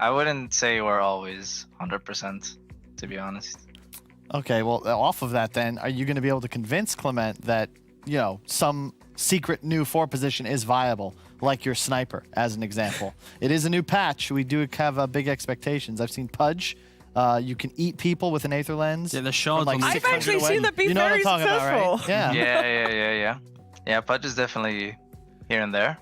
I wouldn't say we're always 100%, to be honest. Okay, well, off of that then, are you going to be able to convince Clement that, you know, some secret new 4 position is viable, like your sniper, as an example? It is a new patch. We do have big expectations. I've seen Pudge. You can eat people with an Aether Lens. Yeah, the shards like on I've 600 actually away. seen that be You know very what I'm talking successful. about, right? Yeah. Yeah. Yeah, Pudge is definitely here and there.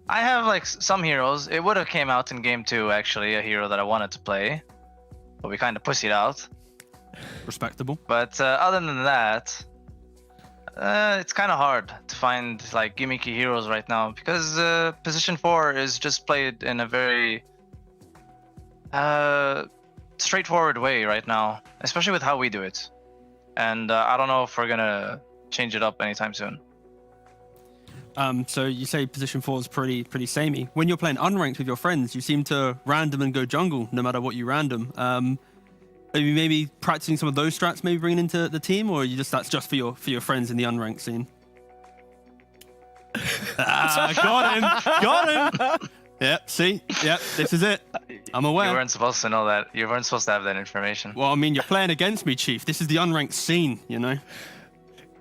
I have like some heroes. It would have came out in game 2 actually, a hero that I wanted to play, but we kind of pussied out. Respectable. But other than that, it's kind of hard to find like gimmicky heroes right now because position 4 is just played in a very straightforward way right now, especially with how we do it. And I don't know if we're gonna change it up anytime soon. So you say position 4 is pretty samey. When you're playing unranked with your friends, you seem to random and go jungle no matter what you random. Are you maybe practicing some of those strats, maybe bringing into the team, or that's just for your friends in the unranked scene? Got him. Yep. See, yep. This is it. I'm aware. You weren't supposed to know that. You weren't supposed to have that information. Well, I mean, you're playing against me, Chief. This is the unranked scene, you know.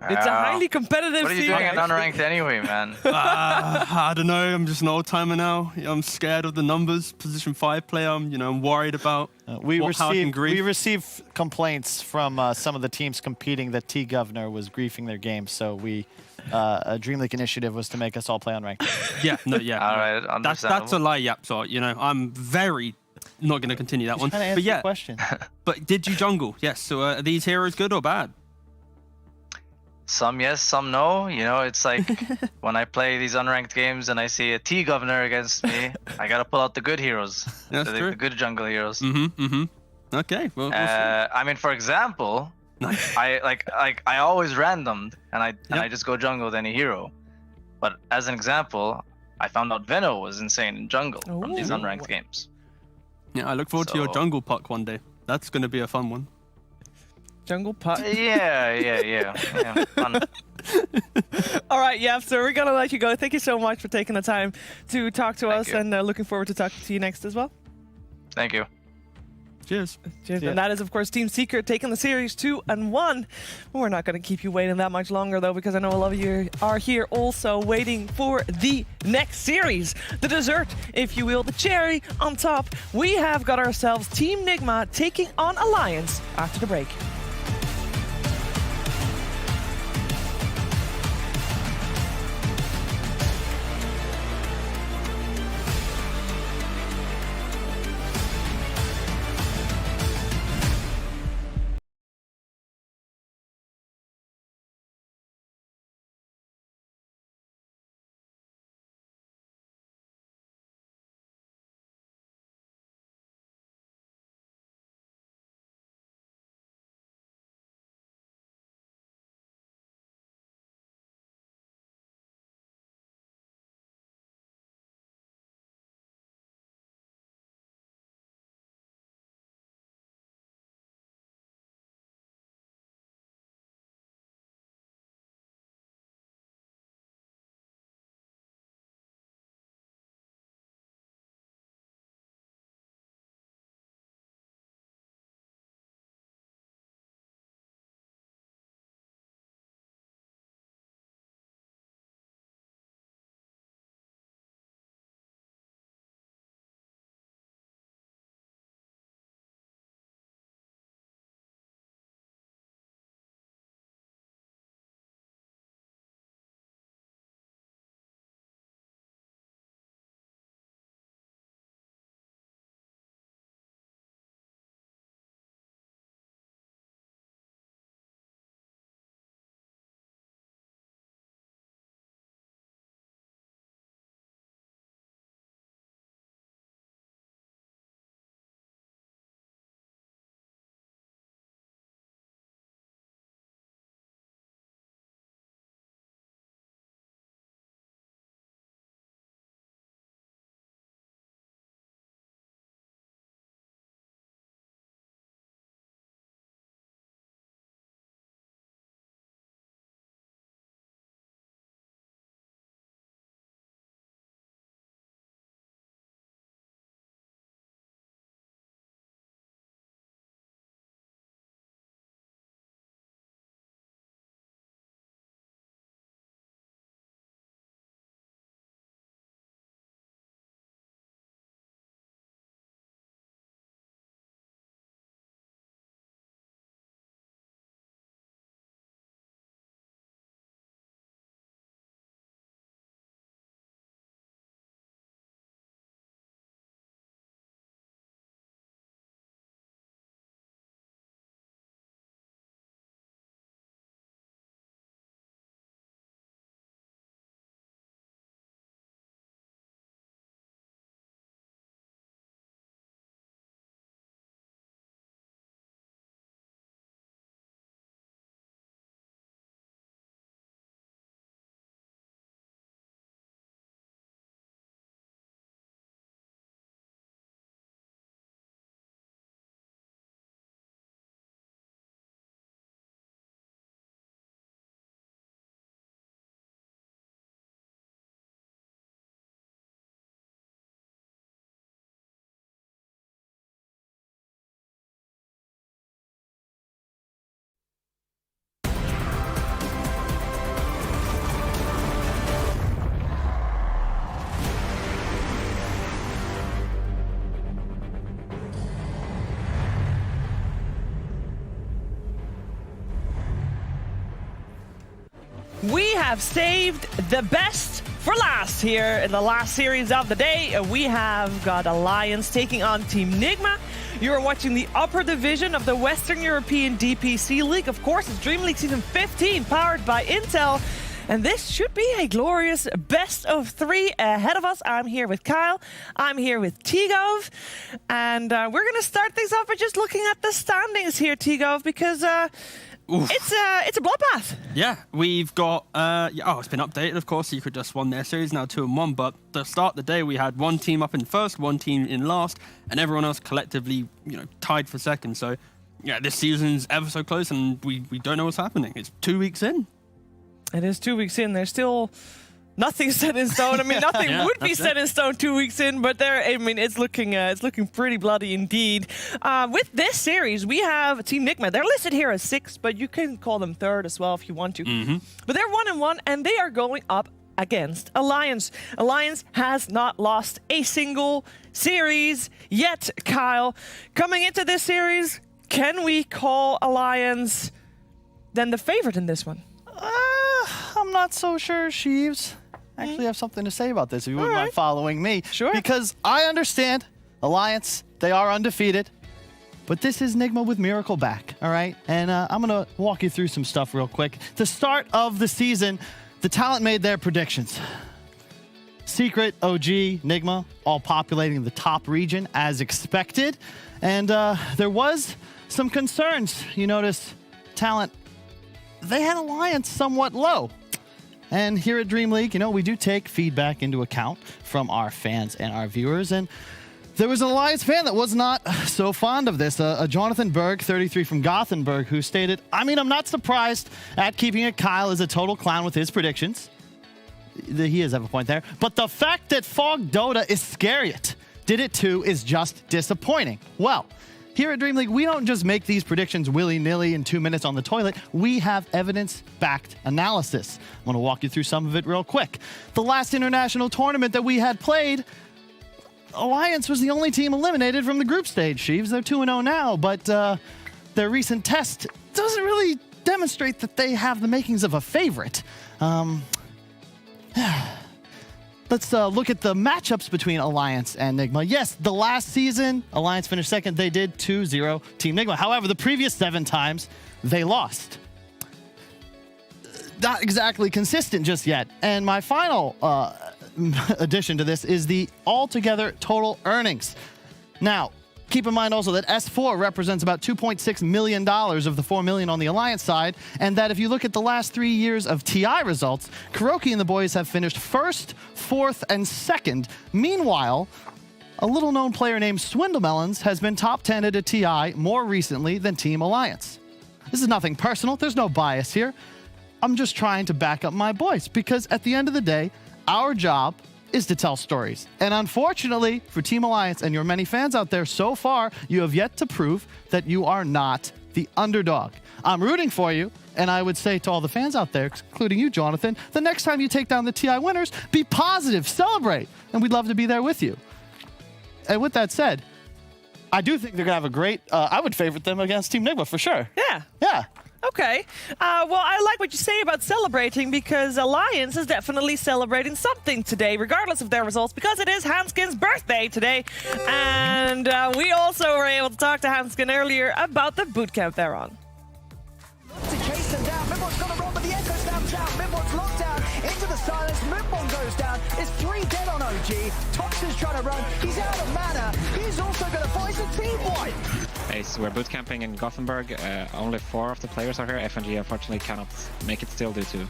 It's a highly competitive What are you scene, doing at actually. unranked anyway, man? I don't know. I'm just an old timer now. I'm scared of the numbers. Position 5 player. I'm worried about how I can grief. We receive complaints from some of the teams competing that T-Governor was griefing their games, so a DreamLeague initiative was to make us all play unranked. Yeah, no. All right, understandable. That's a lie, yep. So I'm very not going to continue that one. But yeah, question. But did you jungle? Yes. So are these heroes good or bad? Some yes, some no. You know, it's like when I play these unranked games and I see a T-Governor against me, I gotta pull out the good heroes, That's true. the good jungle heroes. Okay. Well, I mean, for example, I always randomed and I just go jungle with any hero. But as an example, I found out Veno was insane in jungle from these unranked games. yeah, I look forward to your jungle puck one day. That's going to be a fun one. Jungle puck. Yeah. Fun. All right, yeah, so we're going to let you go. Thank you so much for taking the time to talk to us, you. and looking forward to talking to you next as well. Thank you. Cheers. Cheers. And that is, of course, Team Secret taking the series 2-1. We're not going to keep you waiting that much longer, though, because I know a lot of you are here also waiting for the next series. The dessert, if you will, the cherry on top. We have got ourselves Team Nigma taking on Alliance after the break. have saved the best for last here in the last series of the day. We have got Alliance taking on Team Nigma. You're watching the upper division of the Western European DPC League. Of course, it's DreamLeague Season 15, powered by Intel. And this should be a glorious best of 3 ahead of us. I'm here with Kyle. I'm here with Tigov. And we're going to start things off by just looking at the standings here, Tigov, because it's a bloodbath. Yeah, we've got, it's been updated, of course. Secret just won their series, now 2-1. But to start the day, we had one team up in first, one team in last, and everyone else collectively, tied for second. So, yeah, this season's ever so close, and we don't know what's happening. It's 2 weeks in. It is 2 weeks in. There's still nothing set in stone. I mean, nothing would be set in stone 2 weeks in, but it's looking pretty bloody indeed. With this series, we have Team Nigma. They're listed here as 6th, but you can call them 3rd as well if you want to. But they're 1-1, and they are going up against Alliance. Alliance has not lost a single series yet, Kyle. Coming into this series, can we call Alliance then the favorite in this one? I'm not so sure, Sheaves. I actually have something to say about this, if you wouldn't mind following me. Sure. Because I understand Alliance, they are undefeated, but this is Nigma with Miracle back, all right? And I'm going to walk you through some stuff real quick. The start of the season, the talent made their predictions. Secret, OG, Nigma, all populating the top region as expected. And there was some concerns. You notice talent, they had Alliance somewhat low. And here at DreamLeague, we do take feedback into account from our fans and our viewers. And there was an Alliance fan that was not so fond of this, a Jonathan Berg, 33 from Gothenburg, who stated, I'm not surprised at keeping it. Kyle is a total clown with his predictions. He does have a point there. But the fact that Fog Dota Iscariot did it too is just disappointing. Well, here at DreamLeague, we don't just make these predictions willy-nilly in 2 minutes on the toilet. We have evidence-backed analysis. I'm going to walk you through some of it real quick. The last international tournament that we had played, Alliance was the only team eliminated from the group stage, Sheaves. They're 2-0 now, but their recent test doesn't really demonstrate that they have the makings of a favorite. Let's look at the matchups between Alliance and Nigma. Yes, the last season, Alliance finished second. They did 2-0 Team Nigma. However, the previous 7 times, they lost. Not exactly consistent just yet. And my final addition to this is the altogether total earnings. Now, keep in mind also that S4 represents about $2.6 million of the $4 million on the Alliance side, and that if you look at the last 3 years of TI results, Kuroki and the boys have finished 1st, 4th, and 2nd. Meanwhile, a little-known player named Swindlemelons has been top 10 at a TI more recently than Team Alliance. This is nothing personal. There's no bias here. I'm just trying to back up my boys, because at the end of the day, our job is to tell stories. And unfortunately, for Team Alliance and your many fans out there, so far, you have yet to prove that you are not the underdog. I'm rooting for you, and I would say to all the fans out there, including you, Jonathan, the next time you take down the TI winners, be positive, celebrate, and we'd love to be there with you. And with that said, I do think they're going to have a great, I would favorite them against Team Nigma for sure. Yeah. Yeah. Okay. Well, I like what you say about celebrating, because Alliance is definitely celebrating something today, regardless of their results, because it is Hanskin's birthday today. And we also were able to talk to Hanskin earlier about the bootcamp they're on. To chase them down, Mimwon's got a run, but the echo stamps out. Mimwon's locked down into the silence. Mimwon goes down. There's 3 dead on OG. Toxin's trying to run. He's out of mana. He's also going to fight a team wipe. Hey, so we're bootcamping in Gothenburg. Only 4 of the players are here. FNG unfortunately cannot make it still due to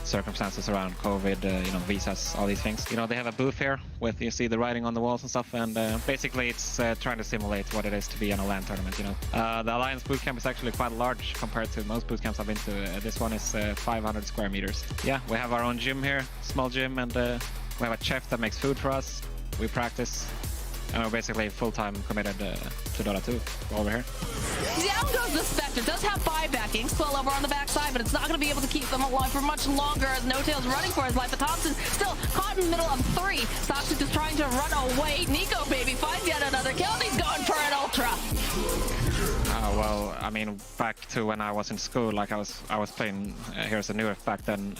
circumstances around COVID, visas, all these things. They have a booth here with, you see the writing on the walls and stuff, and basically it's trying to simulate what it is to be in a LAN tournament, The Alliance bootcamp is actually quite large compared to most bootcamps I've been to. This one is 500 square meters. Yeah, we have our own gym here, small gym, and we have a chef that makes food for us. We practice. And we're basically full-time committed to Dota 2 over here. Down goes the Spectre. Does have 5 backing. Swell over on the backside, but it's not going to be able to keep them alive for much longer as No-Tail's running for his life. But Thompson still caught in the middle of 3. Toxic is trying to run away. Nico, baby, finds yet another kill. He's going for an ultra. Well, I mean, back to when I was in school, like I was playing Heroes of New Earth back then.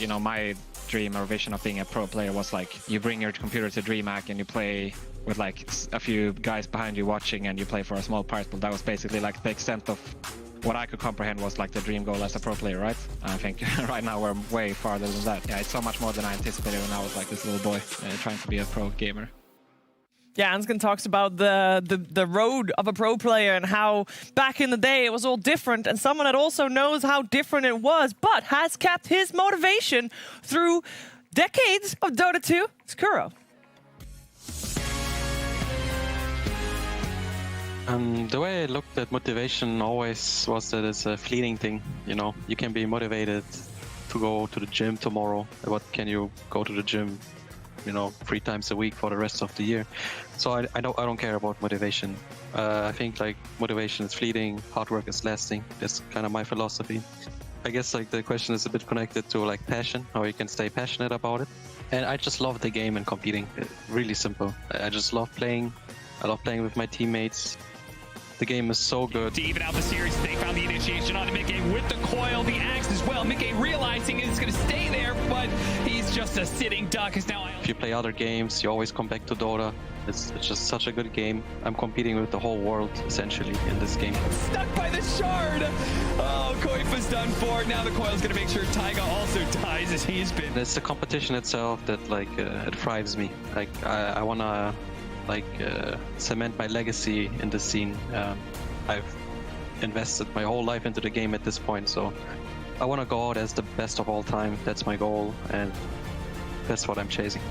you know, my dream or vision of being a pro player was like, you bring your computer to DreamHack and you play with like a few guys behind you watching, and you play for a small prize pool. That was basically like the extent of what I could comprehend was like the dream goal as a pro player, right? I think right now we're way farther than that. Yeah, it's so much more than I anticipated when I was like this little boy trying to be a pro gamer. Yeah, Anskin talks about the road of a pro player and how back in the day it was all different, and someone that also knows how different it was but has kept his motivation through decades of Dota 2 is Kuro. The way I looked at motivation always was that it's a fleeting thing. You know, you can be motivated to go to the gym tomorrow, but can you go to the gym, you know, 3 times a week for the rest of the year? So I don't care about motivation. I think like motivation is fleeting, hard work is lasting. That's kind of my philosophy. I guess like the question is a bit connected to like passion, how you can stay passionate about it. And I just love the game and competing. Really simple. I just love playing. I love playing with my teammates. The game is so good. To even out the series, they found the initiation on Mickey with the coil, the axe as well. Mickey realizing it's going to stay there, but he's just a sitting duck. Is now. If you play other games, you always come back to Dota. It's just such a good game. I'm competing with the whole world, essentially, in this game. Stuck by the shard. Oh, Koifa's done for. Now the coil's going to make sure Taiga also dies as he's been. It's the competition itself that, like, it drives me. Like, I want to... cement my legacy in the scene. I've invested my whole life into the game at this point, so I want to go out as the best of all time. That's my goal, and that's what I'm chasing.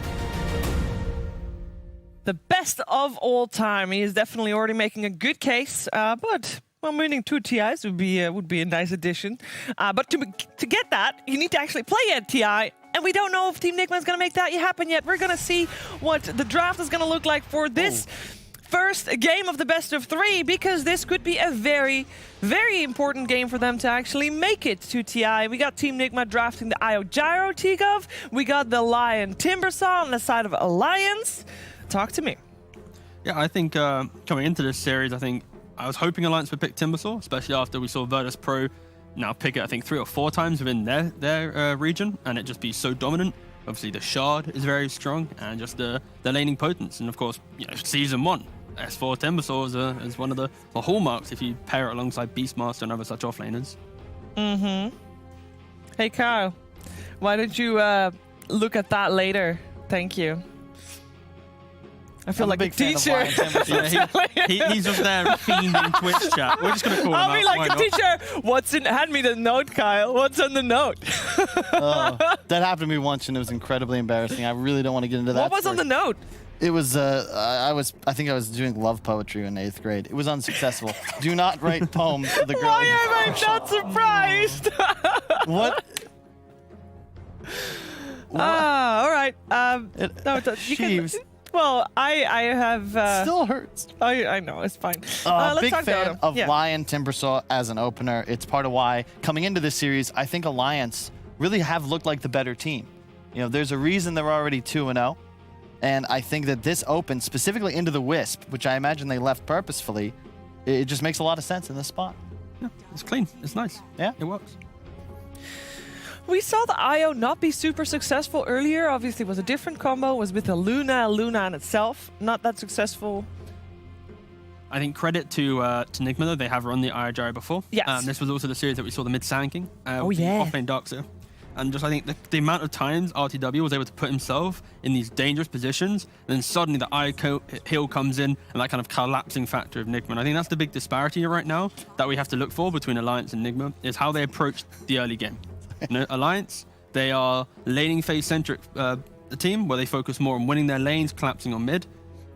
The best of all time. He is definitely already making a good case, but well, winning 2 TIs would be a nice addition. But to get that, you need to actually play at TI. And we don't know if Team Nigma is going to make that happen yet. We're going to see what the draft is going to look like for this first game of the best of 3, because this could be a very, very important game for them to actually make it to TI. We got Team Nigma drafting the Io Gyro T-Gov. We got the Lion Timbersaw on the side of Alliance. Talk to me. Yeah, I think coming into this series, I think I was hoping Alliance would pick Timbersaw, especially after we saw Virtus Pro now pick it, I think, 3 or 4 times within their region, and it just be so dominant. Obviously, the Shard is very strong, and just the laning potence. And of course, you know, Season 1, S4 Timbersaw is one of the hallmarks if you pair it alongside Beastmaster and other such offlaners. Hey, Kyle, why don't you look at that later? Thank you. I feel like a teacher. He's just there fiending Twitch chat. We're just going to call him out. I'll be like a teacher. Hand me the note, Kyle. What's on the note? That happened to me once, and it was incredibly embarrassing. I really don't want to get into that. What was on the note? It was, I think I was doing love poetry in 8th grade. It was unsuccessful. Do not write poems to the girl. Why am I not surprised? What? All right. You can... Well, I have... Still hurts. I know, it's fine. Let's big talk fan Dota. of Lion Timbersaw as an opener. It's part of why, coming into this series, I think Alliance really have looked like the better team. You know, there's a reason they're already 2-0. And I think that this open specifically into the Wisp, which I imagine they left purposefully, it just makes a lot of sense in this spot. Yeah, it's clean. It's nice. Yeah. It works. We saw the IO not be super successful earlier. Obviously, it was a different combo. It was with a Luna in itself. Not that successful. I think credit to Nigma, though. They have run the Io Gyro before. Yes. This was also the series that we saw the mid-Sand King. Yeah. Offlane Darkseer. And just I think the amount of times RTW was able to put himself in these dangerous positions, and then suddenly the Io heal comes in, and that kind of collapsing factor of Nigma. And I think that's the big disparity right now that we have to look for between Alliance and Nigma, is how they approach the early game. You know, Alliance, they are laning phase centric the team, where they focus more on winning their lanes, collapsing on mid,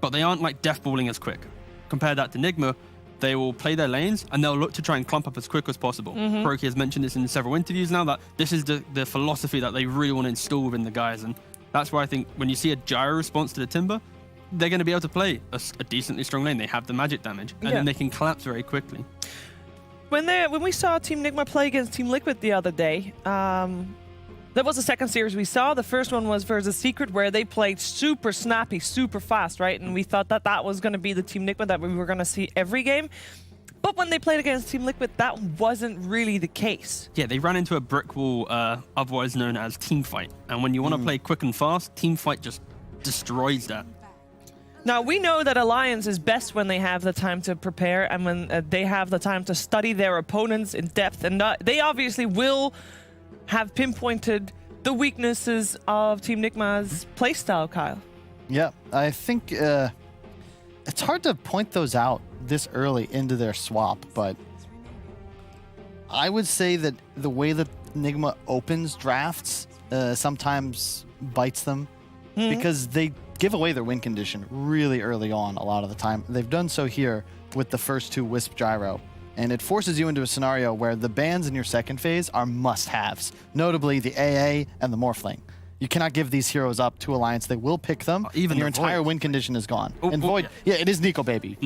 but they aren't like deathballing as quick. Compare that to Nigma, they will play their lanes and they'll look to try and clump up as quick as possible. Proki has mentioned this in several interviews now, that this is the philosophy that they really want to install within the guys, and that's why I think when you see a gyro response to the Timber, they're going to be able to play a decently strong lane. They have the magic damage, and then they can collapse very quickly. When we saw Team Nigma play against Team Liquid the other day, that was the second series we saw. The first one was versus Secret, where they played super snappy, super fast, right? And we thought that was going to be the Team Nigma that we were going to see every game. But when they played against Team Liquid, that wasn't really the case. Yeah, they ran into a brick wall, otherwise known as teamfight. And when you want to play quick and fast, teamfight just destroys that. Now, we know that Alliance is best when they have the time to prepare and when they have the time to study their opponents in depth. And they obviously will have pinpointed the weaknesses of Team Nigma's playstyle, Kyle. Yeah, I think it's hard to point those out this early into their swap, but I would say that the way that Nigma opens drafts sometimes bites them because they give away their win condition really early on a lot of the time. They've done so here with the first 2 Wisp Gyro, and it forces you into a scenario where the bans in your second phase are must-haves, notably the AA and the Morphling. You cannot give these heroes up to Alliance. They will pick them, even and your the entire Void. win condition is gone. And Void, yeah, it is Nico, baby.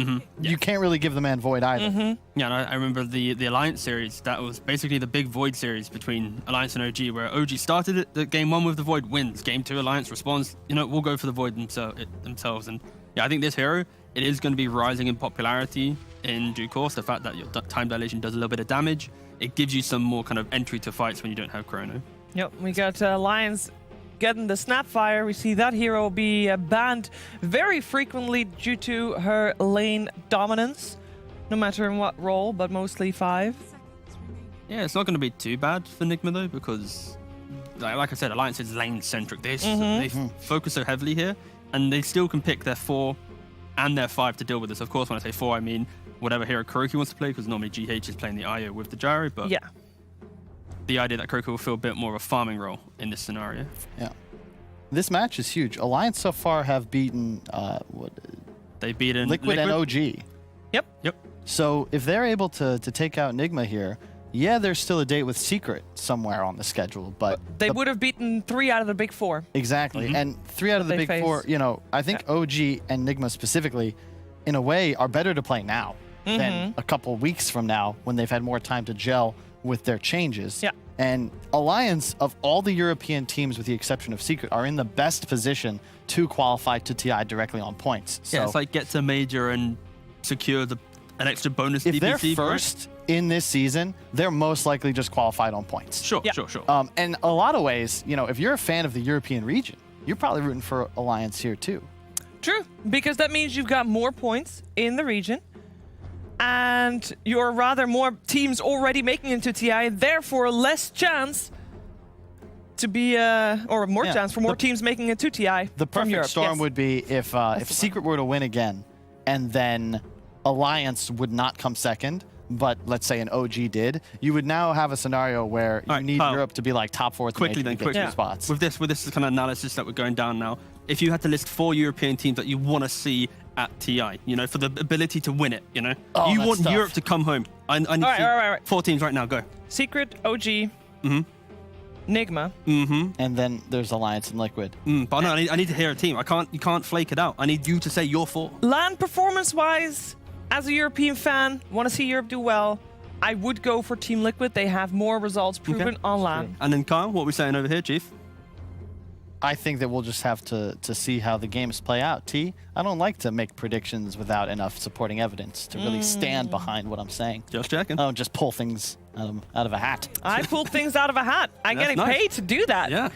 You can't really give the man Void either. Yeah, and I remember the Alliance series. That was basically the big Void series between Alliance and OG, where OG started it, the game 1 with the Void, wins. Game 2, Alliance responds, you know, we'll go for the Void themselves. And yeah, I think this hero, it is going to be rising in popularity in due course. The fact that your time dilation does a little bit of damage, it gives you some more kind of entry to fights when you don't have Chrono. Yep, we got Alliance getting the Snapfire. We see that hero be banned very frequently due to her lane dominance, no matter in what role, but mostly 5. Yeah, it's not going to be too bad for Nigma though, because like I said, Alliance is lane centric. They focus so heavily here, and they still can pick their 4 and their 5 to deal with this. Of course, when I say 4, I mean whatever hero Kuroki wants to play, because normally GH is playing the IO with the gyro, but Yeah. the idea that Kuroki will feel a bit more of a farming role in this scenario. Yeah. This match is huge. Alliance so far have beaten They've beaten Liquid and OG. Yep. So if they're able to take out Nigma here, yeah, there's still a date with Secret somewhere on the schedule, but They would have beaten 3 out of the big 4. exactly. And 3 out of the They big 4, face. you know, I think OG and Nigma specifically, in a way, are better to play now than a couple weeks from now when they've had more time to gel with their changes. Yeah. And Alliance, of all the European teams with the exception of Secret, are in the best position to qualify to TI directly on points. So Yeah, it's like get to major and secure an extra bonus if DPC. they're right? first in this season, they're most likely just qualified on points. Sure. And a lot of ways, you know, if you're a fan of the European region, you're probably rooting for Alliance here too. True, because that means you've got more points in the region, and you're rather more teams already making it to TI, therefore less chance to be, or more chance for more teams making it to TI. The from perfect Europe. storm Yes. would be if Secret were to win again, and then Alliance would not come second, but let's say an OG did, you would now have a scenario where you Alright, need Kyle, Europe to be like top 4 quickly to then, get quickly. two spots. With this kind of analysis that we're going down now, if you had to list 4 European teams that you want to see at TI, you know, for the ability to win it, you know, Oh, you that's want tough. Europe to come home. I need All right. 4 teams right now. Go. Secret, OG, Nigma. And then there's Alliance and Liquid. But no, I need to hear a team. You can't flake it out. I need you to say your 4. LAN performance-wise, as a European fan, want to see Europe do well, I would go for Team Liquid. They have more results proven Okay. on LAN. And then Kyle, what are we saying over here, Chief? I think that we'll just have to see how the games play out. T, I don't like to make predictions without enough supporting evidence to really stand behind what I'm saying. Just checking. I don't just pull things out of a hat. I pulled things out of a hat. I'm That's getting nice. paid to do that. Yeah.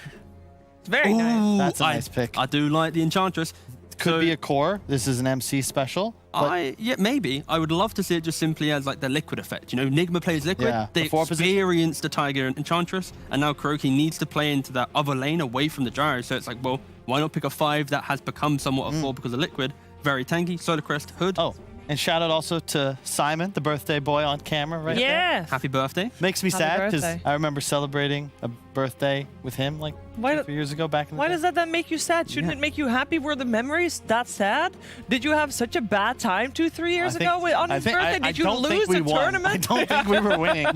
It's very nice. That's a nice pick. I do like the Enchantress. Could be a core. This is an MC special. But Yeah, maybe. I would love to see it just simply as like the Liquid effect. You know, Nigma plays Liquid, Yeah, they the 4 position. experienced the Tiger and Enchantress, and now Kuroki needs to play into that other lane away from the Gyro. So it's like, well, why not pick a 5 that has become somewhat a 4 because of Liquid? Very tanky, Solar Crest, Hood. Oh, and shout out also to Simon, the birthday boy on camera right there. Yeah. Happy birthday. Makes me Happy sad because birthday. I remember celebrating a birthday with him like Why 2 years ago back in the Why day. does that then make you sad? Shouldn't it make you happy? Were the memories that sad? Did you have such a bad time 2-3 years ago on his birthday? Did you don't think lose we the won. tournament? I don't think we were winning.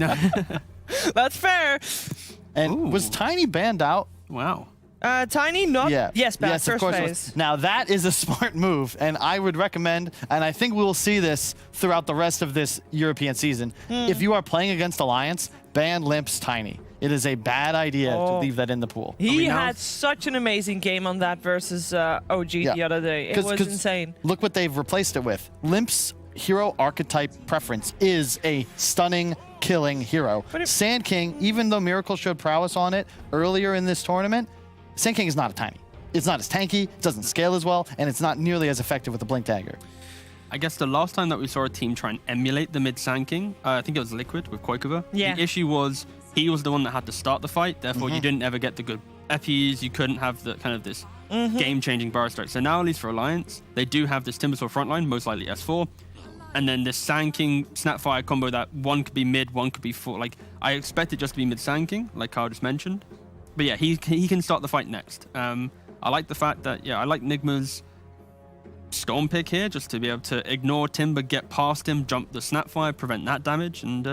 That's fair. And was Tiny banned out? Wow. Tiny, not Yeah. yes, bad yes, of first course it phase. was. Now that is a smart move, and I would recommend, and I think we will see this throughout the rest of this European season. If you are playing against Alliance, ban Limps Tiny. It is a bad idea to leave that in the pool. He had such an amazing game on that versus OG the other day. It was insane. Look what they've replaced it with. Limps hero archetype preference is a stunning, killing hero. Sand King, even though Miracle showed prowess on it earlier in this tournament, Sand King is not a tiny. It's not as tanky, it doesn't scale as well, and it's not nearly as effective with the Blink Dagger. I guess the last time that we saw a team try and emulate the mid Sand King, I think it was Liquid with Koikova. Yeah. The issue was he was the one that had to start the fight, therefore you didn't ever get the good epis, you couldn't have the kind of this game-changing bar strike. So now, at least for Alliance, they do have this Timbersaw frontline, most likely S4, and then this Sand King Snapfire combo that one could be mid, one could be full. Like, I expect it just to be mid Sand King, like Kyle just mentioned. But yeah, he can start the fight next. I like the fact that, I like Nigma's Storm pick here, just to be able to ignore Timber, get past him, jump the Snapfire, prevent that damage, and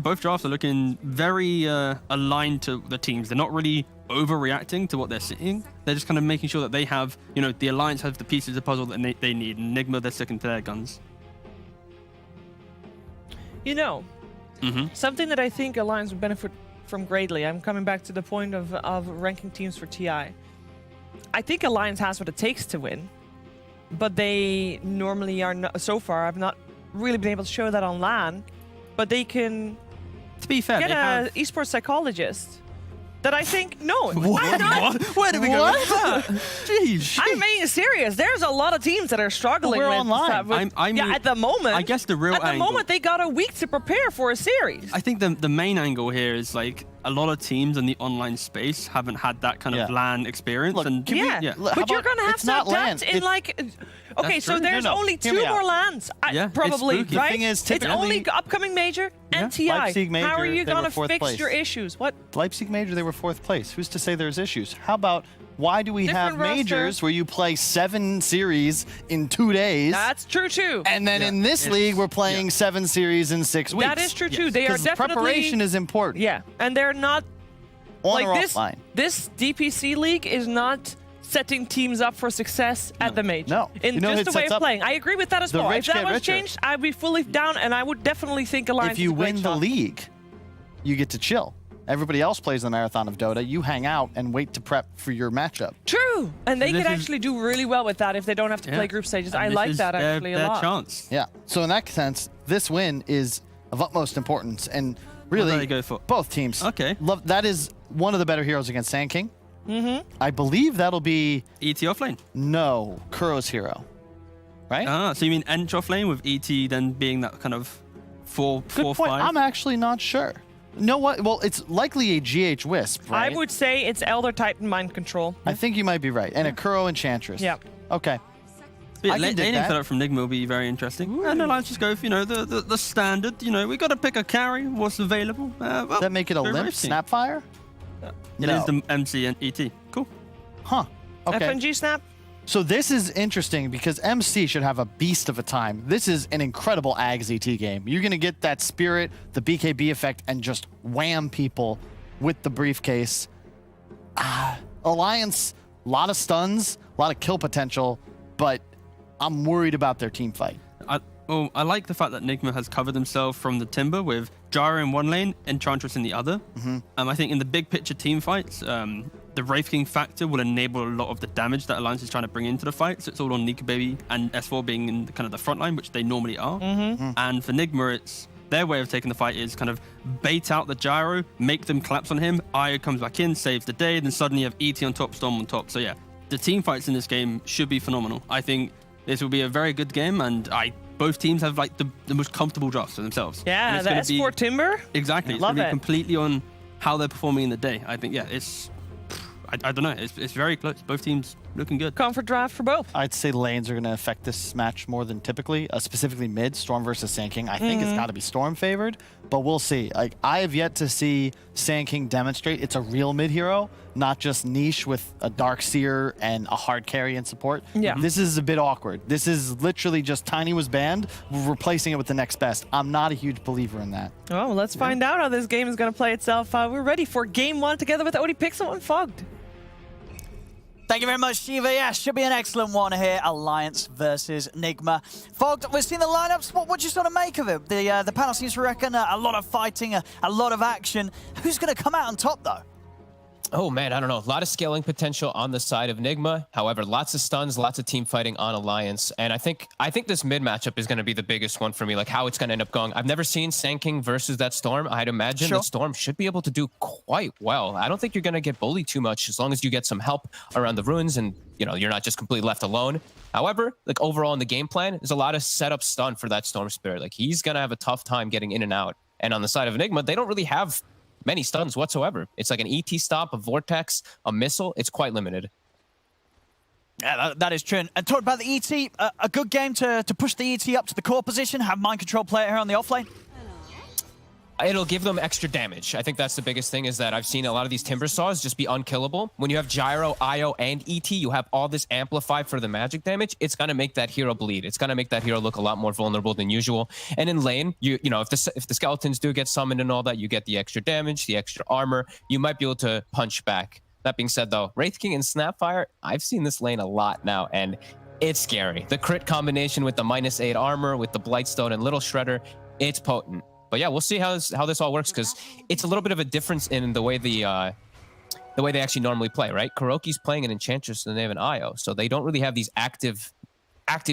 both drafts are looking very aligned to the teams. They're not really overreacting to what they're seeing. They're just kind of making sure that they have, the Alliance has the pieces of the puzzle that they need, and Nigma, they're sticking to their guns. Something that I think Alliance would benefit from greatly, I'm coming back to the point of ranking teams for TI. I think Alliance has what it takes to win, but they normally are not, so far, I've not really been able to show that on LAN, but they can, to be fair, get an esports psychologist that I think, no. What? Where did we go with that? Jeez. I'm being serious. There's a lot of teams that are struggling we're with online. at the moment. I guess the real At the angle, moment, they got a week to prepare for a series. I think the main angle here is like a lot of teams in the online space haven't had that kind of LAN experience. Look, and But you're going to have to adapt in Okay, so true. there's only Hear me 2 out. more LANs, Yeah, it's probably, spooky. right? The thing is, it's typically- only upcoming major and TI. Leipzig major, How are you they going were to 4th fix place. your issues? What? Leipzig Major, they were 4th place. Who's to say there's issues? How about, why do we Different have roster. majors where you play 7 series in 2 days? That's true, too. And then in this league, we're playing 7 series in 6 weeks. That is true, too. They are 'Cause definitely... preparation is important. Yeah, and they're not... On like or this, offline. this DPC league is not setting teams up for success at the major. No. In You know just who the way sets of up? playing. I agree with that as The well. If rich that get was richer. changed, I'd be fully down, and I would definitely think Alliance If you is a great win the shot. league, you get to chill. Everybody else plays the marathon of Dota. You hang out and wait to prep for your matchup. True, and they this could is- actually do really well with that if they don't have to play group stages. And I this like is that actually a their lot. chance. Yeah. So in that sense, this win is of utmost importance, and What do really they go for? both teams. Okay. Love that is one of the better heroes against Sand King. I believe that'll be ET offlane. no Kuro's hero, right? So you mean Ench offlane with ET then being that kind of 4 Good point. 5? I'm actually not sure. No, what? Well, it's likely a GH Wisp, right? I would say it's Elder Titan Mind Control. I think you might be right, and a Kuro Enchantress. Yeah. Okay. Yeah, I can dig laning that. setup from Nigma will be very interesting. And then let's just go for, the standard. We got to pick a carry, what's available. Does that make it a very limp risky. Snapfire? It is the MC and ET. Cool. Huh. Okay. FNG Snap. So this is interesting because MC should have a beast of a time. This is an incredible Ags ET game. You're going to get that spirit, the BKB effect, and just wham people with the briefcase. Alliance, a lot of stuns, a lot of kill potential, but I'm worried about their team fight. I like the fact that Nigma has covered himself from the Timber with Gyro in one lane, Enchantress in the other. I think in the big picture team fights, the Wraith King factor will enable a lot of the damage that Alliance is trying to bring into the fight. So it's all on Nika Baby and S4 being in kind of the front line, which they normally are. And for Nigma, it's their way of taking the fight is kind of bait out the Gyro, make them collapse on him. Io comes back in, saves the day, then suddenly you have ET on top, Storm on top. So yeah, the team fights in this game should be phenomenal. I think this will be a very good game, and both teams have like the most comfortable drafts for themselves. Yeah, And it's the gonna S4 be, Timber. exactly. It's Love going to be it. completely on how they're performing in the day. I think, yeah, it's... I don't know. It's very close. Both teams looking good. Comfort draft for both. I'd say lanes are going to affect this match more than typically, specifically mid, Storm versus Sand King. I think it's got to be Storm favored, but we'll see. Like, I have yet to see Sand King demonstrate it's a real mid hero, not just niche with a Dark Seer and a hard carry and support. Yeah. This is a bit awkward. This is literally just Tiny was banned, we're replacing it with the next best. I'm not a huge believer in that. Oh, well, let's find out how this game is going to play itself. We're ready for game 1 together with Odie Pixel and Fogged. Thank you very much, Shiva. Yeah, should be an excellent one here. Alliance versus Nigma. Fogged, we've seen the lineups. What do you sort of make of it? The panel seems to reckon a lot of fighting, a lot of action. Who's going to come out on top, though? Oh man, I don't know. A lot of scaling potential on the side of Nigma. However, lots of stuns, lots of team fighting on Alliance. And I think this mid matchup is going to be the biggest one for me, like how it's going to end up going. I've never seen Sand King versus that Storm. I'd imagine the Storm should be able to do quite well. I don't think you're going to get bullied too much as long as you get some help around the runes and, you know, you're not just completely left alone. However, like overall in the game plan, there's a lot of setup stun for that Storm Spirit. Like he's going to have a tough time getting in and out. And on the side of Enigma, they don't really have many stuns whatsoever. It's like an ET stop, a vortex, a missile. It's quite limited. Yeah, that is true. And talk about the ET, a good game to push the ET up to the core position, have mind control play it here on the offlane. It'll give them extra damage. I think that's the biggest thing, is that I've seen a lot of these Timber Saws just be unkillable. When you have Gyro, IO, and ET, you have all this amplified for the magic damage. It's going to make that hero bleed. It's going to make that hero look a lot more vulnerable than usual. And in lane, you know, if the skeletons do get summoned and all that, you get the extra damage, the extra armor. You might be able to punch back. That being said, though, Wraith King and Snapfire, I've seen this lane a lot now, and it's scary. The crit combination with the -8 armor, with the Blightstone and Little Shredder, it's potent. But yeah, we'll see how this all works, because it's a little bit of a difference in the way they actually normally play, right? Kuroki's playing an Enchantress and they have an IO, so they don't really have these active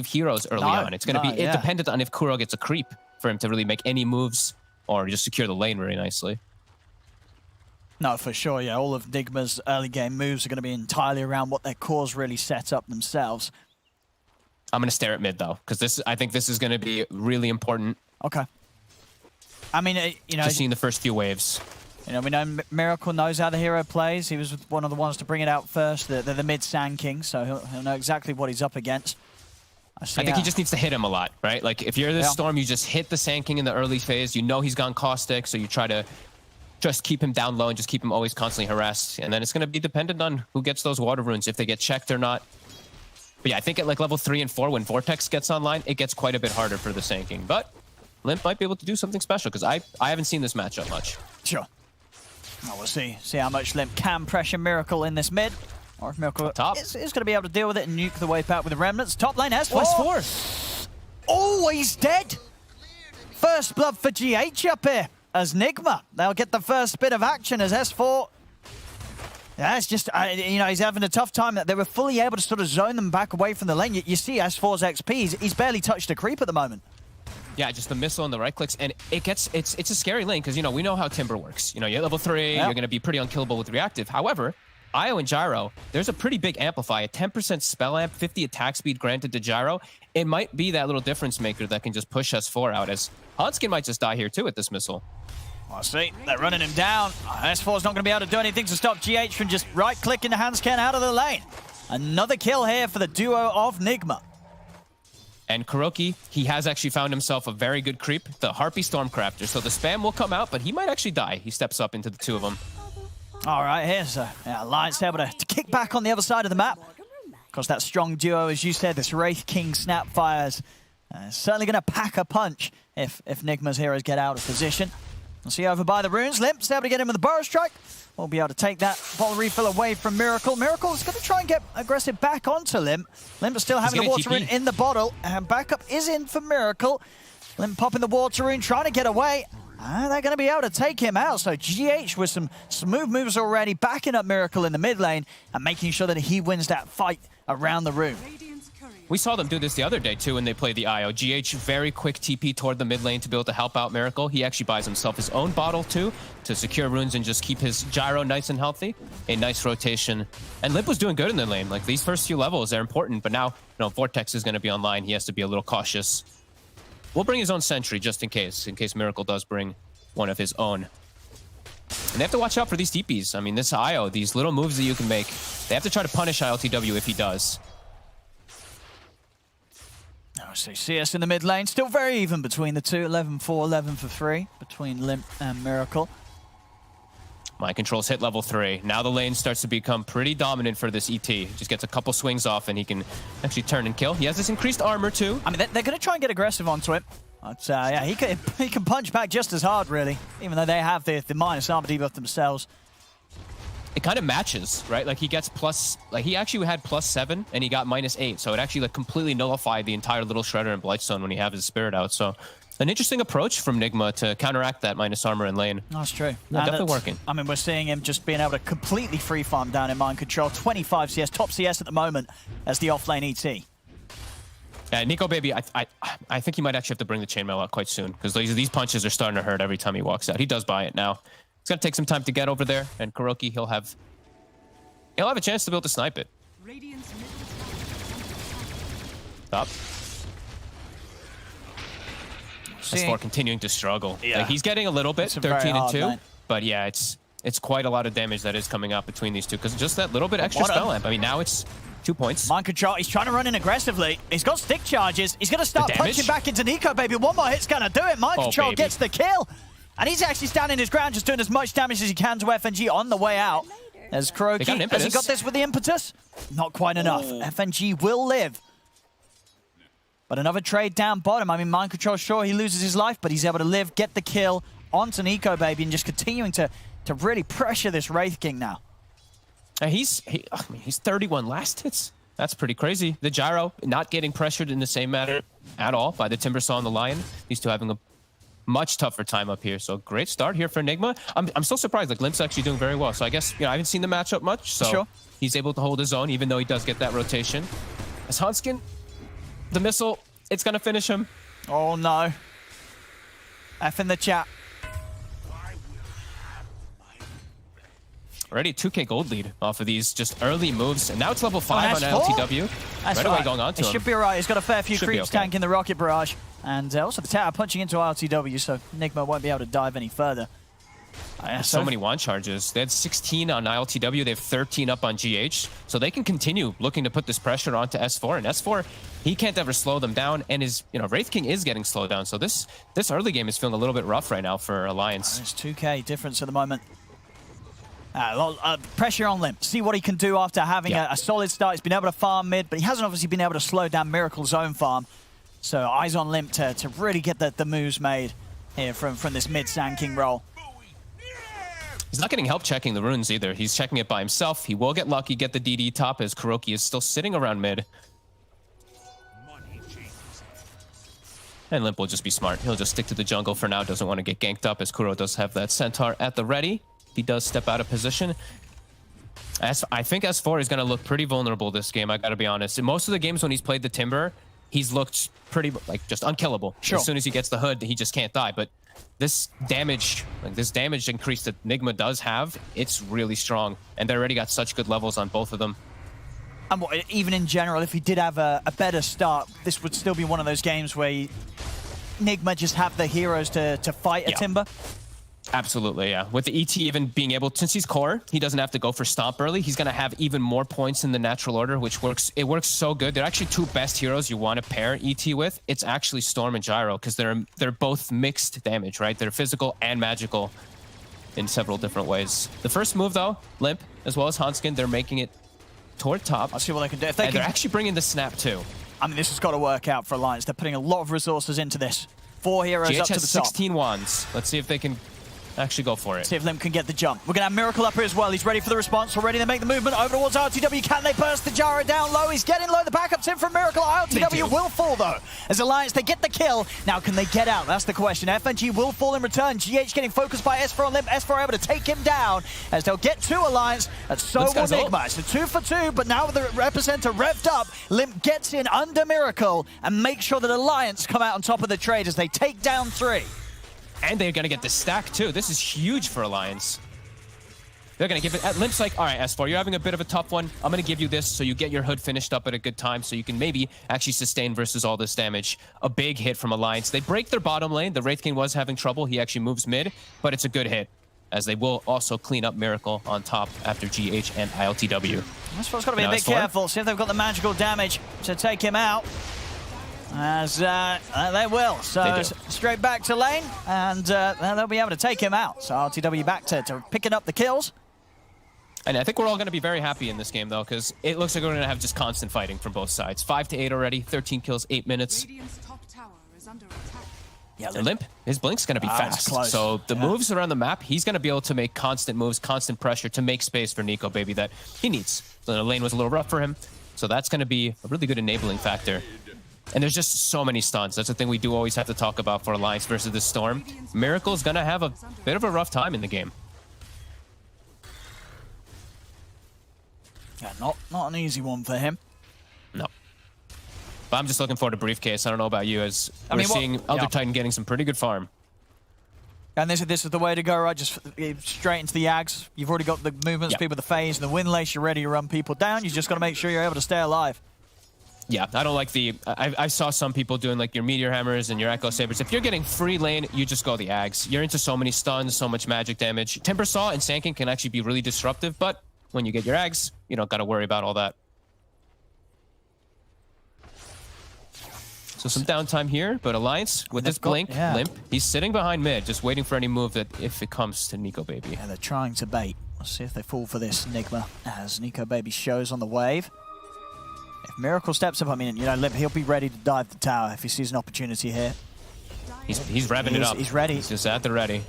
heroes early on. It's going to be dependent on if Kuro gets a creep for him to really make any moves or just secure the lane very nicely. No, for sure, yeah. All of Nigma's early game moves are going to be entirely around what their cores really set up themselves. I'm going to stare at mid, though, because I think this is going to be really important. Okay. I mean, you know, just seeing the first few waves. You know, we know Miracle knows how the hero plays. He was one of the ones to bring it out first. They're the mid Sand King, so he'll know exactly what he's up against. I think he just needs to hit him a lot, right? Like, if you're this Storm, you just hit the Sand King in the early phase. You know he's gone caustic, so you try to just keep him down low and just keep him always constantly harassed. And then it's going to be dependent on who gets those water runes, if they get checked or not. But yeah, I think at like level 3 and 4, when Vortex gets online, it gets quite a bit harder for the Sand King. But Limp might be able to do something special, because I haven't seen this matchup much. Sure. Well, we'll see how much Limp can pressure Miracle in this mid, or if Miracle is going to be able to deal with it and nuke the way back with the remnants. Top lane, S4. Oh, he's dead. First blood for GH up here as Nigma. They'll get the first bit of action as S4. Yeah, it's just, you know, he's having a tough time. That they were fully able to sort of zone them back away from the lane. You see S4's XP. He's barely touched a creep at the moment. Yeah, just the missile and the right clicks, and it's a scary lane, because, you know, we know how Timber works. You know, you're at level 3, you're going to be pretty unkillable with reactive. However, IO and Gyro, there's a pretty big amplify, a 10% spell amp, 50 attack speed granted to Gyro. It might be that little difference maker that can just push S4 out, as Hanskin might just die here too with this missile. Well, see, they're running him down. S4's not going to be able to do anything to stop GH from just right-clicking the Hanskin out of the lane. Another kill here for the duo of Nigma. And Kuroki, he has actually found himself a very good creep, the Harpy Stormcrafter. So the spam will come out, but he might actually die. He steps up into the two of them. All right, here's Alliance able to kick back on the other side of the map. Of course, that strong duo, as you said, this Wraith King Snapfire's certainly going to pack a punch if Nigma's heroes get out of position. We'll see over by the runes. Limp's able to get him with the Burrow Strike. We'll be able to take that bottle refill away from Miracle. Miracle is going to try and get aggressive back onto Limp. Limp is still having the water rune in the bottle. And backup is in for Miracle. Limp popping the water rune, trying to get away. And they're going to be able to take him out. So GH with some smooth moves already, backing up Miracle in the mid lane and making sure that he wins that fight around the rune. We saw them do this the other day, too, when they played the IO. GH, very quick TP toward the mid lane to be able to help out Miracle. He actually buys himself his own bottle, too, to secure runes and just keep his Gyro nice and healthy. A nice rotation. And Limp was doing good in the lane. Like, these first few levels, they're important. But now, you know, Vortex is going to be online. He has to be a little cautious. We'll bring his own Sentry just in case Miracle does bring one of his own. And they have to watch out for these TPs. I mean, this IO, these little moves that you can make, they have to try to punish ILTW if he does. So CS in the mid lane, still very even between the two. 11-4, 11-3 between Limp and Miracle. Mind controls hit level 3. Now the lane starts to become pretty dominant for this ET. Just gets a couple swings off and he can actually turn and kill. He has this increased armor too. I mean, they're going to try and get aggressive onto him. But yeah, he can punch back just as hard, really, even though they have the minus armor debuff themselves. It kind of matches, right? Like he gets plus, like he actually had +7 and he got -8. So it actually like completely nullified the entire Little Shredder and Blightstone when he had his spirit out. So an interesting approach from Nigma to counteract that minus armor in lane. That's true. Yeah, definitely working. I mean, we're seeing him just being able to completely free farm down in mind control. 25 CS, top CS at the moment as the offlane ET. Yeah, Nico Baby, I think he might actually have to bring the chainmail out quite soon because these punches are starting to hurt every time he walks out. He does buy it now. It's gonna take some time to get over there, and Kuroki, he'll have a chance to be able to snipe it. Stop. S4 continuing to struggle. Yeah. Like, he's getting a little bit, It's a very 13 and hard 2, line. but yeah, it's quite a lot of damage that is coming out between these two because just that little bit extra spell amp. I mean, now it's 2 points. Mind control, he's trying to run in aggressively. He's got stick charges. He's going to start punching back into Nico Baby. One more hit's going to do it. Mind control gets the kill. And he's actually standing his ground, just doing as much damage as he can to FNG on the way out. As Kuroki, has he got this with the impetus? Not quite enough. FNG will live. But another trade down bottom. I mean, Mind Control, sure, he loses his life, but he's able to live, get the kill onto Nico Baby, and just continuing to really pressure this Wraith King now. He's 31 last hits. That's pretty crazy. The Gyro not getting pressured in the same manner at all by the Timbersaw and the Lion. These two having a much tougher time up here. So great start here for Nigma. I'm still surprised. Like, Limp's actually doing very well. So I guess, I haven't seen the matchup much. So he's able to hold his own, even though he does get that rotation. As Hanskin, the missile, it's going to finish him. Oh, no. F in the chat. Already 2k gold lead off of these just early moves. And now it's level 5 on LTW. Right away going on to him. It should be alright. He's got a fair few creeps tanking the rocket barrage. And also the tower punching into LTW, so Nigma won't be able to dive any further. So many wand charges. They had 16 on ILTW. They have 13 up on GH. So they can continue looking to put this pressure onto S4. And S4, he can't ever slow them down. And his, Wraith King is getting slowed down. So this early game is feeling a little bit rough right now for Alliance. There's 2k difference at the moment. Pressure on Limp. See what he can do after having a solid start. He's been able to farm mid, but he hasn't obviously been able to slow down Miracle's own farm. So eyes on Limp to really get the moves made here from this mid Sand King role. He's not getting help checking the runes either. He's checking it by himself. He will get lucky, get the DD top as Kuroki is still sitting around mid. And Limp will just be smart. He'll just stick to the jungle for now. Doesn't want to get ganked up as Kuro does have that Centaur at the ready. He does step out of position. I think S4 is going to look pretty vulnerable this game, I got to be honest. In most of the games when he's played the Timber, he's looked pretty, just unkillable. Sure. As soon as he gets the hood, he just can't die. But this damage increase that Nigma does have, it's really strong. And they already got such good levels on both of them. And even in general, if he did have a better start, this would still be one of those games where Nigma just have the heroes to fight a Timber. Absolutely, yeah. With the ET even being able, since he's core, he doesn't have to go for Stomp early. He's going to have even more points in the natural order, which works. It works so good. They're actually two best heroes you want to pair ET with. It's actually Storm and Gyro, because they're both mixed damage, right? They're physical and magical in several different ways. The first move, though, Limp, as well as Hanskin, they're making it toward top. Let's see what they can do. They're actually bringing the snap, too. I mean, this has got to work out for Alliance. They're putting a lot of resources into this. 4 heroes GH up to the has top. 16 wands. Let's see if they can actually go for it. See if Limp can get the jump. We're going to have Miracle up here as well. He's ready for the response. Already they make the movement over towards RTW. Can they burst the Gyro down low? He's getting low. The backup's in from Miracle. RTW will fall, though. As Alliance, they get the kill. Now, can they get out? That's the question. FNG will fall in return. GH getting focused by S4 on Limp. S4 able to take him down as they'll get to Alliance. And so will Nigma. It's a 2 for 2, but now with the representer revved up, Limp gets in under Miracle and makes sure that Alliance come out on top of the trade as they take down 3. And they're going to get the stack, too. This is huge for Alliance. They're going to give it... Limp's like, all right, S4, you're having a bit of a tough one. I'm going to give you this so you get your hood finished up at a good time so you can maybe actually sustain versus all this damage. A big hit from Alliance. They break their bottom lane. The Wraith King was having trouble. He actually moves mid, but it's a good hit, as they will also clean up Miracle on top after GH and ILTW. S4's got to be a bit careful. See if they've got the magical damage to take him out. As they will. So straight back to lane, and they'll be able to take him out. So RTW back to picking up the kills. And I think we're all going to be very happy in this game, though, because it looks like we're going to have just constant fighting from both sides. 5 to 8 already, 13 kills, 8 minutes. Yeah, Limp, his blink's going to be fast. So the moves around the map, he's going to be able to make constant moves, constant pressure to make space for Nico Baby that he needs. The lane was a little rough for him, so that's going to be a really good enabling factor. And there's just so many stuns. That's the thing we do always have to talk about for Alliance versus the Storm. Miracle's gonna have a bit of a rough time in the game. Yeah, not an easy one for him. No. But I'm just looking forward to Briefcase. I don't know about you, as we're seeing Elder Titan getting some pretty good farm. And this is the way to go, right? Just straight into the Ags. You've already got the movement speed with the phase and the wind lace. You're ready to run people down. You just got to make sure you're able to stay alive. Yeah, I don't like the... I saw some people doing like your Meteor Hammers and your Echo Sabers. If you're getting free lane, you just go the Ags. You're into so many stuns, so much magic damage. Timber Saw and Sand King can actually be really disruptive, but when you get your Ags, you don't got to worry about all that. So some downtime here, but Alliance with this blink, Limp, he's sitting behind mid, just waiting for any move that if it comes to Nico Baby. Yeah, they're trying to bait. Let's see if they fall for this Nigma as Nico Baby shows on the wave. If Miracle steps up, I mean, you know, Limp, he'll be ready to dive the tower if he sees an opportunity here. He's revving it up. He's ready. He's just at the ready.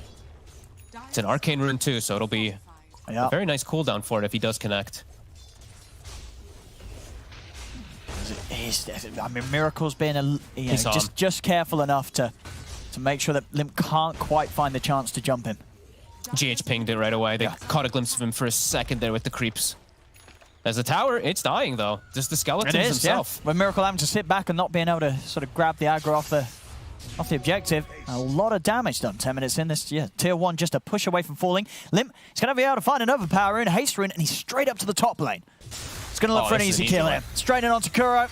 It's an Arcane Rune too, so it'll be a very nice cooldown for it if he does connect. I mean, Miracle's been just careful enough to make sure that Limp can't quite find the chance to jump him. GH pinged it right away. They caught a glimpse of him for a second there with the creeps. As the tower, it's dying though. Just the skeletons himself. Yeah. When Miracle having to sit back and not being able to sort of grab the aggro off the objective. A lot of damage done. 10 minutes in this, tier 1 just a push away from falling. Limp is going to be able to find an overpower rune, haste rune, and he's straight up to the top lane. It's going to look for an easy kill here. Straight in onto Kuro.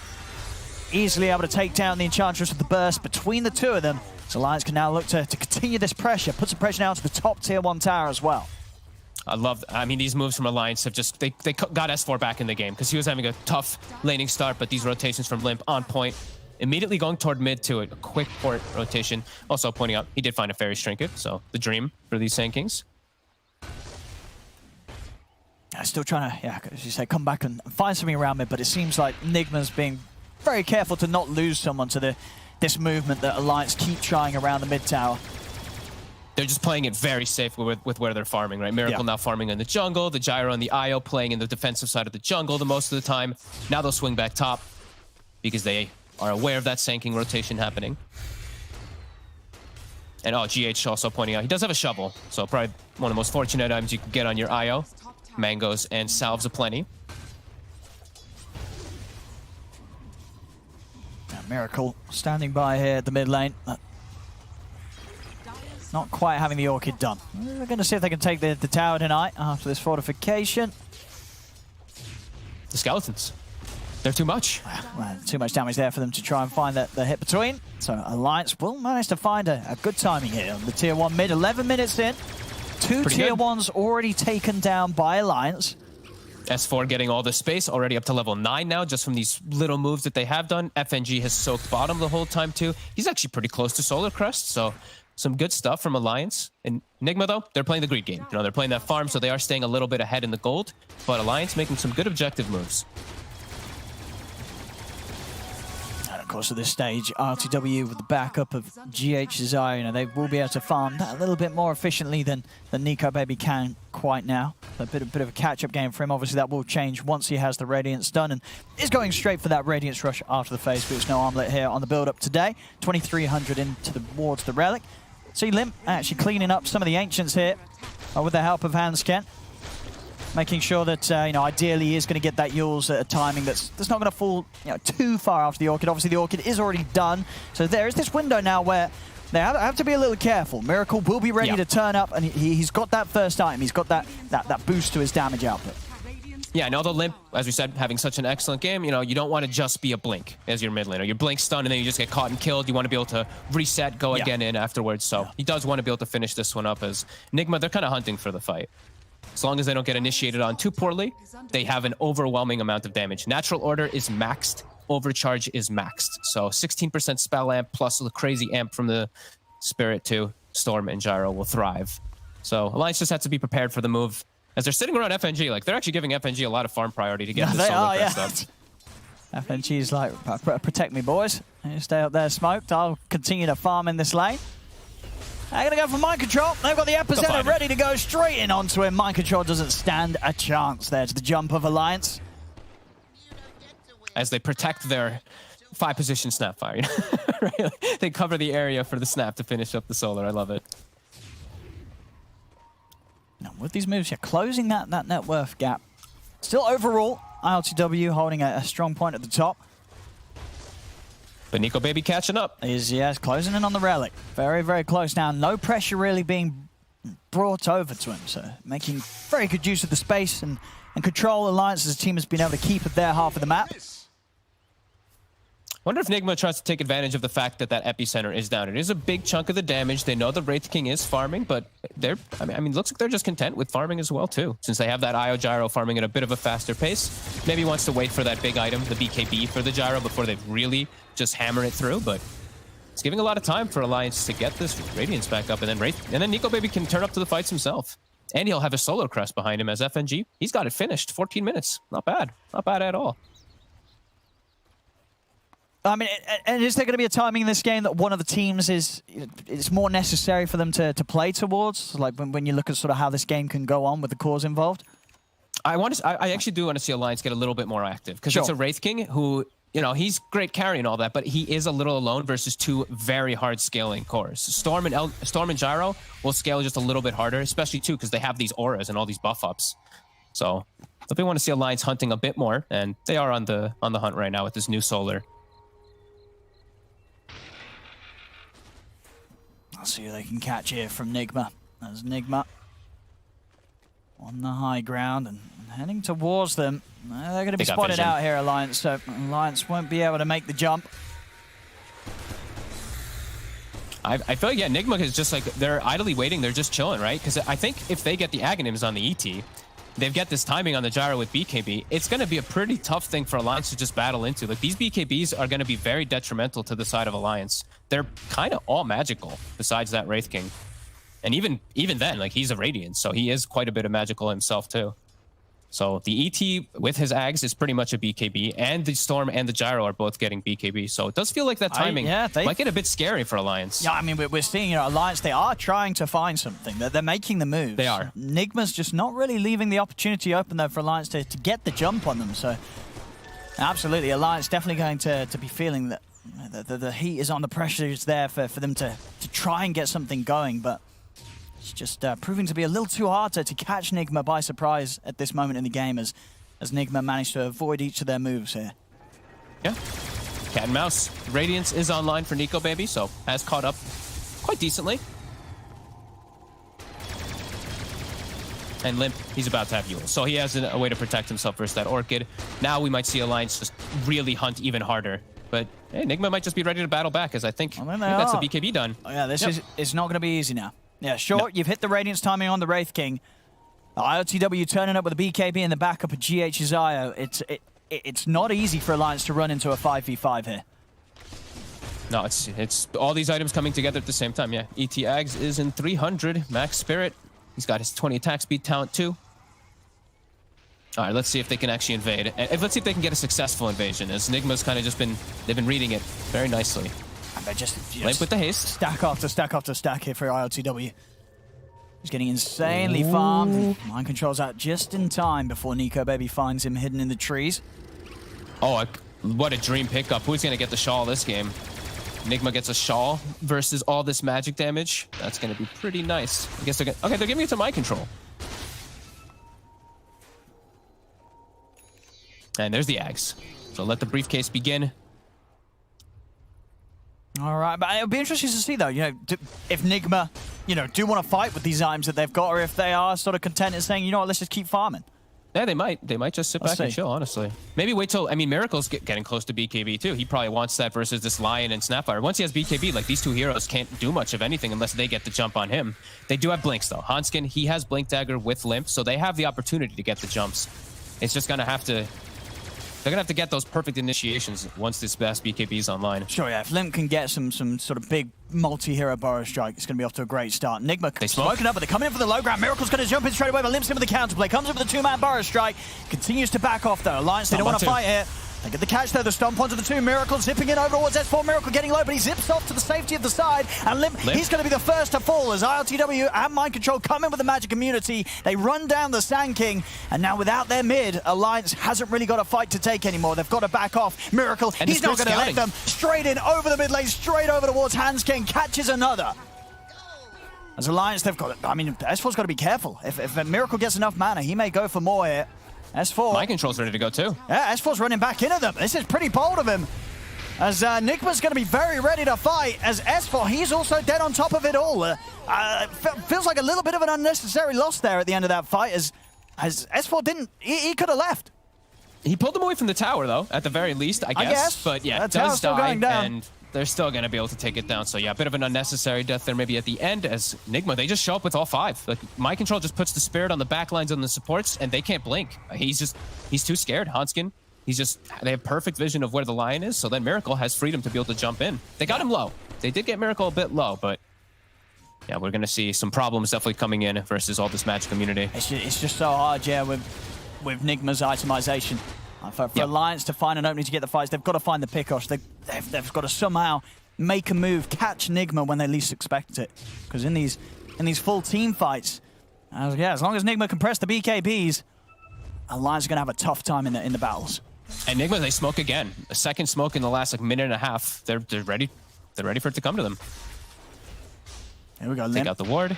Easily able to take down the Enchantress with the burst between the two of them. So Alliance can now look to continue this pressure, put some pressure now to the top tier 1 tower as well. I mean, these moves from Alliance have just, they got S4 back in the game because he was having a tough laning start, but these rotations from Limp on point. Immediately going toward mid to it, a quick port rotation. Also pointing out, he did find a Fairy Trinket, so the dream for these Sand Kings. Still trying to, as you say, come back and find something around mid, but it seems like Nigma's being very careful to not lose someone to this movement that Alliance keep trying around the mid tower. They're just playing it very safe with where they're farming, right? Miracle now farming in the jungle, the Gyro and the IO playing in the defensive side of the jungle the most of the time. Now they'll swing back top because they are aware of that Sand King rotation happening. And GH also pointing out, he does have a shovel, so probably one of the most fortunate items you can get on your IO. Mangoes and salves aplenty. Miracle standing by here at the mid lane. Not quite having the Orchid done. We're going to see if they can take the tower tonight after this fortification. The skeletons. They're too much. Well, too much damage there for them to try and find the hit between. So Alliance will manage to find a good timing here on the tier 1 mid. 11 minutes in. Two tier 1s already taken down by Alliance. S4 getting all the space, already up to level 9 now, just from these little moves that they have done. FNG has soaked bottom the whole time too. He's actually pretty close to Solar Crest, so some good stuff from Alliance. And Nigma, though, they're playing the greed game. You know, they're playing that farm, so they are staying a little bit ahead in the gold. But Alliance making some good objective moves. And of course, at this stage, RTW with the backup of GH's eye, you know, they will be able to farm that a little bit more efficiently than Nico Baby can quite now. So a bit of a catch-up game for him. Obviously, that will change once he has the Radiance done, and is going straight for that Radiance rush after the phase boost. No armlet here on the build-up today. 2,300 towards the Relic. See Limp actually cleaning up some of the Ancients here with the help of Hansken. Making sure that, you know, ideally he is going to get that Yules at a timing that's not going to fall, you know, too far after the Orchid. Obviously, the Orchid is already done. So there is this window now where they have to be a little careful. Miracle will be ready to turn up, and he's got that first item. He's got that boost to his damage output. Yeah, and although Limp, as we said, having such an excellent game, you know, you don't want to just be a blink as your mid laner. Your blink stun, and then you just get caught and killed. You want to be able to reset, go again in afterwards. So he does want to be able to finish this one up as Nigma, they're kind of hunting for the fight. As long as they don't get initiated on too poorly, they have an overwhelming amount of damage. Natural Order is maxed. Overcharge is maxed. So 16% spell amp plus the crazy amp from the Spirit too. Storm and Gyro will thrive. So Alliance just has to be prepared for the move. As they're sitting around FNG, like they're actually giving FNG a lot of farm priority to get this Solar Crest up. FNG's like, protect me, boys. You stay up there smoked. I'll continue to farm in this lane. They're going to go for Mind Control. They've got the Epicenter ready to go straight in onto him. Mind Control doesn't stand a chance there to the jump of Alliance. As they protect their 5-position Snapfire. You know? Right? They cover the area for the snap to finish up the solar. I love it. Now, with these moves, you're closing that net worth gap. Still overall, ILTW holding a strong point at the top. But Nico Baby catching up. Yes, closing in on the relic. Very, very close now. No pressure really being brought over to him. So making very good use of the space and control. Alliance as a team has been able to keep at their half of the map. Wonder if Nigma tries to take advantage of the fact that that epicenter is down. It is a big chunk of the damage. They know the Wraith King is farming, but they're, I mean, looks like they're just content with farming as well too, since they have that IO Gyro farming at a bit of a faster pace. Maybe wants to wait for that big item, the BKB for the Gyro, before they really just hammer it through. But it's giving a lot of time for Alliance to get this Radiance back up, and then Nico Baby can turn up to the fights himself, and he'll have a Solar Crest behind him as FNG. He's got it finished. 14 minutes, not bad at all. I mean, and is there going to be a timing in this game that one of the teams it's more necessary for them to play towards? Like when you look at sort of how this game can go on with the cores involved? I actually do want to see Alliance get a little bit more active, because Sure. it's a Wraith King who, you know, he's great carry and all that, but he is a little alone versus two very hard scaling cores. Storm and Gyro will scale just a little bit harder, especially too because they have these auras and all these buff ups. So if we want to see Alliance hunting a bit more, and they are on the hunt right now with this new Solar. I'll see who they can catch here from Nigma. There's Nigma on the high ground and heading towards them. They're going to be spotted out here, Alliance, so Alliance won't be able to make the jump. I feel like, yeah, Nigma is just like, they're idly waiting, they're just chilling, right? Because I think if they get the Aghanims on the ET, they've got this timing on the Gyro with BKB, it's going to be a pretty tough thing for Alliance to just battle into. Like, these BKBs are going to be very detrimental to the side of Alliance. They're kind of all magical, besides that Wraith King. And even then, like, he's a Radiant, so he is quite a bit of magical himself, too. So the ET with his Ags is pretty much a BKB, and the Storm and the Gyro are both getting BKB. So it does feel like that timing might get a bit scary for Alliance. Yeah, I mean, we're seeing, you know, Alliance, they are trying to find something. They're making the moves. They are. Nigma's just not really leaving the opportunity open, though, for Alliance to get the jump on them. So absolutely, Alliance definitely going to be feeling that the heat is on, the pressure is there for them to try and get something going, but it's just proving to be a little too hard to catch Nigma by surprise at this moment in the game as Nigma managed to avoid each of their moves here. Yeah. Cat and mouse. Radiance is online for Nico Baby, so has caught up quite decently. And Limp, he's about to have Yule, so he has a way to protect himself versus that Orchid. Now we might see Alliance just really hunt even harder. But hey, Nigma might just be ready to battle back, as I think that's the BKB done. Oh, yeah, it's not going to be easy now. Yeah, sure, you've hit the Radiance timing on the Wraith King. IOTW turning up with a BKB in the backup of GH's IO. It's not easy for Alliance to run into a 5v5 here. No, it's all these items coming together at the same time, yeah. ET Ags is in 300, Max Spirit. He's got his 20 attack speed talent too. All right, let's see if they can actually invade. And let's see if they can get a successful invasion, as Nigma's kind of just they've been reading it very nicely. And they're just Limp with the haste. Stack after stack after stack here for IOTW. He's getting insanely farmed. Mind controls out just in time before Nico Baby finds him hidden in the trees. Oh, what a dream pickup. Who's going to get the shawl this game? Nigma gets a shawl versus all this magic damage. That's going to be pretty nice. I guess they're okay, they're giving it to mind control. And there's the Ags. So let the briefcase begin. All right, but it'll be interesting to see, though, you know, if Nigma, you know, do want to fight with these items that they've got, or if they are sort of content in saying, you know what, let's just keep farming. Yeah, they might. They might just sit back and chill, honestly. Maybe wait till, I mean, Miracle's getting close to BKB, too. He probably wants that versus this Lion and Snapfire. Once he has BKB, like, these two heroes can't do much of anything unless they get the jump on him. They do have Blinks, though. Hanskin, he has Blink Dagger with Limp, so they have the opportunity to get the jumps. It's just going to have to... They're going to have to get those perfect initiations once this best BKB is online. Sure, yeah. If Limp can get some sort of big multi-hero Burrow Strike, it's going to be off to a great start. Nigma smoking up, but they're coming in for the low ground. Miracle's going to jump in straight away, but Limp's in with the counterplay. Comes in with the two-man Burrow Strike. Continues to back off, though. Alliance, they don't want to fight here. They get the catch there, the stomp onto the 2. Miracle zipping in over towards S4. Miracle getting low, but he zips off to the safety of the side. And Limp. He's going to be the first to fall as ILTW and Mind Control come in with the magic immunity. They run down the Sand King, and now without their mid, Alliance hasn't really got a fight to take anymore. They've got to back off. Miracle, and he's not going to let them. Straight in, over the mid lane, straight over towards Hans King, catches another. As Alliance, they've got, I mean, S4's got to be careful. If Miracle gets enough mana, he may go for more here. S4. Mind Control's ready to go too. Yeah, S4's running back into them. This is pretty bold of him. As Nigma's going to be very ready to fight. As S4, he's also dead on top of it all. Feels like a little bit of an unnecessary loss there at the end of that fight. As S4 didn't, he could have left. He pulled them away from the tower though, at the very least, I guess. But yeah, it does die, and they're still going to be able to take it down. So yeah, a bit of an unnecessary death there maybe at the end as Nigma, they just show up with all 5. Like, Mind Control just puts the spirit on the back lines on the supports, and they can't blink. He's too scared. Hanskin, they have perfect vision of where the lion is, so then Miracle has freedom to be able to jump in. They got him low. They did get Miracle a bit low, but yeah, we're going to see some problems definitely coming in versus all this magic immunity. It's just so hard, yeah, with Nigma's itemization. For Alliance to find an opening to get the fights, they've got to find the pickoffs. They've got to somehow make a move, catch Nigma when they least expect it. Because in these full team fights, as long as Nigma can press the BKBs, Alliance are going to have a tough time in the battles. And Nigma, they smoke again. A second smoke in the last minute and a half. They're ready. They're ready for it to come to them. Here we go, Take out the ward.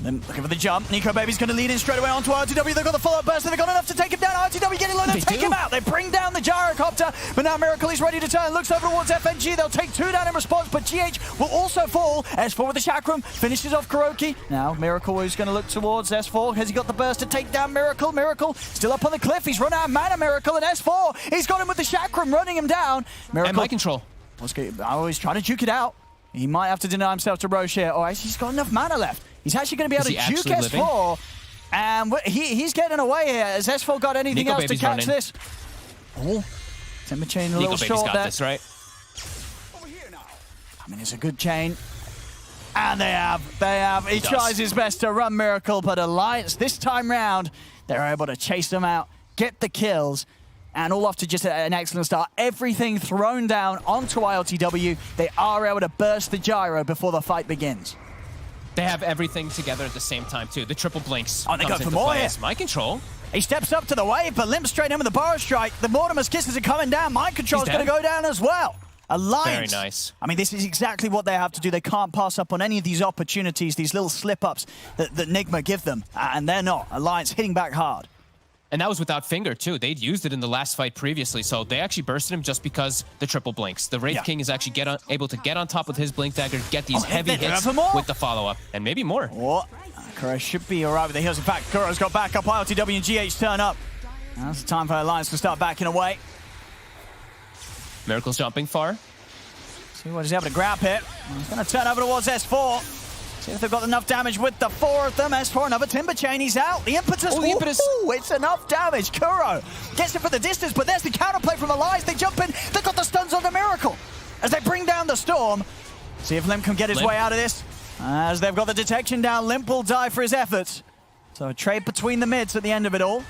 Then looking for the jump. Nico Baby's going to lead in straight away onto RTW. They've got the follow-up burst. They've got enough to take him down. RTW getting low. They take him out. They bring down the gyrocopter. But now Miracle is ready to turn. Looks over towards FNG. They'll take 2 down in response. But GH will also fall. S4 with the Chakram. Finishes off Kuroki. Now Miracle is going to look towards S4. Has he got the burst to take down Miracle? Miracle still up on the cliff. He's run out of mana, Miracle. And S4, he's got him with the Chakram running him down. Miracle. And Mind Control. He's trying to juke it out. He might have to deny himself to Roche here. Oh, he's got enough mana left. He's actually going to be able to juke S4. And he's getting away here. Has S4 got anything else to catch this? Oh, Timber Chain a little short there. This, right? I mean, it's a good chain. And they have. He tries his best to run Miracle, but Alliance this time round, they're able to chase them out, get the kills, and all off to just an excellent start. Everything thrown down onto ILTW. They are able to burst the gyro before the fight begins. They have everything together at the same time, too. The triple blinks. Oh, they go for more here. Mind Control. He steps up to the wave, but limps straight in with the Burrow Strike. The Mortimer's Kisses are coming down. Mind Control is going to go down as well. Alliance. Very nice. I mean, this is exactly what they have to do. They can't pass up on any of these opportunities, these little slip-ups that Nigma give them. And they're not. Alliance hitting back hard. And that was without Finger, too. They'd used it in the last fight previously, so they actually bursted him just because the triple blinks. The Wraith King is actually able to get on top with his Blink Dagger, get these heavy hits with the follow-up, and maybe more. Oh, Kuro should be all right with the heals. In fact, Kuro's got back up. ILTW and GH turn up. Now it's time for Alliance to start backing away. Miracle's jumping far. See what he's able to grab here. He's going to turn over towards S4. See if they've got enough damage with the 4 of them. S4, another Timber Chain, he's out. The Impetus, it's enough damage. Kuro gets it for the distance, but there's the counterplay from Alliance. They jump in, they've got the stuns on the Miracle. As they bring down the Storm. See if Limp can get his way out of this. As they've got the detection down, Limp will die for his efforts. So a trade between the mids at the end of it all.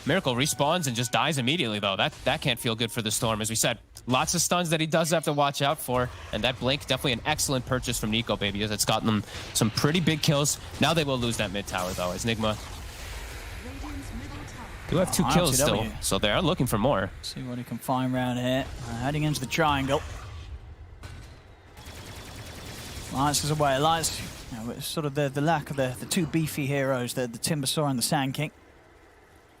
Miracle respawns and just dies immediately, though. That can't feel good for the Storm, as we said. Lots of stuns that he does have to watch out for, and that Blink, definitely an excellent purchase from Nico Baby, as it's gotten them some pretty big kills. Now they will lose that mid tower, though, as Nigma do have 2 kills still, so they are looking for more. See what he can find around here. Heading into the triangle. Alliance is away. Alliance, sort of the lack of the 2 beefy heroes, the Timbersaw and the Sand King.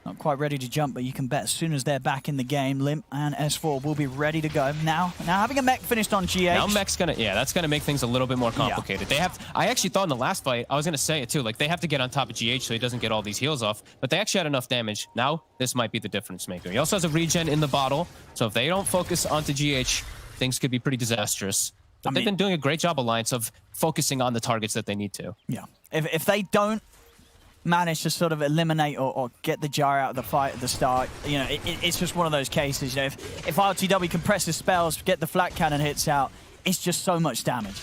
Not quite ready to jump, but you can bet as soon as they're back in the game, Limp and S4 will be ready to go. Now having a mech finished on GH. Now mech's that's gonna make things a little bit more complicated. I actually thought in the last fight, I was gonna say it too, like they have to get on top of GH so he doesn't get all these heals off, but they actually had enough damage. Now this might be the difference maker. He also has a regen in the bottle, so if they don't focus onto GH, things could be pretty disastrous. But they've been doing a great job, Alliance, of focusing on the targets that they need to. Yeah. If they don't manage to sort of eliminate or get the jar out of the fight at the start, it's just one of those cases. If RTW can press his spells, get the flat cannon hits out, it's just so much damage.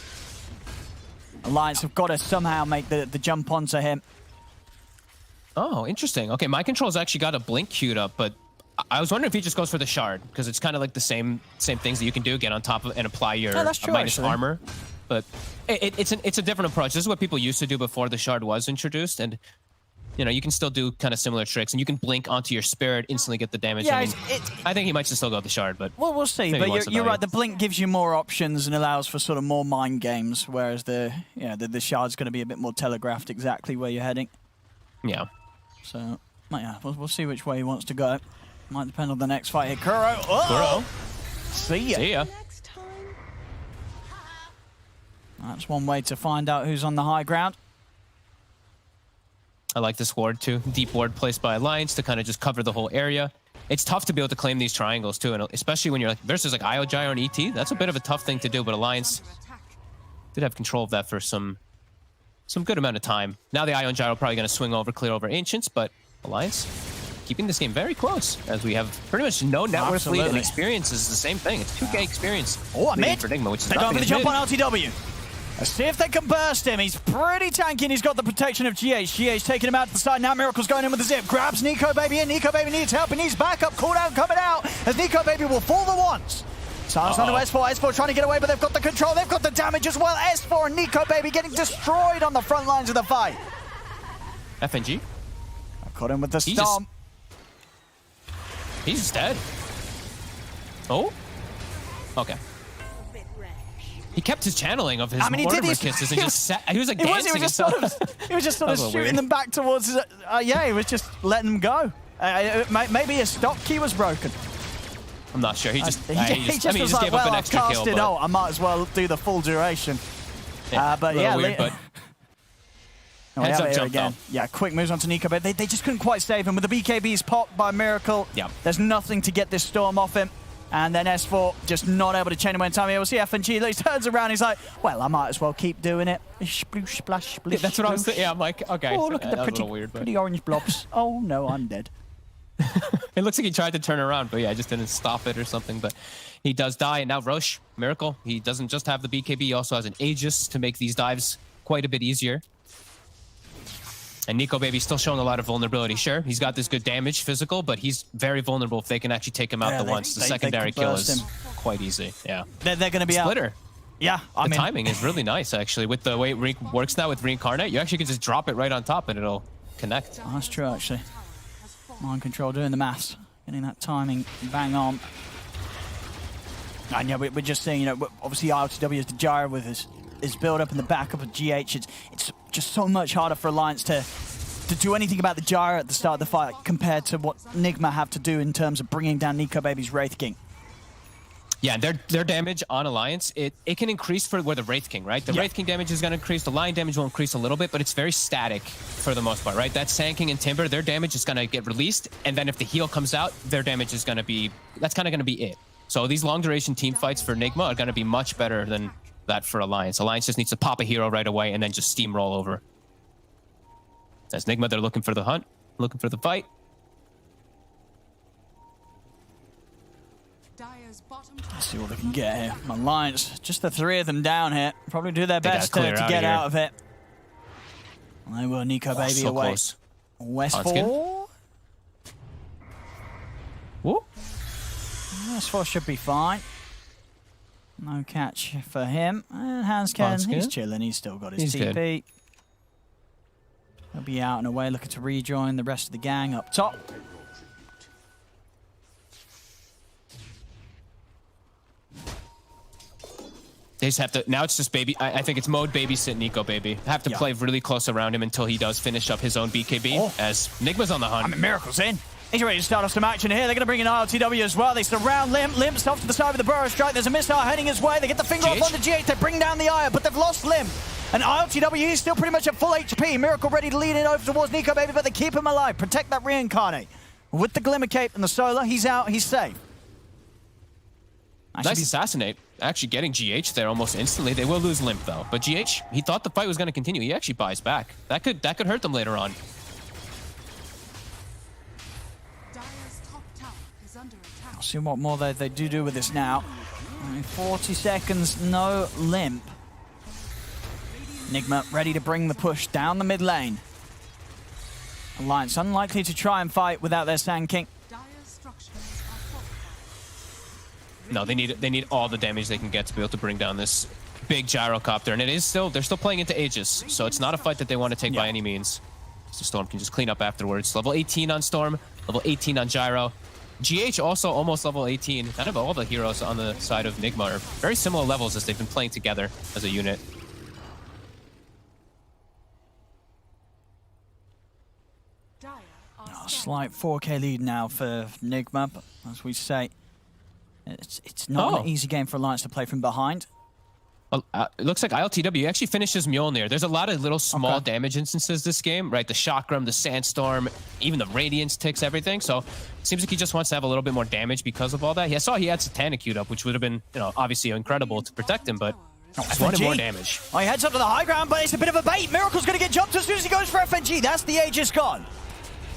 Alliance have got to somehow make the jump onto him. Oh, interesting. Okay, my control's actually got a blink queued up, but I was wondering if he just goes for the shard, because it's kind of like the same things that you can do, get on top of and apply your minus armor. But it's a different approach. This is what people used to do before the shard was introduced, and you know, you can still do kind of similar tricks, and you can blink onto your spirit, instantly get the damage. Yeah, I mean, I think he might just still go with the shard, but well, we'll see. But you're right. The blink gives you more options and allows for sort of more mind games, whereas the shard's going to be a bit more telegraphed exactly where you're heading. Yeah. So yeah, we'll see which way he wants to go. Might depend on the next fight here. Kuro. Oh! See ya. See ya. That's one way to find out who's on the high ground. I like this ward too. Deep ward placed by Alliance to kind of just cover the whole area. It's tough to be able to claim these triangles too, and especially when you're like versus like IO, Gyro, and ET. That's a bit of a tough thing to do, but Alliance did have control of that for some good amount of time. Now the IO and Gyro are probably going to swing over, clear over Ancients, but Alliance keeping this game very close, as we have pretty much no net worth lead, and experience is the same thing. It's 2K experience. Oh, a mid. For Nigma, which is they're going for the jump on LTW. Let's see if they can burst him. He's pretty tanky and he's got the protection of GH. GH taking him out to the side. Now Miracle's going in with the zip. Grabs Nico Baby in. Nico Baby needs help. He needs backup. Cooldown coming out as Nico Baby will fall the once. Silence under S4. S4 trying to get away, but they've got the control. They've got the damage as well. S4 and Nico Baby getting destroyed on the front lines of the fight. FNG. I caught him with the storm. He's dead. Oh? Okay. He kept his channeling of his Mortimer kisses and just sat, he was like dancing. He was just sort of shooting them back towards his, yeah, he was just letting them go. Maybe his stop key was broken. I'm not sure. He just was like, gave well, up an extra kill. But oh, I might as well do the full duration. Yeah, but yeah, weird, but heads up jump again. Yeah, quick moves onto Nico, but they just couldn't quite save him. With the BKBs popped by Miracle, there's nothing to get this storm off him. And then S4 just not able to chain him in time. We'll see FNG. He turns around. He's like, well, I might as well keep doing it. Sploosh, splash, splish, that's what I was thinking. Yeah, I'm like, okay. Oh, look at the pretty orange blobs. Oh, no, I'm dead. It looks like he tried to turn around, but yeah, just didn't stop it or something. But he does die. And now Roche, Miracle, he doesn't just have the BKB. He also has an Aegis to make these dives quite a bit easier. And Nico Baby's still showing a lot of vulnerability. Sure, he's got this good damage, physical, but he's very vulnerable if they can actually take him out the once. The secondary kill is quite easy. Yeah. They're going to be Splitter. Yeah, the timing is really nice, actually. With the way it works now with Reincarnate, you actually can just drop it right on top and it'll connect. Oh, that's true, actually. Mind control doing the maths. Getting that timing bang on. And yeah, we're just seeing, you know, obviously RTW is the gyro with his build up in the backup of GH. It's just so much harder for Alliance to do anything about the gyro at the start of the fight compared to what Nigma have to do in terms of bringing down Nico Baby's Wraith King. Yeah, their damage on Alliance, it can increase for where the Wraith King, right? The Wraith King damage is going to increase, the Lion damage will increase a little bit, but it's very static for the most part, right? That Sand King and Timber, their damage is going to get released, and then if the heal comes out, their damage is going to be, that's kind of going to be it. So these long duration team fights for Nigma are going to be much better than that for Alliance. Alliance just needs to pop a hero right away and then just steamroll over. As Nigma, they're looking for the hunt, looking for the fight. Let's see what they can get here. Alliance, just the three of them down here. Probably do their best to get out of it. They were Nico Baby so away. Close. West4. Whoop. West4 should be fine. No catch for him. And Hanskin, he's chilling. He's still got his TP. Good. He'll be out and away, looking to rejoin the rest of the gang up top. They just have to, now it's just baby, I think it's mode babysit Nico Baby. Have to play really close around him until he does finish up his own BKB, as Nigma's on the hunt. I mean, Miracle's in. He's ready to start off some action here. They're going to bring in RLTW as well. They surround Limp. Limp's off to the side with the Burrow Strike. There's a missile heading his way. They get the finger off on the GH. They bring down the Aya, but they've lost Limp. And RLTW is still pretty much at full HP. Miracle ready to lead it over towards Nico Baby, but they keep him alive. Protect that Reincarnate. With the Glimmer Cape and the Solar, he's out. He's safe. Nice assassinate. Actually getting GH there almost instantly. They will lose Limp though. But GH, he thought the fight was going to continue. He actually buys back. That could hurt them later on. I'll see what more they do with this now. 40 seconds, no Limp. Nigma ready to bring the push down the mid lane. Alliance unlikely to try and fight without their Sand King. No, they need all the damage they can get to be able to bring down this big gyrocopter, and they're still playing into Aegis, so it's not a fight that they want to take by any means. So Storm can just clean up afterwards. Level 18 on Storm, level 18 on Gyro. GH also almost level 18. Kind of all the heroes on the side of Nigma are very similar levels as they've been playing together as a unit. A slight 4K lead now for Nigma, but as we say, it's not an easy game for Alliance to play from behind. It looks like ILTW actually finishes Mjolnir. There's a lot of little small damage instances this game, right? The Chakram, the Sandstorm, even the Radiance ticks, everything. So it seems like he just wants to have a little bit more damage because of all that. I saw he had Satanic queued up, which would have been, obviously incredible to protect him, but just wanted more damage. Oh, he heads up to the high ground, but it's a bit of a bait. Miracle's going to get jumped as soon as he goes for FNG. That's the Aegis gone.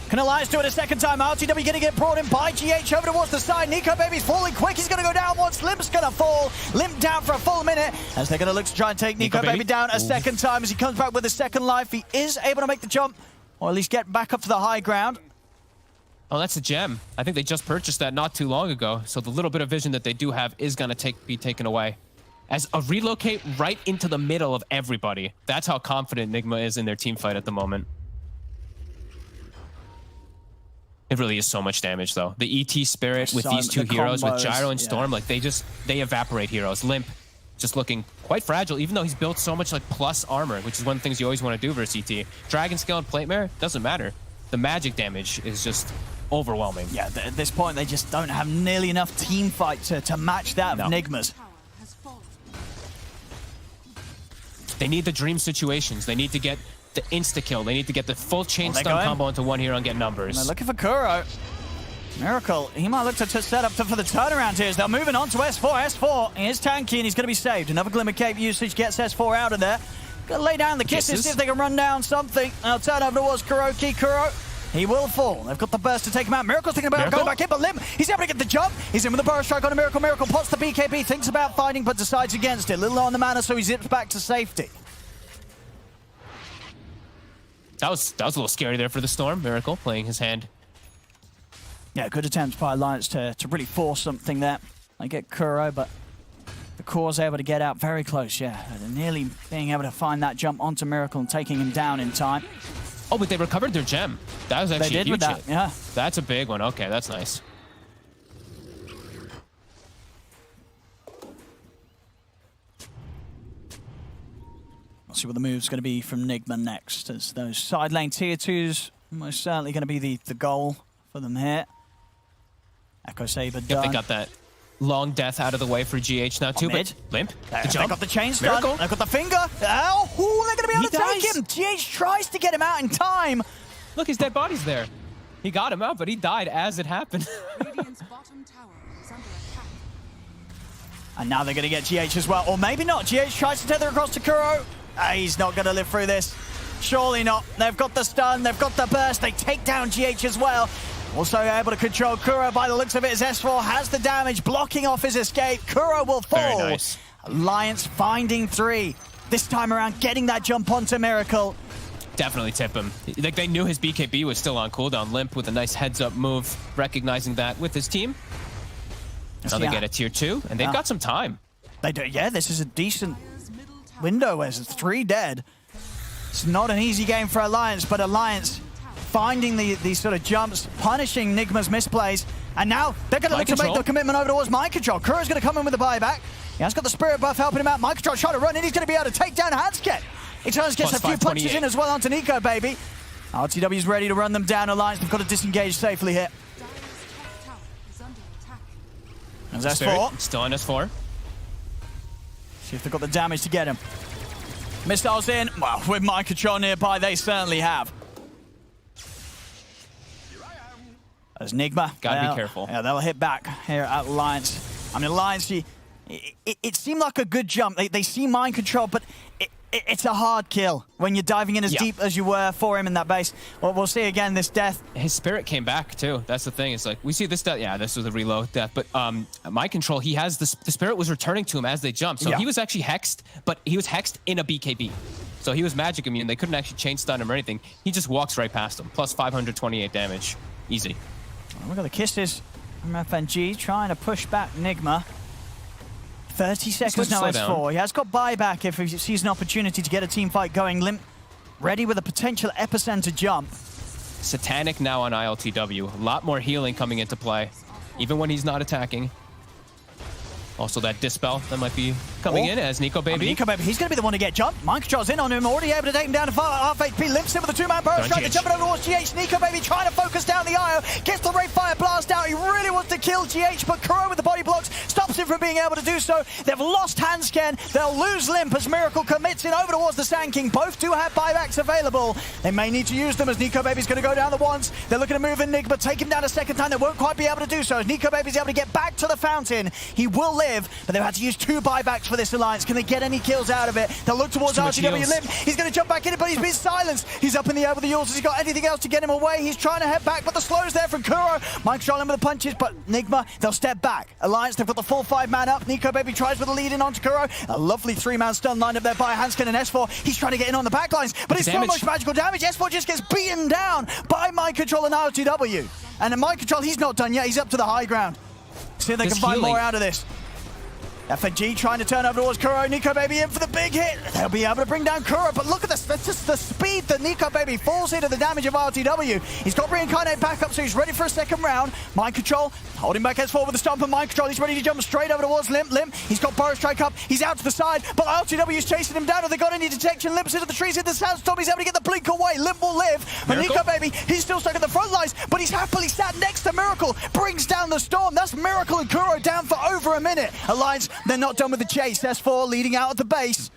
Can Alliance do it a second time? RTW going to get brought in by GH over towards the side. Nico Baby's falling quick. He's going to go down once. Limp's going to fall. Limp down for a full minute as they're going to look to try and take Nico Baby down a second time as he comes back with a second life. He is able to make the jump, or at least get back up to the high ground. Oh, that's a gem. I think they just purchased that not too long ago, so the little bit of vision that they do have is going to be taken away. As a relocate right into the middle of everybody. That's how confident Nigma is in their team fight at the moment. It really is so much damage, though. The ET Spirit with these two heroes, with Gyro and Storm, like they evaporate heroes. Limp just looking quite fragile, even though he's built so much like plus armor, which is one of the things you always want to do versus ET. Dragon Scale and Plate Mirror, doesn't matter. The magic damage is just overwhelming. Yeah, at this point, they just don't have nearly enough team fight to match that of Nigma's. They need the dream situations. They need to get the insta-kill. They need to get the full chain stun combo into one hero and get numbers. They're looking for Kuro. Miracle, he might look to set up for the turnaround here as they're moving on to S4. S4 is tanky and he's going to be saved. Another Glimmer Cape usage gets S4 out of there. Going to lay down the kisses, see if they can run down something. Now turn over towards Kuroki. Kuro, he will fall. They've got the burst to take him out. Miracle's thinking about going back in, but Limp, he's able to get the jump. He's in with the burst strike on a Miracle. Miracle pots the BKB, thinks about fighting, but decides against it. A little low on the mana, so he zips back to safety. That was a little scary there for the Storm. Miracle playing his hand. Yeah, good attempt by Alliance to really force something there. They get Kuro, but the core's able to get out very close, yeah. They're nearly being able to find that jump onto Miracle and taking him down in time. Oh, but they recovered their gem. That was actually a huge hit. Yeah. That's a big one. Okay, that's nice. We'll see what the move's going to be from Nigma next, as those side lane tier 2s most certainly going to be the goal for them here. Echo Saber done. Yep, they got that long death out of the way for GH now too, but Limp, the jump. They got the chain stun, they've got the finger. Oh, they're going to be able to take him. GH tries to get him out in time. Look, his dead body's there. He got him out, but he died as it happened. And now they're going to get GH as well, or maybe not. GH tries to tether across to Kuro. He's not going to live through this. Surely not. They've got the stun, they've got the burst, they take down GH as well. Also able to control Kuro by the looks of it as S4 has the damage, blocking off his escape. Kuro will fall. Very nice. Alliance finding 3. This time around, getting that jump onto Miracle. Definitely tip him. Like they knew his BKB was still on cooldown. Limp with a nice heads-up move, recognizing that with his team. Now they get a tier 2, and they've got some time. They do, yeah, this is a decent window as it's 3 dead. It's not an easy game for Alliance, but Alliance finding these sort of jumps, punishing Nigma's misplays, and now they're going to look to make the commitment over towards Mind Control. Kuro's going to come in with a buyback. He has got the Spirit buff helping him out. Mind Control trying to run in. He's going to be able to take down Hansket. He tries to get a few punches in as well onto Nico Baby. RTW's ready to run them down. Alliance, they've got to disengage safely here. There's S4. Still on S4. See if they've got the damage to get him. Missiles in. Well, with Mind Control nearby, they certainly have. As Nigma. Gotta be careful. Yeah, they'll hit back here at Alliance. I mean, Alliance, it seemed like a good jump. They see Mind Control, but it's a hard kill when you're diving in as deep as you were for him in that base. Well, we'll see again this death. His Spirit came back too. That's the thing. It's like we see this death. Yeah, this was a reload death. But Mind Control, the Spirit was returning to him as they jumped. So he was actually hexed, but he was hexed in a BKB. So he was magic immune. They couldn't actually chain stun him or anything. He just walks right past them. Plus 528 damage. Easy. Look at the kisses from FNG trying to push back Nigma. 30 seconds now, S4. He has got buyback if he sees an opportunity to get a team fight going. Limp ready with a potential epicenter jump. Satanic now on ILTW. A lot more healing coming into play, even when he's not attacking. Also that Dispel that might be coming in as Nico Baby. Nico Baby, he's going to be the one to get jumped. Mind Control's in on him, already able to take him down to half HP. Limps in with a 2-man burst, trying to jump it over towards GH. Nico Baby trying to focus down the IO, gets the Ray Fire Blast out. He really wants to kill GH, but Kuro with the body blocks stops him from being able to do so. They've lost Handscan. They'll lose Limp as Miracle commits in over towards the Sand King. Both do have buybacks available. They may need to use them as Nico Baby's going to go down the ones. They're looking to move in Nigma, take him down a second time. They won't quite be able to do so. As Nico Baby's able to get back to the fountain, he will live, but they've had to use 2 buybacks for this alliance. Can they get any kills out of it? They'll look towards RTW Limp. He's going to jump back in it, but he's been silenced. He's up in the air with the Yules. Has he got anything else to get him away? He's trying to head back, but the slow's there from Kuro. Mike controlling with the punches, but Nigma, they'll step back. Alliance, they've got the full 5-man up. Nico Baby tries with a lead in onto Kuro. A lovely 3-man stun lined up there by Hanskin and S4. He's trying to get in on the backlines, but it's so much magical damage. S4 just gets beaten down by Mind Control and RTW. And in Mind Control, he's not done yet. He's up to the high ground. See if they can find more out of this. FNG trying to turn over towards Kuro. Nico Baby in for the big hit. They'll be able to bring down Kuro, but look at this. That's just the speed that Nico Baby falls into the damage of RTW. He's got Reincarnate back up, so he's ready for a second round. Mind Control holding back S4 with the stomp and Mind Control. He's ready to jump straight over towards Limp. He's got Burrow Strike up. He's out to the side, but RTW is chasing him down. Have they got any detection? Limp's into the trees, into the sandstorm. He's able to get the blink away. Limp will live, but Nico Baby, he's still stuck at the front lines, but he's happily sat next to Miracle. Brings down the storm. That's Miracle and Kuro down for over a minute. Alliance, they're not done with the chase. S4 leading out at the base.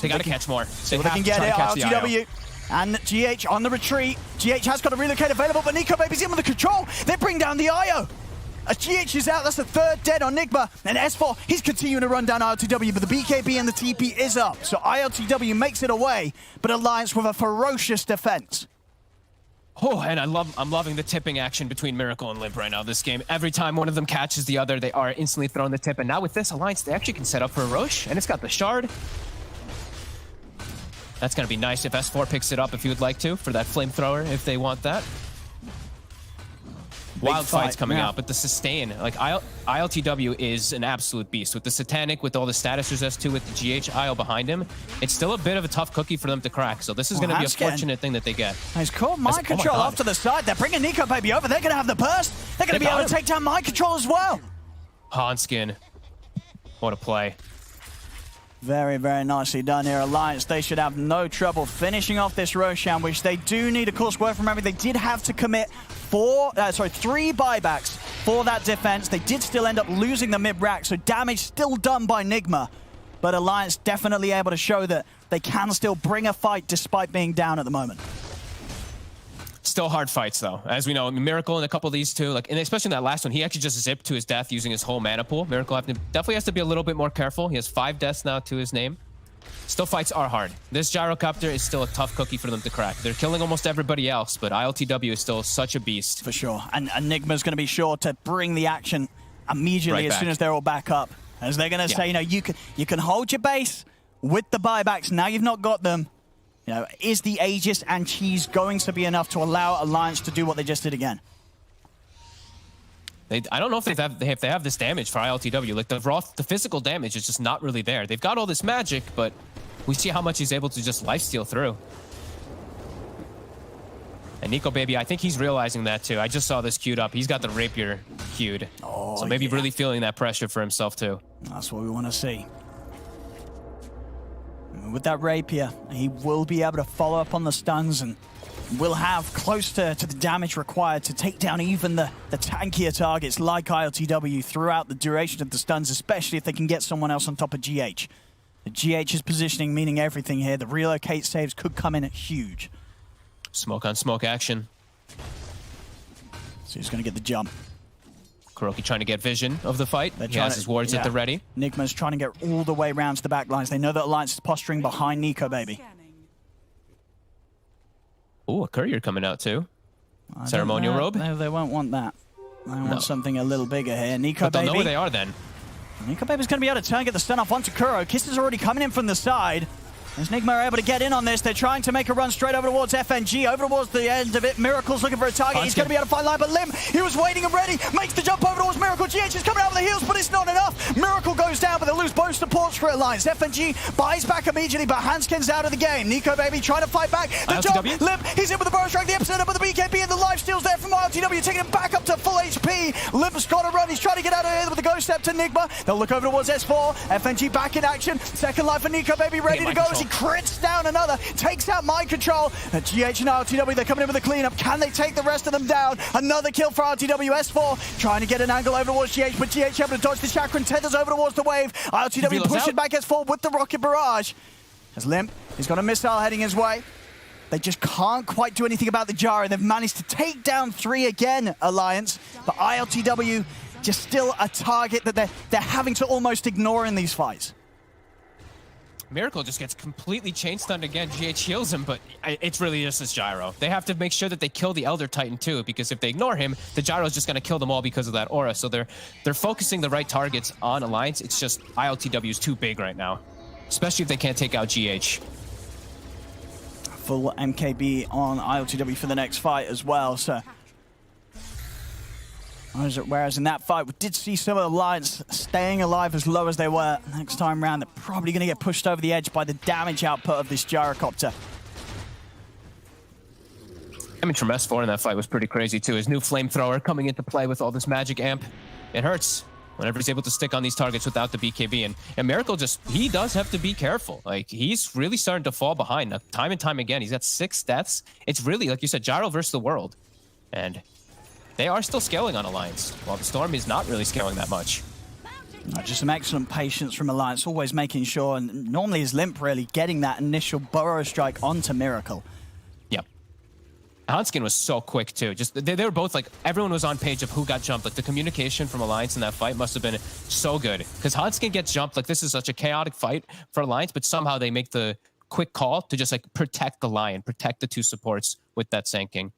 They got to catch more. They can get it. RTW and GH on the retreat. GH has got a relocate available, but Nico Baby's in with the control. They bring down the IO. As GH is out, that's the 3rd dead on Nigma. And S4, he's continuing to run down ILTW, but the BKB and the TP is up. So ILTW makes it away, but Alliance with a ferocious defense. Oh, and I'm loving the tipping action between Miracle and Limp right now this game. Every time one of them catches the other, they are instantly throwing the tip. And now with this alliance, they actually can set up for a Roche, and it's got the shard. That's going to be nice if S4 picks it up if you would like to, for that flamethrower, if they want that. Wild fights coming out, but the sustain, like ILTW is an absolute beast. With the Satanic, with all the statusers S2, with the GH IO behind him, it's still a bit of a tough cookie for them to crack. So this is going to be a fortunate thing that they get. He's caught Mind Control off to the side. They're bringing Nico Baby over. They're going to have the burst. They're going to be able to take down Mind Control as well. Hanskin, what a play. Very, very nicely done here. Alliance, they should have no trouble finishing off this Roshan, which they do need, of course, work from memory. They did have to commit 3 buybacks for that defense. They did still end up losing the mid-rack, so damage still done by Nigma. But Alliance definitely able to show that they can still bring a fight despite being down at the moment. Still hard fights, though. As we know, Miracle in a couple of these two, and especially in that last one, he actually just zipped to his death using his whole mana pool. Miracle definitely has to be a little bit more careful. He has 5 deaths now to his name. Still, fights are hard. This Gyrocopter is still a tough cookie for them to crack. They're killing almost everybody else, but ILTW is still such a beast. For sure. And Nigma's going to be sure to bring the action immediately as soon as they're all back up. As they're going to say, you can hold your base with the buybacks. Now you've not got them. Is the Aegis and Cheese going to be enough to allow Alliance to do what they just did again? I don't know if they have this damage for ILTW. Like the physical damage is just not really there. They've got all this magic, but we see how much he's able to just lifesteal through. And Nico Baby, I think he's realizing that too. I just saw this queued up. He's got the Rapier queued. So maybe really feeling that pressure for himself too. That's what we want to see. With that Rapier, he will be able to follow up on the stuns and will have close to the damage required to take down even the tankier targets like ILTW throughout the duration of the stuns, especially if they can get someone else on top of GH. The GH is positioning, meaning everything here. The relocate saves could come in huge. Smoke on smoke action. So he's going to get the jump. Kuroki trying to get vision of the fight. He has his wards at the ready. Nigma's trying to get all the way around to the back lines. They know that Alliance is posturing behind Nico Baby. Ooh, a courier coming out too. Ceremonial robe? No, they won't want that. They want something a little bigger here. Nico Baby. They'll know where they are then. Nico Baby's going to be able to turn and get the stun off onto Kuro. Kiss is already coming in from the side. As Nigma are able to get in on this, they're trying to make a run straight over towards FNG, over towards the end of it. Miracle's looking for a target. He's going to be able to find line, but Lim, he was waiting and ready, makes the jump over towards Miracle. GH is coming out with the heels, but it's not enough. Miracle goes down, but they lose both supports for Alliance. FNG buys back immediately, but Hanskin's out of the game. Nico Baby trying to fight back. The jump, Lim, he's in with the burrow strike, the epicenter, but the BKB and the life steals there from ILTW, taking him back up to full HP. Lim's got to run, he's trying to get out of here with the ghost step to Nigma. They'll look over towards S4. FNG back in action. Second life for Nico Baby, ready to go as he crits down another, takes out Mind Control. GH and RTW, they're coming in with a cleanup. Can they take the rest of them down? Another kill for RTW. S4 trying to get an angle over towards GH, but GH able to dodge the chakra, tethers over towards the wave. RTW pushing back S4 with the rocket barrage. As Limp, he's got a missile heading his way. They just can't quite do anything about the Jara. They've managed to take down 3 again, Alliance, but ILTW just still a target that they're having to almost ignore in these fights. Miracle just gets completely chain stunned again. GH heals him, but it's really just this Gyro. They have to make sure that they kill the Elder Titan too, because if they ignore him, the Gyro is just going to kill them all because of that aura. So they're focusing the right targets on Alliance. It's just ILTW is too big right now, especially if they can't take out GH. Full MKB on ILTW for the next fight as well, so... Whereas in that fight, we did see some of the Alliance staying alive as low as they were. Next time round, they're probably going to get pushed over the edge by the damage output of this gyrocopter. I mean, from S4 in that fight was pretty crazy too. His new flamethrower coming into play with all this magic amp. It hurts whenever he's able to stick on these targets without the BKB. And Miracle he does have to be careful. Like, he's really starting to fall behind. Now, time and time again, he's got 6 deaths. It's really, like you said, Gyro versus the world. And they are still scaling on Alliance, while the Storm is not really scaling that much. Just some excellent patience from Alliance, always making sure, and normally is Limp really getting that initial burrow strike onto Miracle. Yep. Hanskin was so quick too. Just they were both like, everyone was on page of who got jumped. Like, the communication from Alliance in that fight must have been so good. Because Hanskin gets jumped, like, this is such a chaotic fight for Alliance, but somehow they make the quick call to just like protect the Lion, protect the 2 supports with that Sand King.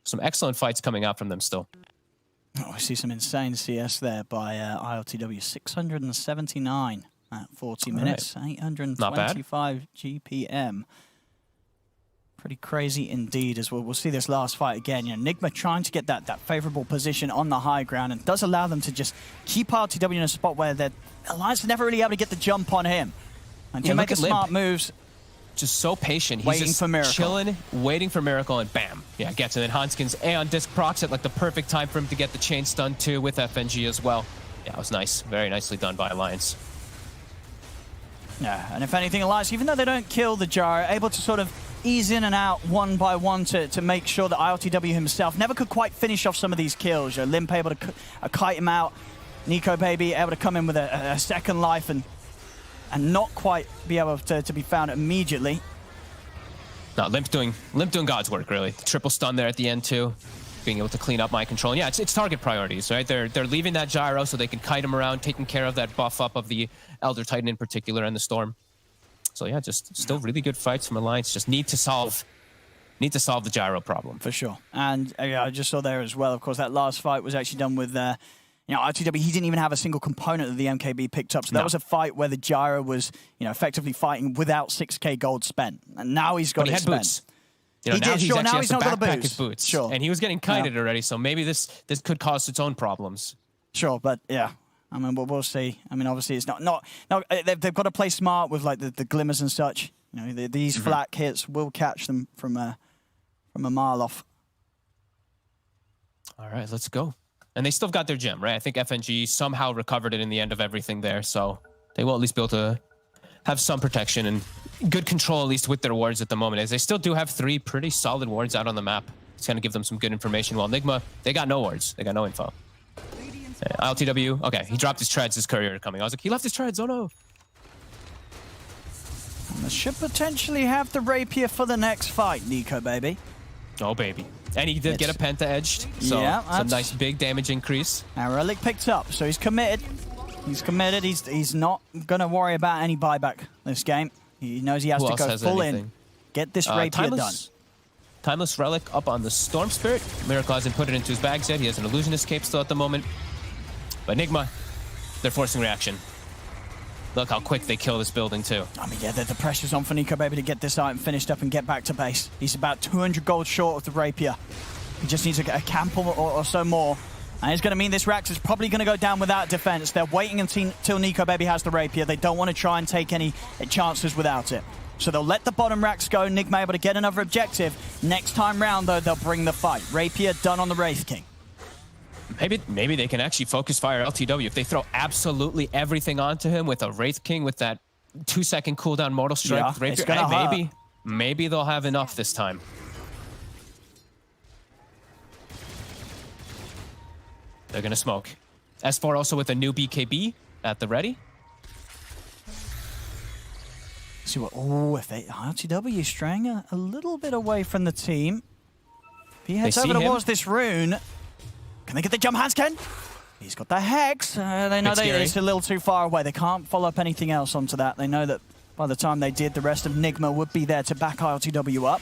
Some excellent fights coming out from them still. Oh, I see some insane CS there by ILTW. 679 at 40 minutes. Right. 825 GPM. Pretty crazy indeed as well. We'll see this last fight again. You know, Nigma trying to get that favorable position on the high ground, and does allow them to just keep RTW in a spot where their Alliance are never really able to get the jump on him. And to make the smart moves. Just so patient. He's just for Miracle. Chilling, waiting for Miracle, and bam. Yeah, gets him. And Hanskin's Aeon Disc procs at like the perfect time for him to get the chain stun too with FNG as well. Yeah, it was nice. Very nicely done by Alliance. Yeah, and if anything, Alliance, even though they don't kill the Jar, able to sort of ease in and out one by one to make sure that ILTW himself never could quite finish off some of these kills. You know, Limp able to kite him out. Nico Baby able to come in with a second life and not quite be able to be found immediately. No, Limp doing God's work, really. Triple stun there at the end, too. Being able to clean up mind control. And yeah, it's target priorities, right? They're leaving that Gyro so they can kite him around, taking care of that buff up of the Elder Titan in particular and the Storm. So yeah, just still really good fights from Alliance. Just need to solve the Gyro problem. For sure. And I just saw there as well, of course, that last fight was actually done with... You know, RTW, he didn't even have a single component that the MKB picked up. So that was a fight where the Gyro was, you know, effectively fighting without 6k gold spent. And now he's got it spent. Boots. You know, now he's not got the boots. Sure. And he was getting kited already, so maybe this could cause its own problems. Sure, but yeah. I mean, we'll see. I mean, obviously it's not they've got to play smart with like the glimmers and such. You know, these flak hits will catch them from a mile off. All right, let's go. And they still got their gem, right? I think FNG somehow recovered it in the end of everything there, so they will at least be able to have some protection and good control, at least with their wards at the moment, as they still do have 3 pretty solid wards out on the map. It's going to give them some good information, while Nigma, they got no wards. They got no info. ILTW, okay, he dropped his treads, his courier coming. I was like, he left his treads, oh no. And they should potentially have the rapier for the next fight, Nico Baby. Oh, baby. And he did get a penta edged, so yeah, some nice big damage increase. Now Relic picked up, so he's committed. He's committed. He's not going to worry about any buyback this game. He knows he has to go full in. Get this rapier done. Timeless Relic up on the Storm Spirit. Miracle hasn't put it into his bags yet. He has an Illusionist cape still at the moment. But Nigma, they're forcing reaction. Look how quick they kill this building, too. I mean, yeah, the pressure's on for Nico Baby to get this item finished up and get back to base. He's about 200 gold short of the Rapier. He just needs a camp or so more. And it's going to mean this Rax is probably going to go down without defense. They're waiting until Nico Baby has the Rapier. They don't want to try and take any chances without it. So they'll let the bottom Rax go. Nigma able to get another objective. Next time round, though, they'll bring the fight. Rapier done on the Wraith King. Maybe they can actually focus fire LTW. If they throw absolutely everything onto him with a Wraith King with that 2-second cooldown Mortal Strike, Yeah, Rapier, it's gonna hurt. maybe they'll have enough this time. They're gonna smoke. S4 also with a new BKB at the ready. See what? Oh, if they RTW straying a little bit away from the team. If he heads over towards this rune. Can they get the jump hands, Ken? He's got the Hex. They know it's a little too far away. They can't follow up anything else onto that. They know that by the time they did, the rest of Nigma would be there to back RTW up.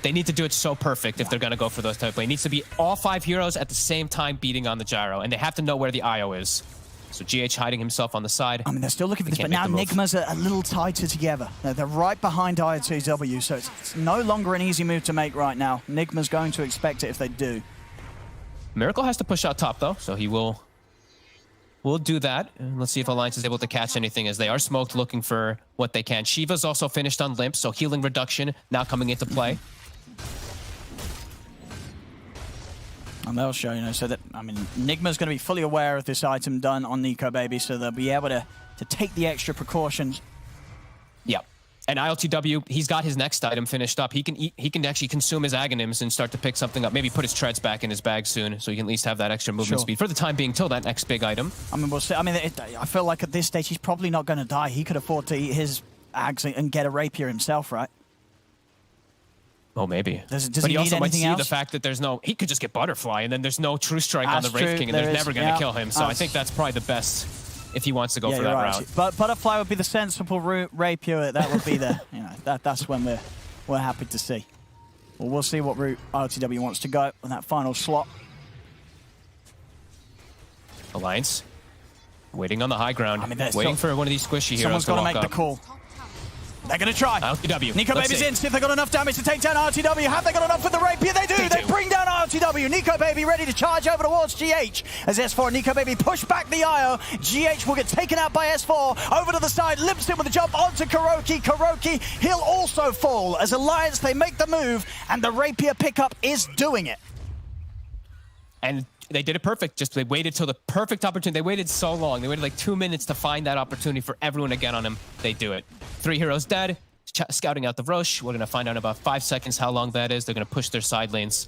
They need to do it so perfect if they're going to go for those type of play. It needs to be all 5 heroes at the same time beating on the gyro, and they have to know where the IO is. So GH hiding himself on the side. I mean, they're still looking for this, but now Nigma's a little tighter together. They're right behind IOTW, so it's no longer an easy move to make right now. Nigma's going to expect it if they do. Miracle has to push out top, though, so he will do that. And let's see if Alliance is able to catch anything as they are smoked, looking for what they can. Shiva's also finished on Limp, so healing reduction now coming into play. And they'll show, so that, I mean, Nigma's going to be fully aware of this item done on Nico Baby, so they'll be able to take the extra precautions. Yeah. And ILTW, he's got his next item finished up. He can actually consume his Aghanims and start to pick something up. Maybe put his treads back in his bag soon, so he can at least have that extra movement speed for the time being till that next big item. I mean, we'll see. I mean, I feel like at this stage he's probably not going to die. He could afford to eat his Aghs and get a Rapier himself, right? Oh, maybe. Does but he also might see else? the fact that there's no... He could just get Butterfly, and then there's no True Strike on the Wraith King, and they're never going to kill him. So I think that's probably the best if he wants to go for that route. But Butterfly would be the sensible Rapier. That would be the... that's when we're happy to see. Well, we'll see what route RTW wants to go on that final slot. Alliance waiting on the high ground, I mean, waiting for one of these squishy heroes Someone's got to make up. the call. They're going to try. RTW. Nico Baby's in. See if they got enough damage to take down RTW. Have they got enough with the Rapier? They do. They bring down RTW. Nico Baby ready to charge over towards GH. As S4 and Nico Baby push back the IO. GH will get taken out by S4. Over to the side. Limps in with a jump onto Kuroki. Kuroki, he'll also fall. As Alliance, they make the move. And the Rapier pickup is doing it. And they did it perfect. Just they waited till the perfect opportunity. They waited so long. They waited like 2 minutes to find that opportunity for everyone to get on him. They do it. 3 heroes dead. Scouting out the Roche. We're going to find out in about 5 seconds how long that is. They're going to push their side lanes.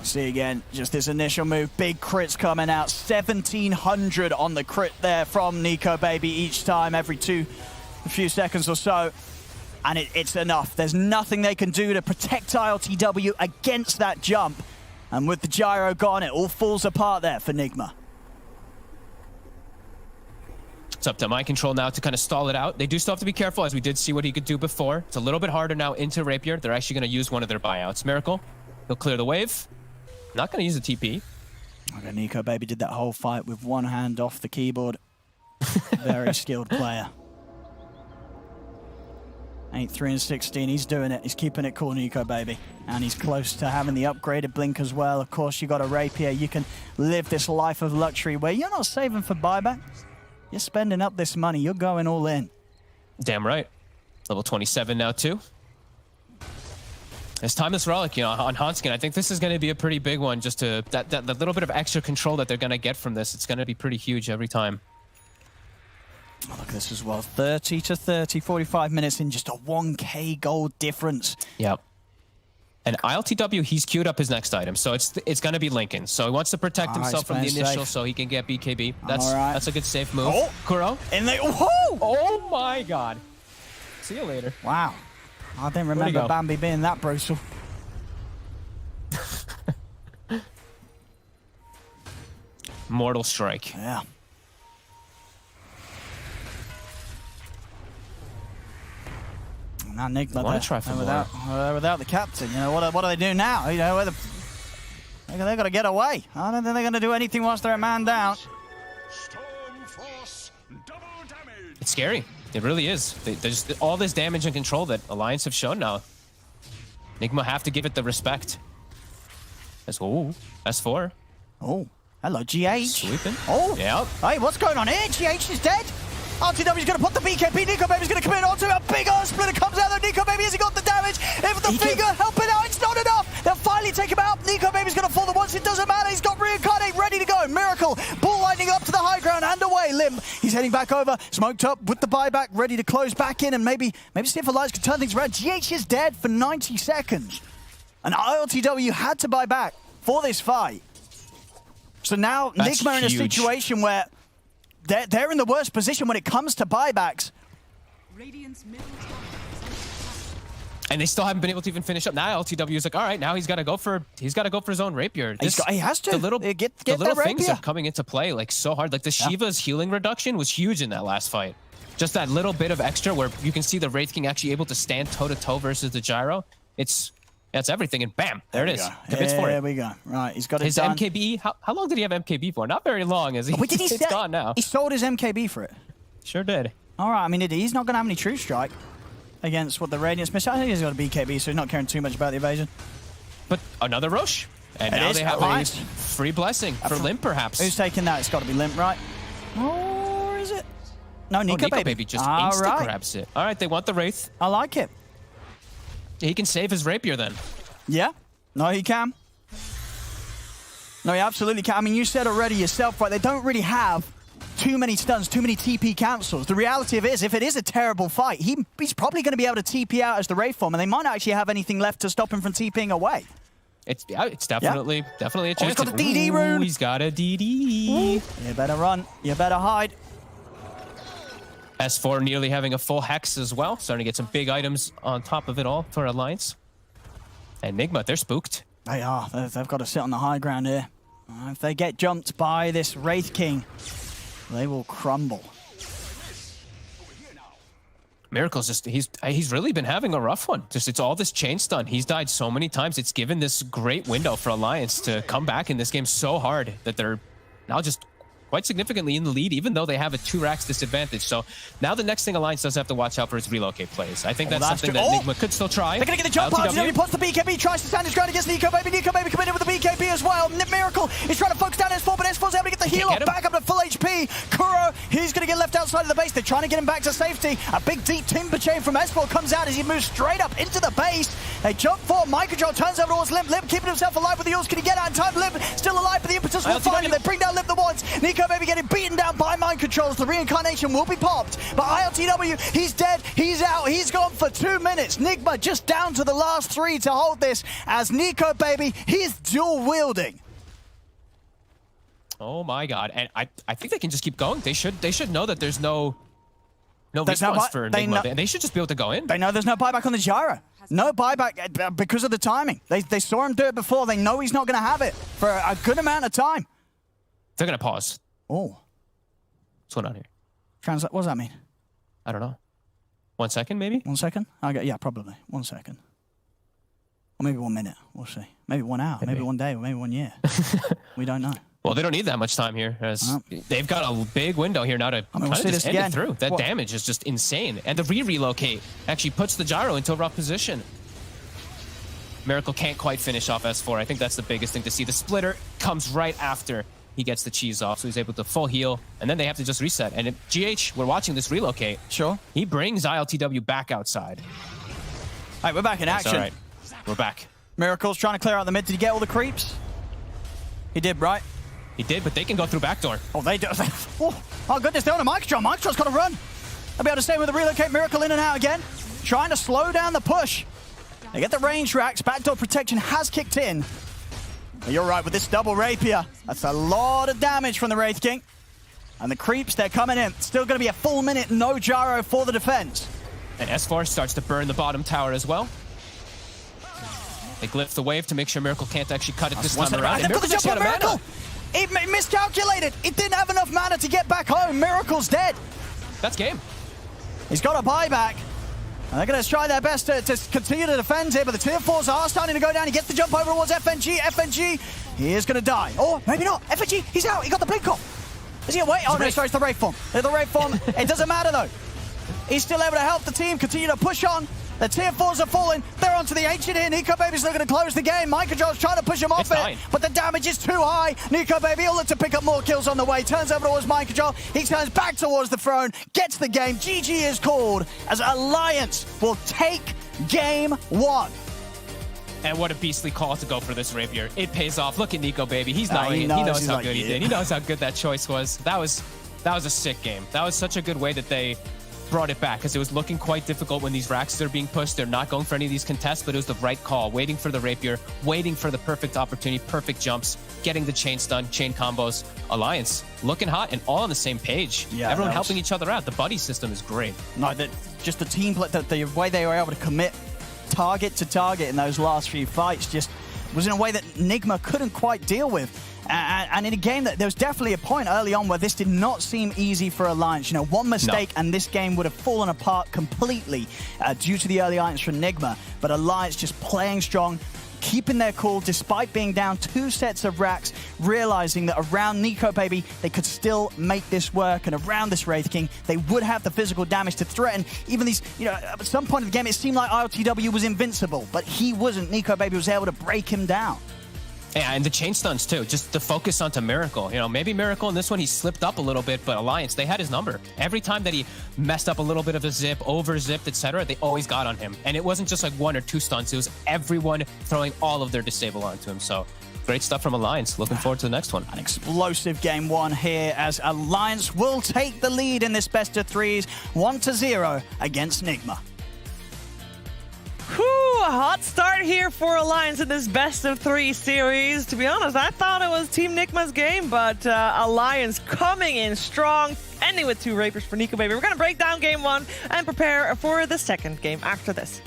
See again, just this initial move. Big crits coming out. 1,700 on the crit there from Nico Baby each time, every a few seconds or so. And it's enough. There's nothing they can do to protect ILTW against that jump. And with the gyro gone, it all falls apart there for Nigma. It's up to Mind Control now to kind of stall it out. They do still have to be careful, as we did see what he could do before. It's a little bit harder now into Rapier. They're actually going to use one of their buyouts. Miracle, he'll clear the wave. Not going to use the TP. Okay, Nico Baby did that whole fight with one hand off the keyboard. Very skilled player. 8-3-16, he's doing it. He's keeping it cool, Nico Baby. And he's close to having the upgraded blink as well. Of course, you got a Rapier. You can live this life of luxury where you're not saving for buyback. You're spending up this money. You're going all in. Damn right. Level 27 now, too. It's Timeless Relic, on Hanskin. I think this is going to be a pretty big one. Just to that little bit of extra control that they're going to get from this. It's going to be pretty huge every time. Oh, look at this as well. 30 to 30, 45 minutes in, just a 1k gold difference. Yep. And ILTW, he's queued up his next item, so it's going to be Lincoln. So he wants to protect himself from the initial, so he can get BKB. That's a good safe move. Oh, Kuro. And they, oh my God. See you later. Wow. I didn't remember Bambi being that brutal. Mortal Strike. Yeah. Now Nigma without the captain. What do they do now? They've got to get away. I don't think they're going to do anything whilst they're a man down. It's scary. It really is. There's all this damage and control that Alliance have shown now. Nigma have to give it the respect. S4. Oh, hello, GH. Sweeping. Oh, yeah. Hey, what's going on here? GH is dead. RTW's going to put the BKB. Nico Baby's going to come in onto a big Earth Splitter. Comes out there. Nico Baby, has he got the damage? If the finger helping out, it's not enough. They'll finally take him out. Nico Baby's going to fall the once. It doesn't matter. He's got Reincarnate ready to go. Miracle. Bull lightning up to the high ground and away. Limb. He's heading back over. Smoked up with the buyback. Ready to close back in and maybe see if Alliance can turn things around. GH is dead for 90 seconds. And ILTW had to buy back for this fight. So now That's Nigma in a huge. situation where they're in the worst position when it comes to buybacks. And they still haven't been able to even finish up. Now LTW is like, all right, now he's got to go for his own rapier. He has to. The little Get the little that things rapier. are coming into play like so hard. Like the Shiva's healing reduction was huge in that last fight. Just that little bit of extra where you can see the Wraith King actually able to stand toe to toe versus the gyro. That's everything, and bam, there it is. Commits for it. There we go. Right, he's got it His done. MKB, how long did he have MKB for? Not very long, is he? Wait, did he It's gone now. He sold his MKB for it. Sure did. All right, I mean, he's not going to have any True Strike against what the Radiance missed. I think he's got a BKB, so he's not caring too much about the evasion. But another Roche. And It now is they have Alliance. a free blessing for Limp, perhaps. Who's taking that? It's got to be Limp, right? Or is it? No, Nico, Baby just All insta right. grabs it. All right, they want the Wraith. I like it. He can save his rapier then. Yeah. No, he can. No, he absolutely can. I mean, you said already yourself, right? They don't really have too many stuns, too many TP cancels. The reality of it is, if it is a terrible fight, he's probably going to be able to TP out as the Wraith form, and they might not actually have anything left to stop him from TPing away. It's definitely a chance. He's got a DD rune. He's got a DD. You better run. You better hide. S4 nearly having a full hex as well. Starting to get some big items on top of it all for Alliance. And Nigma, they're spooked. They are. They've got to sit on the high ground here. If they get jumped by this Wraith King, they will crumble. Miracle's just, he's really been having a rough one. Just, it's all this chain stun. He's died so many times. It's given this great window for Alliance to come back in this game so hard that they're now just quite significantly in the lead, even though they have a 2 racks disadvantage. So now the next thing Alliance does have to watch out for is relocate plays. I think that's something that Nigma could still try. They're going to get the jump on. He puts the BKB, tries to stand his ground against Nico Baby. Nico Baby coming in with the BKB as well. Miracle is trying to focus down S4, but S4's able to get the heal off, back up to full HP. Kuro, he's going to get left outside of the base. They're trying to get him back to safety. A big deep timber chain from S4 comes out as he moves straight up into the base. They jump for Mind Control, turns over towards Limp. Limp keeping himself alive with the ult. Can he get out in time? Limp still alive, but the impetus will find him. They bring down Limp the once. Nico Baby getting beaten down by Mind Controls. The reincarnation will be popped. But ILTW, he's dead. He's out. He's gone for 2 minutes. Nigma just down to the last 3 to hold this as Nico Baby, he's dual wielding. Oh my god. And I think they can just keep going. They should know that there's no response for Nigma. They should just be able to go in. They know there's no buyback on the gyro. No buyback because of the timing. They saw him do it before. They know he's not going to have it for a good amount of time. They're going to pause. Oh. What's going on here? Translate. What does that mean? I don't know. 1 second, maybe? 1 second? Yeah, probably. 1 second. Or maybe 1 minute. We'll see. Maybe 1 hour. Maybe 1 day. Or maybe 1 year. We don't know. Well, they don't need that much time here. As they've got a big window here now to we'll see just this again. it through. That damage is just insane. And the relocate actually puts the gyro into a rough position. Miracle can't quite finish off S4. I think that's the biggest thing to see. The splitter comes right after he gets the cheese off, so he's able to full heal, and then they have to just reset. And if GH, we're watching this relocate. Sure. He brings ILTW back outside. All right, we're back in action. All right, we're back. Miracle's trying to clear out the mid. Did he get all the creeps? He did, right? He did, but they can go through backdoor. Oh, they do. Oh goodness, they're on a Mind Control. Mind Control's got to run. They'll be able to stay with the relocate. Miracle in and out again. Trying to slow down the push. They get the range racks. Backdoor protection has kicked in. But you're right, with this double rapier, that's a lot of damage from the Wraith King. And the creeps, they're coming in. Still going to be a full minute, no gyro for the defense. And S4 starts to burn the bottom tower as well. They glyph the wave to make sure Miracle can't actually cut it this time around. They've got the jump on Miracle! It miscalculated. It didn't have enough mana to get back home. Miracle's dead. That's game. He's got a buyback. And they're going to try their best to continue to defend here, but the tier 4s are starting to go down. He gets the jump over towards FNG. FNG, he is going to die. Or maybe not. FNG, he's out. He got the blink off. Is he away? Oh, no, sorry, it's the Wraith form. The Wraith form, it doesn't matter, though. He's still able to help the team continue to push on. The tier 4s are falling. They're onto the ancient here. Nico Baby's looking to close the game. Microjoy's trying to push him off it, but the damage is too high. Nico Baby will look to pick up more kills on the way. Turns over towards Microjoy. He turns back towards the throne, gets the game. GG is called as Alliance will take game 1. And what a beastly call to go for this Rapier. It pays off. Look at Nico, baby. He's knowing it. He knows how good he did. He knows how good that choice was. That was a sick game. That was such a good way that they brought it back, because it was looking quite difficult when these racks are being pushed. They're not going for any of these contests, but it was the right call. Waiting for the Rapier, waiting for the perfect opportunity, perfect jumps, getting the chain stun, chain combos. Alliance looking hot and all on the same page. Yeah, everyone helping each other out. The buddy system is great. No, just the team, the way they were able to commit target to target in those last few fights just was in a way that Nigma couldn't quite deal with. And in a game that there was definitely a point early on where this did not seem easy for Alliance. You know, one mistake and this game would have fallen apart completely due to the early Alliance from Nigma. But Alliance just playing strong, keeping their cool despite being down 2 sets of racks, realizing that around Nico Baby, they could still make this work, and around this Wraith King, they would have the physical damage to threaten even these, you know, at some point of the game, it seemed like ILTW was invincible, but he wasn't. Nico Baby was able to break him down. Yeah, and the chain stuns too, just the focus onto Miracle. You know, maybe Miracle in this one, he slipped up a little bit, but Alliance, they had his number. Every time that he messed up a little bit of a zip, over-zipped, etc., they always got on him. And it wasn't just like 1 or 2 stunts, it was everyone throwing all of their disable onto him. So great stuff from Alliance. Looking forward to the next one. An explosive game 1 here as Alliance will take the lead in this best of 3s, 1-0 against Nigma. Whew, a hot start here for Alliance in this best of 3 series. To be honest, I thought it was Team Nigma's game, but Alliance coming in strong, ending with 2 Rapiers for Nico Baby. We're going to break down game 1 and prepare for the second game after this.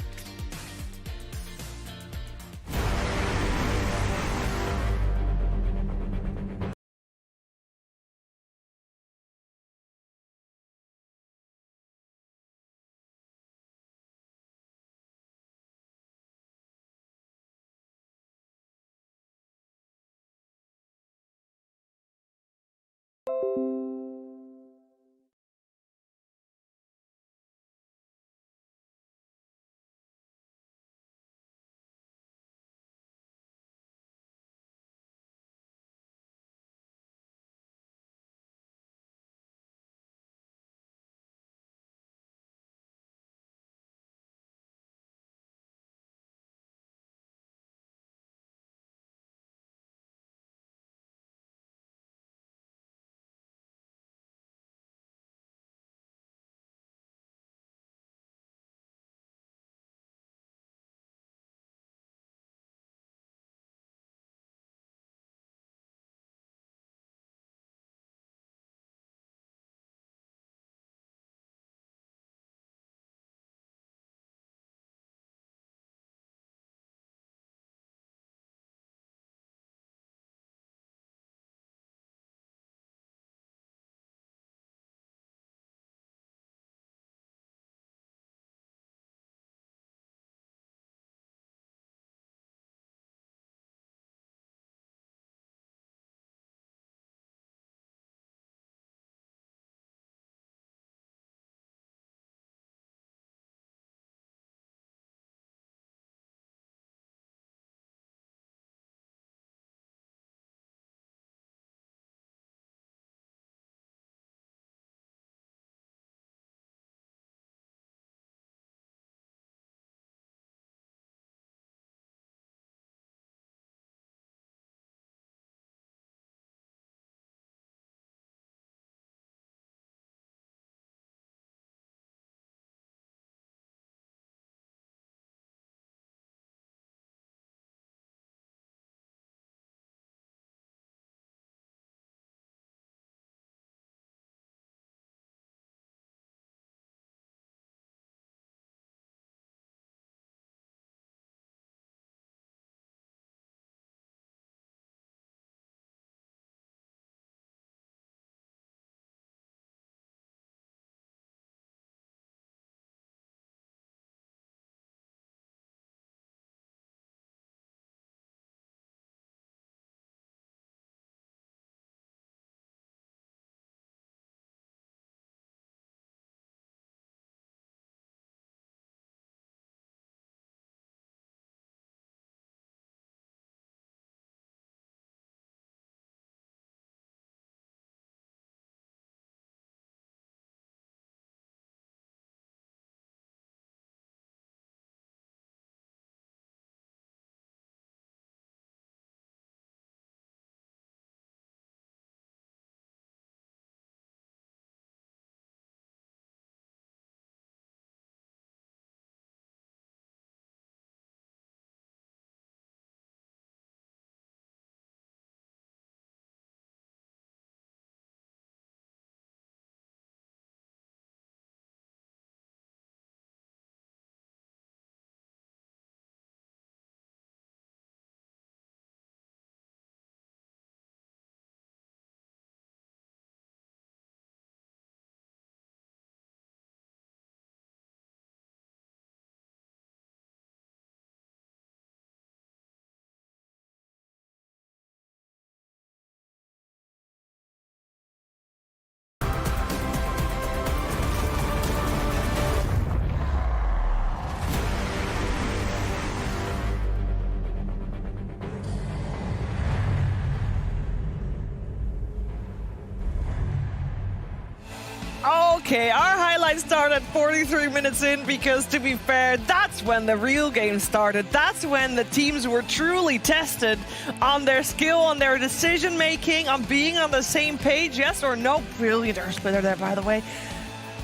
Okay, our highlights start at 43 minutes in because, to be fair, that's when the real game started. That's when the teams were truly tested on their skill, on their decision-making, on being on the same page, yes or no. Brilliant Earth Splitter there, by the way.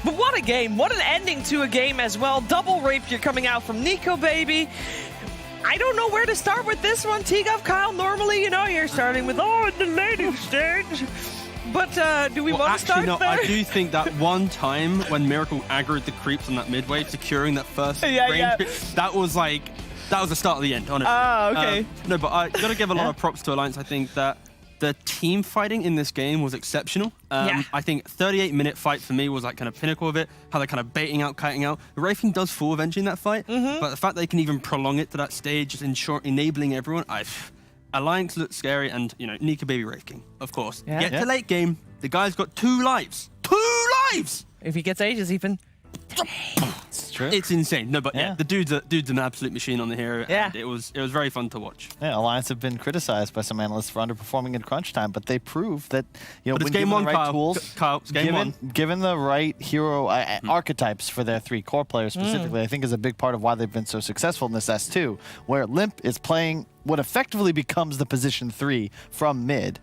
But what a game. What an ending to a game as well. Double rapier coming out from Nico, baby. I don't know where to start with this one, T-Gov, Kyle. Normally, you know, you're starting with, the lady stage. But do we want to start no, there? I do think that one time when Miracle aggroed the creeps on that mid wave, securing that first range, that was the start of the end, honestly. Okay. No, but I got to give a lot of props to Alliance. I think that the team fighting in this game was exceptional. I think 38-minute fight for me was like kind of pinnacle of it, how they're kind of baiting out, kiting out. The Wraithing does fall eventually in that fight, but the fact they can even prolong it to that stage, just enabling everyone, Alliance looks scary, and, you know, Nika Baby Wraith King, of course. Get to late game, the guy's got 2 lives. 2 lives! If he gets Aegis even. It's true. It's insane. No, but the dude's an absolute machine on the hero. Yeah. And it was very fun to watch. Yeah, Alliance have been criticized by some analysts for underperforming in crunch time, but they prove that, you know, But when it's game given one, the right Kyle. tools, Kyle, it's game one. given the right hero archetypes for their 3 core players specifically, I think is a big part of why they've been so successful in this S2, where Limp is playing what effectively becomes the position 3 from mid.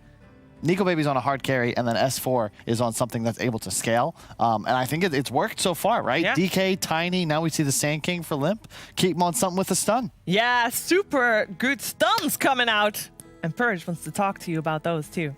Nico Baby's on a hard carry, and then S4 is on something that's able to scale. And I think it's worked so far, right? Yeah. DK, Tiny, now we see the Sand King for Limp. Keep him on something with a stun. Yeah, super good stuns coming out. And Purge wants to talk to you about those too.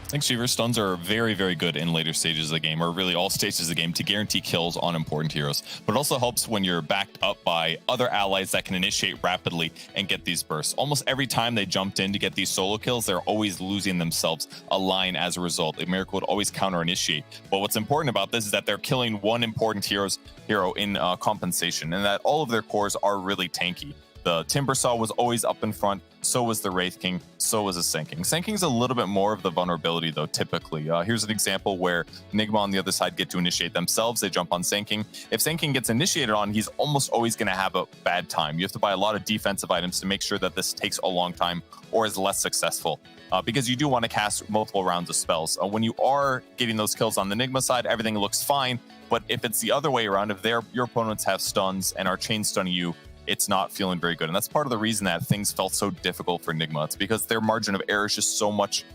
I think Shiver stuns are very, very good in later stages of the game, or really all stages of the game, to guarantee kills on important heroes. But it also helps when you're backed up by other allies that can initiate rapidly and get these bursts. Almost every time they jumped in to get these solo kills, they're always losing themselves a line as a result. Miracle would always counter-initiate. But what's important about this is that they're killing one important hero in compensation, and that all of their cores are really tanky. The Timbersaw was always up in front, so was the Wraith King, so was the Sand King. Sand King's a little bit more of the vulnerability, though, typically. Here's an example where Nigma on the other side get to initiate themselves. They jump on Sand King. If Sand King gets initiated on, he's almost always going to have a bad time. You have to buy a lot of defensive items to make sure that this takes a long time or is less successful, because you do want to cast multiple rounds of spells. When you are getting those kills on the Nigma side, everything looks fine. But if it's the other way around, if your opponents have stuns and are chain stunning you, it's not feeling very good. And that's part of the reason that things felt so difficult for Nigma. It's because their margin of error is just so much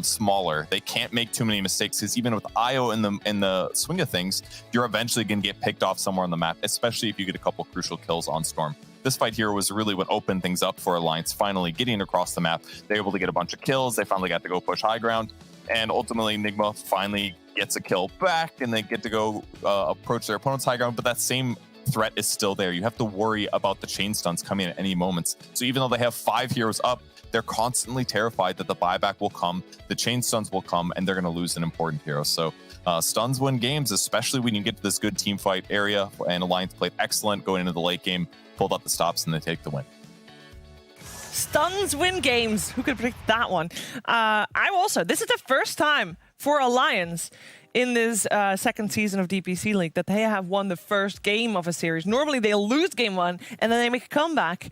smaller. They can't make too many mistakes, because even with IO in the swing of things, you're eventually going to get picked off somewhere on the map, especially if you get a couple crucial kills on Storm. This fight here was really what opened things up for Alliance, finally getting across the map. They were able to get a bunch of kills. They finally got to go push high ground. And ultimately, Nigma finally gets a kill back, and they get to go approach their opponent's high ground. But that same threat is still there. You have to worry about the chain stuns coming at any moments. So even though they have 5 heroes up, they're constantly terrified that the buyback will come, the chain stuns will come, and they're going to lose an important hero. So stuns win games, especially when you get to this good team fight area. And Alliance played excellent going into the late game, pulled out the stops, and they take the win. Stuns win games. Who could predict that one? This is the first time for Alliance in this second season of DPC League that they have won the first game of a series. Normally they'll lose game 1 and then they make a comeback.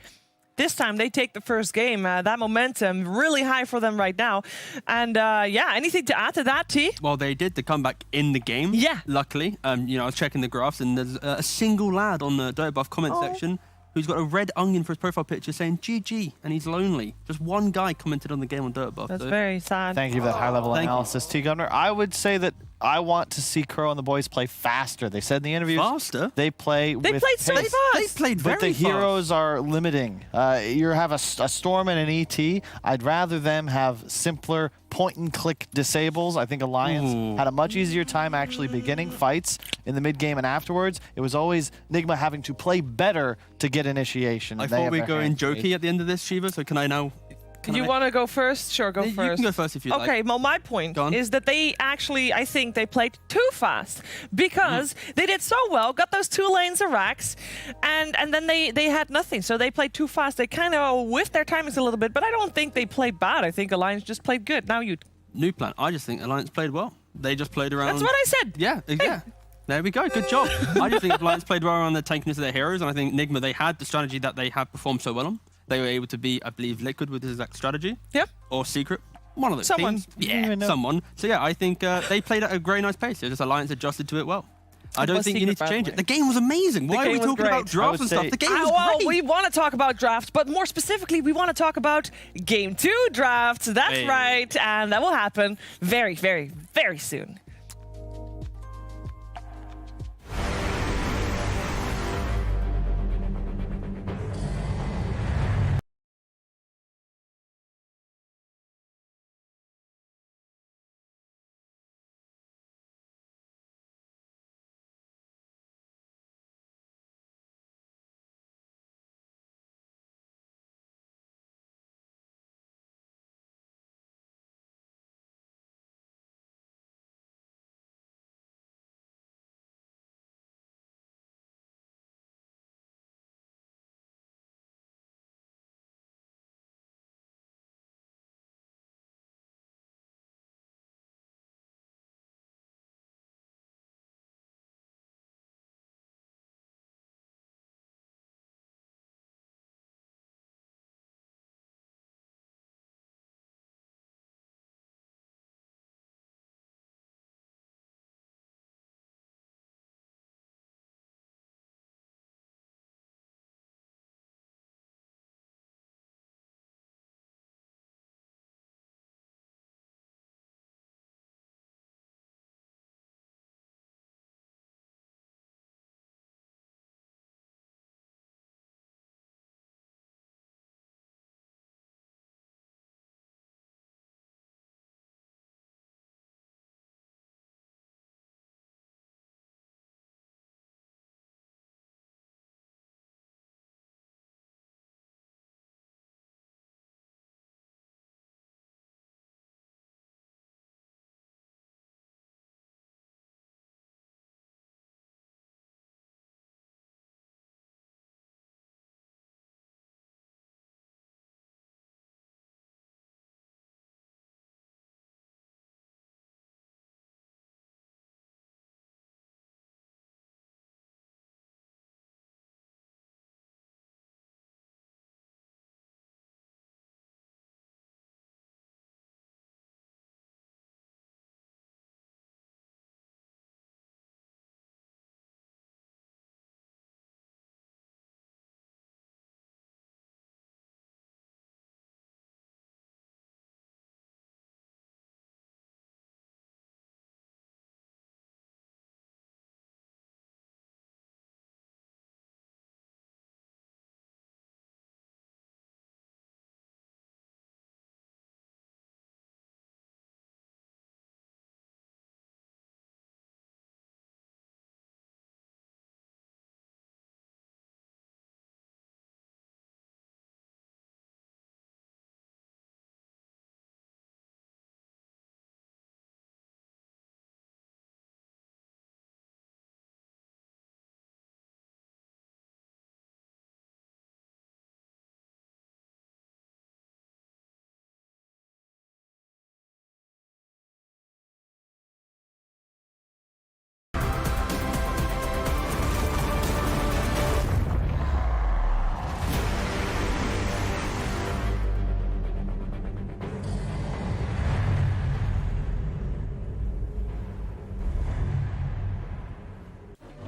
This time they take the first game. That momentum really high for them right now. And anything to add to that, T? Well, they did the comeback in the game. Yeah. Luckily, I was checking the graphs, and there's a single lad on the Dota Buff comment section who's got a red onion for his profile picture saying GG, and he's lonely. Just one guy commented on the game on Dota Buff. That's very sad. Thank you for that high-level analysis, T-Governor. I would say that I want to see Crow and the boys play faster. They said in the interviews they play with played so pace. fast. They played very But the fast. heroes are limiting. You have a Storm and an ET. I'd rather them have simpler point-and-click disables. I think Alliance had a much easier time actually beginning fights in the mid-game and afterwards. It was always Nigma having to play better to get initiation. I thought we'd go in jokey at the end of this, Shiva, so can I now... You want to go first? Sure, go first. You can go first if you like. Okay, well, my point is that they actually, I think they played too fast because they did so well, got those 2 lanes of racks, and then they had nothing. So they played too fast. They kind of whiffed their timings a little bit, but I don't think they played bad. I think Alliance just played good. Now you... New plan. I just think Alliance played well. They just played around... That's what I said. Yeah. There we go. Good job. I just think Alliance played well around the tankiness of their heroes, and I think Nigma, they had the strategy that they have performed so well on. They were able to beat, I believe, Liquid with his exact strategy. Yep. Or Secret. One of those Someone. teams. Yeah, someone. So yeah, I think they played at a very nice pace. Just Alliance adjusted to it well. I don't think you need to change it. The game was amazing. Why are we talking about drafts and stuff? The game was great. We want to talk about drafts, but more specifically, we want to talk about Game 2 drafts. That's right, and that will happen very, very, very soon.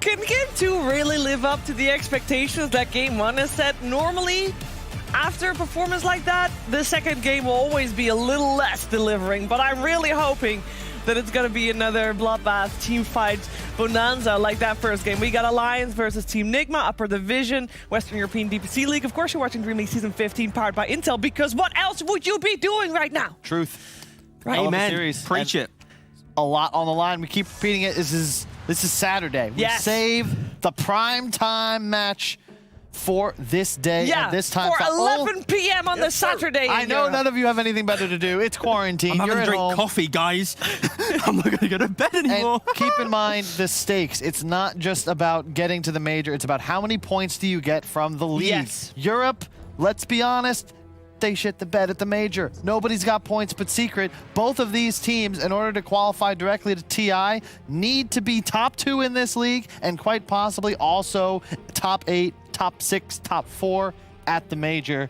Can Game 2 really live up to the expectations that Game 1 has set? Normally, after a performance like that, the second game will always be a little less delivering, but I'm really hoping that it's going to be another bloodbath team fight bonanza like that first game. We got Alliance versus Team Nigma, Upper Division, Western European DPC League. Of course, you're watching DreamLeague Season 15, powered by Intel, because what else would you be doing right now? Truth. Right. Amen. Preach it. A lot on the line. We keep repeating it. This is Saturday. We save the prime time match for this day and this time. For 11 p.m. on the Saturday. I know none of you have anything better to do. It's quarantine. I'm having You're to drink home. coffee, guys. I'm not going to go to bed anymore. And keep in mind the stakes. It's not just about getting to the major. It's about how many points do you get from the league. Yes. Europe, let's be honest, they shit the bed at the major. Nobody's got points but Secret. Both of these teams, in order to qualify directly to TI, need to be top 2 in this league and quite possibly also top 8, top 6, top 4 at the major.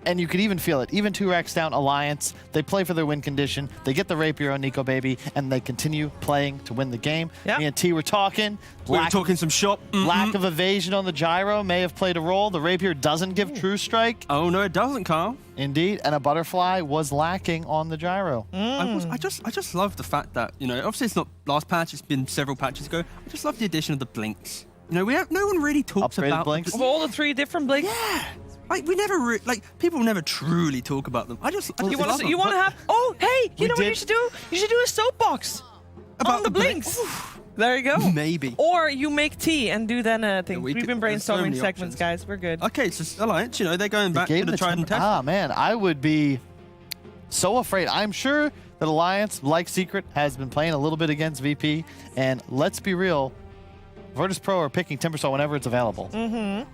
And you could even feel it. Even 2 racks down, Alliance, they play for their win condition. They get the Rapier on Nico Baby, and they continue playing to win the game. Yeah. Me and T were talking. We were talking some shop. Lack of evasion on the gyro may have played a role. The Rapier doesn't give True Strike. Oh, no, it doesn't, Carl. Indeed, and a Butterfly was lacking on the gyro. I just love the fact that, you know, obviously it's not last patch, it's been several patches ago. I just love the addition of the blinks. You know, no one really talks Upgraded about blinks? Of all the 3 different blinks? Yeah. Like, we never, people never truly talk about them. I just You love want them. to have... Oh, hey, you know what you did- should do? You should do a soapbox About on the blinks. There you go. Maybe. Or you make tea and do then a thing. we We've could- been there's so brainstorming many segments, options. guys. We're good. Okay, so Alliance, you know, they're going back to Gave the the tried and temper- tested. man, I would be so afraid. I'm sure that Alliance, like Secret, has been playing a little bit against VP. And let's be real, Virtus Pro are picking Timbersaw whenever it's available.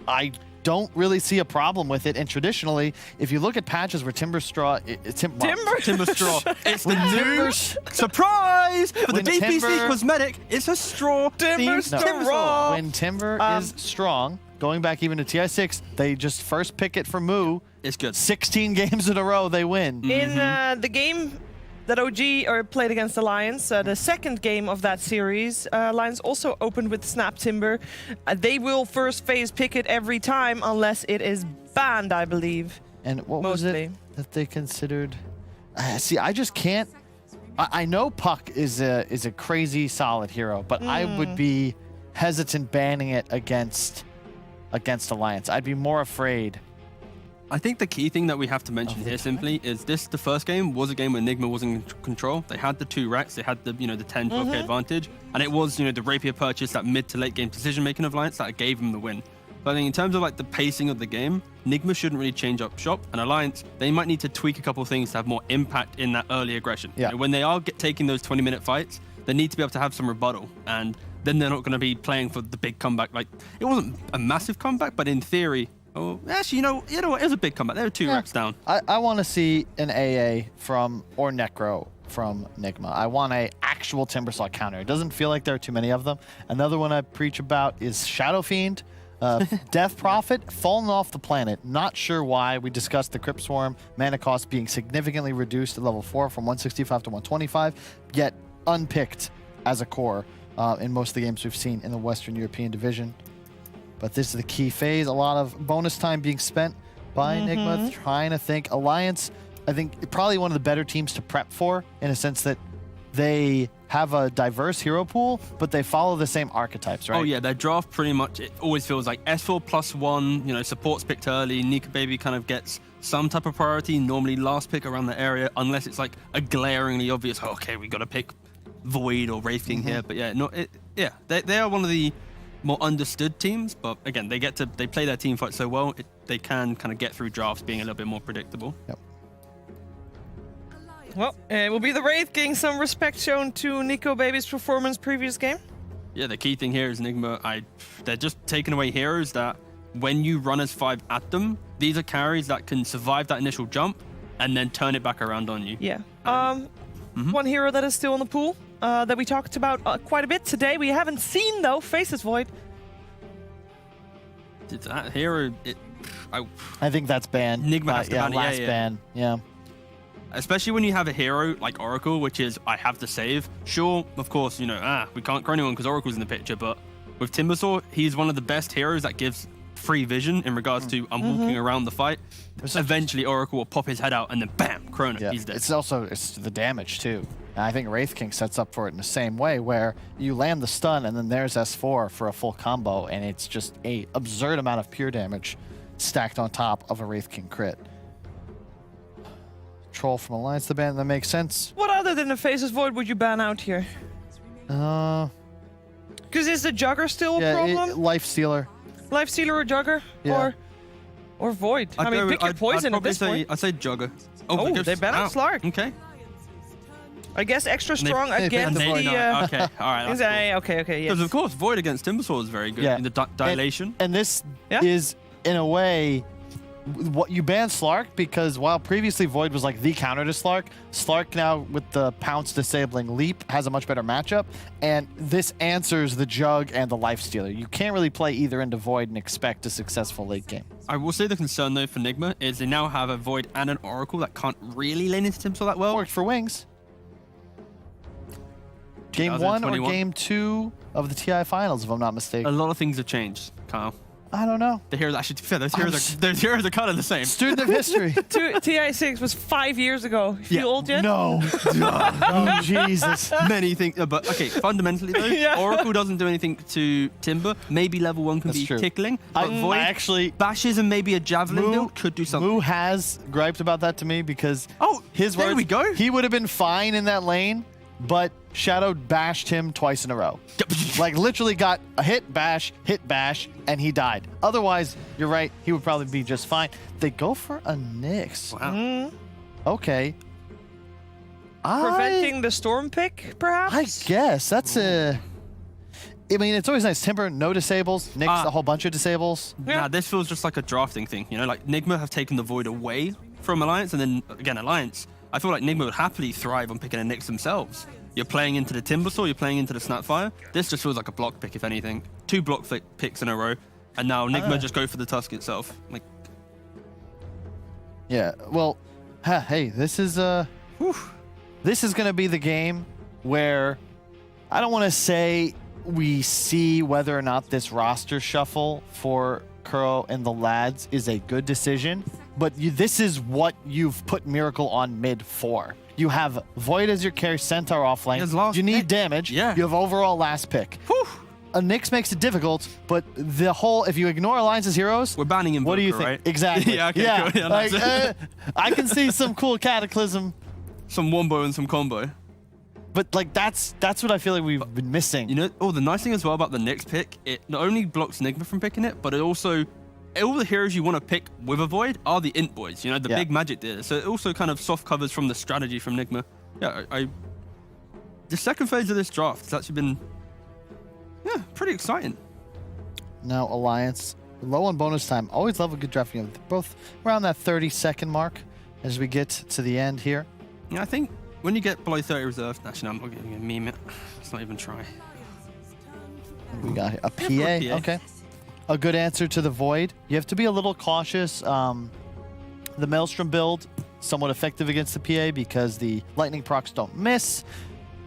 I don't really see a problem with it. And traditionally, if you look at patches where Timber Straw... Timber straw. It's the Timber- new surprise for the When DPC Timber- cosmetic. It's a straw. Timber themed straw. Timber straw. When Timber is strong, going back even to TI6, they just first pick it for Moo. It's good. 16 games in a row, they win. In the game that OG played against Alliance, the second game of that series, Alliance also opened with Snap Timber. They will first phase pick it every time unless it is banned, I believe. And what Mostly. was it that they considered? See, I just can't. I know Puck is a crazy solid hero, but I would be hesitant banning it against Alliance. I'd be more afraid. I think the key thing that we have to mention here simply is the first game was a game where Nigma was in control. They had the 2 racks, they had the 10, 12k advantage, and it was, the Rapier purchase, that mid to late game decision making of Alliance that gave them the win. But I think in terms of like the pacing of the game, Nigma shouldn't really change up shop, and Alliance, they might need to tweak a couple of things to have more impact in that early aggression. Yeah. When they are taking those 20-minute fights, they need to be able to have some rebuttal, and then they're not going to be playing for the big comeback. Like, it wasn't a massive comeback, but in theory, actually, you know what? It was a big comeback. There were 2 racks down. I want to see an AA or Necro from Nigma. I want a actual Timbersaw counter. It doesn't feel like there are too many of them. Another one I preach about is Shadow Fiend. Death Prophet, fallen off the planet. Not sure why. We discussed the Crypt Swarm mana cost being significantly reduced at level 4 from 165 to 125, yet unpicked as a core in most of the games we've seen in the Western European division. But this is the key phase. A lot of bonus time being spent by Nigma trying to think. Alliance, I think, probably one of the better teams to prep for, in a sense that they have a diverse hero pool, but they follow the same archetypes, right? Oh yeah, their draft pretty much, it always feels like S4 +1, support's picked early, Nika Baby kind of gets some type of priority, normally last pick around the area, unless it's like a glaringly obvious, okay, we got to pick Void or Wraith King here. But yeah, they are one of the more understood teams, but again, they play their team fight so well, they can kind of get through drafts being a little bit more predictable. Yep. Well, it will be the Wraith King. Some respect shown to Nico Baby's performance previous game. Yeah, the key thing here is Nigma. They're just taking away heroes that when you run as 5 at them, these are carries that can survive that initial jump and then turn it back around on you. Yeah. One hero that is still in the pool that we talked about quite a bit today. We haven't seen though. Faces Void. That hero, I think that's banned. Nigma has to ban it, last ban. Yeah. Especially when you have a hero like Oracle, which is, I have to save. Sure, of course, we can't crow anyone because Oracle's in the picture, but with Timbersaw, he's one of the best heroes that gives free vision in regards to walking around the fight. Eventually, Oracle will pop his head out and then bam, Chrono, he's dead. It's the damage too. And I think Wraith King sets up for it in the same way, where you land the stun and then there's S4 for a full combo, and it's just a absurd amount of pure damage stacked on top of a Wraith King crit. Troll from Alliance to ban, that makes sense. What other than the Faces Void would you ban out here? Because is the Jugger still a problem? Life Stealer. Life Stealer or Jugger? Yeah. Or Void? Pick your poison at this point. I'd say Jugger. Oh, they ban out Slark. Okay. I guess extra strong against the... Okay, all right. That's cool. Okay, yes. Because of course, Void against Timbersaw is very good. Yeah. In the dilation. And this is, in a way, what you banned Slark because while previously Void was like the counter to Slark, Slark now with the pounce disabling leap has a much better matchup, and this answers the Jug and the Lifestealer. You can't really play either into Void and expect a successful late game. I will say the concern though for Nigma is they now have a Void and an Oracle that can't really lane into Timso that well. Worked for Wings. Game 1 or game 2 of the TI finals, if I'm not mistaken. A lot of things have changed, Kyle. I don't know. The heroes actually, to be fair, those heroes are kind of the same. Student of history. TI6 was 5 years ago. You feel old yet? No. Oh, Jesus. Many things, but okay, fundamentally though, Oracle doesn't do anything to Timber. Maybe level 1 can be tickling. But Void actually bashes and maybe a Javelin build could do something. Moo has griped about that to me because his there words, we go. He would have been fine in that lane, but Shadow bashed him twice in a row. Like literally got a hit bash, and he died. Otherwise, you're right, he would probably be just fine. They go for a Nyx. Wow. Okay. Preventing the storm pick, perhaps? I guess that's a... I mean, it's always nice. Timber, no disables. Nyx, a whole bunch of disables. Nah, this feels just like a drafting thing. You know, like Nigma have taken the Void away from Alliance, and then again, Alliance. I feel like Nigma would happily thrive on picking a Nyx themselves. You're playing into the Timbersaw, you're playing into the Snapfire. This just feels like a block pick, if anything. 2 block picks in a row, and now Nigma just go for the Tusk itself. Like, yeah, well, hey, this is gonna be the game where I don't want to say we see whether or not this roster shuffle for Kuro and the lads is a good decision, but this is what you've put Miracle on mid for. You have Void as your carry, Centaur off lane. You need damage. Yeah. You have overall last pick. Whew. A Nyx makes it difficult, but the whole, if you ignore Alliance's heroes, we're banning him. What do you think? Right? Exactly. Yeah, okay, yeah. cool. Yeah, like, I can see some cool Cataclysm. Some wombo and some combo. But like that's what I feel like we've been missing. You know, the nice thing as well about the Nyx pick, it not only blocks Nigma from picking it, but it also, all the heroes you want to pick with a Void are the int boys, you know, the big magic dealers. So it also kind of soft covers from the strategy from Nigma. Yeah, the second phase of this draft has actually been, pretty exciting. Now Alliance, low on bonus time. Always love a good draft. You know, both around that 30-second mark as we get to the end here. Yeah, I think when you get below 30 reserve, actually, no, I'm not going to meme it. Let's not even try. We got a PA. Okay. A good answer to the Void. You have to be a little cautious. The Maelstrom build, somewhat effective against the PA because the lightning procs don't miss,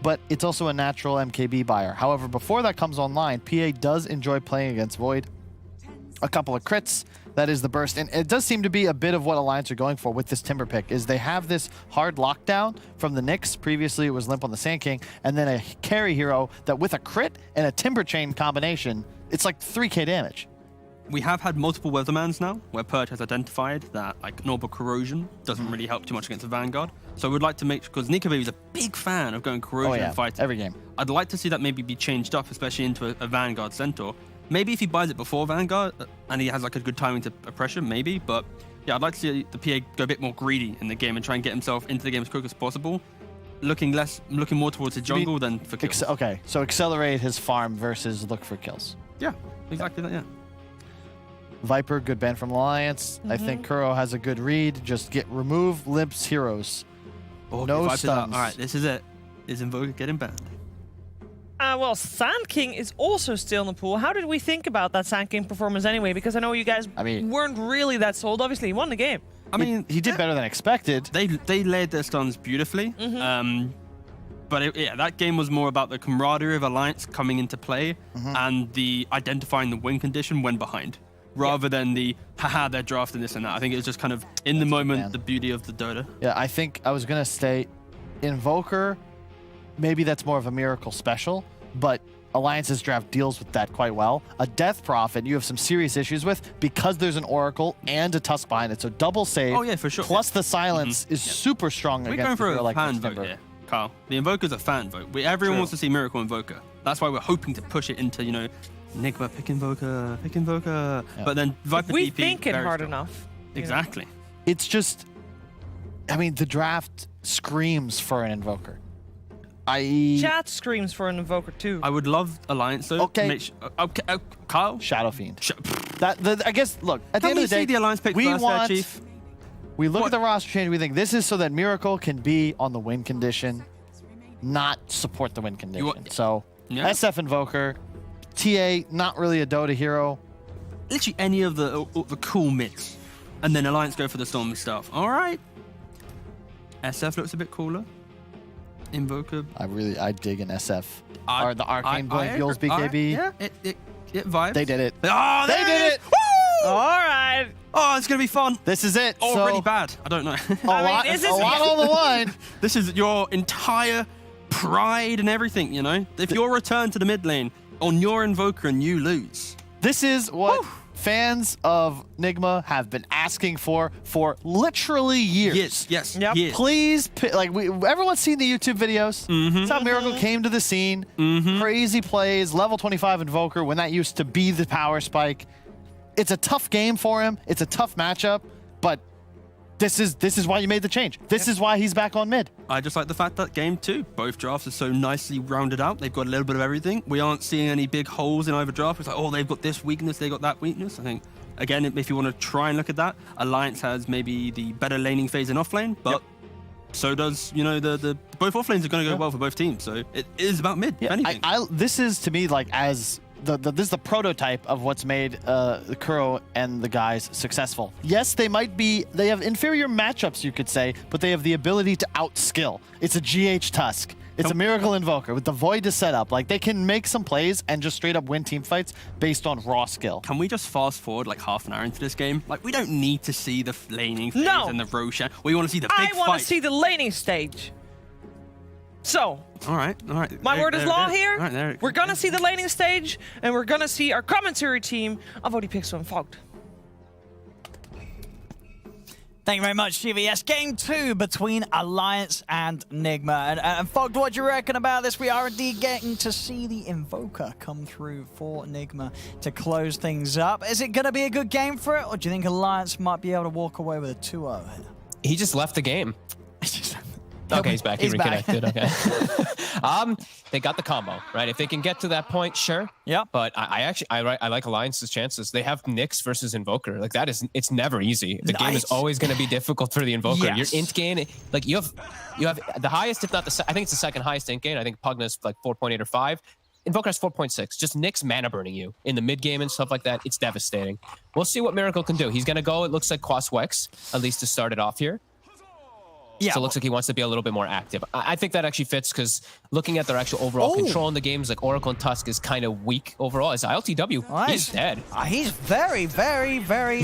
but it's also a natural MKB buyer. However, before that comes online, PA does enjoy playing against Void. A couple of crits, that is the burst. And it does seem to be a bit of what Alliance are going for with this Timber pick, is they have this hard lockdown from the Nyx. Previously, it was Limp on the Sand King, and then a carry hero that with a crit and a Timber Chain combination, it's like 3k damage. We have had multiple Weathermans now, where Purge has identified that like Normal Corrosion doesn't really help too much against the Vanguard. So we'd like to make, because Nika Baby's a big fan of going Corrosion and fighting. Every game. I'd like to see that maybe be changed up, especially into a Vanguard Centaur. Maybe if he buys it before Vanguard and he has like a good timing to pressure, maybe. But yeah, I'd like to see the PA go a bit more greedy in the game and try and get himself into the game as quick as possible. Looking more towards the jungle than for kills. Okay, so accelerate his farm versus look for kills. Yeah, exactly that, yeah. Viper, good ban from Alliance. I think Kuro has a good read. Just remove Limp's heroes. Oh, no Viper's out. stuns. All right, this is it. Is Invoker getting banned? Well, Sand King is also still in the pool. How did we think about that Sand King performance anyway? Because I know you guys weren't really that sold. Obviously, he won the game. I mean, he did better than expected. They laid their stuns beautifully. But that game was more about the camaraderie of Alliance coming into play and the identifying the win condition when behind, rather than the haha they're drafting this and that. I think it was just kind of in the moment the beauty of the Dota. Yeah, I think I was gonna say Invoker. Maybe that's more of a Miracle special, but Alliance's draft deals with that quite well. A Death Prophet you have some serious issues with because there's an Oracle and a Tusk behind it, so double save. Oh yeah, for sure. Plus the silence is super strong We're against going for a a fan vote here, Carl. The Invoker's a fan vote. Everyone wants to see Miracle Invoker. That's why we're hoping to push it into, Nigma, pick Invoker. Yeah. But then Viper we DP, think it hard strong. enough. Exactly. It's just, I mean, the draft screams for an Invoker. Chat screams for an Invoker too. I would love Alliance though. Okay. Kyle? Shadow Fiend. I guess, look, at the Can end we of the day, see the Alliance pick we first there, want, Chief? we look What? at the roster change, we think this is so that Miracle can be on the win condition, not support the win condition. So, Yeah. SF Invoker, TA, not really a Dota hero. Literally any of the cool mids. And then Alliance go for the Storm stuff. All right. SF looks a bit cooler. Invoker. I dig an SF. Or the Arcane Blink Yules BKB. Yeah, it vibes. They did it. Oh, They did it. Woo! All right. Oh, it's going to be fun. This is it. Or so, really bad. I don't know. A lot on the line. This is your entire pride and everything, you know? If you're returned to the mid lane on your Invoker and you lose. This is what fans of Nigma have been asking for literally years. Yes. Yep. Years. Please, everyone's seen the YouTube videos. That's how Miracle came to the scene. Crazy plays, level 25 Invoker when that used to be the power spike. It's a tough game for him. It's a tough matchup, but this is why you made the change. This is why he's back on mid. I just like the fact that game 2, both drafts are so nicely rounded out. They've got a little bit of everything. We aren't seeing any big holes in either draft. It's like, oh, they've got this weakness, they got that weakness. I think, again, if you want to try and look at that, Alliance has maybe the better laning phase in offlane, but so does, you know, the both offlanes are going to go well for both teams. So it is about mid, if anything. This is, to me, like, as this is the prototype of what's made the Kuro and the guys successful. Yes, they have inferior matchups, you could say, but they have the ability to outskill. It's a GH Tusk. It's a Miracle Invoker with the Void to set up. Like, they can make some plays and just straight up win team fights based on raw skill. Can we just fast forward like half an hour into this game? Like, we don't need to see the laning phase and the Roshan. We want to see the big fight. I want to see the laning stage. So, all right. My word is law here. All right, we're going to see the laning stage, and we're going to see our commentary team of ODPixel and Fogged. Thank you very much, Shiva. Yes, game 2 between Alliance and Nigma. And Fogged, what do you reckon about this? We are indeed getting to see the Invoker come through for Nigma to close things up. Is it going to be a good game for it, or do you think Alliance might be able to walk away with a 2-0 here? He just left the game. Okay, he's back. He reconnected. Okay. They got the combo, right? If they can get to that point, sure. Yeah. But I like Alliance's chances. They have Nyx versus Invoker. Like, it's never easy. The game is always going to be difficult for the Invoker. Yes. Your int gain, like you have the highest, if not I think it's the second highest int gain. I think Pugna's like 4.8 or 5. Invoker has 4.6. Just Nyx mana burning you in the mid game and stuff like that. It's devastating. We'll see what Miracle can do. He's going to go, it looks like Quas Wex, at least to start it off here. Yeah. So it looks like he wants to be a little bit more active. I think that actually fits because looking at their actual overall control in the games, like Oracle and Tusk is kind of weak overall. Is ILTW, he's dead. He's very, very, very,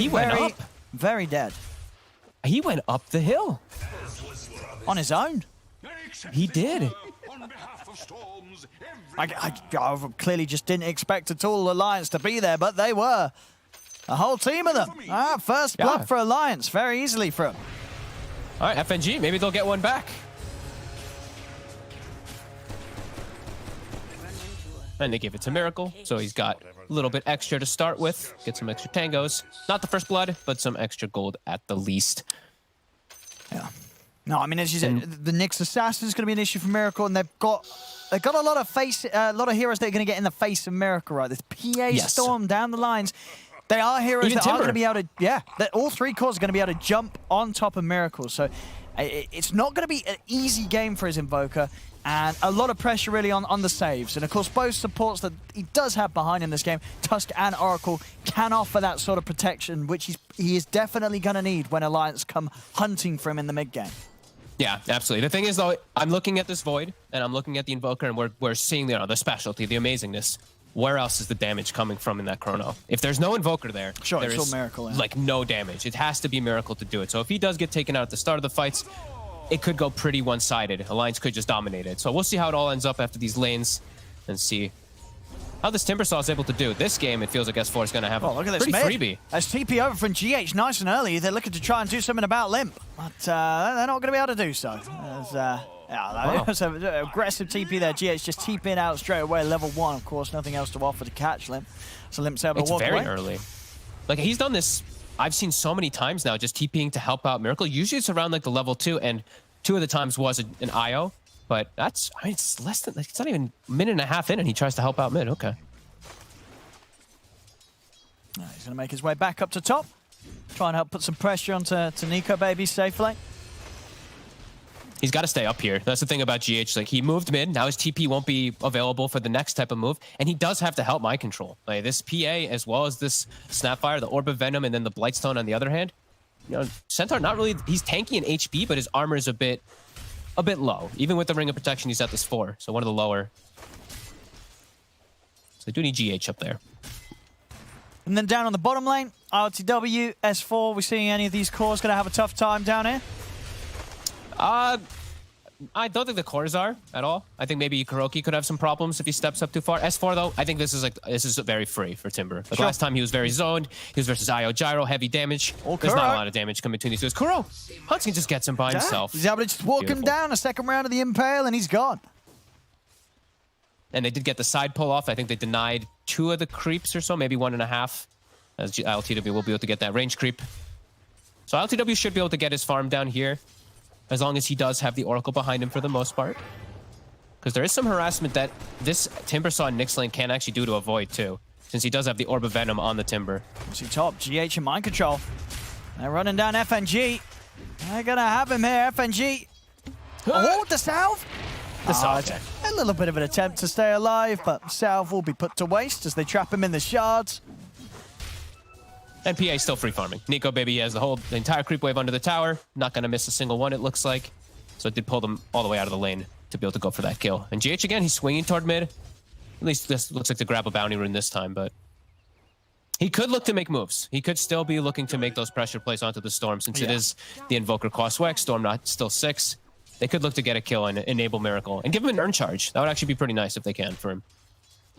very dead. He went up the hill. On his own. He did. I clearly just didn't expect at all Alliance to be there, but they were. A whole team of them. First blood for Alliance, very easily for him. All right, FNG, maybe they'll get one back. And they give it to Miracle, so he's got a little bit extra to start with. Get some extra tangos. Not the first blood, but some extra gold at the least. Yeah. No, I mean, as you said, the Nyx Assassin is going to be an issue for Miracle, and they've got a lot of heroes that are going to get in the face of Miracle, right? This PA Storm down the lines. They are heroes that are going to be able to, that all 3 cores are going to be able to jump on top of Miracle. So it's not going to be an easy game for his Invoker, and a lot of pressure really on the saves. And of course, both supports that he does have behind in this game, Tusk and Oracle, can offer that sort of protection, which he is definitely going to need when Alliance come hunting for him in the mid game. Yeah, absolutely. The thing is, though, I'm looking at this Void, and I'm looking at the Invoker, and we're seeing the specialty, the amazingness. Where else is the damage coming from in that Chrono? If there's no Invoker there, there is Miracle, like no damage. It has to be Miracle to do it. So if he does get taken out at the start of the fights, it could go pretty one-sided. Alliance could just dominate it. So we'll see how it all ends up after these lanes and see how this Timbersaw is able to do. This game, it feels like S4 is going to have a pretty freebie. As TP over from GH nice and early, they're looking to try and do something about Limp, but they're not going to be able to do so. It was an aggressive TP there. GH just TPing out straight away, level 1. Of course, nothing else to offer to catch Limp. So Limp's able to walk away. It's very early. Like, he's done this, I've seen so many times now, just TPing to help out Miracle. Usually it's around like the level 2, and 2 of the times was an IO. But that's, I mean, it's less than, like, it's not even a minute and a half in, and he tries to help out mid. Okay. He's going to make his way back up to top. Try and help put some pressure onto Nico Baby safely. He's got to stay up here. That's the thing about GH. Like, he moved mid. Now his TP won't be available for the next type of move. And he does have to help mind control. Like, this PA, as well as this Snapfire, the Orb of Venom, and then the Blightstone on the other hand. You know, Centaur not really... He's tanky in HP, but his armor is a bit low. Even with the Ring of Protection, he's at this 4. So one of the lower. So they do need GH up there. And then down on the bottom lane, RTW, S4. We seeing any of these cores going to have a tough time down here? I don't think the cores are at all. I think maybe Kuroki could have some problems if he steps up too far. S4 though, I think this is very free for Timber. Like last time he was very zoned. He was versus IO Gyro, heavy damage. There's not a lot of damage coming between these two. Kuro, Hudson just gets him by himself. He's able to just walk him down a second round of the Impale and he's gone. And they did get the side pull off. I think they denied 2 of the creeps or so, maybe 1.5. As LTW will be able to get that range creep. So LTW should be able to get his farm down here, as long as he does have the Oracle behind him for the most part. Because there is some harassment that this Timbersaw and Nyx lane can actually do to avoid too, since he does have the Orb of Venom on the Timber. See top, GH and Mind Control. They're running down FNG. They're gonna have him here, FNG. Oh, the Salve! The Salve. A little bit of an attempt to stay alive, but Salve will be put to waste as they trap him in the shards. And PA is still free farming. Nico Baby has the entire creep wave under the tower. Not going to miss a single one, it looks like. So it did pull them all the way out of the lane to be able to go for that kill. And GH again, he's swinging toward mid. At least this looks like to grab a bounty rune this time, but he could look to make moves. He could still be looking to make those pressure plays onto the Storm, since it is the Invoker cost Wex, Storm not still 6. They could look to get a kill and enable Miracle and give him an earn charge. That would actually be pretty nice if they can for him.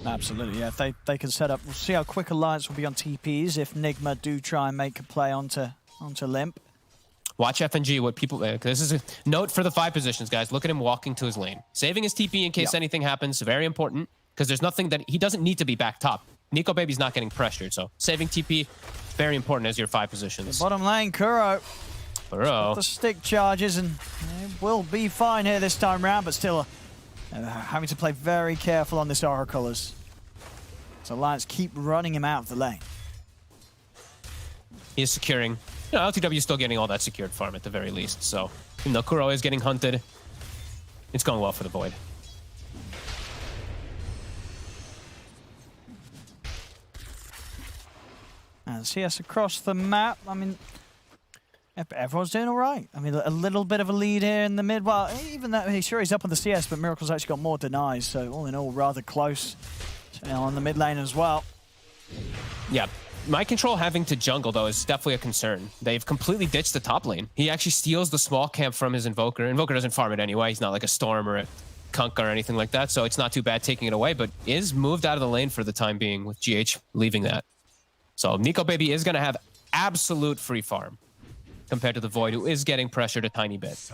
Absolutely, yeah. If they can set up, we'll see how quick Alliance will be on TPs if Nigma do try and make a play onto Limp. Watch FNG, what people... this is a note for the 5 positions, guys. Look at him walking to his lane. Saving his TP in case anything happens, very important, because there's nothing that... He doesn't need to be back top. Nico Baby's not getting pressured, so saving TP, very important as your 5 positions. The bottom lane, Kuro. Kuro. The stick charges, and it will be fine here this time round, but still... having to play very careful on this Oracle as Alliance keep running him out of the lane. He is securing. You know, LTW is still getting all that secured farm at the very least. So even though Kuro is getting hunted, it's going well for the Void. And CS across the map. I mean, everyone's doing all right. I mean, a little bit of a lead here in the mid. Well, even though he's up on the CS, but Miracle's actually got more denies. So all in all, rather close on the mid lane as well. Yeah. Mind Control having to jungle, though, is definitely a concern. They've completely ditched the top lane. He actually steals the small camp from his Invoker. Invoker doesn't farm it anyway. He's not like a Storm or a Kunk or anything like that, so it's not too bad taking it away, but is moved out of the lane for the time being with GH leaving that. So Nico Baby is going to have absolute free farm compared to the Void, who is getting pressured a tiny bit. That's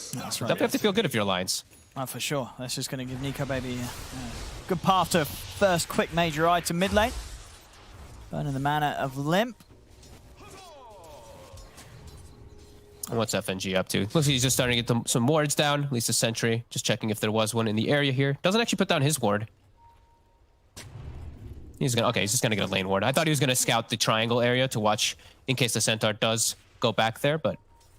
right. Definitely have to feel good if you're Alliance. Oh, for sure. That's just going to give Nico Baby a good path to first quick major item mid lane. Burning the mana of Limp. And what's FNG up to? Looks like he's just starting to get some wards down, at least a sentry. Just checking if there was one in the area here. Doesn't actually put down his ward. He's just gonna get a lane ward. I thought he was gonna scout the triangle area to watch in case the Centaur does go back there, but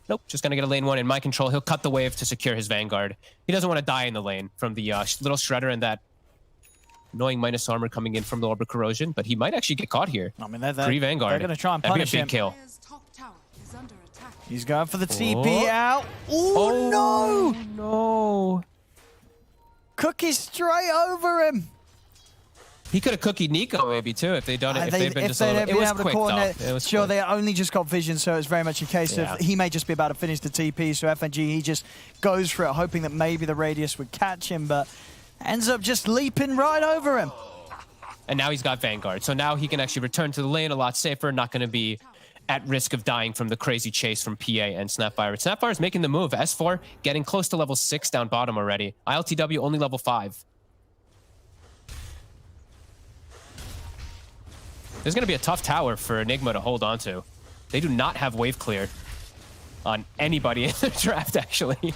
nope, just gonna get a lane one. In Mind Control, he'll cut the wave to secure his Vanguard. He doesn't want to die in the lane from the little Shredder and that annoying minus armor coming in from the Orb of Corrosion, but he might actually get caught here. I mean, they're Vanguard. They're gonna try and That'd be punish a big him. kill. He's going for the TP out. Ooh, no! No! Cookie straight over him. He could have cookied Nico maybe too if they'd done it. If they'd been just a they'd little... been It was able to quick coordinate. though. It was Sure, quick. they only just got vision, so it's very much a case of he may just be about to finish the TP. So FNG, he just goes for it, hoping that maybe the radius would catch him, but ends up just leaping right over him. And now he's got Vanguard, so now he can actually return to the lane a lot safer, not going to be at risk of dying from the crazy chase from PA and Snapfire. Snapfire is making the move. S4 getting close to level 6 down bottom already. ILTW only level 5. There's going to be a tough tower for Nigma to hold on to. They do not have wave clear on anybody in the draft, actually.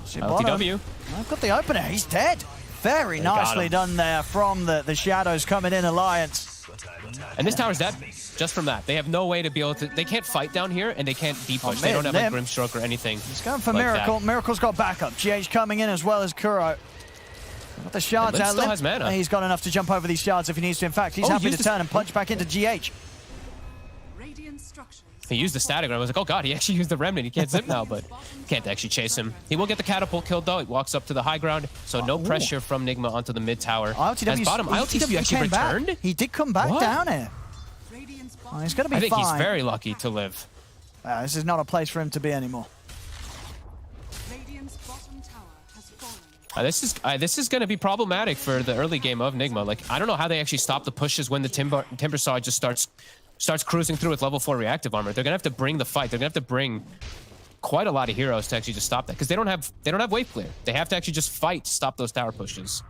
LTW. I've got the opener. He's dead. Very nicely done there from the Shadows coming in Alliance. And this tower's dead just from that. They have no way to be able to... They can't fight down here, and they can't D-push. They don't have like Grimstroke or anything. He's going for like Miracle. That. Miracle's got backup. GH coming in as well as Kuro. Got the shards Limp out. still has mana. He's got enough to jump over these shards if he needs to. In fact, he's happy to turn and punch back into GH. He used the static, and I was like, oh god, he actually used the remnant. He can't zip now, but can't actually chase him. He will get the catapult killed, though. He walks up to the high ground, so no pressure from Nigma onto the mid tower. As bottom, ILTW actually returned? Back. He did come back down here. Oh, he's going to be fine. I think he's very lucky to live. This is not a place for him to be anymore. This is going to be problematic for the early game of Nigma. Like, I don't know how they actually stop the pushes when the Timbersaw just starts cruising through with level 4 reactive armor. They're going to have to bring the fight. They're going to have to bring quite a lot of heroes to actually just stop that, because they don't have wave clear. They have to actually just fight to stop those tower pushes.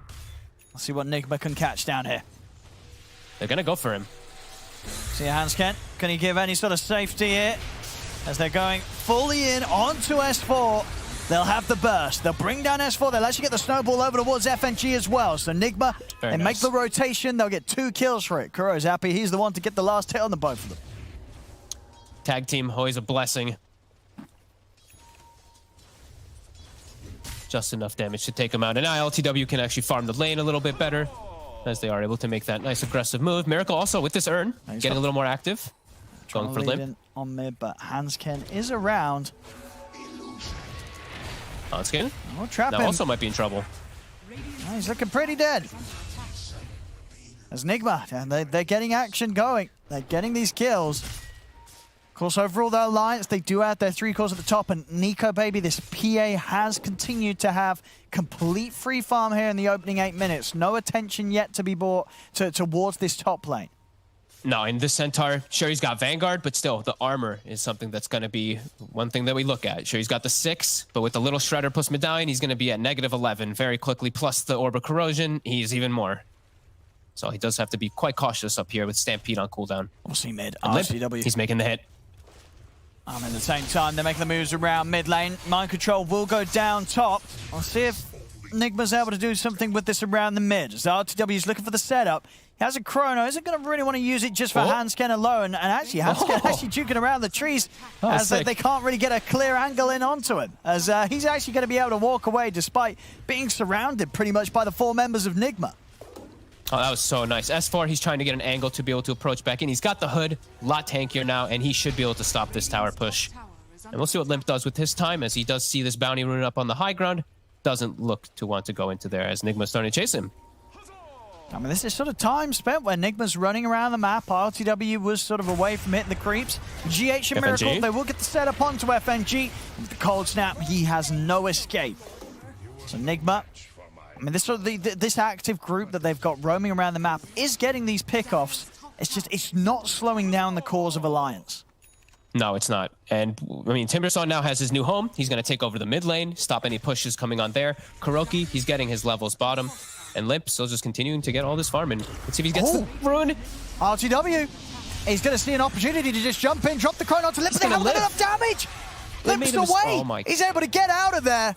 Let's see what Nigma can catch down here. They're going to go for him. See Hansken. Can he give any sort of safety here? As they're going fully in onto S4. They'll have the burst. They'll bring down S4. They'll actually get the snowball over towards FNG as well. So Nigma, they make the rotation. They'll get 2 kills for it. Kuro's happy. He's the one to get the last hit on the both of them. Tag team, always a blessing. Just enough damage to take him out. And now LTW can actually farm the lane a little bit better, as they are able to make that nice aggressive move. Miracle also with this urn, getting a little more active. Going for limp. On mid, but Hansken is around. Hansken? We'll trap him. Also might be in trouble. Oh, he's looking pretty dead. As Nigma, and they're getting action going. They're getting these kills. Of course, overall, their alliance, they do have their 3 cores at the top, and Nico, baby, this PA has continued to have complete free farm here in the opening 8 minutes. No attention yet to be brought towards this top lane. No, in this Centaur, sure, he's got Vanguard, but still, the armor is something that's going to be one thing that we look at. Sure, he's got the 6, but with the little Shredder plus Medallion, he's going to be at -11 very quickly, plus the Orb of Corrosion, he's even more. So he does have to be quite cautious up here with Stampede on cooldown. We'll see mid. RCW. He's making the hit. At the same time, they're making the moves around mid lane. Mind Control will go down top. I'll see if Nigma's able to do something with this around the mid. As RTW is looking for the setup. He has a chrono, isn't going to really want to use it just for Hansken alone. And actually, Hansken actually duking around the trees as they can't really get a clear angle in onto him. As he's actually going to be able to walk away despite being surrounded pretty much by the 4 members of Nigma. Oh, that was so nice. S4, he's trying to get an angle to be able to approach back in. He's got the hood, a lot tankier now, and he should be able to stop this tower push. And we'll see what Limp does with his time, as he does see this bounty rune up on the high ground. Doesn't look to want to go into there, as Nigma's starting to chase him. I mean, this is sort of time spent where Nigma's running around the map. RTW was sort of away from hitting the creeps. GH and Miracle, they will get the setup onto FNG. With the cold snap, he has no escape. So Nigma, I mean, this active group that they've got roaming around the map is getting these pickoffs. It's not slowing down the cause of Alliance. No, it's not. And, I mean, Timbersaw now has his new home. He's going to take over the mid lane, stop any pushes coming on there. Kuroki, he's getting his levels bottom. And Limp still just continuing to get all this farming. Let's see if he gets the rune. RTW, he's going to see an opportunity to just jump in, drop the chrono to Limp. They haven't got enough damage. Limp's away. He's able to get out of there.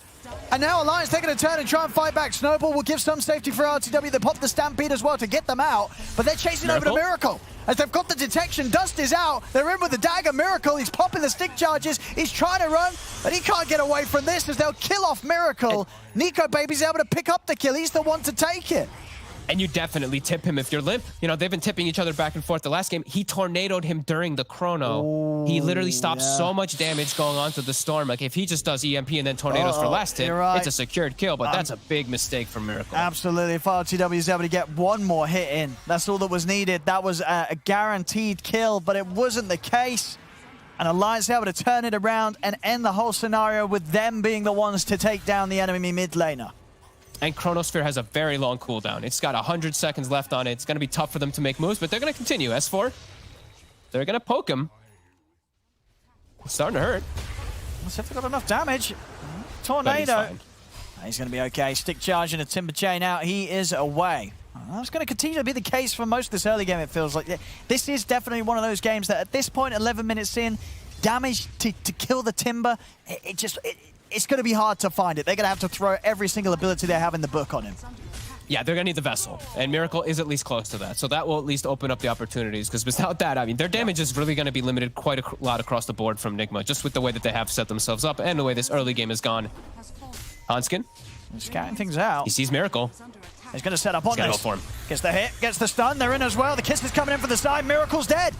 And now Alliance taking a turn and try and fight back. Snowball will give some safety for RTW. They pop the Stampede as well to get them out. But they're chasing over to Miracle. As they've got the detection, Dust is out. They're in with the dagger. Miracle, he's popping the stick charges. He's trying to run, but he can't get away from this as they'll kill off Miracle. Nico Baby's able to pick up the kill. He's the one to take it. And you definitely tip him if you're Limp. You know, they've been tipping each other back and forth. The last game, he tornadoed him during the chrono. He literally stopped so much damage going on to the Storm. Like, if he just does EMP and then tornadoes for last hit, it's a secured kill, but that's a big mistake from Miracle. Absolutely. If RTW is able to get one more hit in, that's all that was needed. That was a guaranteed kill, but it wasn't the case. And Alliance able to turn it around and end the whole scenario with them being the ones to take down the enemy mid laner. And Chronosphere has a very long cooldown. It's got 100 seconds left on it. It's going to be tough for them to make moves, but they're going to continue. S4, they're going to poke him. It's starting to hurt. Let's see if they've got enough damage. Tornado. He's going to be okay. Stick charge and a Timber Chain out. He is away. That's going to continue to be the case for most of this early game, it feels like. This is definitely one of those games that at this point, 11 minutes in, damage to kill the Timber, it's going to be hard to find it. They're going to have to throw every single ability they have in the book on him. Yeah, they're gonna need the Vessel, and Miracle is at least close to that. So that will at least open up the opportunities, because without that, I mean, their damage is really gonna be limited quite a lot across the board from Nigma, just with the way that they have set themselves up and the way this early game has gone. Hanskin, scouting things out. He sees Miracle. He's gonna set up on He's this. go for him. Gets the hit, gets the stun. They're in as well. The Kiss is coming in for the side. Miracle's dead.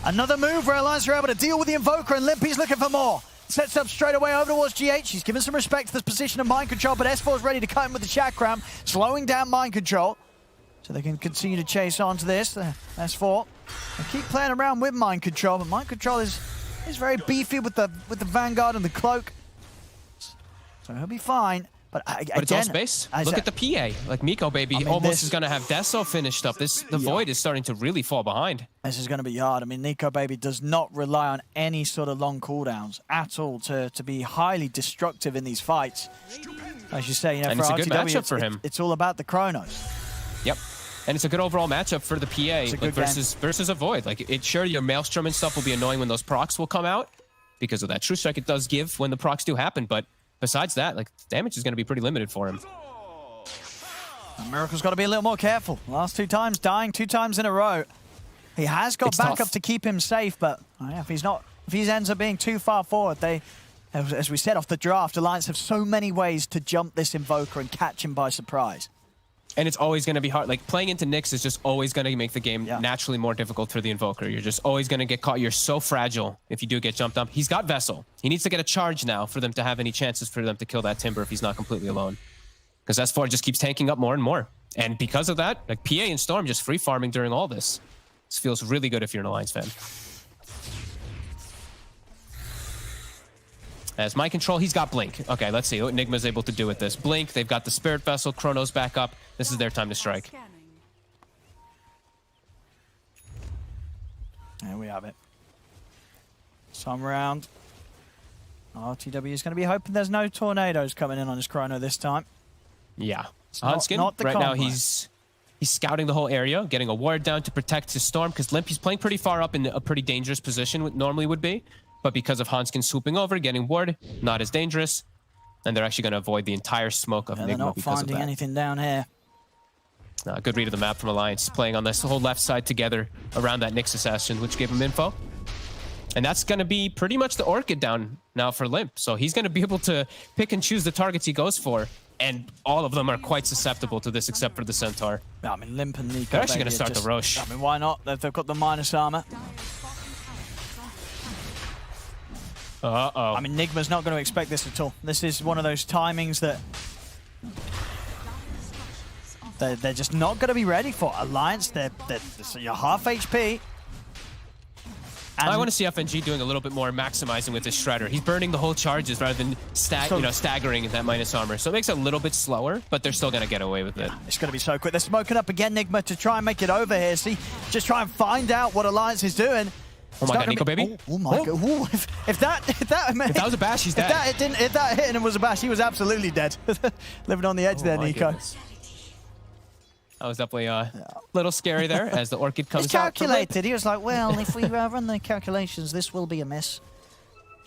Another move where Alliance are able to deal with the Invoker, and Limpy's looking for more. Sets up straight away over towards GH. He's given some respect to this position of mind control, but S4's ready to cut him with the Chakram, slowing down mind control. So they can continue to chase onto this. S4. They keep playing around with mind control, but mind control is very beefy with the Vanguard and the Cloak. So he'll be fine. But it's all space. Look at the PA. Like Miko, baby, almost is going to have Deso finished up. The Void is starting to really fall behind. This is going to be hard. I mean, Nico, baby, does not rely on any sort of long cooldowns at all to be highly destructive in these fights. As you say, you know, and for it's a RTW, good matchup for him. It's all about the Chronos. Yep. And it's a good overall matchup for the PA like, versus a Void. Like, sure, your Maelstrom and stuff will be annoying when those procs will come out because of that True Strike it does give when the procs do happen, but besides that, like, damage is going to be pretty limited for him. And Miracle's got to be a little more careful. Last 2 times, dying 2 times in a row. He has got backup to keep him safe, but if he ends up being too far forward, as we said off the draft, Alliance have so many ways to jump this Invoker and catch him by surprise. And it's always going to be hard. Like, playing into Nyx is just always going to make the game naturally more difficult for the Invoker. You're just always going to get caught. You're so fragile if you do get jumped up. He's got Vessel. He needs to get a charge now for them to have any chances for them to kill that Timber if he's not completely alone. Because S4 just keeps tanking up more and more. And because of that, like, PA and Storm just free farming during all this. This feels really good if you're an Alliance fan. As mind control, he's got Blink. Okay, let's see what Nigma's able to do with this. Blink, they've got the Spirit Vessel, Chronos back up. This is their time to strike. There we have it. Some round. RTW is going to be hoping there's no tornadoes coming in on his Chrono this time. Yeah. Hanskin, right now he's scouting the whole area, getting a ward down to protect his Storm, because Limp, he's playing pretty far up in a pretty dangerous position, what normally would be. But because of Hanskin swooping over, getting ward, not as dangerous. And they're actually going to avoid the entire smoke of Nigma they're not because finding of that. anything down here. Good read of the map from Alliance, playing on this whole left side together around that Nyx assassin, which gave him info. And that's going to be pretty much the Orchid down now for Limp. So he's going to be able to pick and choose the targets he goes for. And all of them are quite susceptible to this, except for the Centaur. I mean, Limp and Nico, they're actually going to start the Roche. I mean, why not? They've got the minus armor. Uh-oh. I mean, Nigma's not going to expect this at all. This is one of those timings that they're just not going to be ready for. Alliance, you're half HP. And I want to see FNG doing a little bit more maximizing with this Shredder. He's burning the whole charges rather than staggering that minus armor. So it makes it a little bit slower, but they're still going to get away with it. It's going to be so quick. They're smoking up again, Nigma, to try and make it over here. See, just try and find out what Alliance is doing. Oh my god, Nico, baby. Oh my god. Ooh, if that was a bash, he's dead. If that hit and was a bash, he was absolutely dead. Living on the edge there, Nico. Goodness. That was definitely a little scary there as the Orchid comes He's out. calculated. He was like, well, if we run the calculations, this will be a miss.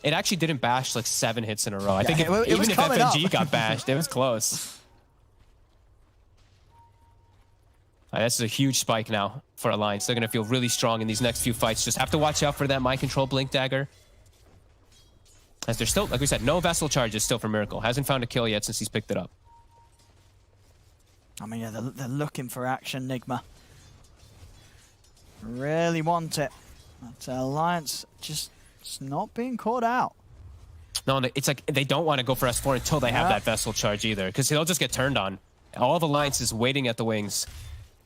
It actually didn't bash like 7 hits in a row. I think even if FNG got bashed, it was close. This is a huge spike now for Alliance. They're going to feel really strong in these next few fights. Just have to watch out for that mind control Blink Dagger. As there's still, like we said, no Vessel charges still for Miracle. Hasn't found a kill yet since he's picked it up. I mean, yeah, they're looking for action, Nigma. Really want it. But Alliance just not being caught out. No, it's like they don't want to go for S4 until they have that Vessel charge either, because they'll just get turned on. All of Alliance is waiting at the wings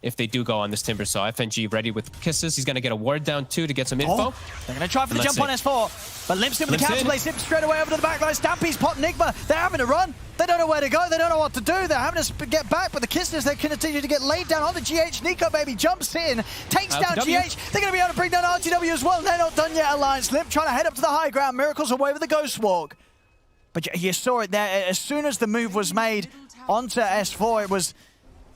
if they do go on this Timber Saw. FNG ready with kisses. He's going to get a ward down too to get some info. They're going to try for the jump on S4. But Limp's in with the counter play. Limp's straight away over to the back line. Stampy's pot Nigma. They're having to run. They don't know where to go. They don't know what to do. They're having to get back. But the kisses, they continue to get laid down on the GH. Nico, baby, jumps in. Takes down GH. They're going to be able to bring down RTW as well. They're not done yet, Alliance. Limp trying to head up to the high ground. Miracle's away with the Ghost Walk. But you saw it there. As soon as the move was made onto S4,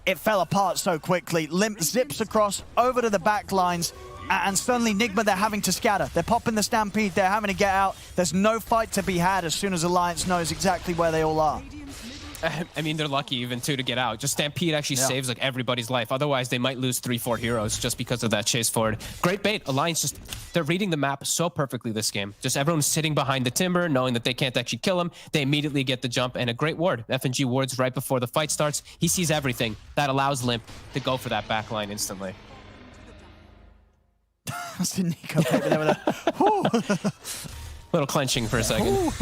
it fell apart so quickly. Limp zips across over to the back lines, and suddenly Nigma, they're having to scatter. They're popping the Stampede, they're having to get out. There's no fight to be had as soon as Alliance knows exactly where they all are. I mean, they're lucky even too to get out. Just Stampede actually saves like everybody's life. Otherwise, they might lose 3-4 heroes just because of that chase forward. Great bait. Alliance they're reading the map so perfectly this game. Just everyone's sitting behind the timber, knowing that they can't actually kill him. They immediately get the jump and a great ward. FNG wards right before the fight starts. He sees everything. That allows Limp to go for that backline instantly. I see Nico over there with a little clenching for a second.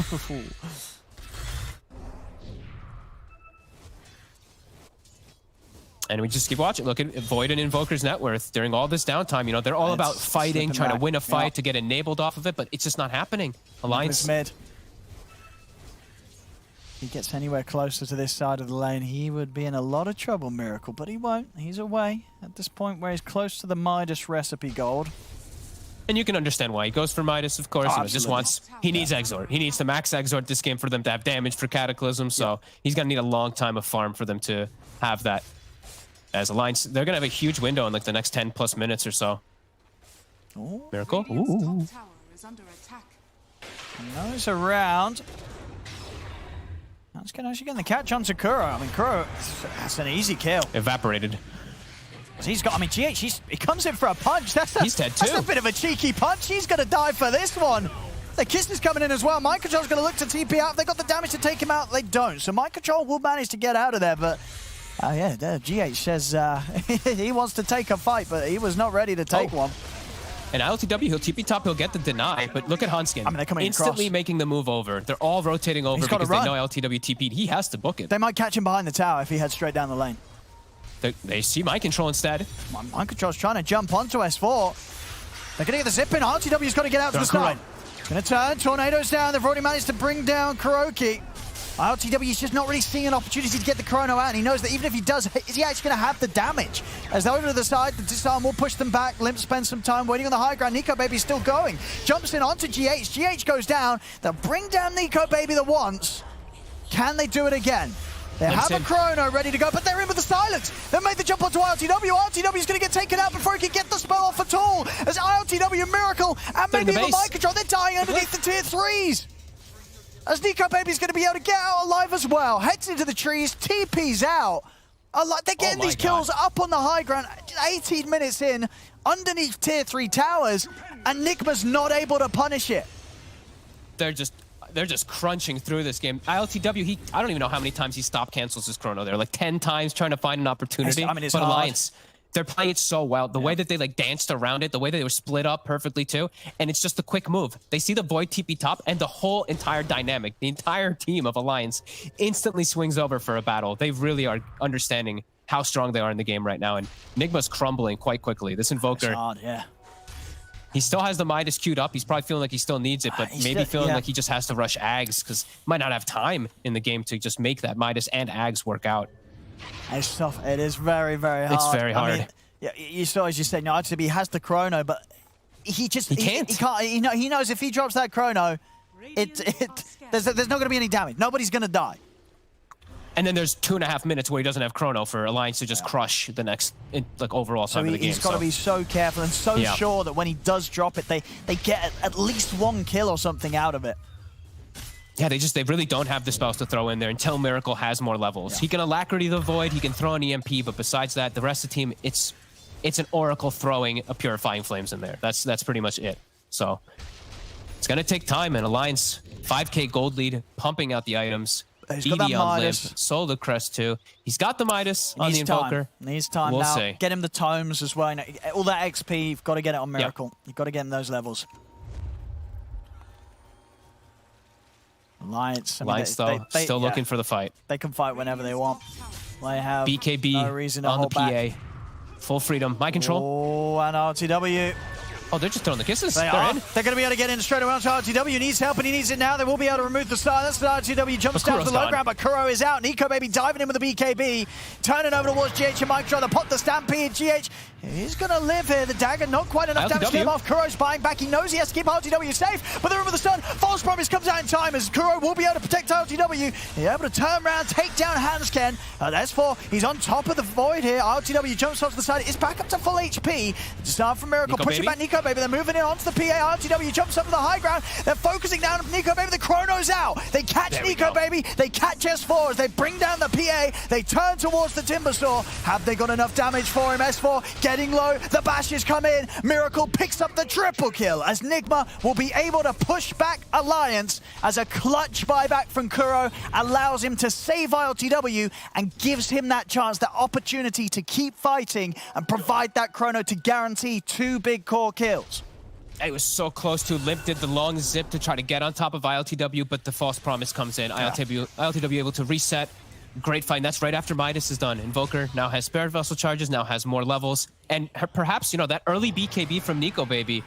And we just keep watching. Look at Void and Invoker's net worth during all this downtime. You know, they're all about fighting, trying to win a fight to get enabled off of it, but it's just not happening. Alliance. Mid. If he gets anywhere closer to this side of the lane, he would be in a lot of trouble, Miracle, but he won't. He's away at this point where he's close to the Midas recipe gold. And you can understand why. He goes for Midas, of course. He just wants... He needs Exort. He needs to max Exort this game for them to have damage for Cataclysm, so he's going to need a long time of farm for them to have that. As Alliance, they're going to have a huge window in like the next 10+ minutes or so. Ooh. Miracle. Ooh. Nose around. That's actually getting the catch on Kuro. I mean, Kuro, that's an easy kill. Evaporated. He's got, I mean, GH, he comes in for a punch. He's dead too. That's a bit of a cheeky punch. He's going to die for this one. The Kiss is coming in as well. Mind Control's going to look to TP out. If they got the damage to take him out, they don't. So Mind Control will manage to get out of there, but... Oh yeah, GH says he wants to take a fight, but he was not ready to take one. And ILTW, he'll TP top, he'll get the deny, but look at Hanskin. I mean, they're coming instantly across. Making the move over. They're all rotating over because they know LTW TP'd. He has to book it. They might catch him behind the tower if he heads straight down the lane. They see Mind Control instead. Mind Control's trying to jump onto S4. They're going to get the zip in. RTW's got to get out to the start. Going to turn. Tornadoes down. They've already managed to bring down Kuroki. LTW is just not really seeing an opportunity to get the Chrono out, and he knows that even if he does, is he actually going to have the damage? As they're over to the side, the disarm will push them back. Limp spends some time waiting on the high ground. Nico Baby's still going. Jumps in onto GH. GH goes down. They'll bring down Nico Baby the once. Can they do it again? They have a Chrono ready to go, but they're in with the silence. They made the jump onto ILTW. ILTW's going to get taken out before he can get the spell off at all. As ILTW, Miracle, and maybe even Mind Control, they're dying underneath the tier 3s. As Nico Baby's going to be able to get out alive as well. Heads into the trees, TP's out. They're getting these kills up on the high ground. 18 minutes in, underneath tier 3 towers, and Nigma's not able to punish it. They're just crunching through this game. ILTW, I don't even know how many times he stop cancels his Chrono there. Like 10 times trying to find an opportunity. I mean, it's but hard. Alliance, they're playing it so well. The way that they like danced around it, the way that they were split up perfectly too. And it's just a quick move. They see the Void TP top and the whole entire dynamic, the entire team of Alliance instantly swings over for a battle. They really are understanding how strong they are in the game right now. And Nigma's crumbling quite quickly. This Invoker, it's hard, yeah. He still has the Midas queued up. He's probably feeling like he still needs it, but maybe feeling like he just has to rush Ags because he might not have time in the game to just make that Midas and Ags work out. It's tough. It is very, very hard. It's very hard. I mean, yeah, you saw, as you said, no, actually, he has the Chrono, but he can't. He knows if he drops that Chrono, there's not going to be any damage. Nobody's going to die. And then there's 2.5 minutes where he doesn't have Chrono for Alliance to just crush the next overall time of the game. He's got to be so careful and so sure that when he does drop it, they get at least one kill or something out of it. Yeah, they really don't have the spells to throw in there until Miracle has more levels. He can Alacrity the Void, he can throw an EMP, but besides that, the rest of the team, it's an Oracle throwing a Purifying Flames in there. That's pretty much it. So it's going to take time, and Alliance, 5k gold lead, pumping out the items. He's got that Midas. Soul the Crest too. He's got the Midas on the Invoker. Needs time we'll now. See. Get him the tomes as well. All that XP, you've got to get it on Miracle. You've got to get him those levels. Alliance, though, still looking for the fight. They can fight whenever they want. They have BKB no reason to on the hold PA. back. Full freedom. Mind control. Oh, and RTW. Oh, they're just throwing the kisses. They're in. They're going to be able to get in straight away. RTW needs help, and he needs it now. They will be able to remove the silence. RTW jumps down to the low ground, but Kuro is out. Nico Baby diving in with the BKB. Turning over towards GH and Mike trying to pop the Stampede. GH He's going to live here. The dagger, not quite enough damage to get him off. Kuro's buying back. He knows he has to keep RTW safe, but the room of the stun. False promise comes out in time as Kuro will be able to protect RTW. He's able to turn around, take down Hansken. S4, he's on top of the void here. RTW jumps off to the side. It's back up to full HP. The start from Miracle. Pushing back Nico Baby. They're moving in onto the PA. RTW jumps up to the high ground. They're focusing down on Nico Baby. The Chrono's out. They catch Nico Baby. They catch S4 as they bring down the PA. They turn towards the Timber Saw. Have they got enough damage for him? S4 getting low. The bashes come in. Miracle picks up the triple kill as Nigma will be able to push back Alliance as a clutch buyback from Kuro allows him to save ILTW and gives him that chance, that opportunity to keep fighting and provide that Chrono to guarantee 2 big core kills. It was so close to. Limp did the long zip to try to get on top of ILTW, but the false promise comes in. ILTW able to reset. Great fight. And that's right after Midas is done. Invoker now has Spirit Vessel charges, now has more levels. And perhaps, that early BKB from Nico Baby,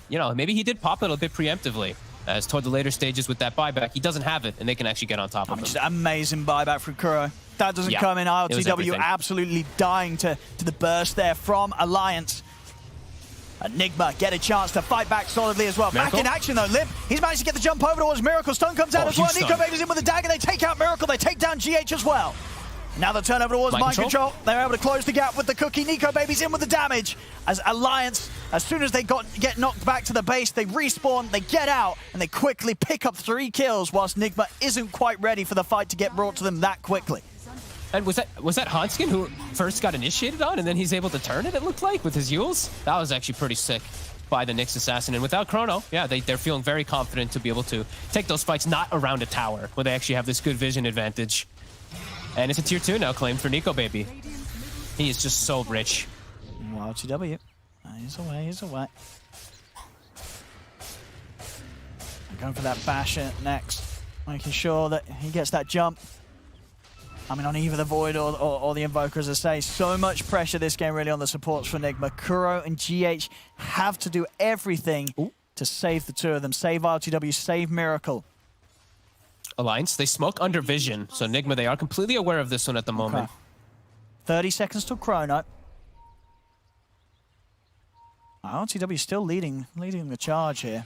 maybe he did pop it a bit preemptively. As toward the later stages with that buyback, he doesn't have it, and they can actually get on top of him. Just amazing buyback from Kuro. That doesn't come in. ILTW absolutely dying to the burst there from Alliance. Nigma get a chance to fight back solidly as well. Miracle? Back in action though, Limp. He's managed to get the jump over towards Miracle. Stun comes out as well. Nico Baby's in with the dagger. They take out Miracle. They take down GH as well. Now the turnover towards Mind Control. They're able to close the gap with the cookie. Nico Baby's in with the damage. As Alliance, as soon as they get knocked back to the base, they respawn, they get out, and they quickly pick up 3 kills whilst Nigma isn't quite ready for the fight to get brought to them that quickly. And was that Hansken who first got initiated on, and then he's able to turn it looked like, with his Yules? That was actually pretty sick by the Nyx Assassin. And without Chrono, they're feeling very confident to be able to take those fights not around a tower, where they actually have this good vision advantage. And it's a tier 2 now claimed for Nico Baby. He is just so rich. RTW. He's away. I'm going for that basher next. Making sure that he gets that jump. On either the Void or the Invoker, as I say. So much pressure this game really on the supports for Nigma. Kuro and GH have to do everything to save the 2 of them. Save RTW, save Miracle. Alliance, they smoke under vision. So Nigma, they are completely aware of this one at the moment. 30 seconds till Chrono. RTW still leading the charge here.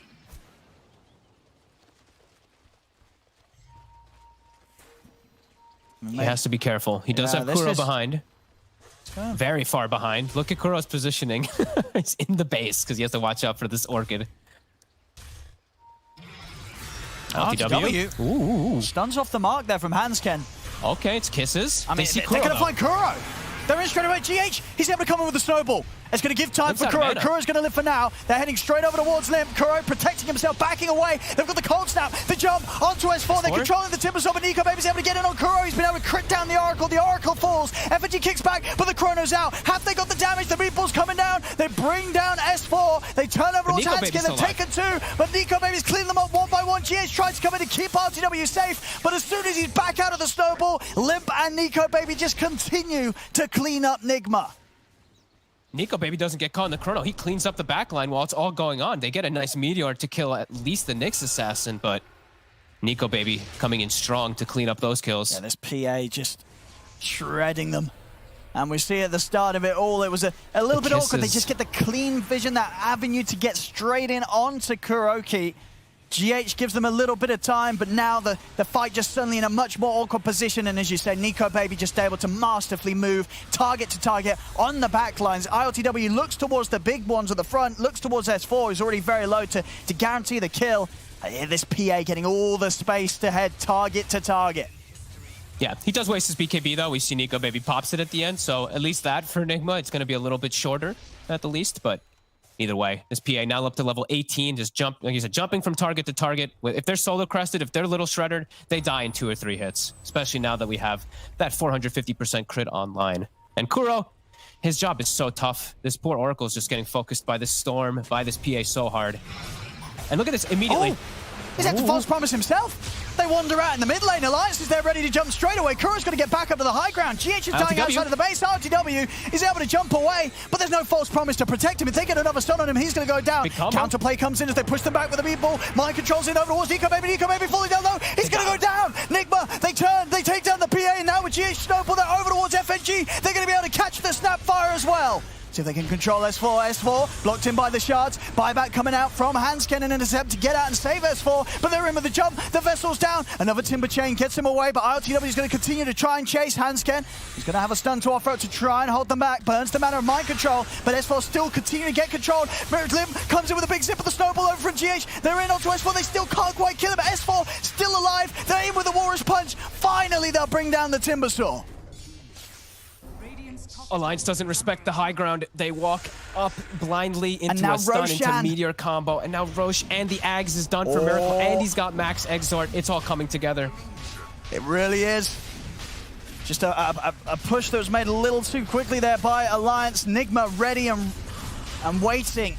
He has to be careful. He does have Kuro behind. Very far behind. Look at Kuro's positioning. He's in the base because he has to watch out for this Orchid. RTW. Ooh. Stuns off the mark there from Hansken. Okay, it's kisses. They're going to find Kuro. They're in straight away. GH, he's able to come in with a snowball. It's going to give time for Kuro. Kuro's going to live for now. They're heading straight over towards Limp. Kuro protecting himself, backing away. They've got the cold snap, the jump onto S4. They're controlling the Timber Saw, but Nico Baby's able to get in on Kuro. He's been able to crit down the Oracle. The Oracle falls. FNG kicks back, but the Chrono's out. Have they got the damage? The meatball's coming down. They bring down S4. They turn over towards Hansken. They've taken 2, but Nico Baby's cleaning them up one by one. GH tries to come in to keep RTW safe, but as soon as he's back out of the snowball, Limp and Nico Baby just continue to clean up Nigma. Nico Baby doesn't get caught in the Chrono. He cleans up the backline while it's all going on. They get a nice Meteor to kill at least the Nyx Assassin, but Nico Baby coming in strong to clean up those kills. Yeah, this PA just shredding them. And we see at the start of it all, it was a little bit awkward. They just get the clean vision, that avenue to get straight in onto Kuroki. GH gives them a little bit of time, but now the fight just suddenly in a much more awkward position. And as you said, Nico Baby just able to masterfully move target to target on the back lines. ILTW looks towards the big ones at the front, looks towards S4, who's already very low to guarantee the kill. This PA getting all the space to head target to target. Yeah, he does waste his BKB though. We see Nico Baby pops it at the end, so at least that for Nigma, it's going to be a little bit shorter at the least, but either way, this PA now up to level 18, just like you said, jumping from target to target. If they're solo crested, if they're little shreddered, they die in 2 or 3 hits, especially now that we have that 450% crit online. And Kuro, his job is so tough. This poor Oracle is just getting focused by this Storm, by this PA so hard. And look at this immediately. He's had to false promise himself. They wander out in the mid lane. Alliance is there ready to jump straight away. Kuro's going to get back up to the high ground. GH is dying outside of the base. RTW is able to jump away, but there's no false promise to protect him. If they get another stun on him, he's going to go down. Counterplay comes in as they push them back with the meatball. Mind controls in over towards Nico Baby. Nico Baby falling down low. He's going to go down. Nigma, they turn, they take down the PA, and now with GH Snowball, they're over towards FNG. They're going to be able to catch the Snapfire as well. See if they can control S4. S4 blocked in by the shards. Buyback coming out from Hansken in an attempt to get out and save S4, but they're in with the jump. The vessel's down. Another timber chain gets him away, but ILTW is going to continue to try and chase Hansken. He's going to have a stun to offer to try and hold them back. Burns the mana of mind control, but S4 still continue to get controlled. Lim comes in with a big zip of the snowball over from GH. They're in onto S4. They still can't quite kill him, but S4 still alive. They're in with the Walrus Punch. Finally, they'll bring down the Timber Saw. Alliance doesn't respect the high ground. They walk up blindly into a stun, into Meteor combo. And now Roche and the Ags is done for Miracle. And he's got Max Exort. It's all coming together. It really is. Just a push that was made a little too quickly there by Alliance. Nigma ready and waiting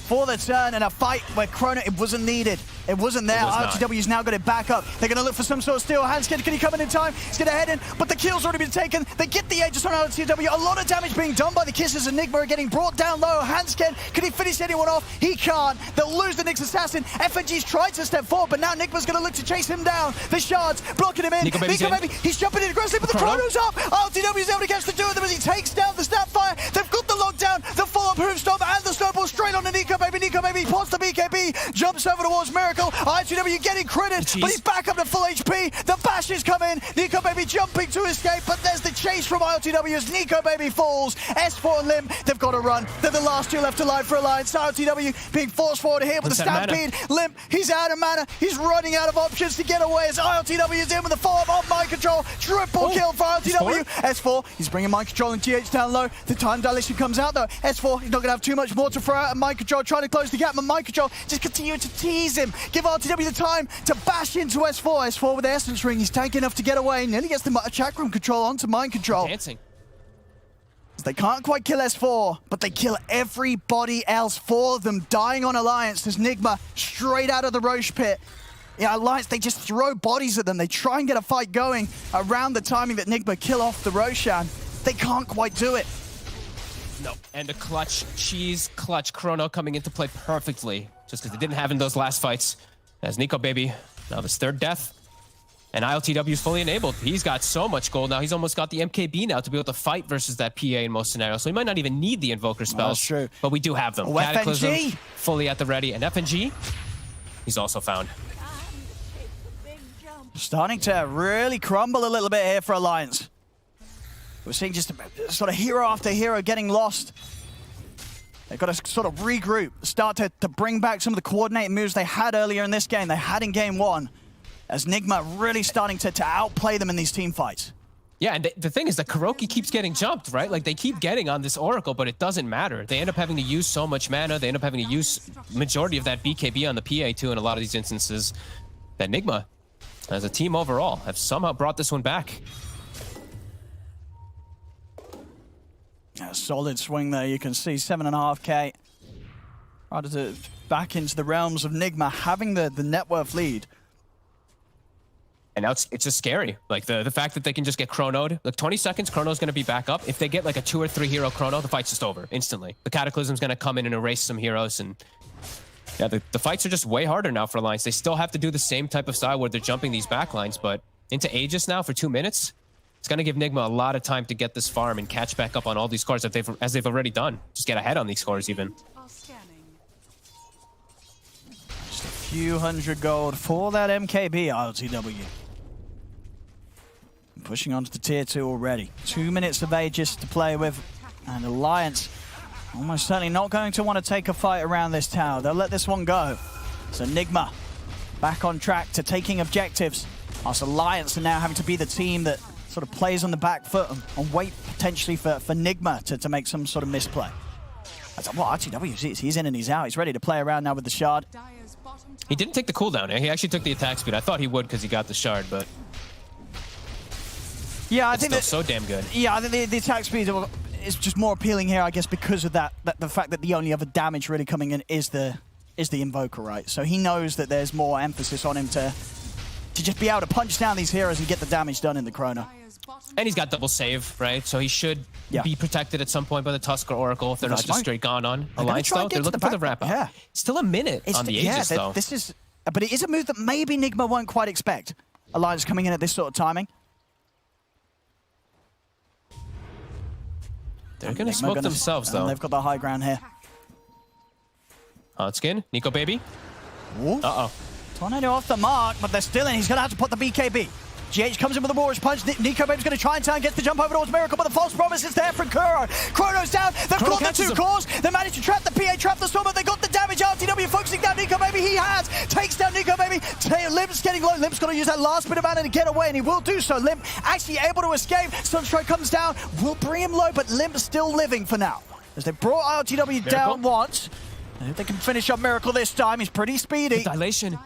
for the turn, and a fight where Chrono, it wasn't needed. It wasn't there. RTW's now got it back up. They're going to look for some sort of steal. Hansken, can he come in time? He's going to head in, but the kill's already been taken. They get the Aegis on RTW. A lot of damage being done by the Kisses, and Nigma are getting brought down low. Hansken, can he finish anyone off? He can't. They'll lose the Nyx Assassin. FNG's tried to step forward, but now Nigma's going to look to chase him down. The shards blocking him in. Nico Baby, he's jumping in aggressively, but the Chrono's up. RTW's able to catch the two of them as he takes down the Snapfire. They've got the lockdown, the follow-up Hoofstomp, and the snowball straight on to Nico Baby. Nico Baby pops the BKB, jumps over towards Miracle. ITW getting credit, but he's back up to full HP. The bashes come in. Nico Baby jumping to escape, but there's the chase from ILTW as Nico Baby falls. S4 and Lim, they've got to run. They're the last two left alive for Alliance. ILTW being forced forward here with the Stampede. Lim, he's out of mana. He's running out of options to get away as ILTW is in with the follow-up on mind control. Triple kill for ILTW. S4, he's bringing mind control and GH down low. The time dilation comes out though. S4, he's not going to have too much more to throw out, and mind control trying to close the gap, but mind control just continue to tease him. Give RTW the time to bash into S4. S4 with the Essence Ring. He's tanky enough to get away. Nearly gets the chakram control onto mind control. Dancing. They can't quite kill S4, but they kill everybody else. 4 of them dying on Alliance. There's Nigma straight out of the Roche pit. Yeah, Alliance, they just throw bodies at them. They try and get a fight going around the timing that Nigma kill off the Roshan. They can't quite do it. No, and the clutch, cheese clutch Chrono coming into play perfectly, just because they didn't have in those last fights. As Nico Baby, now his third death, and ILTW is fully enabled. He's got so much gold now. He's almost got the MKB now to be able to fight versus that PA in most scenarios. So he might not even need the Invoker spells. That's true. But we do have them. Cataclysm, FNG fully at the ready. And FNG, he's also found. Starting to really crumble a little bit here for Alliance. We're seeing just sort of hero after hero getting lost. They've got to sort of regroup, start to bring back some of the coordinated moves they had earlier in this game, they had in game 1, as Nigma really starting to outplay them in these team fights. Yeah, and the thing is that Kuroki keeps getting jumped, right? Like, they keep getting on this Oracle, but it doesn't matter. They end up having to use so much mana, they end up having to use majority of that BKB on the PA too in a lot of these instances, that Nigma, as a team overall, have somehow brought this one back. A solid swing there, you can see 7.5k. Back into the realms of Nigma, having the net worth lead. And now it's just scary. Like, the fact that they can just get chronoed. Like, 20 seconds, Chrono's going to be back up. If they get like a 2 or 3 hero chrono, the fight's just over instantly. The Cataclysm's going to come in and erase some heroes. And yeah, the fights are just way harder now for Alliance. They still have to do the same type of style where they're jumping these backlines, but into Aegis now for 2 minutes, it's going to give Nigma a lot of time to get this farm and catch back up on all these scores as they've already done. Just get ahead on these scores even. Just a few hundred gold for that MKB, ILTW. Pushing on to the tier 2 already. 2 minutes of Aegis to play with. And Alliance almost certainly not going to want to take a fight around this tower. They'll let this one go. So Nigma back on track to taking objectives. Us Alliance are now having to be the team that sort of plays on the back foot and wait potentially for Nigma to make some sort of misplay. Well, RTW, he's in and he's out. He's ready to play around now with the shard. He didn't take the cooldown. He actually took the attack speed. I thought he would because he got the shard, but yeah, I it's think still so damn good. Yeah, I think the attack speed is just more appealing here, I guess, because of the fact that the only other damage really coming in is the Invoker, right? So he knows that there's more emphasis on him to just be able to punch down these heroes and get the damage done in the Chrono. And he's got double save, right? So he should be protected at some point by the Tusk or Oracle if they're not just straight gone on Alliance, though. They're looking for the wrap-up. Yeah. Still a minute on the Aegis, though. But it is a move that maybe Nigma won't quite expect. Alliance coming in at this sort of timing. They're going to smoke themselves, though. They've got the high ground here. Hotskin, Nico Baby. Ooh. Uh-oh. Tornado off the mark, but they're still in. He's going to have to put the BKB. GH comes in with a Warriors punch. Nico Baby's going to try and turn, gets the jump over towards Miracle, but the false promise is there from Kuro. Chrono's down. They've got the two cores. They managed to trap the PA, trap the Storm, but they got the damage. RTW focusing down Nico Baby. He has. Takes down Nico Baby. Limp's getting low. Limp's going to use that last bit of mana to get away, and he will do so. Limp actually able to escape. Sunstrike comes down. Will bring him low, but Limp's still living for now. As they brought RTW down once. And if they can finish up Miracle this time, he's pretty speedy. The dilation.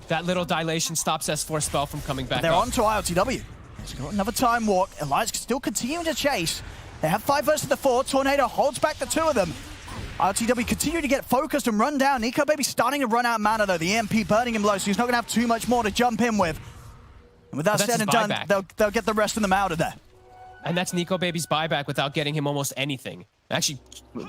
That little dilation stops S4 spell from coming back. They're up. on to ILTW. He's got another time walk. Alliance still continuing to chase. They have 5 versus the 4. Tornado holds back the 2 of them. ILTW continue to get focused and run down. Nico Baby starting to run out of mana though. The EMP burning him low, so he's not going to have too much more to jump in with. And with that said and done, they'll get the rest of them out of there. And that's Nico Baby's buyback without getting him almost anything. Actually,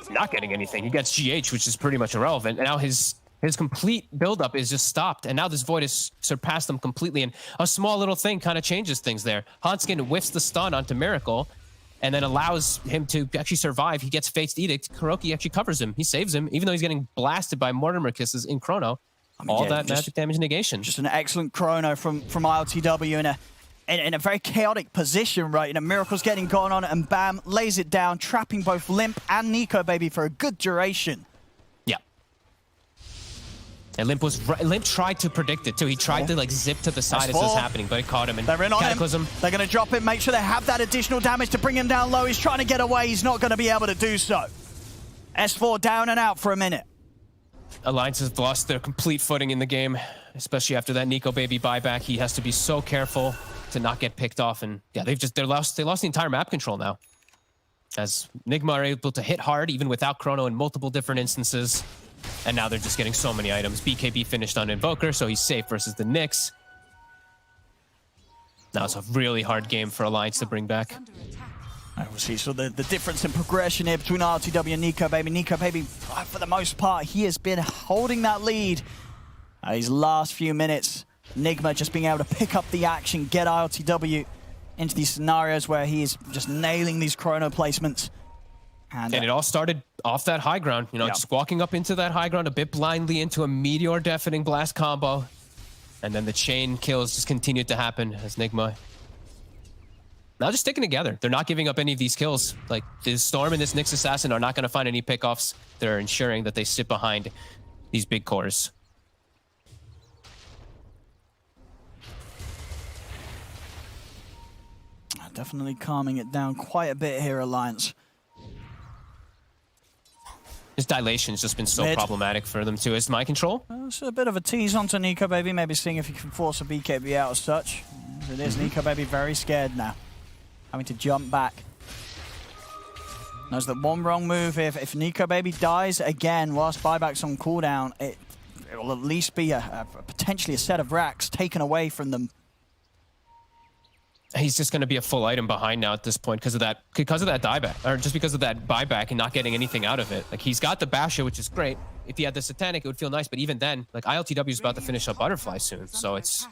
not getting anything. He gets GH, which is pretty much irrelevant. And now his complete buildup is just stopped, and now this Void has surpassed them completely, and a small little thing kind of changes things there. Hanskin whiffs the stun onto Miracle, and then allows him to actually survive. He gets Fate's Edict. Kuroki actually covers him. He saves him, even though he's getting blasted by Mortimer Kisses in Chrono. All that magic damage negation. Just an excellent Chrono from ILTW in a very chaotic position, right? Miracle's getting gone on it, and bam, lays it down, trapping both Limp and Nico Baby for a good duration. And Limp tried to predict it too. He tried to like zip to the side as this was happening, but it caught him. And they're in on Cataclysm. him. They're going to drop him, make sure they have that additional damage to bring him down low. He's trying to get away. He's not going to be able to do so. S4 down and out for a minute. Alliance has lost their complete footing in the game, especially after that Nico Baby buyback. He has to be so careful to not get picked off. And yeah, they lost the entire map control now. As Nigma are able to hit hard even without Chrono in multiple different instances. And now they're just getting so many items. BKB finished on Invoker, so he's safe versus the Nyx. Now it's a really hard game for Alliance to bring back. We'll see. So the difference in progression here between RTW and Nico Baby. Nico Baby, for the most part, he has been holding that lead these last few minutes. Nigma just being able to pick up the action, get ILTW into these scenarios where he is just nailing these Chrono placements. And it all started off that high ground, just walking up into that high ground a bit blindly into a Meteor Deafening Blast combo. And then the chain kills just continued to happen as Nigma now just sticking together. They're not giving up any of these kills. Like, this Storm and this Nyx Assassin are not going to find any pickoffs. They're ensuring that they sit behind these big cores. Definitely calming it down quite a bit here, Alliance. His dilation's just been so problematic for them too. Is my control? It's a bit of a tease onto Nico Baby, maybe seeing if he can force a BKB out as such. As it is, Nico Baby very scared now. Having to jump back. Knows that one wrong move, if Nico Baby dies again whilst buyback's on cooldown, it will at least be potentially a set of racks taken away from them. He's just going to be a full item behind now at this point because of that dieback, or just because of that buyback and not getting anything out of it. Like, he's got the Basha, which is great. If he had the Satanic, it would feel nice, but even then, like, ILTW is about to finish up Butterfly soon, so it's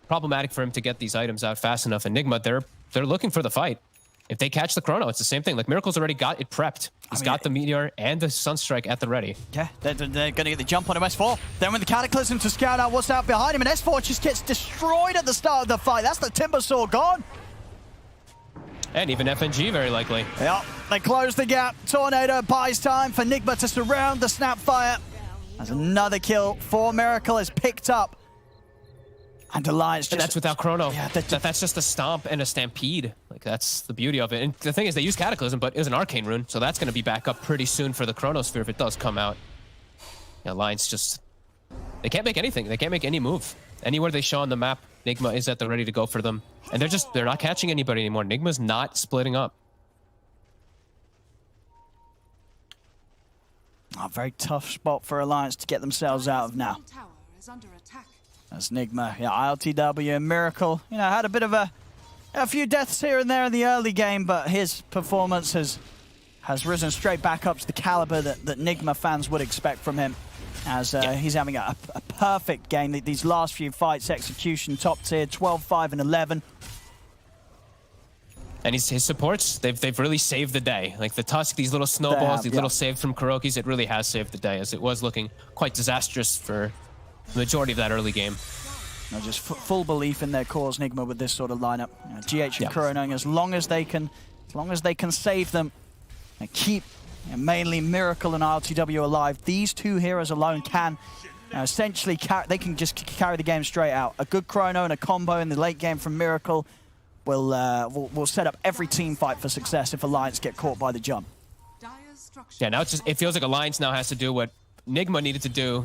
problematic for him to get these items out fast enough. Enigma, they're looking for the fight. If they catch the Chrono, it's the same thing. Like, Miracle's already got it prepped. He's got the Meteor and the Sunstrike at the ready. Yeah, they're going to get the jump on him, S4. Then with the Cataclysm to scout out what's out behind him, and S4 just gets destroyed at the start of the fight. That's the Timber Saw gone. And even FNG, very likely. Yep, they close the gap. Tornado buys time for Nigma to surround the Snapfire. As another kill for Miracle is picked up. And Alliance just... And that's without Chrono. Yeah, that's just a Stomp and a Stampede. Like, that's the beauty of it. And the thing is, they use Cataclysm, but it was an Arcane Rune, so that's going to be back up pretty soon for the Chronosphere if it does come out. Yeah, Alliance just... They can't make anything. They can't make any move. Anywhere they show on the map, Nigma is at the ready to go for them. And they're not catching anybody anymore. Nigma's not splitting up. A very tough spot for Alliance to get themselves out of now. That's Nigma, yeah, ILTW and Miracle. Had a bit of a few deaths here and there in the early game, but his performance has risen straight back up to the caliber that Nigma fans would expect from him. As he's having a perfect game. These last few fights, execution, top tier, 12, 5, and 11. And his supports, they've really saved the day. Like the Tusk, these little snowballs, these little saves from Kuroki's, it really has saved the day, as it was looking quite disastrous for the majority of that early game. No, just full belief in their cause, Nigma, with this sort of lineup. GH and Kuro knowing as long as they can save them and keep mainly Miracle and RLTW alive, these two heroes alone can essentially they can just carry the game straight out. A good Chrono and a combo in the late game from Miracle will set up every team fight for success if Alliance get caught by the jump. Yeah, now it feels like Alliance now has to do what Nigma needed to do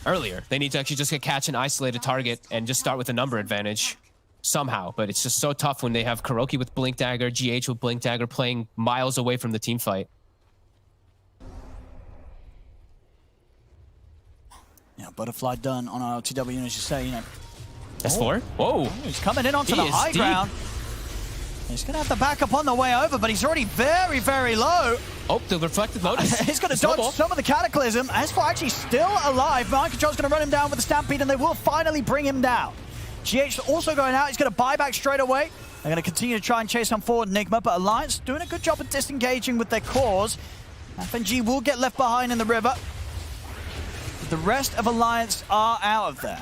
earlier. They need to actually just catch an isolated target and just start with a number advantage somehow. But it's just so tough when they have Kuroki with Blink Dagger, GH with Blink Dagger playing miles away from the team fight. Yeah, Butterfly done on RLTW, and as you say, S4? Whoa! He's coming in onto the high ground. He's going to have the backup on the way over, but he's already very, very low. Oh, the reflected lotus. He's going to dodge some of the Cataclysm. S4 actually still alive. Mind Control's going to run him down with the Stampede, and they will finally bring him down. GH also going out. He's going to buy back straight away. They're going to continue to try and chase on forward Nigma, but Alliance doing a good job of disengaging with their cause. FNG will get left behind in the river. The rest of Alliance are out of there.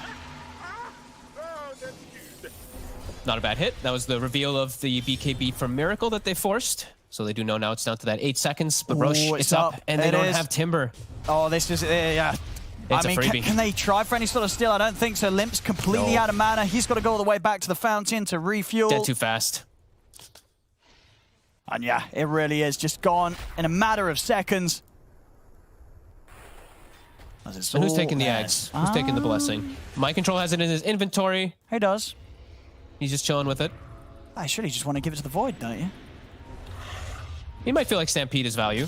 Not a bad hit. That was the reveal of the BKB from Miracle that they forced. So they do know now it's down to that 8 seconds. But Roche, it's up, and they don't have Timber. Oh, this is, yeah. It's a freebie. Can they try for any sort of steal? I don't think so. Limp's completely out of mana. He's got to go all the way back to the fountain to refuel. Dead too fast. And yeah, it really is just gone in a matter of seconds. And who's taking the eggs? Who's taking the blessing? Mind Control has it in his inventory. He does. He's just chilling with it. I surely just want to give it to the Void, don't you? He might feel like Stampede is value.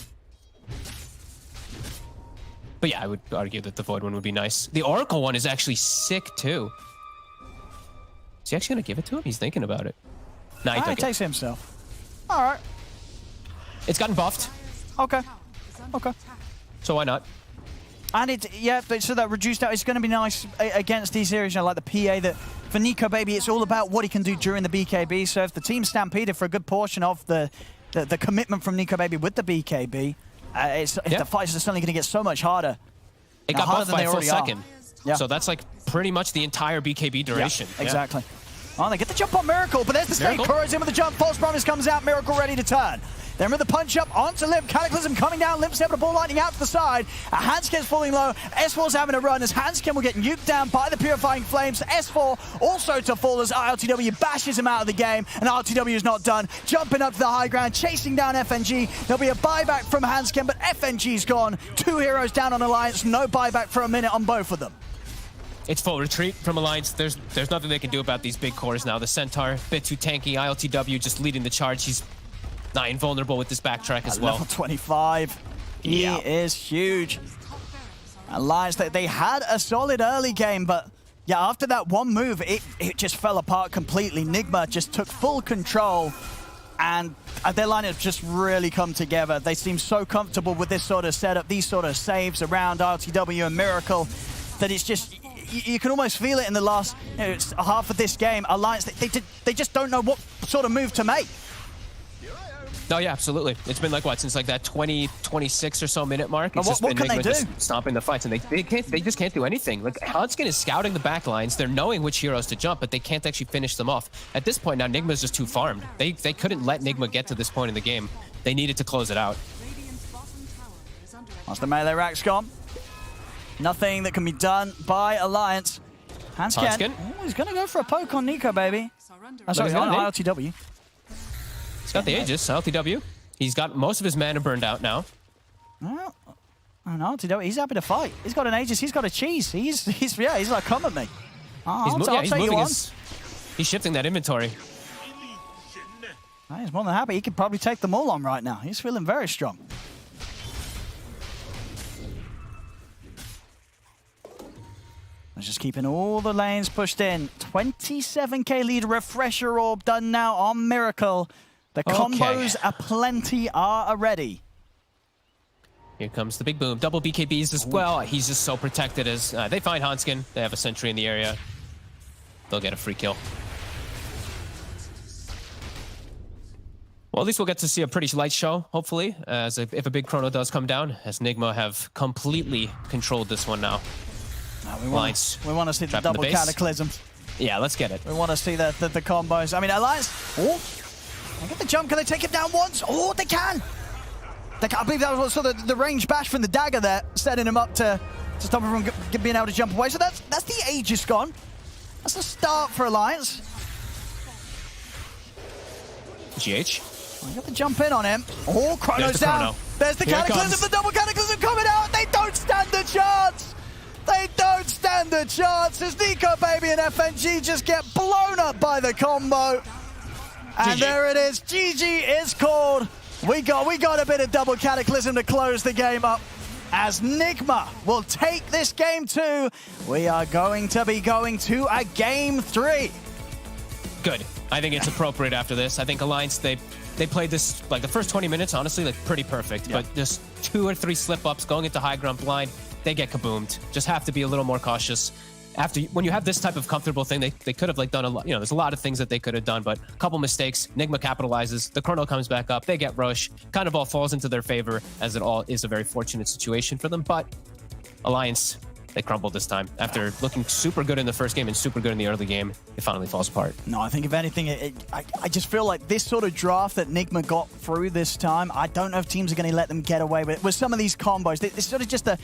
But yeah, I would argue that the Void one would be nice. The Oracle one is actually sick too. Is he actually going to give it to him? He's thinking about it. Nah, he takes it himself. All right. It's gotten buffed. Okay. Okay. So why not? And so that reduced out is going to be nice against these heroes, like the PA. That for Nico Baby, it's all about what he can do during the BKB. So if the team stampeded for a good portion of the commitment from Nico Baby with the BKB, the fights are suddenly going to get so much harder. It got buffed by a full second. Yeah. So that's like pretty much the entire BKB duration. Yeah, exactly. Oh, they get the jump on Miracle, but there's the snake. Kuro's in with the jump. False Promise comes out. Miracle ready to turn. Then with the punch up onto Limp. Cataclysm coming down. Limp's able to ball lightning out to the side. Hanskin's falling low. S4's having a run as Hanskin will get nuked down by the Purifying Flames. S4 also to fall as RLTW bashes him out of the game. And RLTW is not done. Jumping up to the high ground, chasing down FNG. There'll be a buyback from Hanskin, but FNG's gone. 2 heroes down on Alliance. No buyback for a minute on both of them. It's full retreat from Alliance. There's nothing they can do about these big cores now. The Centaur, a bit too tanky. ILTW just leading the charge. He's not invulnerable with this backtrack as well. Level 25. He is huge. Alliance, they had a solid early game, but yeah, after that one move, it just fell apart completely. Nigma just took full control, and their lineup just really come together. They seem so comfortable with this sort of setup, these sort of saves around RLTW and Miracle, that it's just, you can almost feel it in the last half of this game. Alliance, they just don't know what sort of move to make. No, yeah, absolutely. It's been like, what, since like that 26 or so minute mark? It's what can they do? Just stomping the fights, and they just can't do anything. Like, Hanskin is scouting the back lines. They're knowing which heroes to jump, but they can't actually finish them off. At this point now, Nigma's just too farmed. They couldn't let Nigma get to this point in the game. They needed to close it out. Once the melee rack's gone, nothing that can be done by Alliance. Hanskin. Oh, he's going to go for a poke on Nico, baby. Sorry, on ILTW. He's got the Aegis, LTW. He's got most of his mana burned out now. Well, LTW, he's happy to fight. He's got an Aegis, he's got a cheese. He's like, come at me. He's shifting that inventory. He's more than happy. He could probably take them all on right now. He's feeling very strong. Just keeping all the lanes pushed in. 27k lead, refresher orb done now on Miracle. The combos aplenty are already. Here comes the big boom. Double BKBs as well. He's just so protected as they find Hanskin. They have a sentry in the area. They'll get a free kill. Well, at least we'll get to see a pretty light show, hopefully, as if a big chrono does come down, as Nigma have completely controlled this one now. We want to see the double cataclysm. Yeah, let's get it. We want to see the combos. I mean, Alliance. Oh, they get the jump. Can they take it down once? Oh, they can. I believe that was also the range bash from the dagger there, setting him up to stop him from being able to jump away. So that's the Aegis gone. That's the start for Alliance. GH. I got the jump in on him. Oh, Chrono's down. There's the cataclysm, the double cataclysm coming out. They don't stand a chance. They don't stand a chance as Nico Baby and FNG just get blown up by the combo. And there it is. GG is called. We got a bit of double cataclysm to close the game up. As Nigma will take this game 2, we are going to be going to a game 3. Good. I think it's appropriate after this. I think Alliance, they played this, like the first 20 minutes, honestly, like pretty perfect. Yeah. But just 2 or 3 slip-ups going into high ground blind, they get kaboomed. Just have to be a little more cautious. When you have this type of comfortable thing, they could have like done a lot. There's a lot of things that they could have done, but a couple mistakes. Nigma capitalizes. The chrono comes back up. They get rush. Kind of all falls into their favor, as it all is a very fortunate situation for them. But Alliance, they crumbled this time. After looking super good in the first game and super good in the early game, it finally falls apart. No, I think if anything, I just feel like this sort of draft that Nigma got through this time, I don't know if teams are going to let them get away with some of these combos. It's sort of just the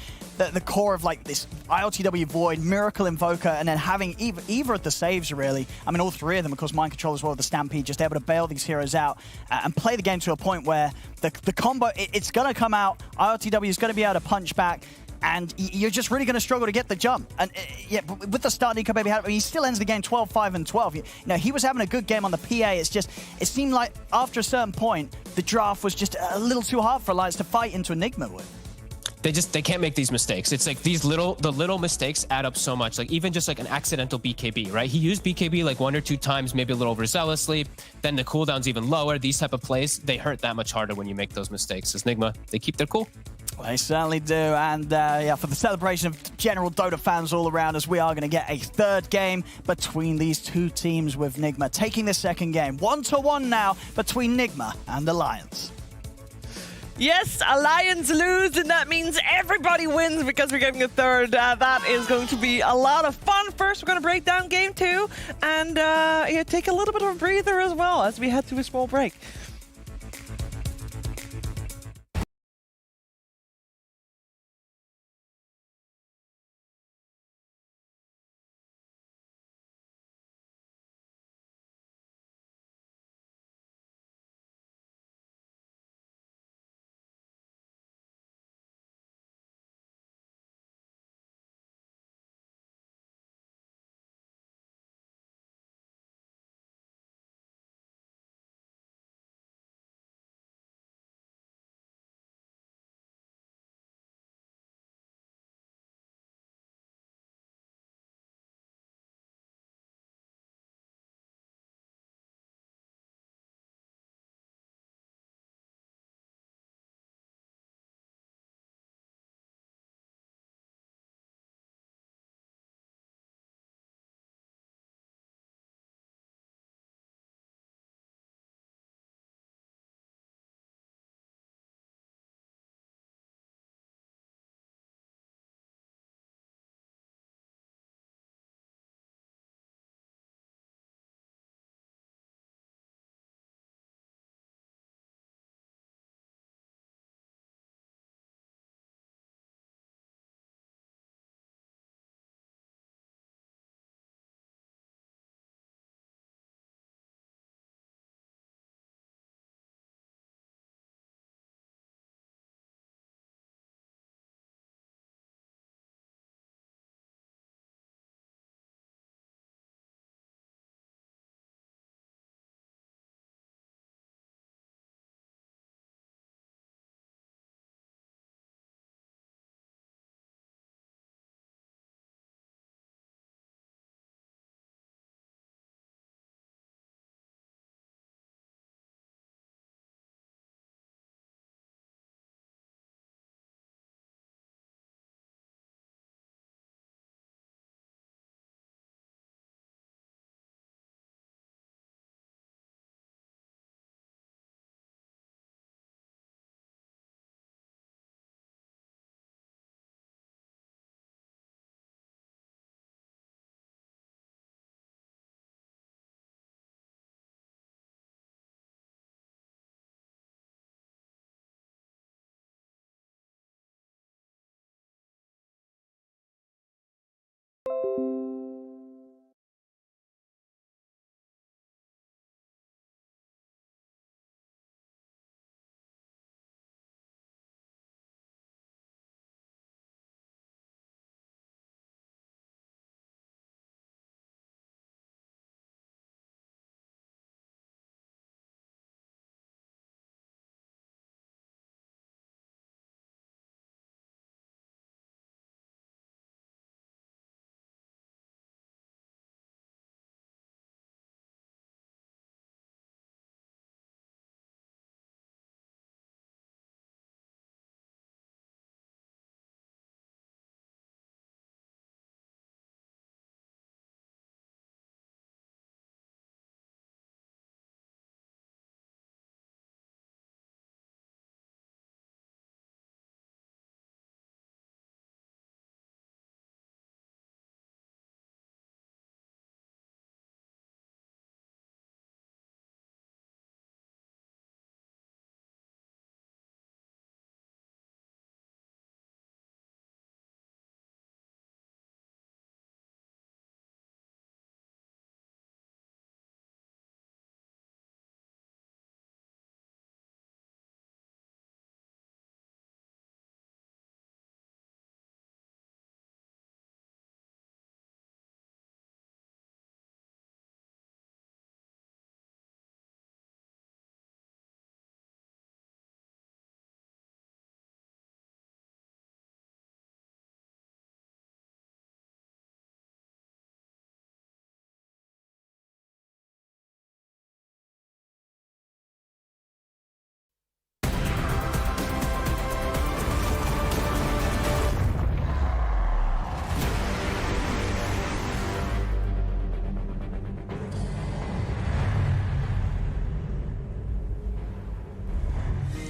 core of like this ILTW Void, Miracle Invoker, and then having either of the saves really. I mean, all 3 of them, of course, Mind Control as well, the Stampede, just able to bail these heroes out and play the game to a point where the combo, it's going to come out, ILTW is going to be able to punch back, and you're just really going to struggle to get the jump. And yeah, with the start Nico Baby had, he still ends the game 12-5 and 12. He was having a good game on the PA. It seemed like after a certain point, the draft was just a little too hard for Alliance to fight into Enigma with. They can't make these mistakes. It's like the little mistakes add up so much. Like even just like an accidental BKB, right? He used BKB like 1 or 2 times, maybe a little overzealously. Then the cooldown's even lower. These type of plays, they hurt that much harder when you make those mistakes. As Nigma, they keep their cool. They certainly do, and yeah, for the celebration of general Dota fans all around us, we are going to get a 3rd game between these 2 teams with Nigma taking the 2nd game. 1-1 now between Nigma and Alliance. Yes, Alliance lose, and that means everybody wins because we're getting a 3rd. That is going to be a lot of fun. First, we're going to break down game 2 and yeah, take a little bit of a breather as well as we head to a small break.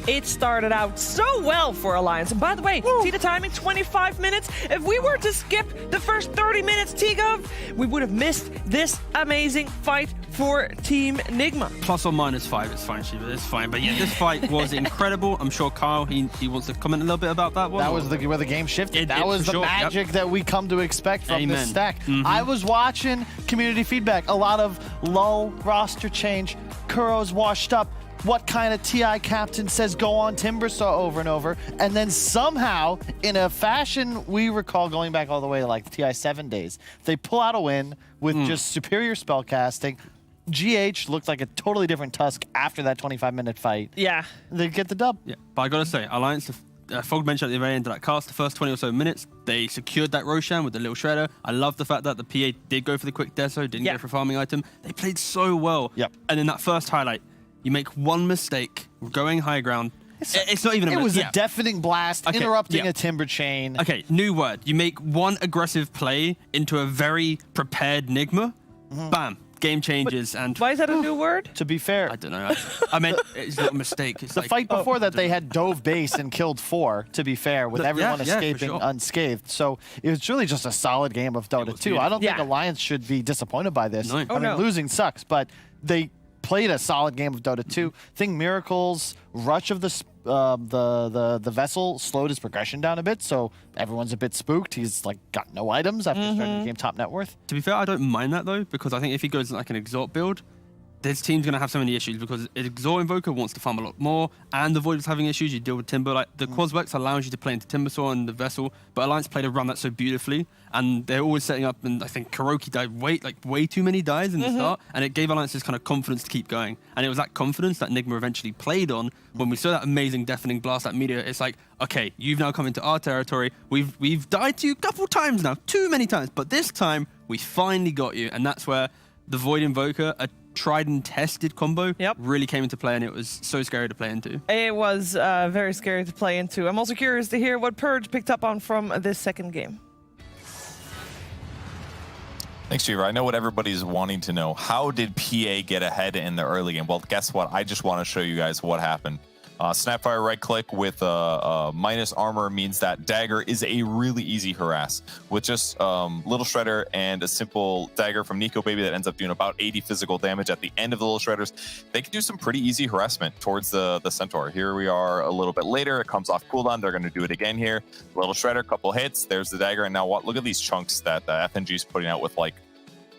it started out so well for Alliance. And by the way, see the timing, 25 minutes? If we were to skip the first 30 minutes, T-Gov, we would have missed this amazing fight for Team Nigma. Plus or minus 5, it's fine, Shiva, it's fine. But yeah, this fight was incredible. I'm sure Kyle, he wants to comment a little bit about that one. That was where the game shifted. That was the magic that we come to expect from this stack. I was watching community feedback, a lot of lull, roster change, Kuro's washed up. What kind of TI captain says go on Timbersaw over and over, and then somehow, in a fashion we recall going back all the way to like the TI 7 days, they pull out a win with just superior spellcasting. GH looked like a totally different Tusk after that 25-minute fight. Yeah. They get the dub. Yeah, but I gotta say, Alliance, Fog mentioned at the very end of that cast, the first 20 or so minutes, they secured that Roshan with the little shredder. I love the fact that the PA did go for the quick deso, didn't go for a farming item. They played so well. Yep. And in that first highlight, you make one mistake going high ground. It's not even a It was a deafening blast, interrupting a timber chain. Okay, new word. You make one aggressive play into a very prepared Nigma. Bam. Game changes. And why is that a new word? To be fair, I don't know. I meant it's not a mistake. It's the fight before that, they had dove base and killed 4, to be fair, with everyone escaping unscathed. So it was really just a solid game of Dota 2. I don't think Alliance should be disappointed by this. No. I mean, losing sucks, but they played a solid game of Dota 2. I think Miracle's rush of the vessel slowed his progression down a bit, so everyone's a bit spooked. He's like got no items after starting the game top net worth. To be fair, I don't mind that though, because I think if he goes like an Exalt build, this team's going to have so many issues because Exalt Invoker wants to farm a lot more, and the Void is having issues. You deal with Timber. Like the Quaswex allows you to play into Timbersaw and the Vessel, but Alliance played a run that so beautifully, and they're always setting up. And I think Kuroki died way too many dives in the start, and it gave Alliance this kind of confidence to keep going. And it was that confidence that Nigma eventually played on when we saw that amazing deafening blast at Meteor. It's like, okay, you've now come into our territory. We've died to you a couple times now, too many times, but this time we finally got you, and that's where the Void Invoker, a tried and tested combo, really came into play, and it was so scary to play into. It was very scary to play into. I'm also curious to hear what Purge picked up on from this second game. Thanks, Cheever. I know what everybody's wanting to know. How did PA get ahead in the early game? Well, guess what? I just want to show you guys what happened. Snapfire right click with minus armor means that dagger is a really easy harass. With just little shredder and a simple dagger from Nico Baby that ends up doing about 80 physical damage at the end of the little shredders, they can do some pretty easy harassment towards the Centaur. Here we are a little bit later. It comes off cooldown. They're going to do it again here. Little shredder, couple hits. There's the dagger. And now what? Look at these chunks that the FNG is putting out with like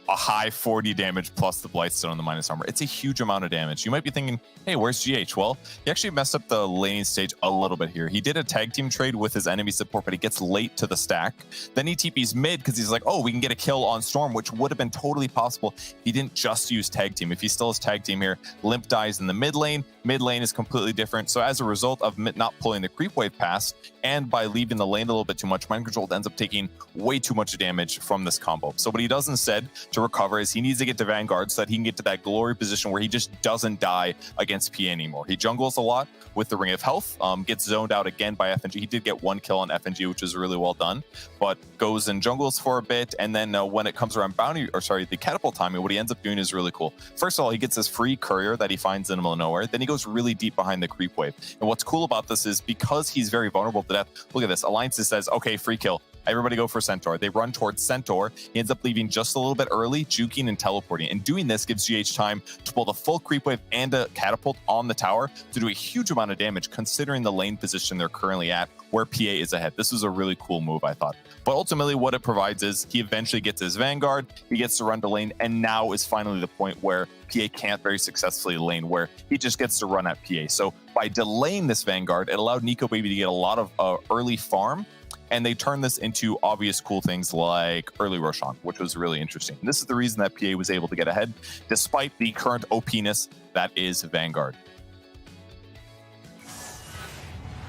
a high 40 damage plus the Blightstone and the minus armor. It's a huge amount of damage. You might be thinking, hey, where's GH? Well, he actually messed up the laning stage a little bit here. He did a tag team trade with his enemy support, but he gets late to the stack. Then he TPs mid because he's like, oh, we can get a kill on Storm, which would have been totally possible if he didn't just use tag team. If he still has tag team here, Limp dies in the mid lane. Mid lane is completely different. So as a result of not pulling the creep wave pass and by leaving the lane a little bit too much, Mind Control ends up taking way too much damage from this combo. So what he does instead to recover is he needs to get to Vanguard so that he can get to that glory position where he just doesn't die against PA anymore. He jungles a lot with the Ring of Health, gets zoned out again by FNG. He did get one kill on FNG, which is really well done, but goes and jungles for a bit. And then when it comes around the catapult timing, what he ends up doing is really cool. First of all, he gets this free courier that he finds in the middle of nowhere. Then he goes really deep behind the creep wave. And what's cool about this is because he's very vulnerable to death, look at this. Alliances says, okay, free kill. Everybody go for Centaur. They run towards Centaur. He ends up leaving just a little bit early, juking and teleporting. And doing this gives GH time to pull the full creep wave and a catapult on the tower to do a huge amount of damage considering the lane position they're currently at where PA is ahead. This was a really cool move, I thought. But ultimately what it provides is he eventually gets his Vanguard, he gets to run to lane, and now is finally the point where PA can't very successfully lane, where he just gets to run at PA. So by delaying this Vanguard, it allowed Nico Baby to get a lot of early farm, and they turned this into obvious cool things like early Roshan, which was really interesting. And this is the reason that PA was able to get ahead, despite the current OP-ness that is Vanguard.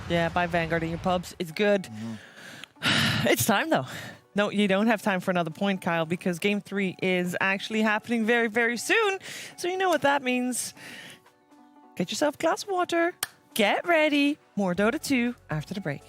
Yeah, buy Vanguard in your pubs. It's good. It's time, though. No, you don't have time for another point, Kyle, because Game 3 is actually happening very, very soon. So you know what that means. Get yourself a glass of water. Get ready. More Dota 2 after the break.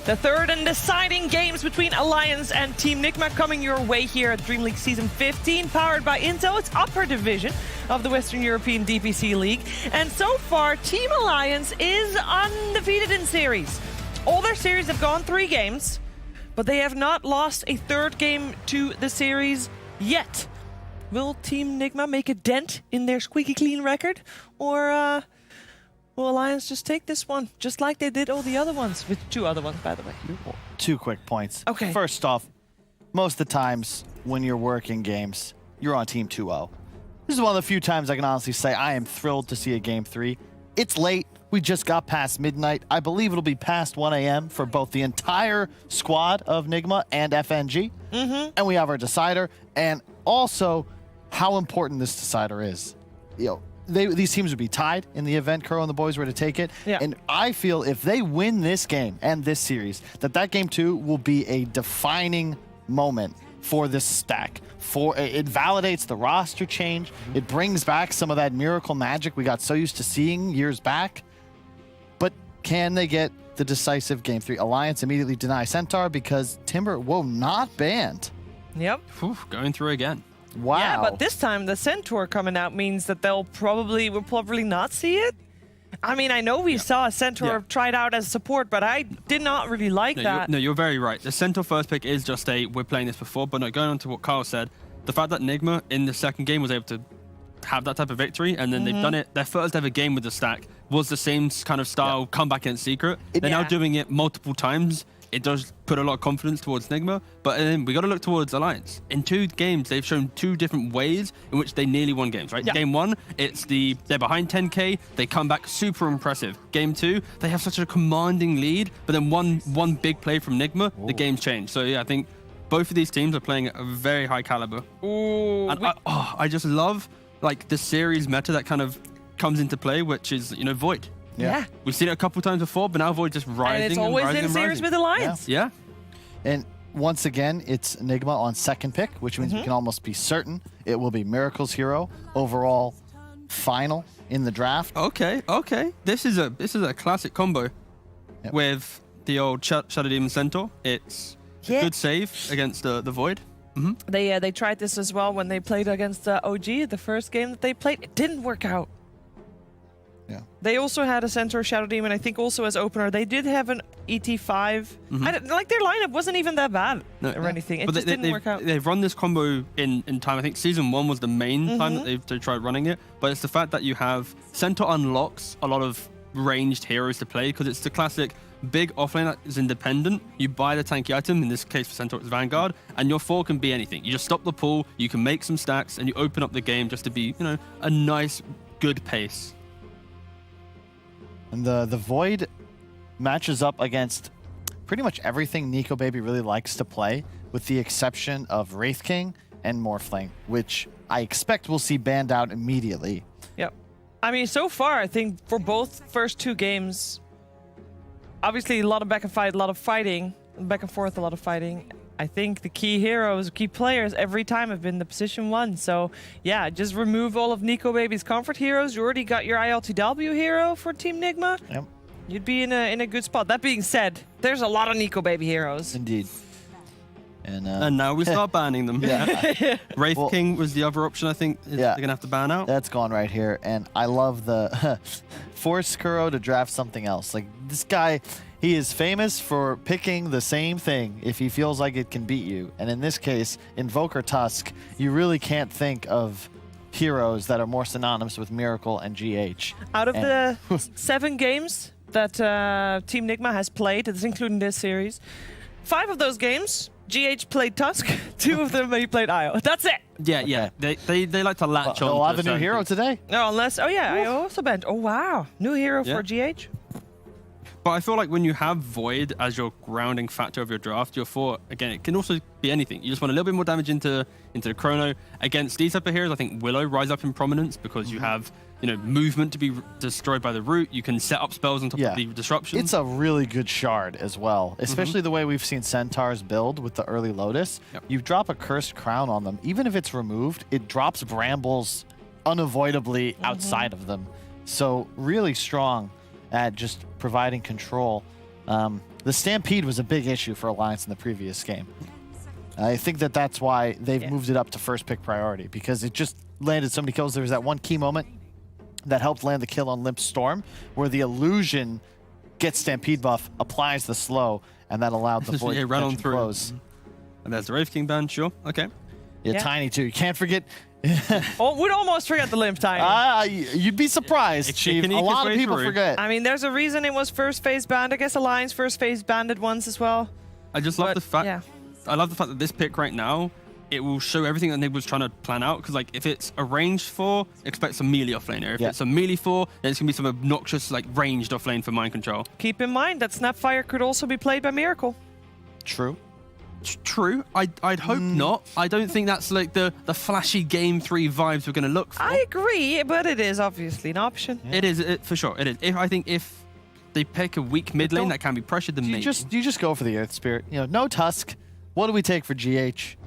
The third and deciding games between Alliance and Team Nigma coming your way here at DreamLeague Season 15, powered by Intel. It's upper division of the Western European DPC League. And so far, Team Alliance is undefeated in series. All their series have gone 3 games, but they have not lost a third game to the series yet. Will Team Nigma make a dent in their squeaky clean record? Or will Alliance just take this one, just like they did all the other ones, with 2 other ones, by the way? 2 quick points. Okay. First off, most of the times when you're working games, you're on Team 2-0. This is one of the few times I can honestly say I am thrilled to see a Game 3. It's late. We just got past midnight. I believe it'll be past 1 a.m. for both the entire squad of Nigma and FNG. And we have our decider. And also, how important this decider is. You know, these teams would be tied in the event Kuro and the boys were to take it. Yeah. And I feel if they win this game and this series, that Game 2 will be a defining moment for this stack. It validates the roster change. It brings back some of that miracle magic we got so used to seeing years back. But can they get the decisive Game 3? Alliance immediately deny Centaur because Timber, not banned. Yep. Whew, going through again. Wow. Yeah, but this time the Centaur coming out means that we'll probably not see it. I mean, I know we saw a Centaur tried out as support, but I did not really like that. You're very right. The Centaur first pick is just we're playing this before, but no, going on to what Kyle said, the fact that Nigma in the second game was able to have that type of victory, and then they've done it, their first ever game with the stack was the same kind of style, comeback against Secret. They're now doing it multiple times. It does put a lot of confidence towards Nigma, but then we got to look towards Alliance. In 2 games, they've shown 2 different ways in which they nearly won games, right? Yeah. Game 1, they're behind 10k, they come back super impressive. Game 2, they have such a commanding lead, but then one big play from Nigma, the game's changed. So yeah, I think both of these teams are playing at a very high caliber. Ooh, And I just love like the series meta that kind of comes into play, which is, you know, Void. yeah. We've seen it a couple times before, but now Void just rising And it's always rising in series with Alliance. Yeah. And once again, it's Nigma on second pick, which means we can almost be certain it will be Miracle's hero overall final in the draft. Okay. This is a classic combo with the old Shadow Demon Centaur. It's a good save against the Void. They tried this as well when they played against OG, the first game that they played. It didn't work out. Yeah. They also had a Centaur Shadow Demon, I think, also as opener. They did have an ET5. Their lineup wasn't even that bad or anything. It just didn't work out. They've run this combo in time. I think Season 1 was the main time that they tried running it. But it's the fact that you have Centaur unlocks a lot of ranged heroes to play because it's the classic big offlane that is independent. You buy the tanky item, in this case for Centaur it's Vanguard, and your 4 can be anything. You just stop the pool, you can make some stacks, and you open up the game just to be, you know, a nice, good pace. And the Void matches up against pretty much everything Nico Baby really likes to play, with the exception of Wraith King and Morphling, which I expect we'll see banned out immediately. Yep. I mean, so far, I think for both first 2 games, obviously a lot of back and fight, a lot of fighting, back and forth, a lot of fighting. I think the key heroes, key players every time have been the position 1. So yeah, just remove all of Nico Baby's comfort heroes. You already got your ILTW hero for Team Nigma. Yep. You'd be in a good spot. That being said, there's a lot of Nico Baby heroes. Indeed. And now we start banning them. Wraith King was the other option, I think. They're going to have to ban out. That's gone right here. And I love the force Kuro to draft something else. Like, this guy, he is famous for picking the same thing if he feels like it can beat you. And in this case, Invoker Tusk, you really can't think of heroes that are more synonymous with Miracle and GH. Out of the 7 games that Team Nigma has played, that's including this series, 5 of those games, GH played Tusk, 2 of them he played IO. That's it. Yeah. They like to latch on. They'll have a new hero today. No, unless, I also banned. Oh, wow. New hero for GH. But I feel like when you have Void as your grounding factor of your draft, your 4, again, it can also be anything. You just want a little bit more damage into the Chrono. Against these type of heroes, I think Willow rise up in prominence because you have, you know, movement to be destroyed by the root. You can set up spells on top of the disruption. It's a really good shard as well, especially the way we've seen Centaurs build with the early Lotus. You drop a Cursed Crown on them. Even if it's removed, it drops Brambles unavoidably outside of them. So really strong at just providing control. The Stampede was a big issue for Alliance in the previous game. I think that's why they've moved it up to first pick priority, because it just landed so many kills. There was that one key moment that helped land the kill on Limp Storm, where the illusion gets Stampede buff, applies the slow, and that allowed the Void run on through. Close. And there's the Wraith King ban, sure. Okay. Yeah, Tiny too. You can't forget. We'd almost forget the Limp Tiny. You'd be surprised, Chief. A lot of people forget. I mean, there's a reason it was first phase banned. I guess Alliance first phase banned it once as well. I just love the fact. Yeah. I love the fact that this pick right now, it will show everything that Nigma was trying to plan out. Because like, if it's a ranged 4, expect some melee offlaner. If it's a melee 4, then it's gonna be some obnoxious like ranged offlane for mind control. Keep in mind that Snapfire could also be played by Miracle. True. True. I'd hope not. I don't think that's like the flashy Game 3 vibes we're going to look for. I agree, but it is obviously an option. Yeah. It is, for sure. It is. I think if they pick a weak mid lane that can be pressured, then maybe. You just go for the Earth Spirit. You know, no Tusk. What do we take for GH?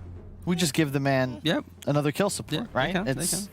We just give the man another kill support, right? It's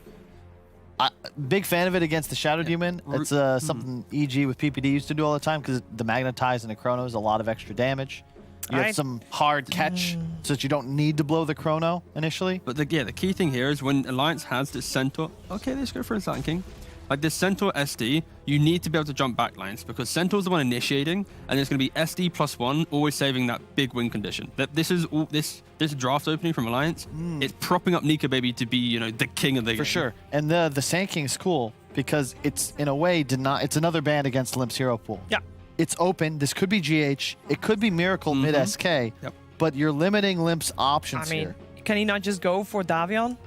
big fan of it against the Shadow Demon. It's something EG with PPD used to do all the time, because the Magnetize and the Chrono is a lot of extra damage. You have some hard catch so that you don't need to blow the Chrono initially. But the key thing here is when Alliance has this Centaur. Okay, let's go for a Silent King. Like this Centaur SD, you need to be able to jump back lines, because Centaur's the one initiating, and it's going to be SD +1, always saving that big win condition. This is all this draft opening from Alliance. It's propping up Nico Baby to be, the king of the game. For sure. And the Sand King's cool because it's in a way it's another band against Limp's hero pool. Yeah. It's open. This could be GH. It could be Miracle mid SK. But you're limiting Limp's options here. Can he not just go for Davion?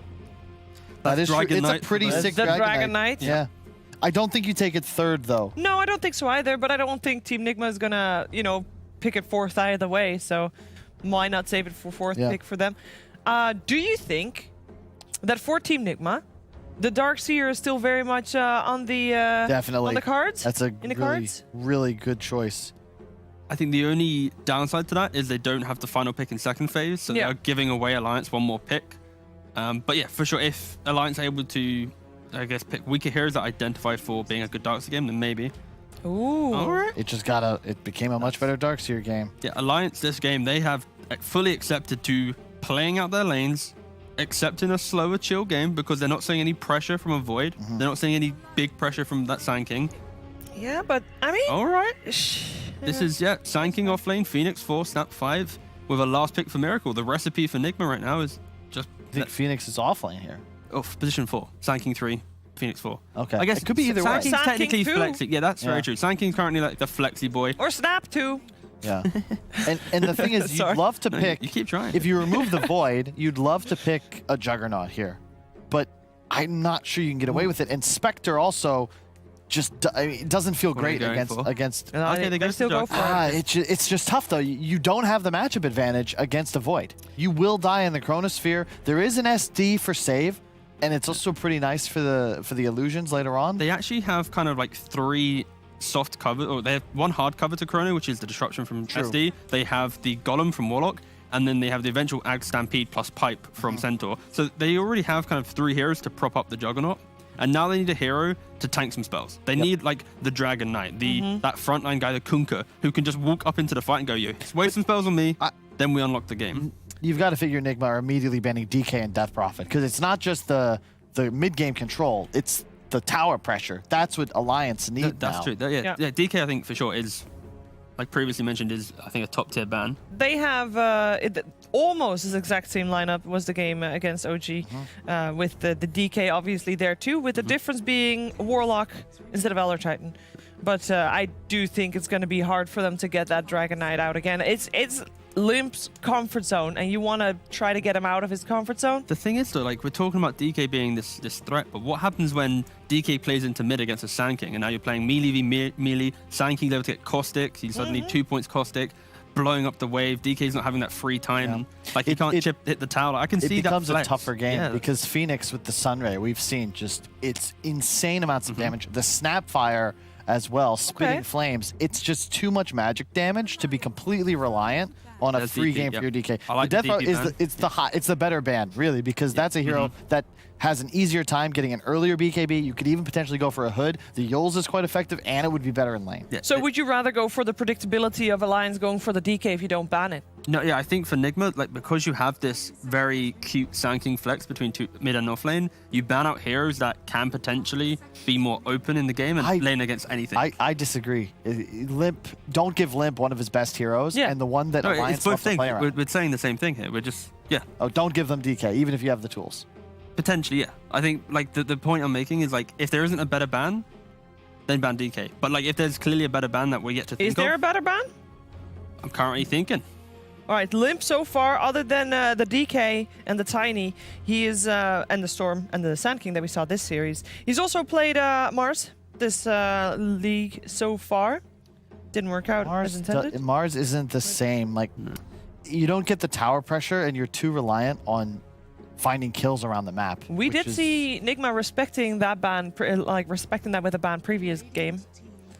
That is true. It's a pretty sick Dragon Knight. Yeah. I don't think you take it third, though. No, I don't think so either, but I don't think Team Nigma is going to, pick it fourth either way, so why not save it for fourth pick for them? Do you think that for Team Nigma, the Darkseer is still very much on the definitely on the cards? That's a really good choice. I think the only downside to that is they don't have the final pick in second phase, so they're giving away Alliance one more pick. But yeah, for sure, if Alliance are able to, I guess, pick weaker heroes that identify for being a good Darkseer game, then maybe. Ooh. All right. It became a much better Darkseer game. Yeah, Alliance this game, they have fully accepted to playing out their lanes, accepting a slower chill game, because they're not seeing any pressure from a Void. They're not seeing any big pressure from that Sand King. Yeah, but I mean... All right. This is, Sand King off lane, Phoenix 4, Snap 5, with a last pick for Miracle. The recipe for Nigma right now is just... I think Phoenix is off lane here. Oh, position 4. Sand King 3, Phoenix 4. Okay. I guess it could be either way. Sand King's technically King flexi. Yeah, that's very true. Sand King's currently like the flexi boy. Or Snap 2. Yeah. And the thing is, you'd love to pick... You keep trying. If you remove the Void, you'd love to pick a Juggernaut here. But I'm not sure you can get away with it. And Spectre also just it doesn't feel great against... Okay, they still go for it. It's just tough, though. You don't have the matchup advantage against a Void. You will die in the Chronosphere. There is an SD for save, and it's also pretty nice for the illusions later on. They actually have kind of like 3... soft cover, or they have one hard cover to Chrono, which is the Disruption from SD. They have the Golem from Warlock, and then they have the eventual Ag Stampede plus Pipe from Centaur. So they already have kind of 3 heroes to prop up the Juggernaut, and now they need a hero to tank some spells. They need like the Dragon Knight, that frontline guy, the Kunkka, who can just walk up into the fight and go, yo, waste some spells on me, then we unlock the game. You've got to figure Nigma are immediately banning DK and Death Prophet, because it's not just the mid-game control, it's the tower pressure. That's what Alliance need That's now. true. Yeah, DK, I think, for sure, is, like previously mentioned, is, I think, a top-tier ban. They have almost this exact same lineup was the game against OG, with the DK obviously there too, with the difference being Warlock instead of Elder Titan. But I do think it's going to be hard for them to get that Dragon Knight out again. It's Limp's comfort zone, and you want to try to get him out of his comfort zone. The thing is, though, like, we're talking about DK being this threat, but what happens when DK plays into mid against a Sand King, and now you're playing melee v melee, Sand King's able to get Caustic, he's suddenly 2 points Caustic, blowing up the wave, DK's not having that free time, like he can't hit the tower. I can see that. It becomes a tougher game because Phoenix with the Sunray, we've seen it's insane amounts of damage. The Snapfire as well, spitting flames. It's just too much magic damage to be completely reliant on a free game for your DK. I like the DP it's the better ban, really, because that's a hero that has an easier time getting an earlier BKB. You could even potentially go for a hood. The Yules is quite effective, and it would be better in lane. Yeah. So would you rather go for the predictability of Alliance going for the DK if you don't ban it? No, yeah, I think for Nigma, like because you have this very cute sanking flex between mid and off lane, you ban out heroes that can potentially be more open in the game and lane against anything. I disagree. Limp, don't give Limp one of his best heroes, and the one that Alliance it's both wants to things. play around. We're saying the same thing here. We're just, Oh, don't give them DK, even if you have the tools. Potentially, yeah. I think like the point I'm making is like if there isn't a better ban, then ban DK. But like if there's clearly a better ban that we get to think Is there a better ban? I'm currently thinking. All right, Limp so far, other than the DK and the Tiny, he is, and the Storm and the Sand King that we saw this series. He's also played Mars this league so far. Didn't work out as intended. Mars isn't the same. Like, you don't get the tower pressure, and you're too reliant on finding kills around the map. We did see Nigma respecting that ban, respecting that with a ban previous game.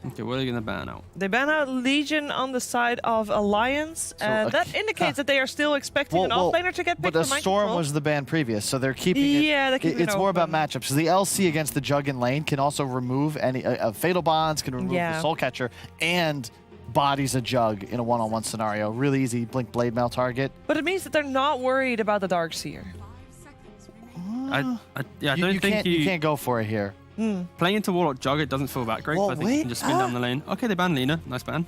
Okay, what are they going to ban out? They ban out Legion on the side of Alliance, and that indicates that they are still expecting an offlaner to get picked. But the Storm was the ban previous, so they're keeping it. Yeah, they're keeping it It's more about matchups. So the LC against the Jug in lane can also remove any Fatal Bonds, can remove the Soul Catcher, and bodies a Jug in a one-on-one scenario. Really easy Blink Blade Mail target. But it means that they're not worried about the Darkseer. I don't think you can't go for it here. Playing into Warlock Jug, it doesn't feel that great. Well, I think you can just spin down the lane. Okay, they banned Lina. Nice ban.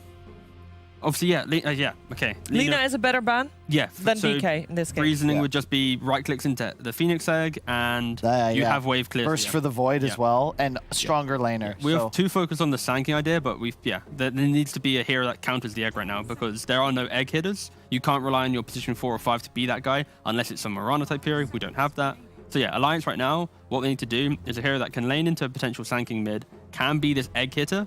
Obviously, yeah, okay. Lina is a better ban than so DK in this game. Reasoning would just be right-clicks into the Phoenix Egg, and you have wave clear. Burst for the Void as well, and stronger laner. We have too focused on the sanking idea, but there needs to be a hero that counters the egg right now because there are no egg hitters. You can't rely on your position 4 or 5 to be that guy unless it's some Mirana type hero. We don't have that. So yeah, Alliance right now, what they need to do is a hero that can lane into a potential sanking mid, can be this egg hitter,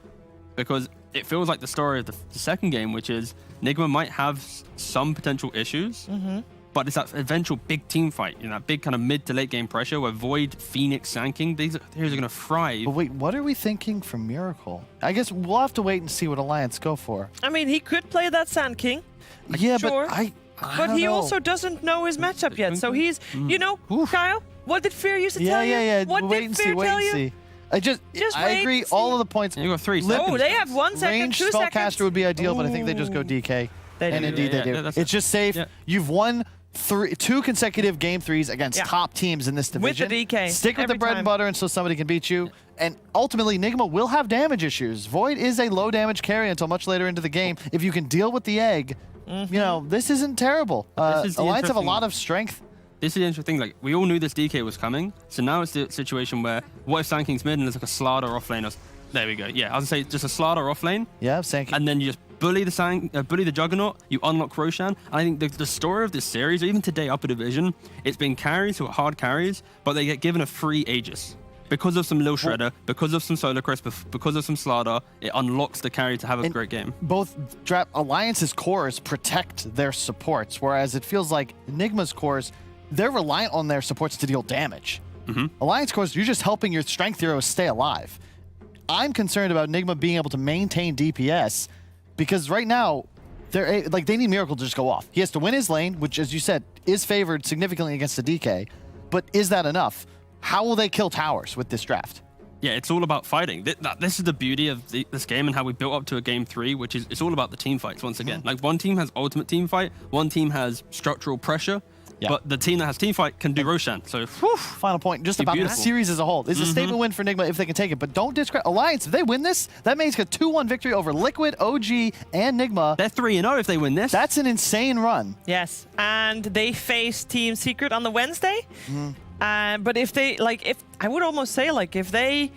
because it feels like the story of the second game, which is Nigma might have some potential issues, but it's that eventual big team fight, that big kind of mid to late game pressure where Void, Phoenix, sanking, these heroes are going to thrive. But wait, what are we thinking for Miracle? I guess we'll have to wait and see what Alliance go for. I mean, he could play that Sand King. Yeah, sure. But he also doesn't know his matchup yet, so he's, Kyle, what did Fear used to tell you? Yeah. What wait did and Fear see, wait tell and you? see. I agree, all of the points. You got 3 seconds. Oh, they have 1 second, Range 2 seconds. Spellcaster would be ideal, but I think they just go DK. And indeed they do. It's just safe. Yeah. You've won 2 consecutive game 3s against top teams in this division. With the DK. Stick with the bread and butter until somebody can beat you. And ultimately, Nigma will have damage issues. Void is a low damage carry until much later into the game. If you can deal with the egg, this isn't terrible. Alliance have a lot of strength. This is the interesting thing. Like, we all knew this DK was coming, so now it's the situation where what if Sand King's mid and there's like a Slardar off lane? There we go. Yeah, I was gonna say just a Slardar off lane. Yeah, Sand King. And then you just bully the Juggernaut. You unlock Roshan. And I think the story of this series, or even today Upper Division, it's been carries who are hard carries, but they get given a free Aegis. Because of some Lil Shredder, because of some Solar Crest, because of some Slardar, it unlocks the carry to have a great game. Both Alliance's cores protect their supports, whereas it feels like Nigma's cores, they're reliant on their supports to deal damage. Alliance cores, you're just helping your strength heroes stay alive. I'm concerned about Nigma being able to maintain DPS because right now, they need Miracle to just go off. He has to win his lane, which, as you said, is favored significantly against the DK. But is that enough? How will they kill towers with this draft? Yeah, it's all about fighting. This is the beauty of this game and how we built up to a game 3, which is it's all about the team fights once again. Like, one team has ultimate team fight, one team has structural pressure, but the team that has team fight can do Roshan. So, final point, just about the series as a whole. It's a statement win for Nigma if they can take it, but don't discredit Alliance. If they win this, that makes a 2-1 victory over Liquid, OG, and Nigma. They're 3-0 if they win this. That's an insane run. Yes, and they face Team Secret on the Wednesday. But if they, I would almost say, if they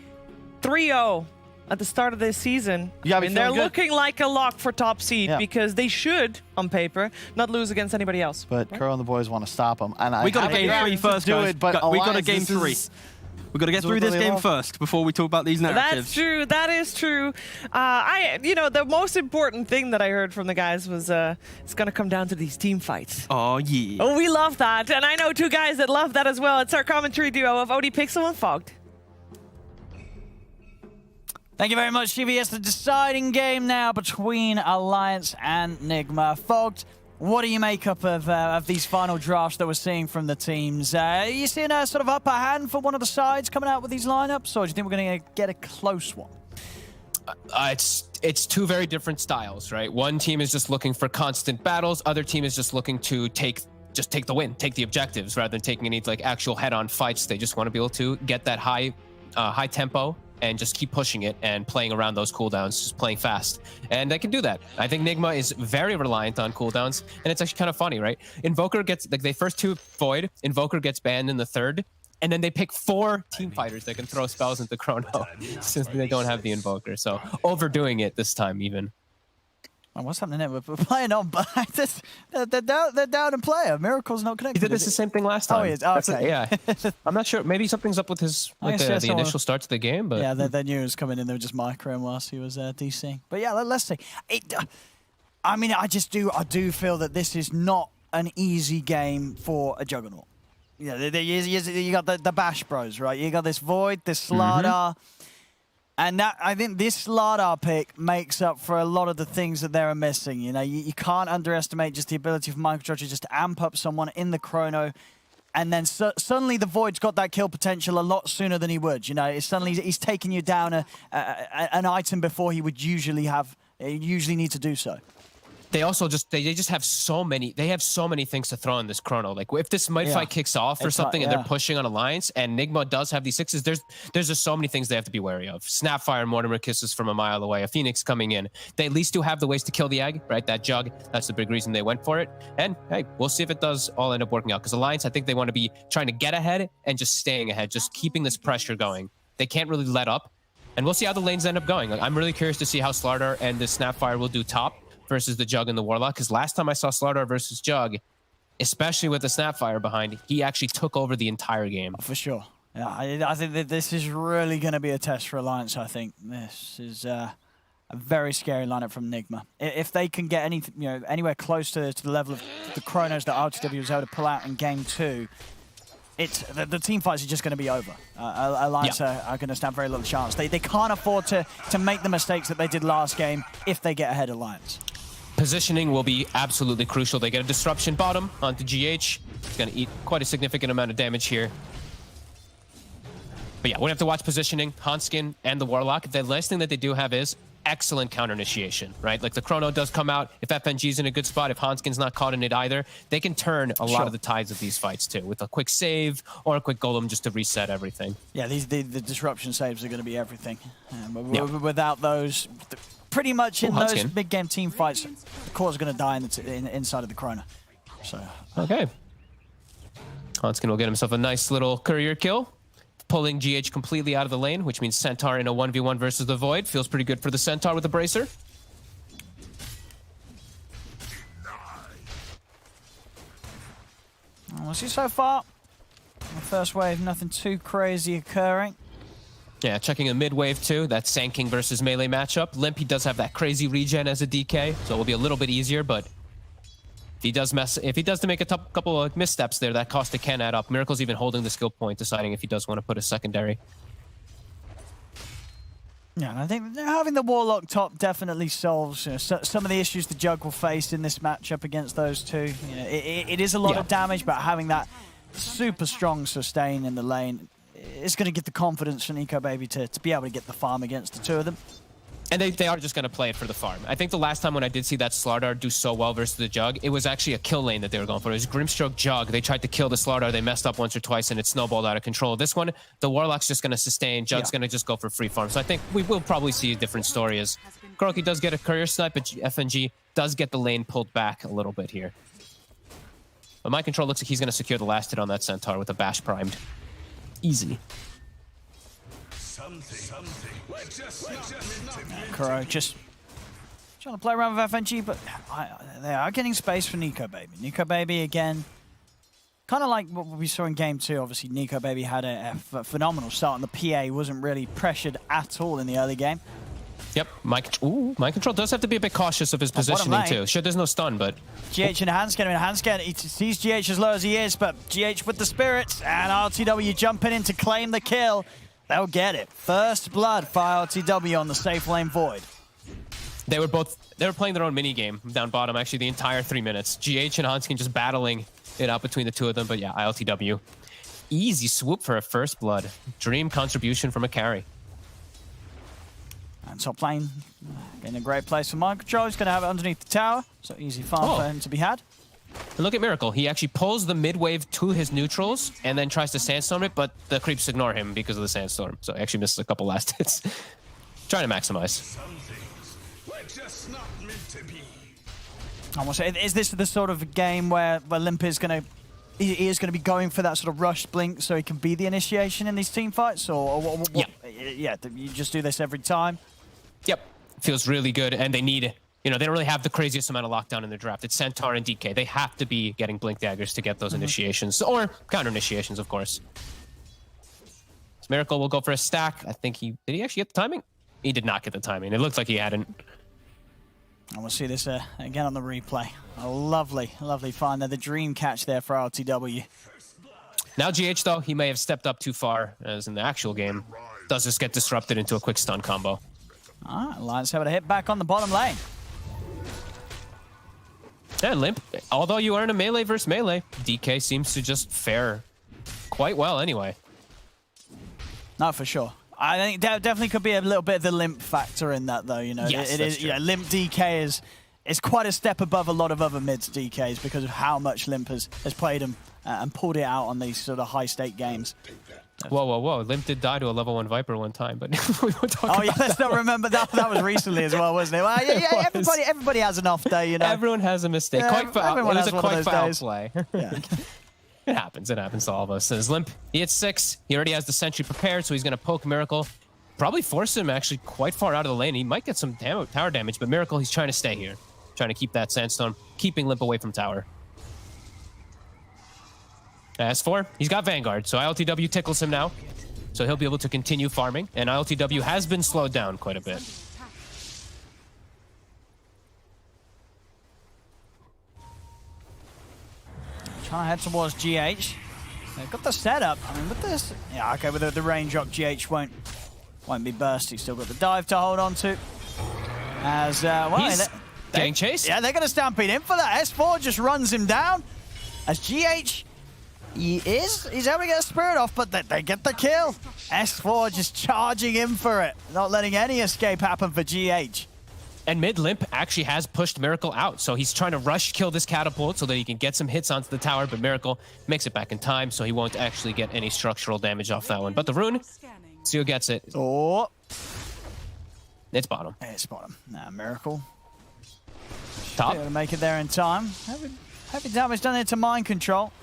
3-0 at the start of this season, they're looking like a lock for top seed because they should, on paper, not lose against anybody else. But Crow and the boys want to stop them. And we got a game 3 first, guys. We got a game 3. We've got to get through this game first before we talk about these narratives. That's true. That is true. The most important thing that I heard from the guys was it's going to come down to these team fights. Oh, yeah. Oh, we love that. And I know 2 guys that love that as well. It's our commentary duo of OD Pixel and Fogged. Thank you very much, GVS. The deciding game now between Alliance and Nigma. Fogged, what do you make up of these final drafts that we're seeing from the teams? Are you seeing a sort of upper hand for one of the sides coming out with these lineups, or do you think we're going to get a close one? It's two very different styles, right? One team is just looking for constant battles. Other team is just looking to take the win, take the objectives, rather than taking any like actual head-on fights. They just want to be able to get that high tempo and just keep pushing it and playing around those cooldowns, just playing fast. And they can do that. I think Nigma is very reliant on cooldowns, and it's actually kind of funny, right? Invoker gets, like, they first two Void, Invoker gets banned in the third, and then they pick 4 team fighters that can throw spells into Chrono since they don't have the Invoker. So overdoing it this time even. Oh, what's happening there? We're playing on, but they're down and player. Miracle's not connected. He did this the same thing last time. Oh, he is. Oh, okay. Yeah. I'm not sure. Maybe something's up with his the initial start to the game. But yeah, they knew he was coming in. They were just microing whilst he was DCing. But yeah, let's see. I mean, I do feel that this is not an easy game for a Juggernaut. You know, you got the Bash Bros, right? You got this Void, this Slardar. And that, I think this Slardar pick makes up for a lot of the things that they're missing. You know, you can't underestimate just the ability of Microstructure just to amp up someone in the Chrono, and then suddenly the Void's got that kill potential a lot sooner than he would. You know, it's suddenly he's taking you down an item before he would usually need to do so. They also they just have so many. They have so many things to throw in this Chrono. Like if this Might Fight kicks off or something, and they're pushing on Alliance, and Nigma does have these 6s, there's just so many things they have to be wary of. Snapfire, Mortimer Kisses from a mile away, a Phoenix coming in. They at least do have the ways to kill the egg, right? That Jug. That's the big reason they went for it. And hey, we'll see if it does all end up working out. Because Alliance, I think they want to be trying to get ahead and just staying ahead, just keeping this pressure going. They can't really let up, and we'll see how the lanes end up going. Like, I'm really curious to see how Slardar and the Snapfire will do top versus the Jug and the Warlock, because last time I saw Slardar versus Jug, especially with the Snapfire behind, he actually took over the entire game. For sure. Yeah, I think that this is really going to be a test for Alliance, I think. This is a very scary lineup from Nigma. If they can get anywhere close to the level of the Chronos that RTW was able to pull out in Game 2, the team fights are just going to be over. Alliance are going to stand very little chance. They can't afford to make the mistakes that they did last game if they get ahead of Alliance. Positioning will be absolutely crucial. They get a disruption bottom onto GH. It's going to eat quite a significant amount of damage here. But yeah, we have to watch positioning, Hanskin and the Warlock. The last thing that they do have is excellent counter initiation, right? Like the Chrono does come out. If FNG's in a good spot, if Hanskin's not caught in it either, they can turn a lot of the tides of these fights too, with a quick save or a quick golem just to reset everything. Yeah, the disruption saves are going to be everything. Without those, pretty much in those big game team fights, the core's going to die inside of the Chrono. So okay, Hanskin will get himself a nice little courier kill, pulling GH completely out of the lane, which means Centaur in a 1v1 versus the Void. Feels pretty good for the Centaur with the Bracer. We'll see so far. In the first wave, nothing too crazy occurring. Yeah, checking a mid wave too. That Sand King versus melee matchup. Limpy does have that crazy regen as a DK, so it will be a little bit easier, but if he does make a couple of missteps there, that cost can add up. Miracle's even holding the skill point, deciding if he does want to put a secondary. Yeah, and I think having the Warlock top definitely solves some of the issues the Jug will face in this matchup against those two. It is a lot of damage, but having that super strong sustain in the lane is going to get the confidence for Nico Baby to be able to get the farm against the two of them. And they are just going to play it for the farm. I think the last time when I did see that Slardar do so well versus the Jug, it was actually a kill lane that they were going for. It was Grimstroke Jug. They tried to kill the Slardar. They messed up once or twice, and it snowballed out of control. This one, the Warlock's just going to sustain. Jug's going to just go for free farm. So I think we will probably see a different story as Kuroki does get a courier snipe, but FNG does get the lane pulled back a little bit here. But my control looks like he's going to secure the last hit on that Centaur with a Bash primed. Easy. Kuro just trying to play around with FNG, but they are getting space for Nico Baby. Nico Baby, again, kind of like what we saw in Game 2. Obviously, Nico Baby had a phenomenal start, and the PA wasn't really pressured at all in the early game. Yep, my control does have to be a bit cautious of his positioning too. Sure, there's no stun, but GH and Hanskin. Hanskin, he sees GH as low as he is, but GH with the spirits, and RTW jumping in to claim the kill. They'll get it. First blood for RTW on the safe lane Void. They were playing their own mini game down bottom actually the entire 3 minutes. GH and Hanskin just battling it out between the two of them. But yeah, ILTW. Easy swoop for a first blood. Dream contribution from a carry. And top lane in a great place for mind control. He's going to have it underneath the tower. So easy farm for him to be had. And look at Miracle. He actually pulls the mid wave to his neutrals and then tries to sandstorm it, but the creeps ignore him because of the sandstorm. So he actually misses a couple last hits. Trying to maximize. I want to say, is this the sort of game where Limp is going to be going for that sort of rush blink so he can be the initiation in these team fights? Or what, yeah, you just do this every time? Yep. Feels really good, and they need, they don't really have the craziest amount of lockdown in their draft. It's Centaur and DK. They have to be getting blink daggers to get those initiations, or counter initiations, of course. So Miracle will go for a stack. I think did he actually get the timing? He did not get the timing. It looked like he hadn't. I want to see this again on the replay. A lovely, lovely find there. The dream catch there for RTW. Now GH, though, he may have stepped up too far, as in the actual game. Does just get disrupted into a quick stun combo. All right, Alliance able to hit back on the bottom lane. Yeah, Limp, although you earn a melee versus melee, DK seems to just fare quite well anyway. No, for sure. I think that definitely could be a little bit of the Limp factor in that, though. Yes, it is. Yeah, Limp DK is quite a step above a lot of other mids DKs because of how much Limp has played him and pulled it out on these sort of high-stake games. Whoa. Limp did die to a level 1 Viper one time, but we won't talk about let's not remember that. That was recently as well, wasn't it? Well, yeah, everybody has an off day, Everyone has a mistake. Yeah, Quite foul. It was a quite foul play. Yeah. It happens to all of us. As Limp, he hits 6. He already has the sentry prepared, so he's going to poke Miracle. Probably force him actually quite far out of the lane. He might get some tower damage, but Miracle, he's trying to stay here. Trying to keep that sandstorm, keeping Limp away from tower. S4, he's got Vanguard, so ILTW tickles him now. So he'll be able to continue farming, and ILTW has been slowed down quite a bit. Trying to head towards GH. They've got the setup. I mean, with this... Yeah, okay, with the range up, GH won't be burst. He's still got the dive to hold on to. As, he's getting chased. Yeah, they're going to stampede in for that. S4 just runs him down. As GH, he's able to get a spirit off, but they get the kill. S4 just charging in for it. Not letting any escape happen for GH. And mid Limp actually has pushed Miracle out, so he's trying to rush kill this catapult so that he can get some hits onto the tower, but Miracle makes it back in time, so he won't actually get any structural damage off that one. But the rune, Seal gets it. Oh. It's bottom. It's bottom. Now Miracle. Top. Able to make it there in time. Heavy damage done into mind control.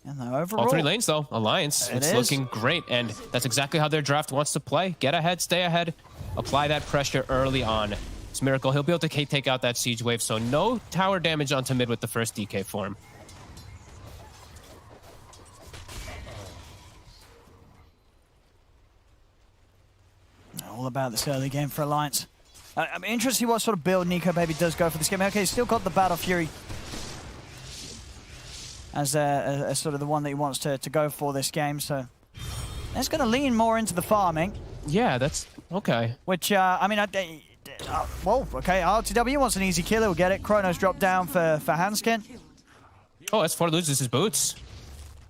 And overall, all 3 lanes, though. Alliance. It's looking great, and that's exactly how their draft wants to play. Get ahead, stay ahead, apply that pressure early on. It's Miracle. He'll be able to take out that siege wave, so no tower damage onto mid with the first DK form. All about this early game for Alliance. I'm interested to see what sort of build Nico Baby does go for this game. Okay, he's still got the Battle Fury as sort of the one that he wants to go for this game, so he's going to lean more into the farming. Yeah, that's okay. Which, I mean, whoa, okay, RTW wants an easy kill, he'll get it. Chronos dropped down for Hanskin. Oh, S4 loses his boots.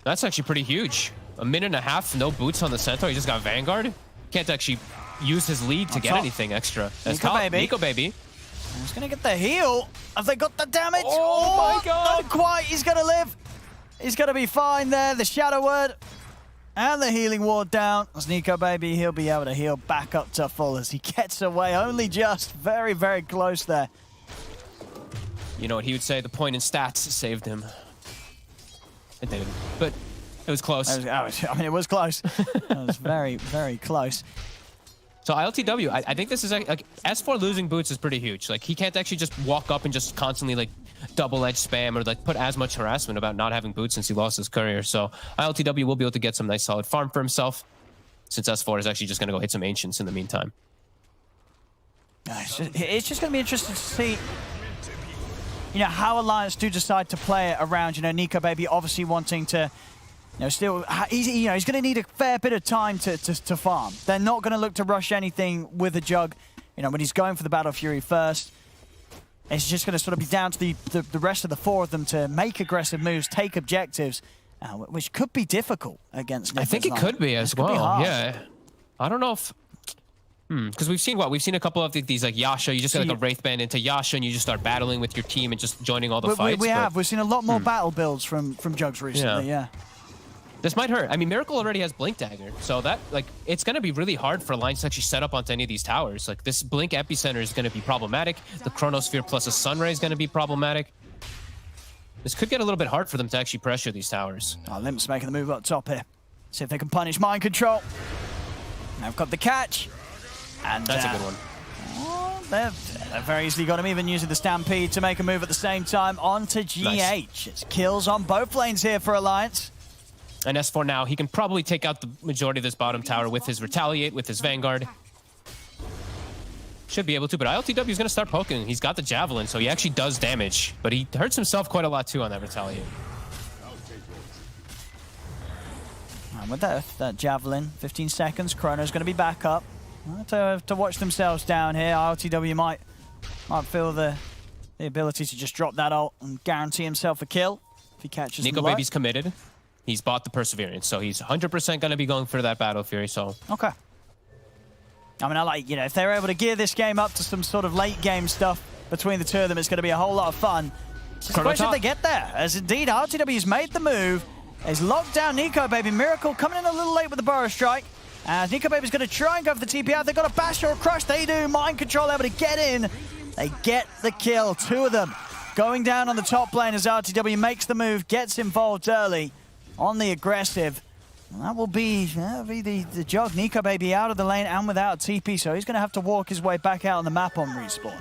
That's actually pretty huge. A minute and a half, no boots on the Centaur. He just got Vanguard. Can't actually use his lead to get anything extra. That's Nico Baby. He's going to get the heal. Have they got the damage? Oh my god. Not quite. He's going to live. He's going to be fine there. The Shadow Word and the healing ward down. As Nico Baby, he'll be able to heal back up to full as he gets away. Only just very, very close there. You know what he would say? The point in stats saved him. It didn't, but it was close. I mean, it was close. It was very, very close. So ILTW, I think this is like S4 losing boots is pretty huge. Like he can't actually just walk up and just constantly like double-edge spam or like put as much harassment about not having boots since he lost his courier. So ILTW will be able to get some nice solid farm for himself since S4 is actually just going to go hit some ancients in the meantime. It's just going to be interesting to see, you know, how Alliance do decide to play it around. You know, Nico Baby obviously wanting to, you know, still, he's going to need a fair bit of time to farm. They're not going to look to rush anything with a jug You know, when he's going for the Battle Fury first, it's just going to sort of be down to the rest of the four of them to make aggressive moves, take objectives, which could be difficult against Nigma. I think it could be as well. Yeah. I don't know if... Because we've seen a couple of these like Yasha. You just get like a Wraith Band into Yasha, and you just start battling with your team and just joining all the fights. We've seen a lot more battle builds from Jugs recently. Yeah. This might hurt. I mean, Miracle already has Blink Dagger, so that like it's gonna be really hard for Alliance to actually set up onto any of these towers. Like this Blink Epicenter is gonna be problematic. The Chronosphere plus a Sunray is gonna be problematic. This could get a little bit hard for them to actually pressure these towers. Limp's making the move up top here. See if they can punish Mind Control. They've got the catch. And that's a good one. They've very easily got him, even using the Stampede to make a move at the same time onto GH. Nice. It's kills on both lanes here for Alliance. And S4 now, he can probably take out the majority of this bottom tower with his Retaliate, with his Vanguard. Should be able to, but ILTW is going to start poking. He's got the Javelin, so he actually does damage. But he hurts himself quite a lot, too, on that Retaliate. And with that Javelin, 15 seconds, Chrono's going to be back up. To watch themselves down here. ILTW might feel the ability to just drop that ult and guarantee himself a kill if he catches Nico Baby's committed. He's bought the Perseverance, so he's 100% going to be going for that Battle Fury, so... Okay. I mean, I like, you know, if they're able to gear this game up to some sort of late game stuff between the two of them, it's going to be a whole lot of fun. It's just a question if they get there, as indeed RTW's made the move. He's locked down Nico Baby. Miracle coming in a little late with the Burrow Strike. As Nico Baby's going to try and go for the TP out. They've got a bash or a crush. They do. Mind Control able to get in. They get the kill. Two of them going down on the top lane as RTW makes the move, gets involved early on the aggressive. And that'll be the jog. Nico Baby out of the lane and without TP, so he's going to have to walk his way back out on the map on respawn.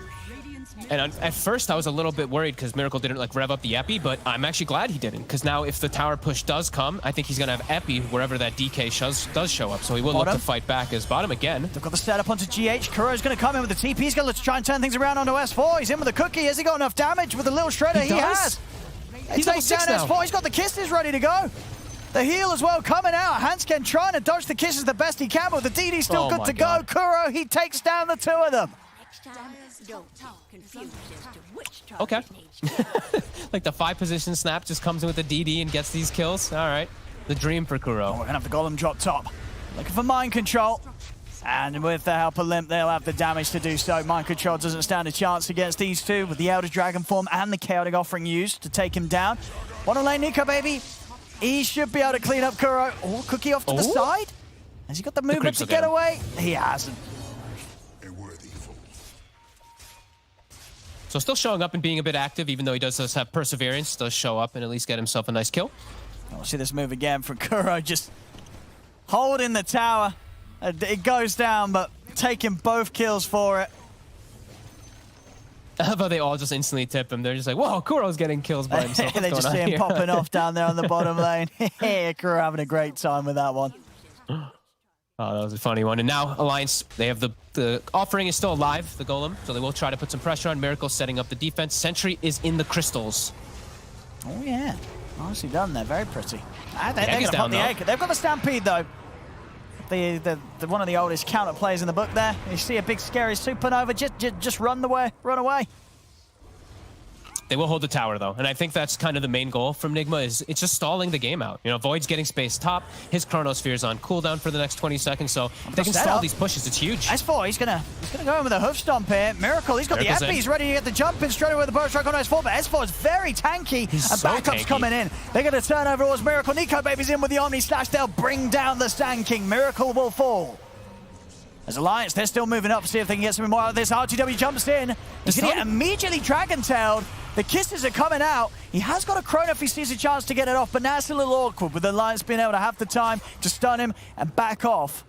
And at first, I was a little bit worried because Miracle didn't like rev up the Epi, but I'm actually glad he didn't, because now if the tower push does come, I think he's going to have Epi wherever that DK does show up, so he will look to fight back as bottom again. They've got the setup onto GH. Kuro's going to come in with the TP. He's going to try and turn things around onto S4. He's in with the cookie. Has he got enough damage with the little shredder? He has. He takes down S4. He's got the kisses ready to go. The heal as well coming out. Hansken trying to dodge the kisses the best he can, but the DD still good to go. Kuro, he takes down the two of them. Okay. Like the 5-position snap just comes in with the DD and gets these kills. All right. The dream for Kuro. We're going to have the Golem drop top. Looking for Mind Control. And with the help of Limp, they'll have the damage to do so. Mind Control doesn't stand a chance against these two with the Elder Dragon form and the Chaotic Offering used to take him down. Bottom lane, Nico Baby. He should be able to clean up Kuro. Oh, Cookie off to the side. Has he got the movement to get away? He hasn't. So still showing up and being a bit active, even though he does have Perseverance, does show up and at least get himself a nice kill. We'll see this move again from Kuro, just holding the tower. It goes down, but taking both kills for it. How about they all just instantly tip him? They're just like, whoa, Kuro's getting kills by himself. They just see him popping off down there on the bottom lane. Kuro having a great time with that one. Oh, that was a funny one. And now Alliance, they have the offering is still alive, the Golem, so they will try to put some pressure on. Miracle setting up the defense. Sentry is in the crystals. Oh yeah, nicely done there. Very pretty. They're going to pop the egg. They've got the Stampede though. The one of the oldest counter plays in the book there. You see a big scary supernova. Just run away. They will hold the tower, though, and I think that's kind of the main goal from Nigma, is it's just stalling the game out. You know, Void's getting space top, his Chronosphere's on cooldown for the next 20 seconds, so if they can stall these pushes, it's huge. S4, he's gonna go in with a hoof stomp here. Miracle, he's got the Epi, he's ready to get the jump in straight away with the Burrow Strike on S4, but S4 is very tanky, and backup's coming in. They're gonna turn over towards Miracle. Nico Baby's in with the Omni Slash. They'll bring down the Sand King. Miracle will fall. As Alliance, they're still moving up to see if they can get something more out of this. RTW jumps in. He's going to get immediately Dragon-tailed. The kisses are coming out. He has got a Chrono if he sees a chance to get it off, but now it's a little awkward with Alliance being able to have the time to stun him and back off.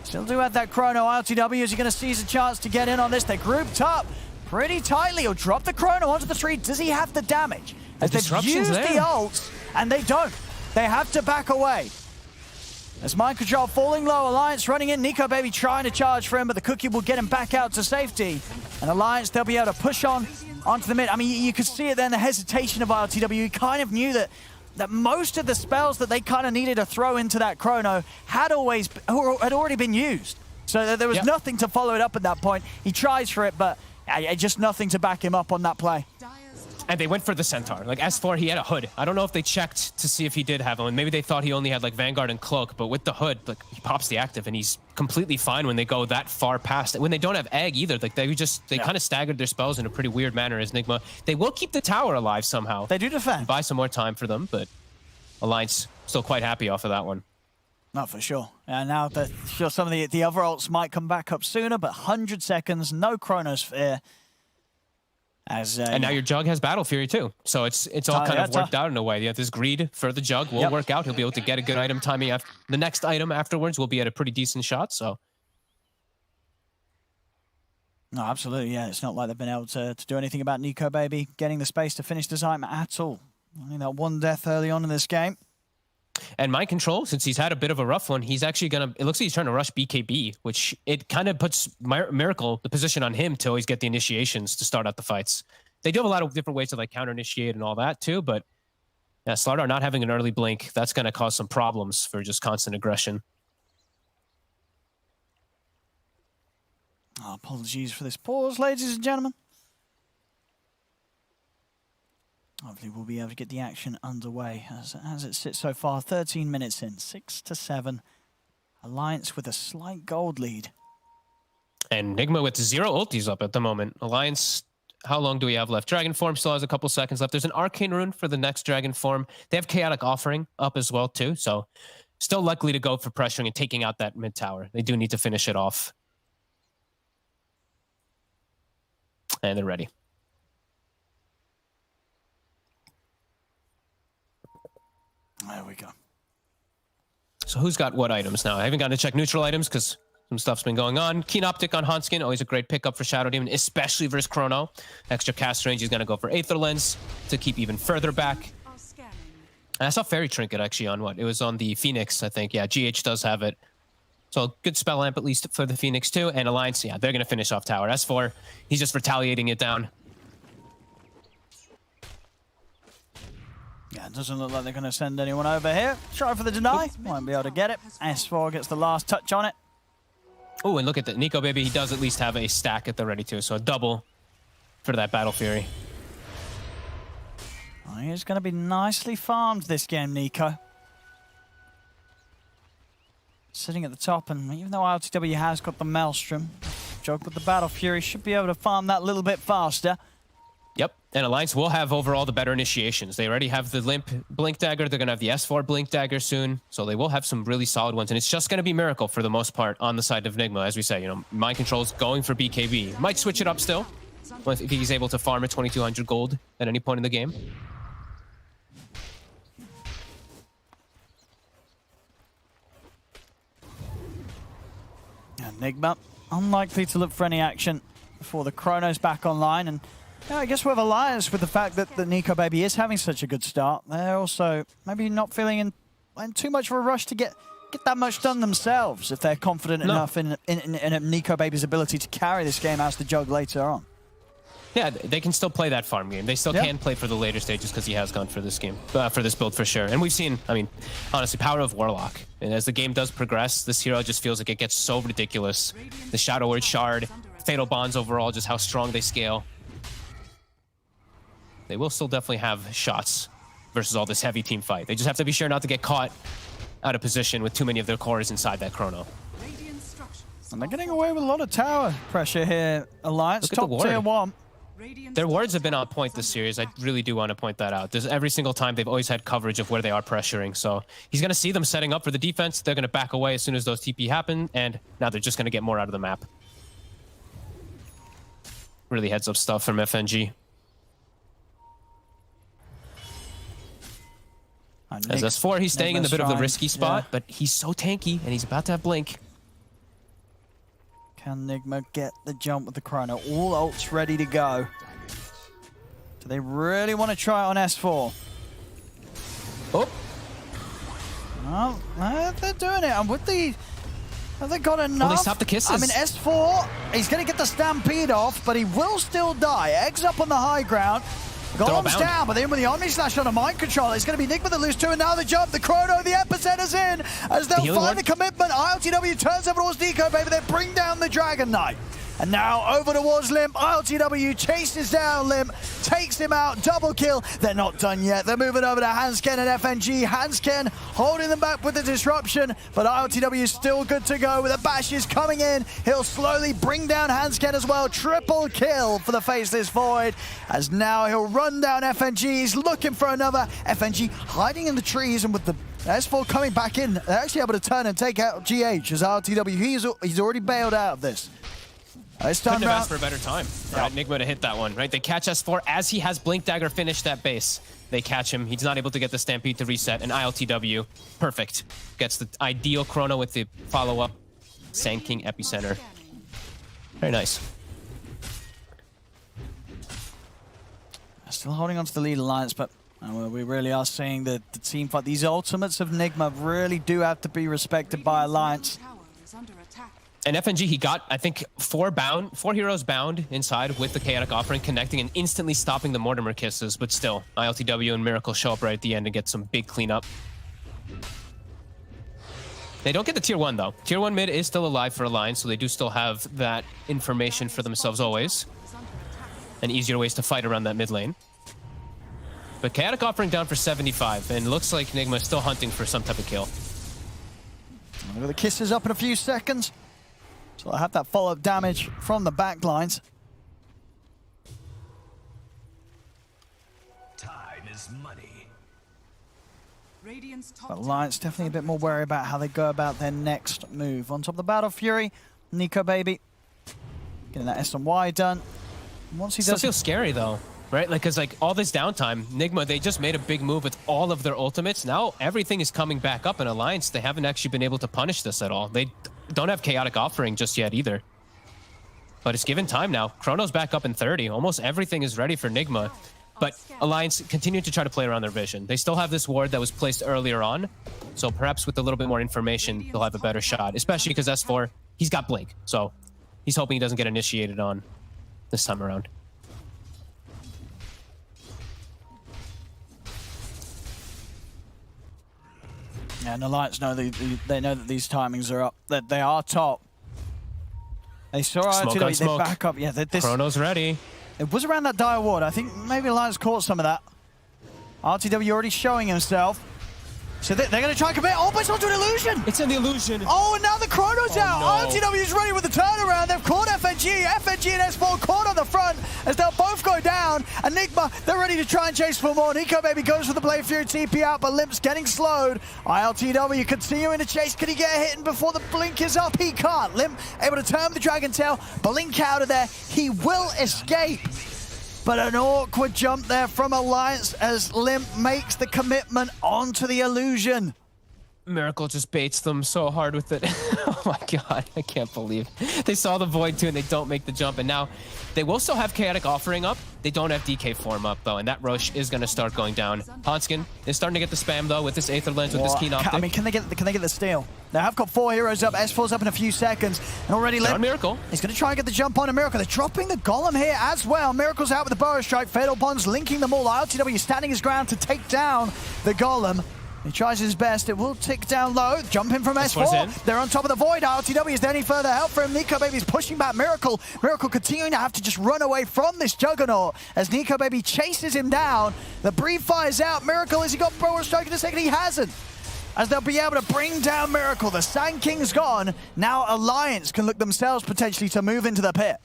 Still do have that Chrono. RTW, is he going to seize a chance to get in on this? They're grouped up pretty tightly. He'll drop the Chrono onto the tree. Does he have the damage? As they've used the ults, and they don't. They have to back away. As Mind Control falling low, Alliance running in. Nico Baby trying to charge for him, but the Cookie will get him back out to safety. And Alliance, they'll be able to push on onto the mid. I mean, you could see it then, the hesitation of RTW. He kind of knew that most of the spells that they kind of needed to throw into that Chrono had already been used. So there was nothing to follow it up at that point. He tries for it, but just nothing to back him up on that play. And they went for the Centaur. Like S4, he had a hood. I don't know if they checked to see if he did have one. Maybe they thought he only had like Vanguard and Cloak, but with the hood, like he pops the active and he's completely fine when they go that far past it. When they don't have Egg either, like they kind of staggered their spells in a pretty weird manner as Nigma. They will keep the tower alive somehow. They do defend. Buy some more time for them, but Alliance still quite happy off of that one. Not for sure. And now sure some of the other ults might come back up sooner, but 100 seconds, no Chronosphere. And now your Jug has Battle Fury too. So it's all kind of worked out in a way. Yeah, this greed for the Jug will work out. He'll be able to get a good item timing. The next item afterwards will be at a pretty decent shot. So. No, absolutely. Yeah, it's not like they've been able to do anything about Nico Baby getting the space to finish the Nigma at all. Only that one death early on in this game. And Mind Control, since he's had a bit of a rough one, he's actually going to... It looks like he's trying to rush BKB, which it kind of puts Miracle, the position on him to always get the initiations to start out the fights. They do have a lot of different ways to like counter-initiate and all that too, but yeah, Slardar not having an early blink, that's going to cause some problems for just constant aggression. Oh, apologies for this pause, ladies and gentlemen. Hopefully we'll be able to get the action underway as it sits so far. 13 minutes in, 6-7. Alliance with a slight gold lead. And Nigma with 0 ultis up at the moment. Alliance, how long do we have left? Dragon Form still has a couple seconds left. There's an Arcane Rune for the next Dragon Form. They have Chaotic Offering up as well too, so still likely to go for pressuring and taking out that mid tower. They do need to finish it off. And they're ready. There we go. So who's got what items now? I haven't gotten to check neutral items because some stuff's been going on. Keen Optic on Hanskin, always a great pickup for Shadow Demon, especially versus Chrono. Extra cast range, he's going to go for Aether Lens to keep even further back. And I saw Fairy Trinket actually on what? It was on the Phoenix, I think. Yeah, GH does have it. So good spell lamp at least for the Phoenix too. And Alliance, yeah, they're going to finish off tower. S4, he's just retaliating it down. Yeah, it doesn't look like they're going to send anyone over here. Try for the deny. Won't be able to get it. S4 gets the last touch on it. Oh, and look at that. Nico Baby, he does at least have a stack at the ready too. So a double for that Battle Fury. Oh, he's going to be nicely farmed this game, Nico. Sitting at the top, and even though RTW has got the Maelstrom, Jug with the Battle Fury should be able to farm that a little bit faster. Yep, and Alliance will have overall the better initiations. They already have the Limp Blink Dagger. They're going to have the S4 Blink Dagger soon. So they will have some really solid ones. And it's just going to be Miracle for the most part on the side of Nigma. As we say, you know, Mind Control's going for BKB. Might switch it up still if he's able to farm at 2,200 gold at any point in the game. And Nigma, unlikely to look for any action before the Chrono's back online. And yeah, I guess with Alliance, with the fact that the Nico Baby is having such a good start, they're also maybe not feeling in too much of a rush to get that much done themselves if they're confident enough in Nico Baby's ability to carry this game as the Jug later on. Yeah, they can still play that farm game. They still can play for the later stages because he has gone for this game, for this build for sure. And we've seen, I mean, honestly, power of Warlock. And as the game does progress, this hero just feels like it gets so ridiculous. The Shadow Word Shard, Fatal Bonds overall, just how strong they scale. They will still definitely have shots versus all this heavy team fight. They just have to be sure not to get caught out of position with too many of their cores inside that Chrono. And they're getting away with a lot of tower pressure here, Alliance. Top tier 1. Their wards have been on point this series. I really do want to point that out. Every single time they've always had coverage of where they are pressuring. So he's going to see them setting up for the defense. They're going to back away as soon as those TP happen. And now they're just going to get more out of the map. Really heads up stuff from FNG. As S4, he's staying in a bit of the risky spot, but he's so tanky and he's about to have Blink. Can Nigma get the jump with the Chrono? All ults ready to go. Do they really want to try it on S4? Oh. Well, they're doing it. And with the... Have they got enough? Oh, they stopped the kisses. I mean, S4, he's going to get the Stampede off, but he will still die. Egg's up on the high ground. Golem's down, but then with the Omni Slash on a mind control, it's going to be Nigma that lose 2, and now the jump, the Chrono, the Epicenter's in, as they'll find the commitment. ILTW turns over towards Nico, baby, they bring down the Dragon Knight. And now over towards Limp, ILTW chases down Limp, takes him out, double kill. They're not done yet, they're moving over to Hansken and FNG. Hansken holding them back with the disruption, but ILTW is still good to go with the bashes coming in. He'll slowly bring down Hansken as well. Triple kill for the Faceless Void, as now he'll run down FNG. He's looking for another. FNG hiding in the trees, and with the S4 coming back in, they're actually able to turn and take out GH as ILTW. He's already bailed out of this. Couldn't have asked for a better time for Nigma to hit that one, right? They catch S4 as he has Blink Dagger finish that base. They catch him. He's not able to get the Stampede to reset, and ILTW, perfect. Gets the ideal Chrono with the follow-up. Sand King Epicenter. Very nice. Still holding on to the lead Alliance, but we really are seeing that the team fight. These ultimates of Nigma really do have to be respected by Alliance. And FNG, he got, I think, 4 heroes bound inside with the Chaotic Offering, connecting and instantly stopping the Mortimer Kisses, but still, ILTW and Miracle show up right at the end and get some big cleanup. They don't get the tier 1, though. Tier 1 mid is still alive for Alliance, so they do still have that information for themselves always. And easier ways to fight around that mid lane. But Chaotic Offering down for 75, and looks like Nigma is still hunting for some type of kill. Look at the kisses up in a few seconds. So I have that follow-up damage from the backlines. Time is money. But Alliance definitely a bit more worried about how they go about their next move. On top of the Battle Fury, Nico baby getting that S and Y done. Once he does, still feels scary though, right? Like, cause like all this downtime, Nigma, they just made a big move with all of their ultimates. Now everything is coming back up in Alliance. They haven't actually been able to punish this at all. They don't have Chaotic Offering just yet either. But it's given time now. Chrono's back up in 30. Almost everything is ready for Nigma. But Alliance continue to try to play around their vision. They still have this ward that was placed earlier on. So perhaps with a little bit more information, they'll have a better shot. Especially because S4, he's got Blink. So he's hoping he doesn't get initiated on this time around. Yeah, and Alliance know they know that these timings are up, that they are top. They saw ILTW, they back up. Yeah, this Chrono's ready. It was around that dire ward. I think maybe Alliance caught some of that. ILTW already showing himself. So they're going to try and commit. Oh, but it's onto an illusion. It's an illusion. Oh, and now the Chrono's out. No. ILTW's ready with the turnaround. They've caught FNG. FNG and S4 caught on the front as they'll both go down. And Nigma, they're ready to try and chase for more. Nico baby goes for the Blade Fury TP out, but Limp's getting slowed. ILTW continuing to chase. Can he get a hit before the blink is up? He can't. Limp able to turn the Dragon Tail. Blink out of there. He will escape. But an awkward jump there from Alliance as Limp makes the commitment onto the illusion. Miracle just baits them so hard with it. Oh my god, I can't believe. They saw the Void too and they don't make the jump, and now they will still have Chaotic Offering up. They don't have DK form up though, and that Roche is going to start going down. Hansken is starting to get the spam though with this Aether Lens, with this Keen Optic. I mean, can they get the steal? They have got 4 heroes up. S4's up in a few seconds, and already Limp. Miracle. He's going to try and get the jump on a Miracle. They're dropping the Golem here as well. Miracle's out with the Burrow Strike. Fatal Bonds linking them all. ILTW standing his ground to take down the Golem. He tries his best. It will tick down low. Jumping from S4. They're on top of the Void. ILTW, is there any further help for him? Nico Baby's pushing back Miracle. Miracle continuing to have to just run away from this Juggernaut as Nico Baby chases him down. The Breathe fires out. Miracle, has he got Burrow Strike in a second? He hasn't. As they'll be able to bring down Miracle. The Sand King's gone. Now Alliance can look themselves potentially to move into the pit.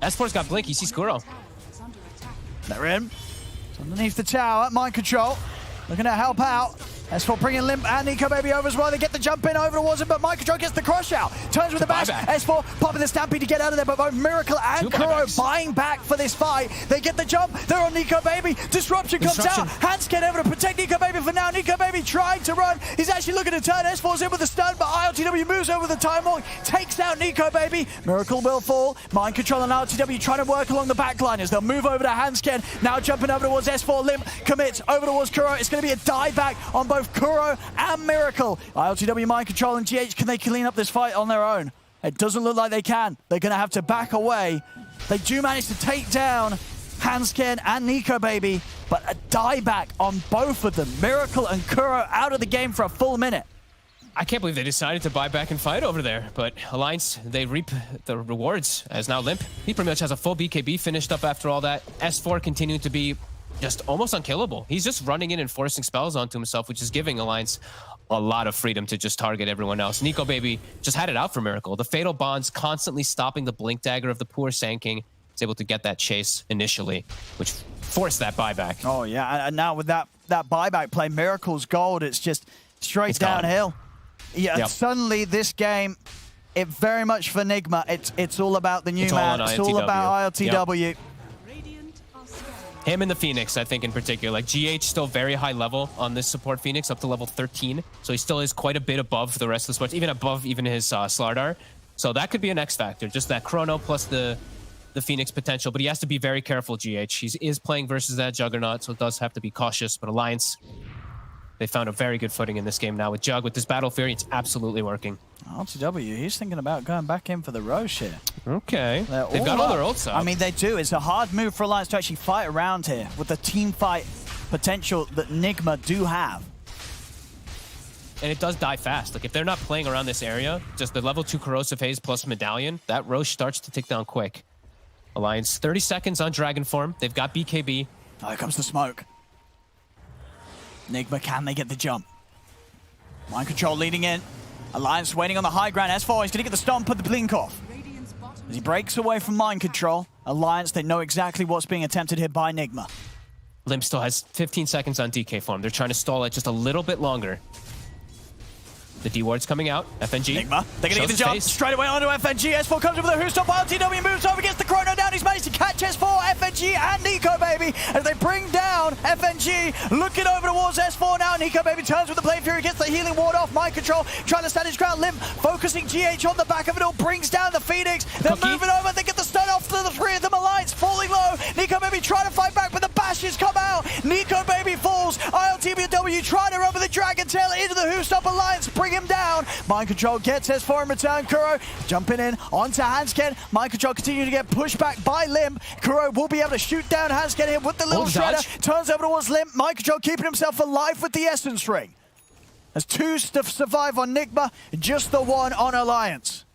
S4's got Blink. He sees Kuro. They're in. It's underneath the tower. Mind control. Looking to help out. S4 bringing Limp and Nico Baby over as well. They get the jump in over towards him, but Mind control gets the crush out. Turns with the bash. S4 popping the Stampede to get out of there, but both Miracle and Kuro buying back for this fight. They get the jump. They're on Nico Baby. Disruption comes out. Hansken able to protect Nico Baby for now. Nico Baby trying to run. He's actually looking to turn. S4's in with the stun, but ILTW moves over the Time Walk, takes out Nico Baby. Miracle will fall. Mind control and ILTW trying to work along the backline as they'll move over to Hansken. Now jumping over towards S4. Limp commits over towards Kuro. It's going to be a die back on both Kuro and Miracle. ILTW mind control and GH, can they clean up this fight on their own? It doesn't look like they can. They're going to have to back away. They do manage to take down Hanskin and Nico Baby, but a dieback on both of them. Miracle and Kuro out of the game for a full minute. I can't believe they decided to buy back and fight over there, but Alliance, they reap the rewards, as now Limp, he pretty much has a full BKB finished up after all that. S4 continuing to be just almost unkillable. He's just running in and forcing spells onto himself, which is giving Alliance a lot of freedom to just target everyone else. Nico Baby just had it out for Miracle. The Fatal Bonds constantly stopping the Blink Dagger of the poor Sand King. He's able to get that chase initially, which forced that buyback. Oh yeah, and now with that buyback play, Miracle's gold, it's just straight downhill. Yeah, Yep. Suddenly this game, it very much for Nigma, it's all about the new man. It's all about ILTW. Yep. Him and the Phoenix, I think in particular. Like GH still very high level on this support Phoenix, up to level 13. So he still is quite a bit above the rest of the sports, even above even his Slardar. So that could be an X factor, just that Chrono plus the Phoenix potential. But he has to be very careful, GH. He is playing versus that Juggernaut, so it does have to be cautious. But Alliance, they found a very good footing in this game now with Jug. With this Battle Fury, it's absolutely working. LTW, he's thinking about going back in for the Roche here. Okay. They've got all their ults up. I mean, they do. It's a hard move for Alliance to actually fight around here with the team fight potential that Nigma do have. And it does die fast. Like, if they're not playing around this area, just the level 2 Corrosive Haze plus Medallion, that Roche starts to tick down quick. Alliance, 30 seconds on Dragon Form. They've got BKB. Oh, here comes the smoke. Nigma, can they get the jump? Mind Control leading in. Alliance waiting on the high ground. S4, he's going to get the stomp, put the blink off. As he breaks away from Mind Control, Alliance, they know exactly what's being attempted here by Nigma. Limp still has 15 seconds on DK Form. They're trying to stall it just a little bit longer. The D-Ward's coming out. FNG. Nigma, they're going to get the jump straight away onto FNG. S4 comes over the Who Stop. ILTW moves over, gets the Chrono down. He's managed to catch S4, FNG, and Nico Baby as they bring down FNG. Looking over towards S4 now. Nico Baby turns with the Blade Fury, gets the healing ward off. Mind Control trying to stand his ground. Limp focusing GH on the back of it all, brings down the Phoenix. They're moving over. They get the stun off to the three of them. Alliance falling low. Nico Baby trying to fight back, but the bashes come out. Nico Baby falls. ILTW trying to run with the Dragon Tail into the Who Stop. Alliance bring him down. Mind Control gets S4 in return. Kuro jumping in onto Hanskin. Mind Control continuing to get pushed back by Limp. Kuro will be able to shoot down Hanskin here with the little shredder. Turns over towards Limp. Mind Control keeping himself alive with the Essence Ring. There's 2 to survive on Nigma, just the 1 on Alliance.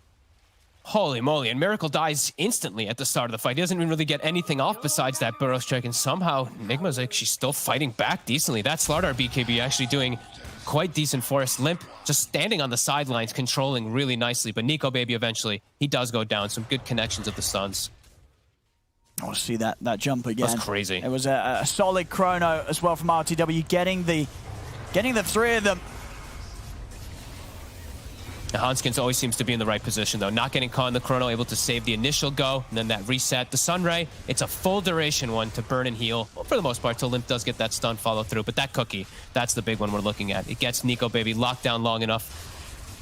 Holy moly, and Miracle dies instantly at the start of the fight. He doesn't even really get anything off besides that Burrow Strike, and somehow Nigma's actually still fighting back decently. That Slardar BKB actually doing quite decent for us. Limp just standing on the sidelines, controlling really nicely, but Nico Baby eventually, he does go down. Some good connections of the stuns. I want to see that jump again. That's crazy. It was a solid Chrono as well from RTW, getting the 3 of them. Hanskins always seems to be in the right position, though. Not getting caught in the Chrono, able to save the initial go, and then that reset. The Sunray, it's a full duration one to burn and heal, well, for the most part, till Limp does get that stun follow through. But that cookie, that's the big one we're looking at. It gets Nico Baby locked down long enough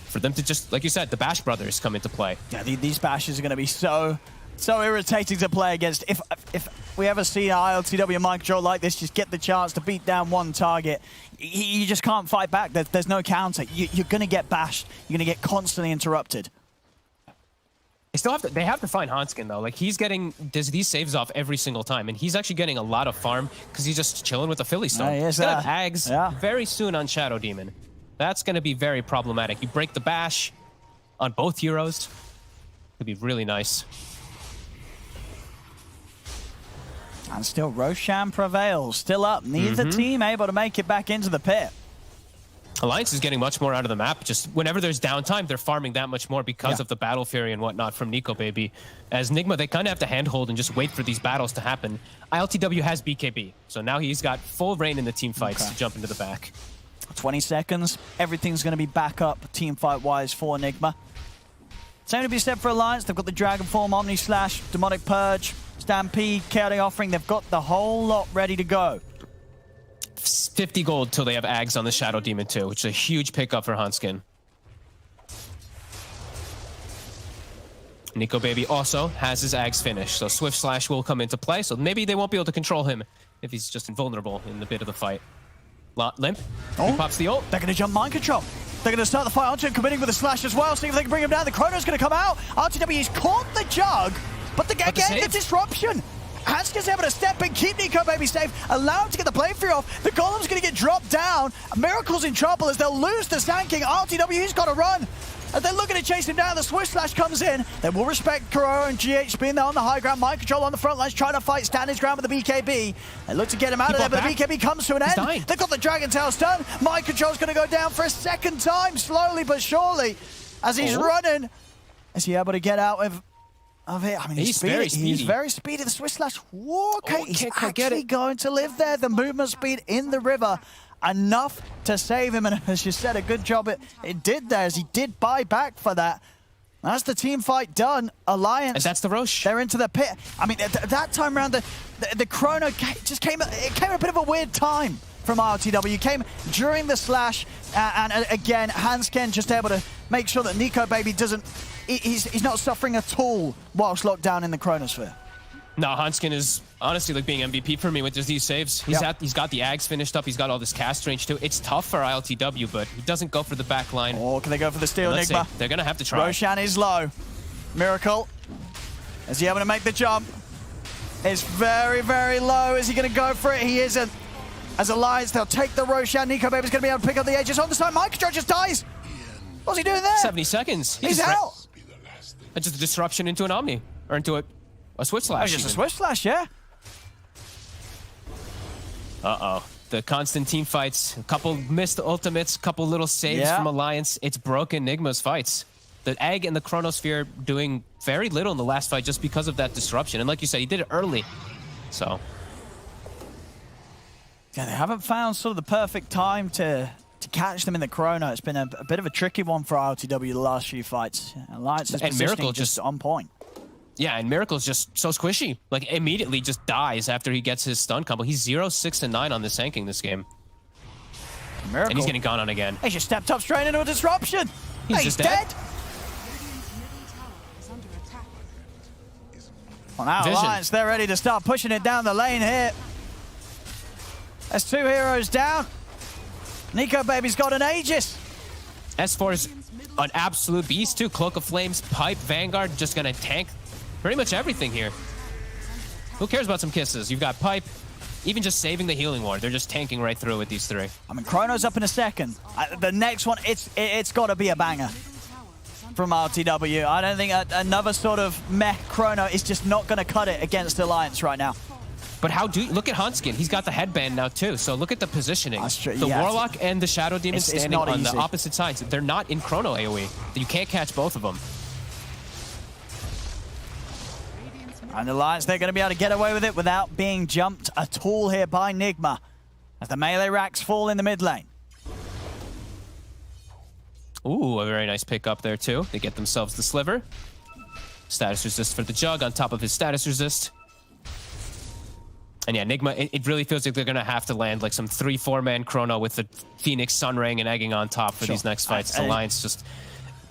for them to just, like you said, the Bash Brothers come into play. Yeah, these bashes are going to be so irritating to play against. If we ever see an ILTW Mind Control like this, just get the chance to beat down one target, you just can't fight back. There's no counter. You're going to get bashed. You're going to get constantly interrupted. They have to find Hanskin, though. Like, he's getting these saves off every single time, and he's actually getting a lot of farm because he's just chilling with the Philly Stone. He's got Ags very soon on Shadow Demon. That's going to be very problematic. You break the bash on both heroes. Could be really nice. And still Roshan prevails, still up. Neither team able to make it back into the pit. Alliance is getting much more out of the map. Just whenever there's downtime, they're farming that much more because of the Battle Fury and whatnot from Nico Baby. As Nigma, they kind of have to handhold and just wait for these battles to happen. ILTW has BKB, so now he's got full reign in the team fights to jump into the back. 20 seconds. Everything's going to be back up team fight-wise for Nigma. Same to be said for Alliance. They've got the Dragon Form, Omni Slash, Demonic Purge, Stampede, Chaotic Offering. They've got the whole lot ready to go. 50 gold till they have Ags on the Shadow Demon too, which is a huge pickup for Hanskin. Nico Baby also has his Ags finished, so Swift Slash will come into play, so maybe they won't be able to control him if he's just invulnerable in the bit of the fight. Limp, he pops the ult. They're going to jump Mind Control. They're going to start the fight onto him, committing with a slash as well, see if they can bring him down. The Chrono's going to come out. RTW, he's caught the Jug, but again, the disruption. Hanskin's able to step in, keep Nico Baby safe, allow him to get the playthrough off. The Golem's going to get dropped down. Miracle's in trouble as they'll lose the Sand King. RTW, he's got to run. As they're looking to chase him down, the Swiss Slash comes in. They will respect Kuro and GH being there on the high ground. Mind Control on the front lines, trying to fight, stand his ground with the BKB. They look to get him out of there, but the BKB comes to an end. They've got the Dragon Tail stun. Mind Control's going to go down for a second time, slowly but surely. As he's running, is he able to get out of it? I mean, he's very speedy. He's very speedy. The Swiss Slash Warcake, he's actually going to live there. The movement speed in the river, enough to save him, and as you said, a good job it did there, as he did buy back for that. That's the team fight done. Alliance. And that's the Roche. They're into the pit. I mean, that time around, the Chrono just came at a bit of a weird time from RTW. Came during the slash, and again, Hanskin just able to make sure that Nico Baby doesn't, he's not suffering at all whilst locked down in the Chronosphere. No, Hanskin is honestly like being MVP for me with these saves. He's got the Ags finished up. He's got all this cast range too. It's tough for ILTW, but he doesn't go for the back line. Oh, can they go for the steal, Nigma? They're going to have to try. Roshan is low. Miracle, is he able to make the jump? It's very, very low. Is he going to go for it? He isn't. As Alliance, they'll take the Roshan. Nico Baby's going to be able to pick up the edges on the side. Micro just dies. What's he doing there? 70 seconds. He's out. Just a disruption into an Omni, or into a Swift Slash. Oh, just a Swift Slash, yeah. Uh-oh. The constant team fights, a couple missed ultimates, a couple little saves from Alliance. It's broken Nigma's fights. The Egg and the Chronosphere doing very little in the last fight just because of that disruption. And like you said, he did it early. So. Yeah, they haven't found sort of the perfect time to catch them in the Chrono. It's been a bit of a tricky one for RTW the last few fights. Alliance's and Miracle just on point. Yeah, and Miracle's just so squishy. Like, immediately just dies after he gets his stun combo. He's 0-6-9 on the Sand King this game. Miracle. And he's getting gone on again. He just stepped up straight into a disruption. He's just dead. Well, now Alliance, they're ready to start pushing it down the lane here. There's 2 heroes down. Nico Baby's got an Aegis. S4 is an absolute beast too. Cloak of Flames, Pipe, Vanguard, just gonna tank pretty much everything here. Who cares about some kisses? You've got Pipe, even just saving the healing ward. They're just tanking right through with these 3. I mean, Chrono's up in a second. The next one, it's got to be a banger from RTW. I don't think another sort of meh Chrono is just not going to cut it against Alliance right now. But how do you look at Hanskin? He's got the headband now too. So look at the positioning. The yeah, Warlock and the Shadow Demon standing on the opposite sides. They're not in Chrono AoE. You can't catch both of them. And Alliance, they're going to be able to get away with it without being jumped at all here by Nigma, as the melee racks fall in the mid lane. Ooh, a very nice pick up there too. They get themselves the sliver. Status resist for the Jug on top of his status resist. And yeah, Nigma, it really feels like they're going to have to land like some 3-4 man Chrono with the Phoenix, Sunring, and Egging on top for these next fights. Alliance just,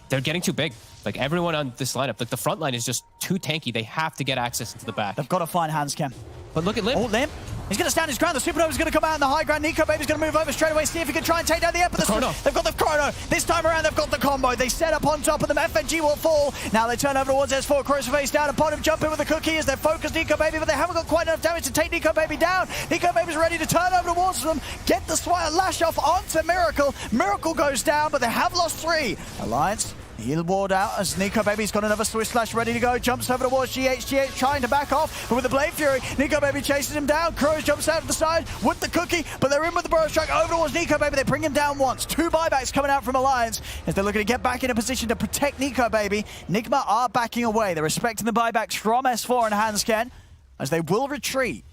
they're getting too big. Like everyone on this lineup, like the front line is just too tanky. They have to get access into the back. They've got to find Hanscam. But look at Lim. Oh, Lim. He's going to stand his ground. The Supernova's going to come out in the high ground. Nico Baby's going to move over straight away, see if he can try and take down the Ep. They've got the Chrono. This time around, they've got the combo. They set up on top of them. FNG will fall. Now they turn over towards S4. Cross face down upon him. Jump in with the cookie as they're focused Nico Baby, but they haven't got quite enough damage to take Nico Baby down. Nico Baby's ready to turn over towards them. Get the Swire Lash off onto Miracle. Miracle goes down, but they have lost 3. Alliance. He'll ward out as Nico Baby's got another Swiss Slash ready to go. Jumps over towards GH. GH trying to back off, but with the Blade Fury, Nico Baby chases him down. Crows jumps out of the side with the cookie, but they're in with the Burrow Strike over towards Nico Baby. They bring him down once. 2 buybacks coming out from Alliance as they're looking to get back in a position to protect Nico Baby. Nigma are backing away. They're respecting the buybacks from S4 and Hansken as they will retreat.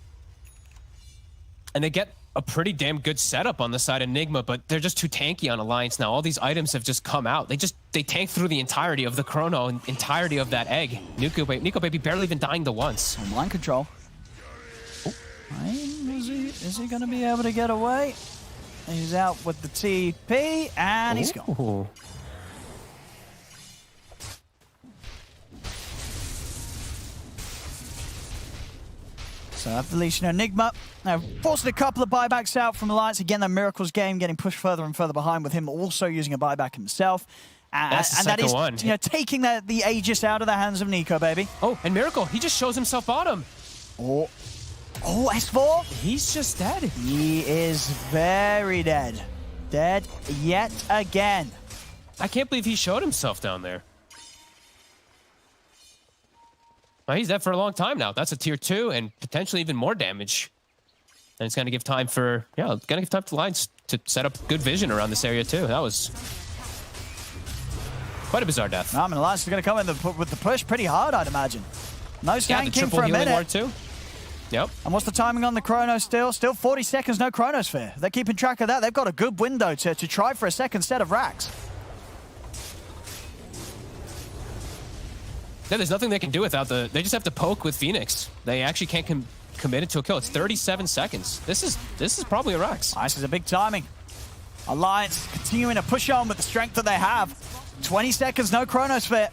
And they get a pretty damn good setup on the side of Nigma, but they're just too tanky on Alliance now. All these items have just come out. They tank through the entirety of the Chrono and entirety of that Egg. Nico Baby barely even dying the once. Mind control. Oh. Is he going to be able to get away? He's out with the TP, and he's gone. So after least, Nigma now forcing a couple of buybacks out from Alliance. Again, that Miracle's game getting pushed further and further behind with him also using a buyback himself. That's the and that is one. taking the Aegis out of the hands of Nico Baby. Oh, and Miracle, he just shows himself bottom. Oh, S4? He's just dead. He is very dead. Dead yet again. I can't believe he showed himself down there. Well, he's dead for a long time now. That's a tier 2 and potentially even more damage. And it's going to give time for, going to give time to Lions to set up good vision around this area too. That was quite a bizarre death. I mean, Alliance is going to come in with the push pretty hard, I'd imagine. No skanking for a minute. Ward too. Yep. And what's the timing on the chrono still? Still 40 seconds, no chronosphere. They're keeping track of that. They've got a good window to try for a second set of racks. Yeah, there's nothing they can do without they just have to poke with Phoenix. They actually can't commit it to a kill. It's 37 seconds. This is probably a Rex. This is a big timing. Alliance continuing to push on with the strength that they have. 20 seconds, no chronosphere.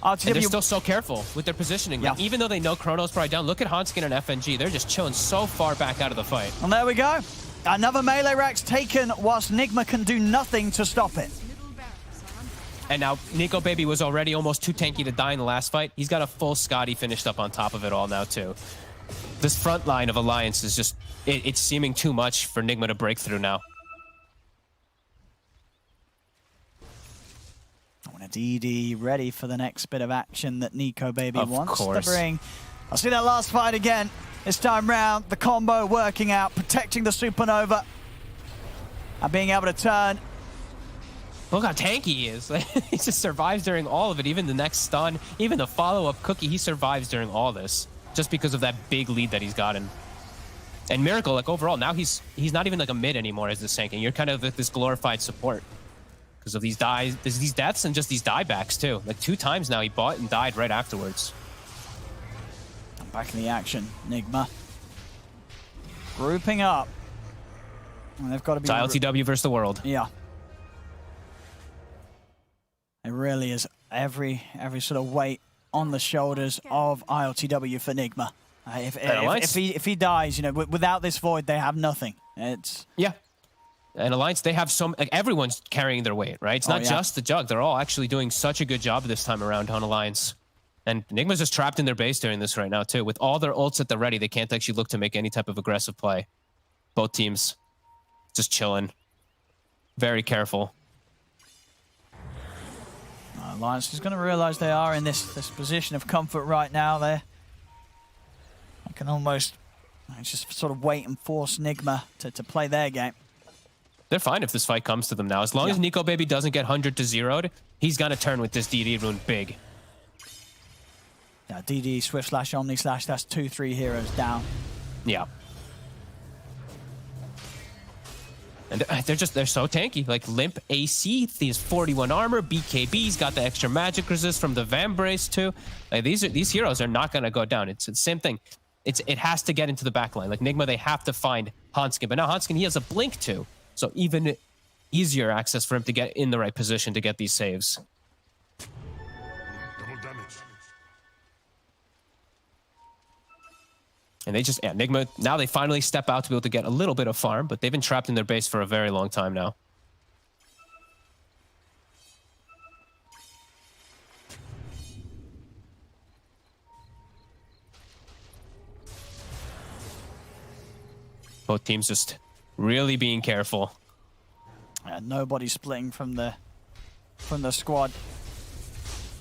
And they're still so careful with their positioning. Yeah. Like, even though they know Chrono's probably down, look at Hanskin and FNG. They're just chilling so far back out of the fight. And there we go. Another melee rack's taken whilst Nigma can do nothing to stop it. And now Nico Baby was already almost too tanky to die in the last fight. He's got a full Scotty finished up on top of it all now too. This front line of Alliance is just, it's seeming too much for Nigma to break through now. DD ready for the next bit of action that Nico Baby wants course. to bring. I'll see that last fight again. This time round, the combo working out, protecting the Supernova. And being able to turn. Look how tanky he is. He just survives during all of it. Even the next stun, even the follow-up cookie, he survives during all this. Just because of that big lead that he's gotten. And Miracle, like overall, now he's not even like a mid anymore as the Sanking. You're kind of this glorified support. Because of these deaths and just these diebacks too. Like 2 times now he bought and died right afterwards. Back in the action, Nigma. Grouping up. And they've got to be... It's ILTW versus the world. Yeah. It really is every sort of weight on the shoulders of ILTW for Nigma. If he dies, you know, without this void, they have nothing. It's... Yeah. And Alliance, they have some, like everyone's carrying their weight, right? It's not just the Jug. They're all actually doing such a good job this time around on Alliance. And Nigma's just trapped in their base during this right now too. With all their ults at the ready, they can't actually look to make any type of aggressive play. Both teams just chilling. Very careful. Alliance is going to realize they are in this position of comfort right now. They can almost just sort of wait and force Nigma to play their game. They're fine if this fight comes to them now. As long as Nico Baby doesn't get 100 to 0'd, he's going to turn with this DD rune big. Yeah, DD, Swift slash Omni slash, that's 2-3 heroes down. Yeah. And they're so tanky. Like Limp AC, he's 41 armor. BKB's got the extra magic resist from the Vambrace too. Like these heroes are not going to go down. It's the same thing. It has to get into the backline. Like Nigma, they have to find Hanskin. But now Hanskin, he has a blink too. So even easier access for him to get in the right position to get these saves. And they just, Nigma, now they finally step out to be able to get a little bit of farm, but they've been trapped in their base for a very long time now. Both teams just really being careful. Nobody splitting from the squad.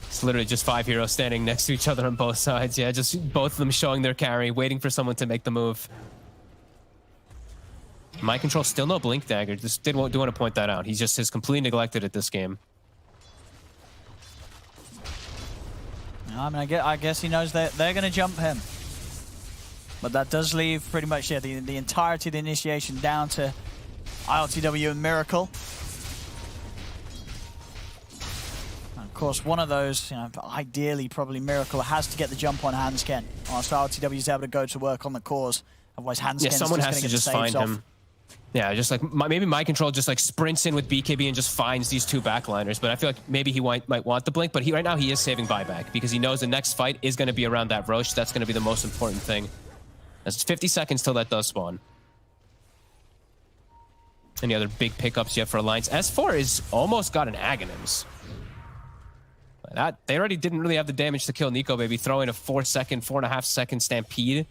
It's literally just 5 heroes standing next to each other on both sides. Yeah, just both of them showing their carry, waiting for someone to make the move. Mind Control, still no Blink Dagger. Just do want to point that out. He's just completely neglected at this game. I mean, I guess he knows that they're going to jump him. But that does leave pretty much the entirety of the initiation down to ILTW and Miracle. And of course, one of those, ideally probably Miracle has to get the jump on Hanskin. So ILTW is able to go to work on the cause. Otherwise, Hanskin someone has to just find him. Yeah, just like maybe Mind Control just like sprints in with BKB and just finds these 2 backliners. But I feel like maybe he might want the blink. But right now he is saving buyback because he knows the next fight is going to be around that Roche. That's going to be the most important thing. That's 50 seconds till that does spawn. Any other big pickups yet for Alliance? S4 is almost got an Aghanims. They already didn't really have the damage to kill Nico Baby, throwing a 4.5 second stampede.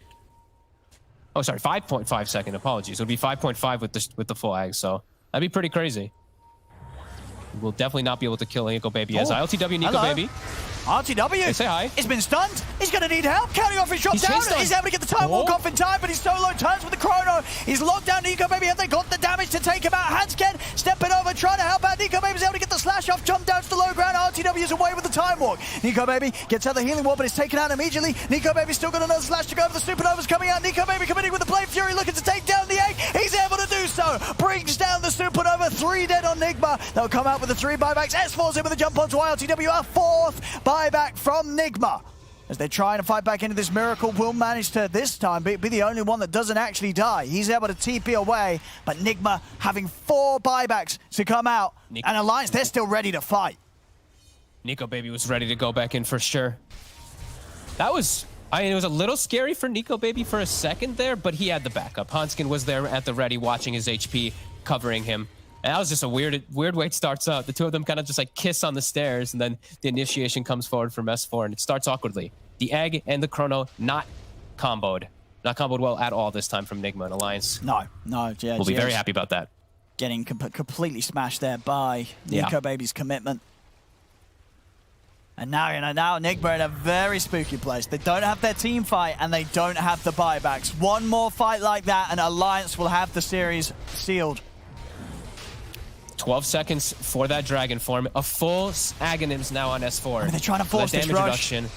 Oh, sorry, 5.5 second. Apologies. It would be 5.5 with the full ag. So that'd be pretty crazy. We'll definitely not be able to kill Nico Baby as ILTW Nico Baby. RTW, hey, say hi. He's been stunned. He's going to need help. Counting off his drop down. He's able to get the time walk off in time, but he's solo turns with the chrono. He's locked down Nico Baby. Have they got the damage to take him out? Hansken stepping over, trying to help out. Nico Baby's able to get the slash off, jump down to the low ground. RTW is away with the time walk. Nico Baby gets out the healing wall, but it's taken out immediately. Nico Baby's still got another slash to go over. The Supernova's coming out. Nico Baby committing with the Blade Fury, looking to take down the egg. He's able to do so. Brings down the Supernova. 3 dead on Nigma. They'll come out with the 3 buybacks. S4's in with a jump onto ILTW. A 4th buyback from Nigma. As they're trying to fight back into this, Miracle will manage to, this time, be the only one that doesn't actually die. He's able to TP away, but Nigma having 4 buybacks to come out. And Alliance, they're still ready to fight. Nico Baby was ready to go back in for sure. That was... I mean, it was a little scary for Nico Baby for a second there, but he had the backup. Hansken was there at the ready, watching his HP, covering him. And that was just a weird way it starts out. The two of them kind of just like kiss on the stairs, and then the initiation comes forward from S4, and it starts awkwardly. The egg and the chrono not comboed. Not comboed well at all this time from Nigma and Alliance. No, yeah. We'll be very happy about that. Getting completely smashed there by Nico Baby's commitment. And now, now Nigma in a very spooky place. They don't have their team fight, and they don't have the buybacks. One more fight like that, and Alliance will have the series sealed. 12 seconds for that Dragon form. A full Aghanims now on S4. I mean, they're trying to force this rush. Reduction.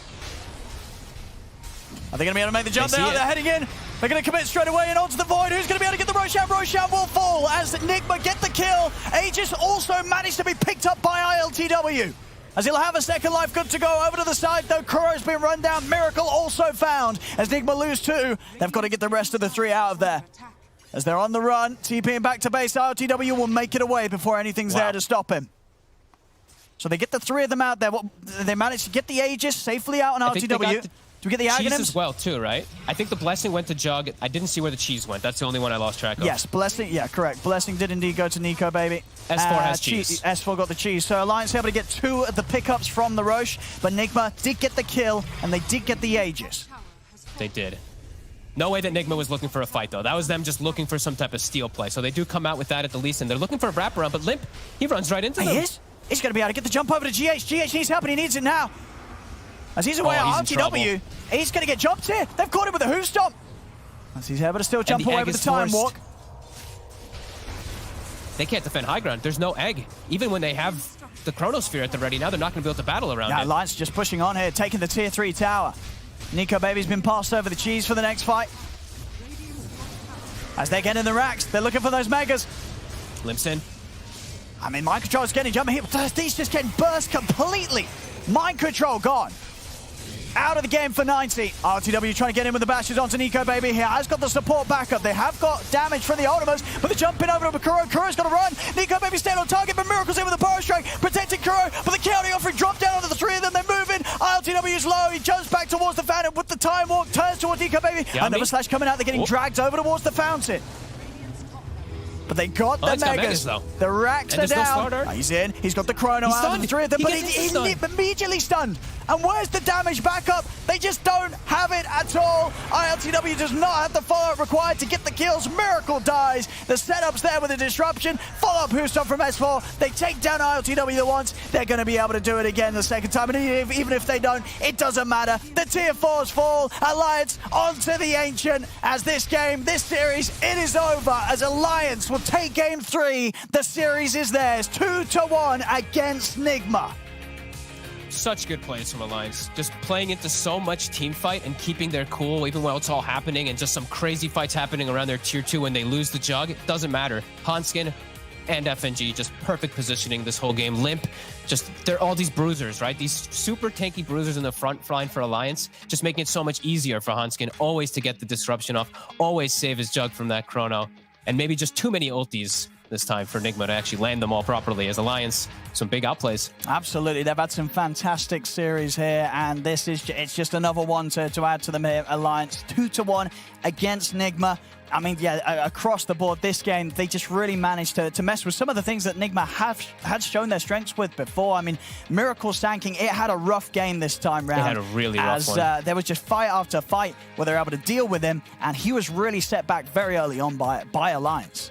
Are they going to be able to make the jump there? They're heading in. They're going to commit straight away and onto the Void. Who's going to be able to get the Roshan? Roshan will fall as Nigma get the kill. Aegis also managed to be picked up by ILTW. As he'll have a second life good to go. Over to the side, though, Kuro's been run down. Miracle also found. As Nigma lose 2, they've got to get the rest of the 3 out of there. As they're on the run, TPing back to base, ILTW will make it away before anything's there to stop him. So they get the 3 of them out there. They managed to get the Aegis safely out on ILTW. Do we get the Aghanims? Cheese as well, too, right? I think the Blessing went to Jug. I didn't see where the cheese went. That's the only one I lost track of. Yes, Blessing, yeah, correct. Blessing did indeed go to Nico Baby. S4 has cheese. S4 got the cheese. So Alliance able to get 2 of the pickups from the Roche, but Nigma did get the kill, and they did get the Aegis. They did. No way that Nigma was looking for a fight, though. That was them just looking for some type of steal play. So they do come out with that at the least, and they're looking for a wraparound, but Limp, he runs right into them. He is? He's going to be able to get the jump over to GH. GH needs help, and he needs it now. As he's away at RTW, he's going to get jumped here. They've caught him with a hoof stomp. As he's able to still jump away with the time walk. They can't defend high ground. There's no egg. Even when they have the Chronosphere at the ready, now they're not going to be able to battle around it. Alliance just pushing on here, taking the tier 3 tower. Nico Baby's been passed over the cheese for the next fight. As they get in the racks, they're looking for those megas. Limps in. I mean, Mind Control's getting jumping here. These just getting burst completely. Mind Control gone. Out of the game for 90. RTW trying to get in with the bashes onto Nico Baby here. Has got the support backup. They have got damage from the Ultimas, but the jump in over to Kuro. Kuro's got to run. Nico Baby staying on target, but Miracle's in with the power strike, protecting Kuro, but the counting offering drop down onto the 3 of them. They're moving. ILTW's low. He jumps back towards the fountain with the time walk, turns towards Nico Baby. Another slash coming out. They're getting dragged over towards the fountain. But they got the megas. The racks are down. He's in. He's got the chrono out of the 3 of them, but he's immediately stunned. And where's the damage backup? They just don't have it at all. ILTW does not have the follow-up required to get the kills. Miracle dies. The setup's there with a disruption. Follow-up boost-up from S4. They take down ILTW once. They're going to be able to do it again the second time. And even if they don't, it doesn't matter. The tier 4s fall. Alliance onto the Ancient. As this game, this series, it is over. As Alliance will take game 3. The series is theirs. 2-1 against Nigma. Such good plays from Alliance. Just playing into so much team fight and keeping their cool even while it's all happening, and just some crazy fights happening around their tier 2 when they lose the jug. It doesn't matter. Hansken and FNG just perfect positioning this whole game. Limp, they're all these bruisers, right? These super tanky bruisers in the front line for Alliance, just making it so much easier for Hansken always to get the disruption off, always save his jug from that chrono, and maybe just too many ultis this time for Nigma to actually land them all properly as Alliance. Some big outplays. Absolutely. They've had some fantastic series here, and this is it's just another one to add to them here. Alliance 2-1 against Nigma. I mean, yeah, across the board, this game, they just really managed to mess with some of the things that Nigma had shown their strengths with before. I mean, Miracle Stanking, it had a rough game this time round. It had a really rough one. As there was just fight after fight where they were able to deal with him, and he was really set back very early on by Alliance.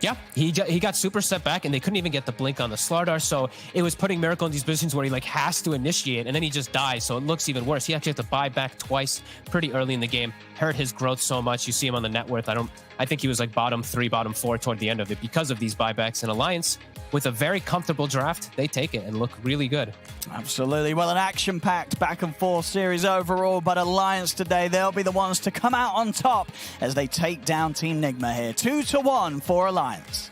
Yeah, he got super set back, and they couldn't even get the blink on the Slardar, so it was putting Miracle in these positions where he like has to initiate, and then he just dies, so it looks even worse. He actually had to buy back twice pretty early in the game. Hurt his growth so much. You see him on the net worth. I think he was like bottom 3, bottom 4 toward the end of it because of these buybacks. And Alliance, with a very comfortable draft, they take it and look really good. Absolutely. Well, an action-packed back-and-forth series overall, but Alliance today, they'll be the ones to come out on top as they take down Team Nigma here. 2-1 for Alliance.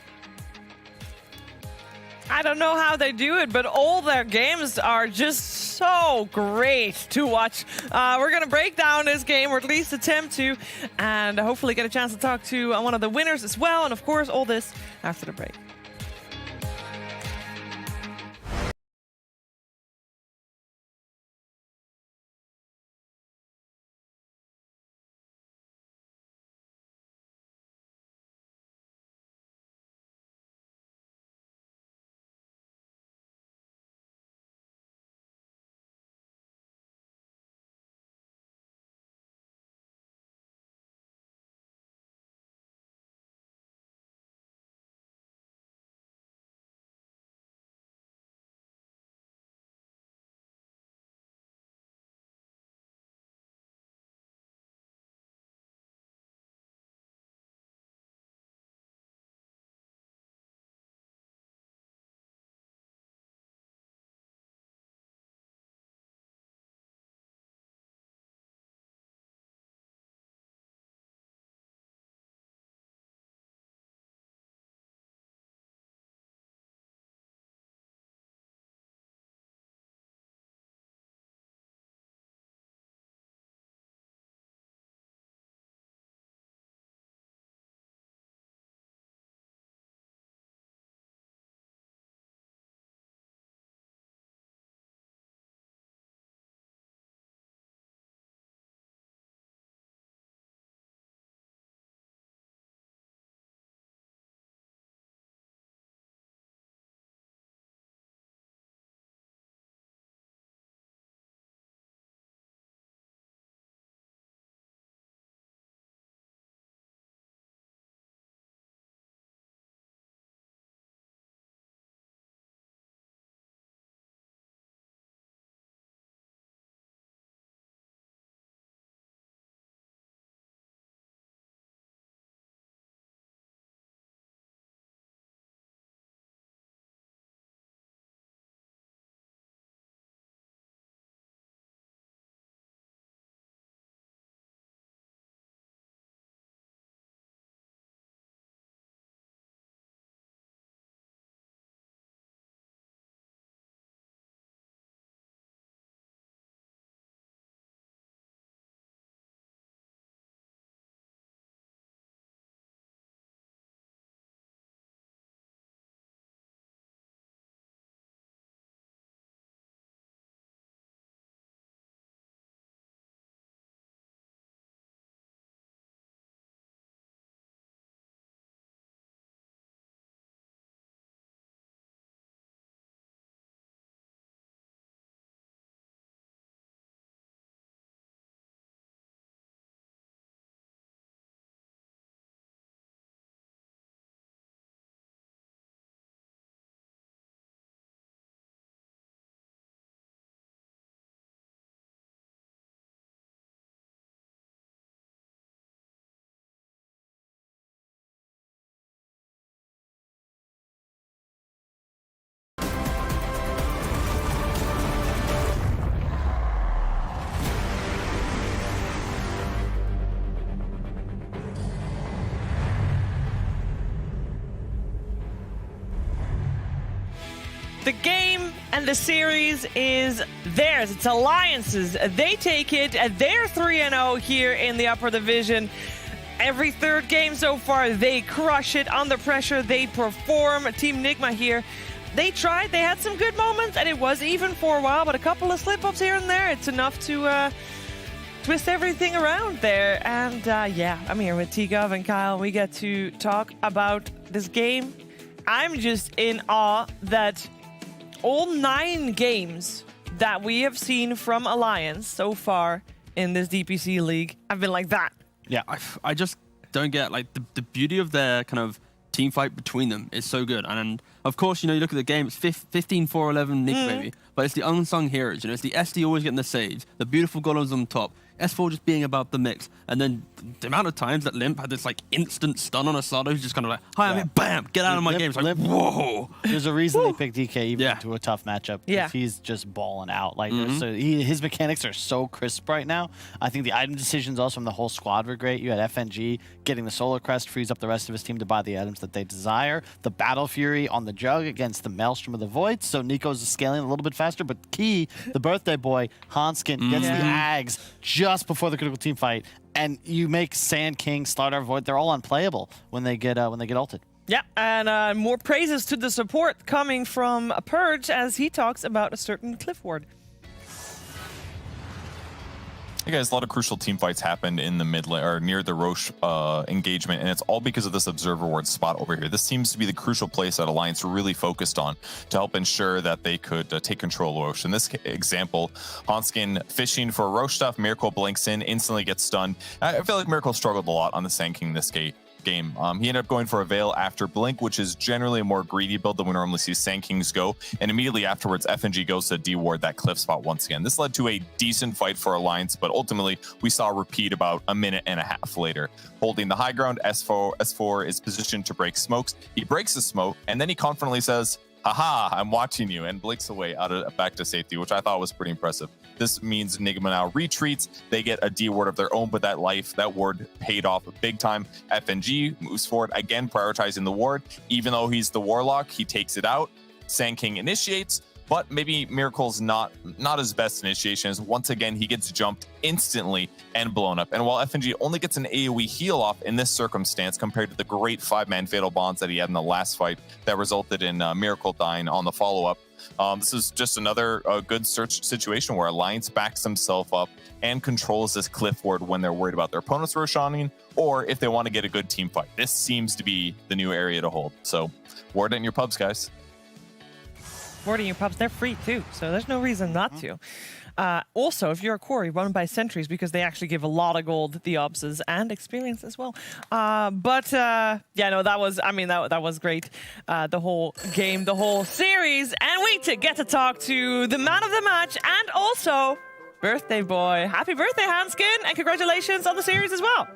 I don't know how they do it, but all their games are just so great to watch. We're going to break down this game, or at least attempt to, and hopefully get a chance to talk to one of the winners as well. And of course, all this after the break. The game and the series is theirs. It's Alliance's. They take it. They're 3-0 here in the upper division. every third game so far, they crush it under pressure. They perform. Team Nigma here, they tried. They had some good moments, and it was even for a while, but a couple of slip-ups here and there, it's enough to twist everything around there. And yeah, I'm here with T-Gov and Kyle. We get to talk about this game. I'm just in awe that all 9 games that we have seen from Alliance so far in this DPC league have been like that. Yeah, I just don't get, like, the beauty of their kind of team fight between them is so good. And of course, you know, you look at the game, it's 15-4-11 Nick baby, but it's the unsung heroes. You know, it's the SD always getting the saves, the beautiful golems on top, S4 just being about the mix, and then the amount of times that Limp had this like instant stun on Asado, who's just kind of like, hi, I'm here, bam, get out of my game. It's like, whoa. There's a reason they picked DK even into a tough matchup. Yeah. He's just balling out. Like, his mechanics are so crisp right now. I think the item decisions also from the whole squad were great. You had FNG getting the Solar Crest, frees up the rest of his team to buy the items that they desire. The Battle Fury on the Jug against the Maelstrom of the Void, so Nico's scaling a little bit faster, but Key, the birthday boy, Hanskin, gets the Ags just before the critical team fight, and you make Sand King, Slardar Void, they're all unplayable when they get ulted. Yeah, and more praises to the support coming from Purge as he talks about a certain Cliff Ward. Hey guys, a lot of crucial team fights happened in the mid lane or near the Roche engagement, and it's all because of this Observer Ward spot over here. This seems to be the crucial place that Alliance really focused on to help ensure that they could take control of Roche. In this example, Hanskin fishing for Roche stuff, Miracle blinks in, instantly gets stunned. I feel like Miracle struggled a lot on the Sand King this game. He ended up going for a Veil after Blink, which is generally a more greedy build than we normally see Sand Kings go, and immediately afterwards FNG goes to D-Ward that cliff spot once again. This led to a decent fight for Alliance, but ultimately we saw a repeat about a minute and a half later. Holding the high ground, S4 is positioned to break smokes. He breaks the smoke, and then he confidently says, haha, I'm watching you, and blinks away back to safety, which I thought was pretty impressive. This means Nigma now retreats. They get a D ward of their own, but that ward paid off big time. FNG moves forward, again prioritizing the ward. Even though he's the Warlock, he takes it out. Sand King initiates, but maybe Miracle's not his best initiation, as once again he gets jumped instantly and blown up. And while FNG only gets an AoE heal off in this circumstance compared to the great 5-man fatal bonds that he had in the last fight that resulted in Miracle dying on the follow-up, this is just another good search situation where Alliance backs himself up and controls this cliff ward when they're worried about their opponents Roshaning, or if they want to get a good team fight. This seems to be the new area to hold. So ward it in your pubs, guys. Warding your pubs, they're free too, so there's no reason not to. Also, if you're a quarry, run by sentries because they actually give a lot of gold, the obses, and experience as well. Yeah, no, that was great. The whole game, the whole series, and we get to talk to the man of the match and also birthday boy. Happy birthday, Hanskin, and congratulations on the series as well.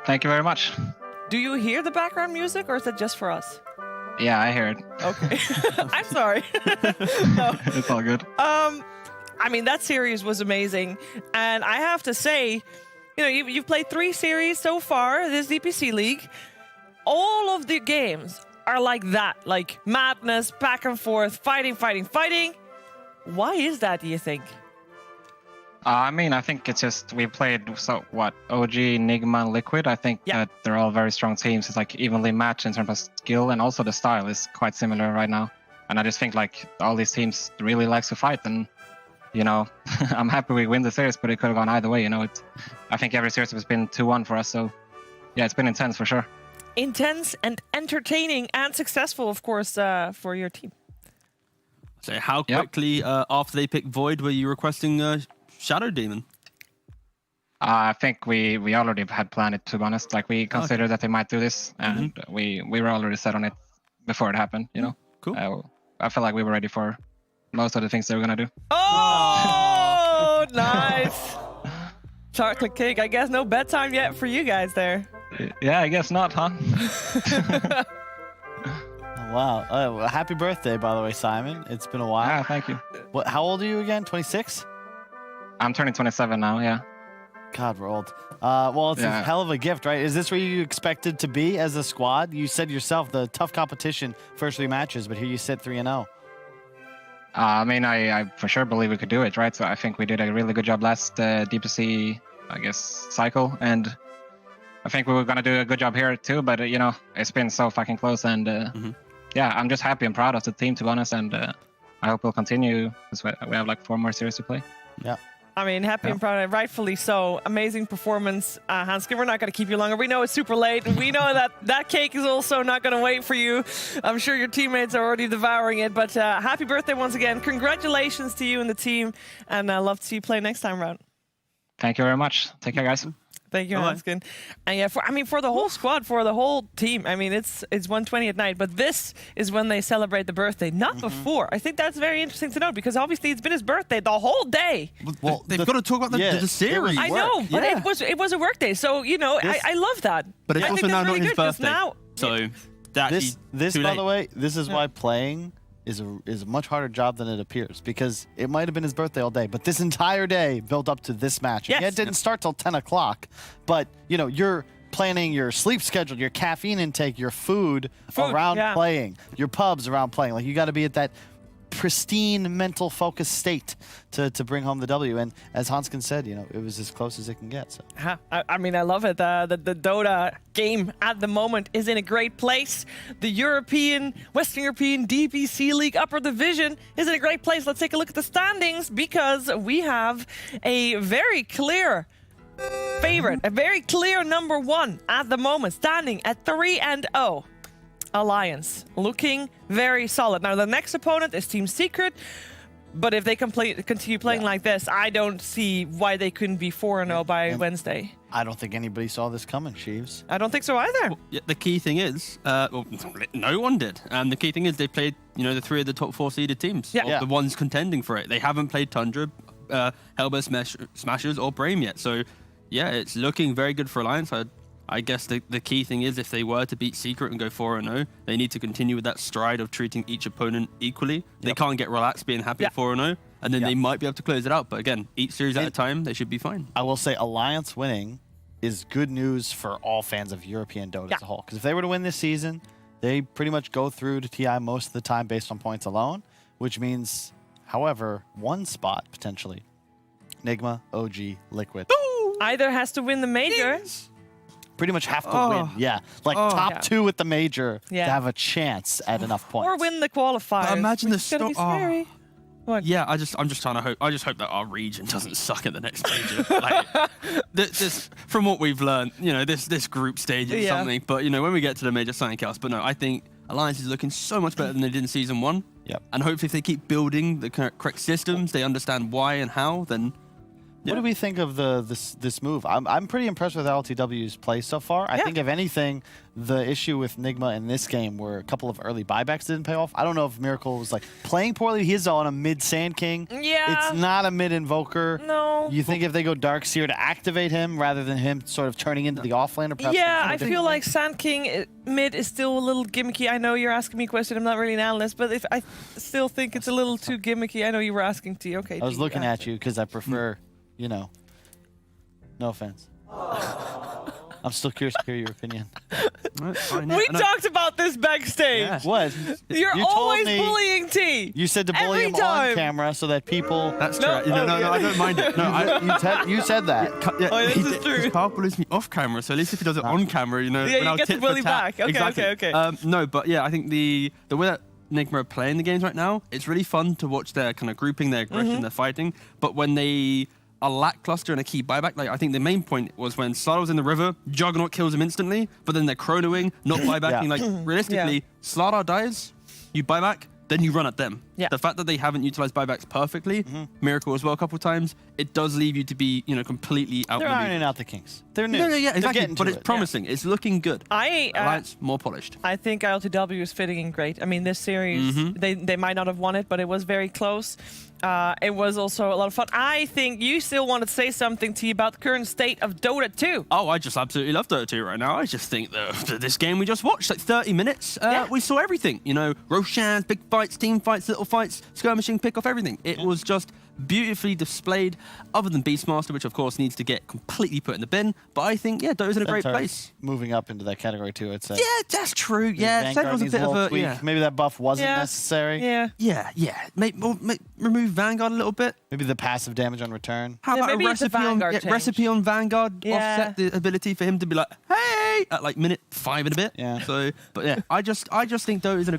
Thank you very much. Do you hear the background music, or is that just for us? Yeah, I hear it. Okay. I'm sorry. No. It's all good. I mean, that series was amazing. And I have to say, you know, you've played 3 series so far, this DPC League. All of the games are like that, like madness, back and forth, fighting. Why is that, do you think? I mean, I think it's just we played OG, Nigma, and Liquid. I think that they're all very strong teams. It's like evenly matched in terms of skill, and also the style is quite similar right now. And I just think like all these teams really likes to fight, and you know, I'm happy we win the series, but it could have gone either way. You know, I think every series has been 2-1 for us, so yeah, it's been intense for sure. Intense and entertaining and successful, of course, for your team. So how quickly after they picked Void were you requesting Shadow Demon? I think we already had planned it, to be honest. Like we considered that they might do this, and we were already set on it before it happened. You know, cool. I felt like we were ready for most of the things they were gonna do. Oh, nice! Chocolate cake. I guess no bedtime yet for you guys there. Yeah, I guess not, huh? Wow. Happy birthday, by the way, Simon. It's been a while. Yeah, thank you. How old are you again? 26? I'm turning 27 now, yeah. God, we're old. Well, it's a hell of a gift, right? Is this where you expected to be as a squad? You said yourself, the tough competition, first 3 matches, but here you sit 3-0. I mean, I for sure believe we could do it, right? So I think we did a really good job last DPC, I guess, cycle. And I think we were gonna do a good job here too, but you know, it's been so fucking close, and yeah, I'm just happy and proud of the team, to be honest, and I hope we'll continue because we have like 4 more series to play. Yeah. I mean, happy and proud, rightfully so. Amazing performance, Hanskin. We're not going to keep you longer. We know it's super late. We know that cake is also not going to wait for you. I'm sure your teammates are already devouring it. But happy birthday once again. Congratulations to you and the team. And I love to see you play next time round. Thank you very much. Take care, guys. Thank you, Hanskin. And yeah, for the whole squad, for the whole team, I mean, it's 1:20 at night, but this is when they celebrate the birthday, not before. I think that's very interesting to note because obviously it's been his birthday the whole day. Well, they've got to talk about the series. I know, but it was a work day, so you know, I love that. But it's also now not his birthday. Now, so this by the way, this is why playing is a much harder job than it appears, because it might have been his birthday all day, but this entire day built up to this match. Yes. Yeah, it didn't start till 10 o'clock, but you know, you're planning your sleep schedule, your caffeine intake, your food around playing, your pubs around playing. Like, you got to be at that pristine mental focus state to bring home the W. And as Hanskin said, you know, it was as close as it can get. So I mean, I love it. The Dota game at the moment is in a great place. The Western European DPC League Upper Division is in a great place. Let's take a look at the standings, because we have a very clear favorite, a very clear number 1 at the moment, standing at 3-0. Alliance looking very solid. Now the next opponent is Team Secret, but if they continue playing like this, I don't see why they couldn't be 4-0 by Wednesday. I don't think anybody saw this coming, Sheaves. I don't think so either. Well, the key thing is, well, no one did. And the key thing is they played, you know, the 3 of the top 4 seeded teams. Yeah. The ones contending for it. They haven't played Tundra, Hellbear Smashers, or Brame yet. So yeah, it's looking very good for Alliance. I guess the key thing is, if they were to beat Secret and go 4-0, they need to continue with that stride of treating each opponent equally. They can't get relaxed being happy at 4-0, and then they might be able to close it out. But again, each series at a time, they should be fine. I will say Alliance winning is good news for all fans of European Dota as a whole. Because if they were to win this season, they pretty much go through to TI most of the time based on points alone, which means, however, 1 spot potentially. Nigma, OG, Liquid. Either has to win the major. Pretty much have to win, like top 2 at the major to have a chance at enough points. Or win the qualifiers. But imagine the gonna be scary. Yeah, I'm just trying to hope. I just hope that our region doesn't suck at the next major. Like, this, from what we've learned, you know, this group stage is something. But you know, when we get to the major, something else. But no, I think Alliance is looking so much better than they did in season 1. Yep. And hopefully, if they keep building the correct systems, they understand why and how, then. What do we think of this move? I'm pretty impressed with LTW's play so far. I think, if anything, the issue with Nigma in this game were a couple of early buybacks didn't pay off. I don't know if Miracle was like playing poorly. He's on a mid Sand King. Yeah. It's not a mid Invoker. No. You think if they go Darkseer to activate him rather than him sort of turning into the offlaner? Yeah, I feel like Sand King mid is still a little gimmicky. I know you're asking me a question. I'm not really an analyst, but if I still think it's a little too gimmicky. I know you were asking T. Okay. I was looking at you because I prefer. You know, no offense. I'm still curious to hear your opinion. We talked about this backstage. Yeah. What? You're always bullying T. You said to bully him on camera so that people. That's true. No, I don't mind it. No, you said that. This is true. Carl bullies me off camera, so at least if he does it on camera, you know. Yeah, you get to bully back. Okay, exactly. okay. No, but yeah, I think the way that Nigma are playing the games right now, it's really fun to watch their kind of grouping, their aggression, their fighting. But when they are lackluster and a key buyback, like I think the main point was when Slaughter was in the river, Juggernaut kills him instantly, but then they're chronoing, not buybacking. Like realistically, Slaughter dies, you buyback, then you run at them. The fact that they haven't utilized buybacks perfectly, Miracle as well a couple of times, it does leave you to be, you know, completely out. They're ironing out the kinks. They're new. Yeah, exactly. But it's it. promising. It's looking good. Alliance more polished. I think ILTW is fitting in great. I mean, this series, they might not have won it, but it was very close. It was also a lot of fun. I think you still want to say something to you about the current state of Dota 2. Oh, I just absolutely love Dota 2 right now. I just think that this game we just watched, like 30 minutes, we saw everything. You know, Roshan's, big fights, team fights, little fights, skirmishing, pick off everything. It was just beautifully displayed, other than Beastmaster, which of course needs to get completely put in the bin. But I think, yeah, Dota's in a great place. Moving up into that category too, it's yeah, that's true. Yeah, Centaur was a bit of a tweak. Maybe that buff wasn't necessary. Yeah. Remove Vanguard a little bit. Maybe the passive damage on return. How about maybe a it's a recipe on Vanguard? Yeah. Offset the ability for him to be like, hey, at like minute 5 and a bit. Yeah. So, but yeah, I just think Dota's in a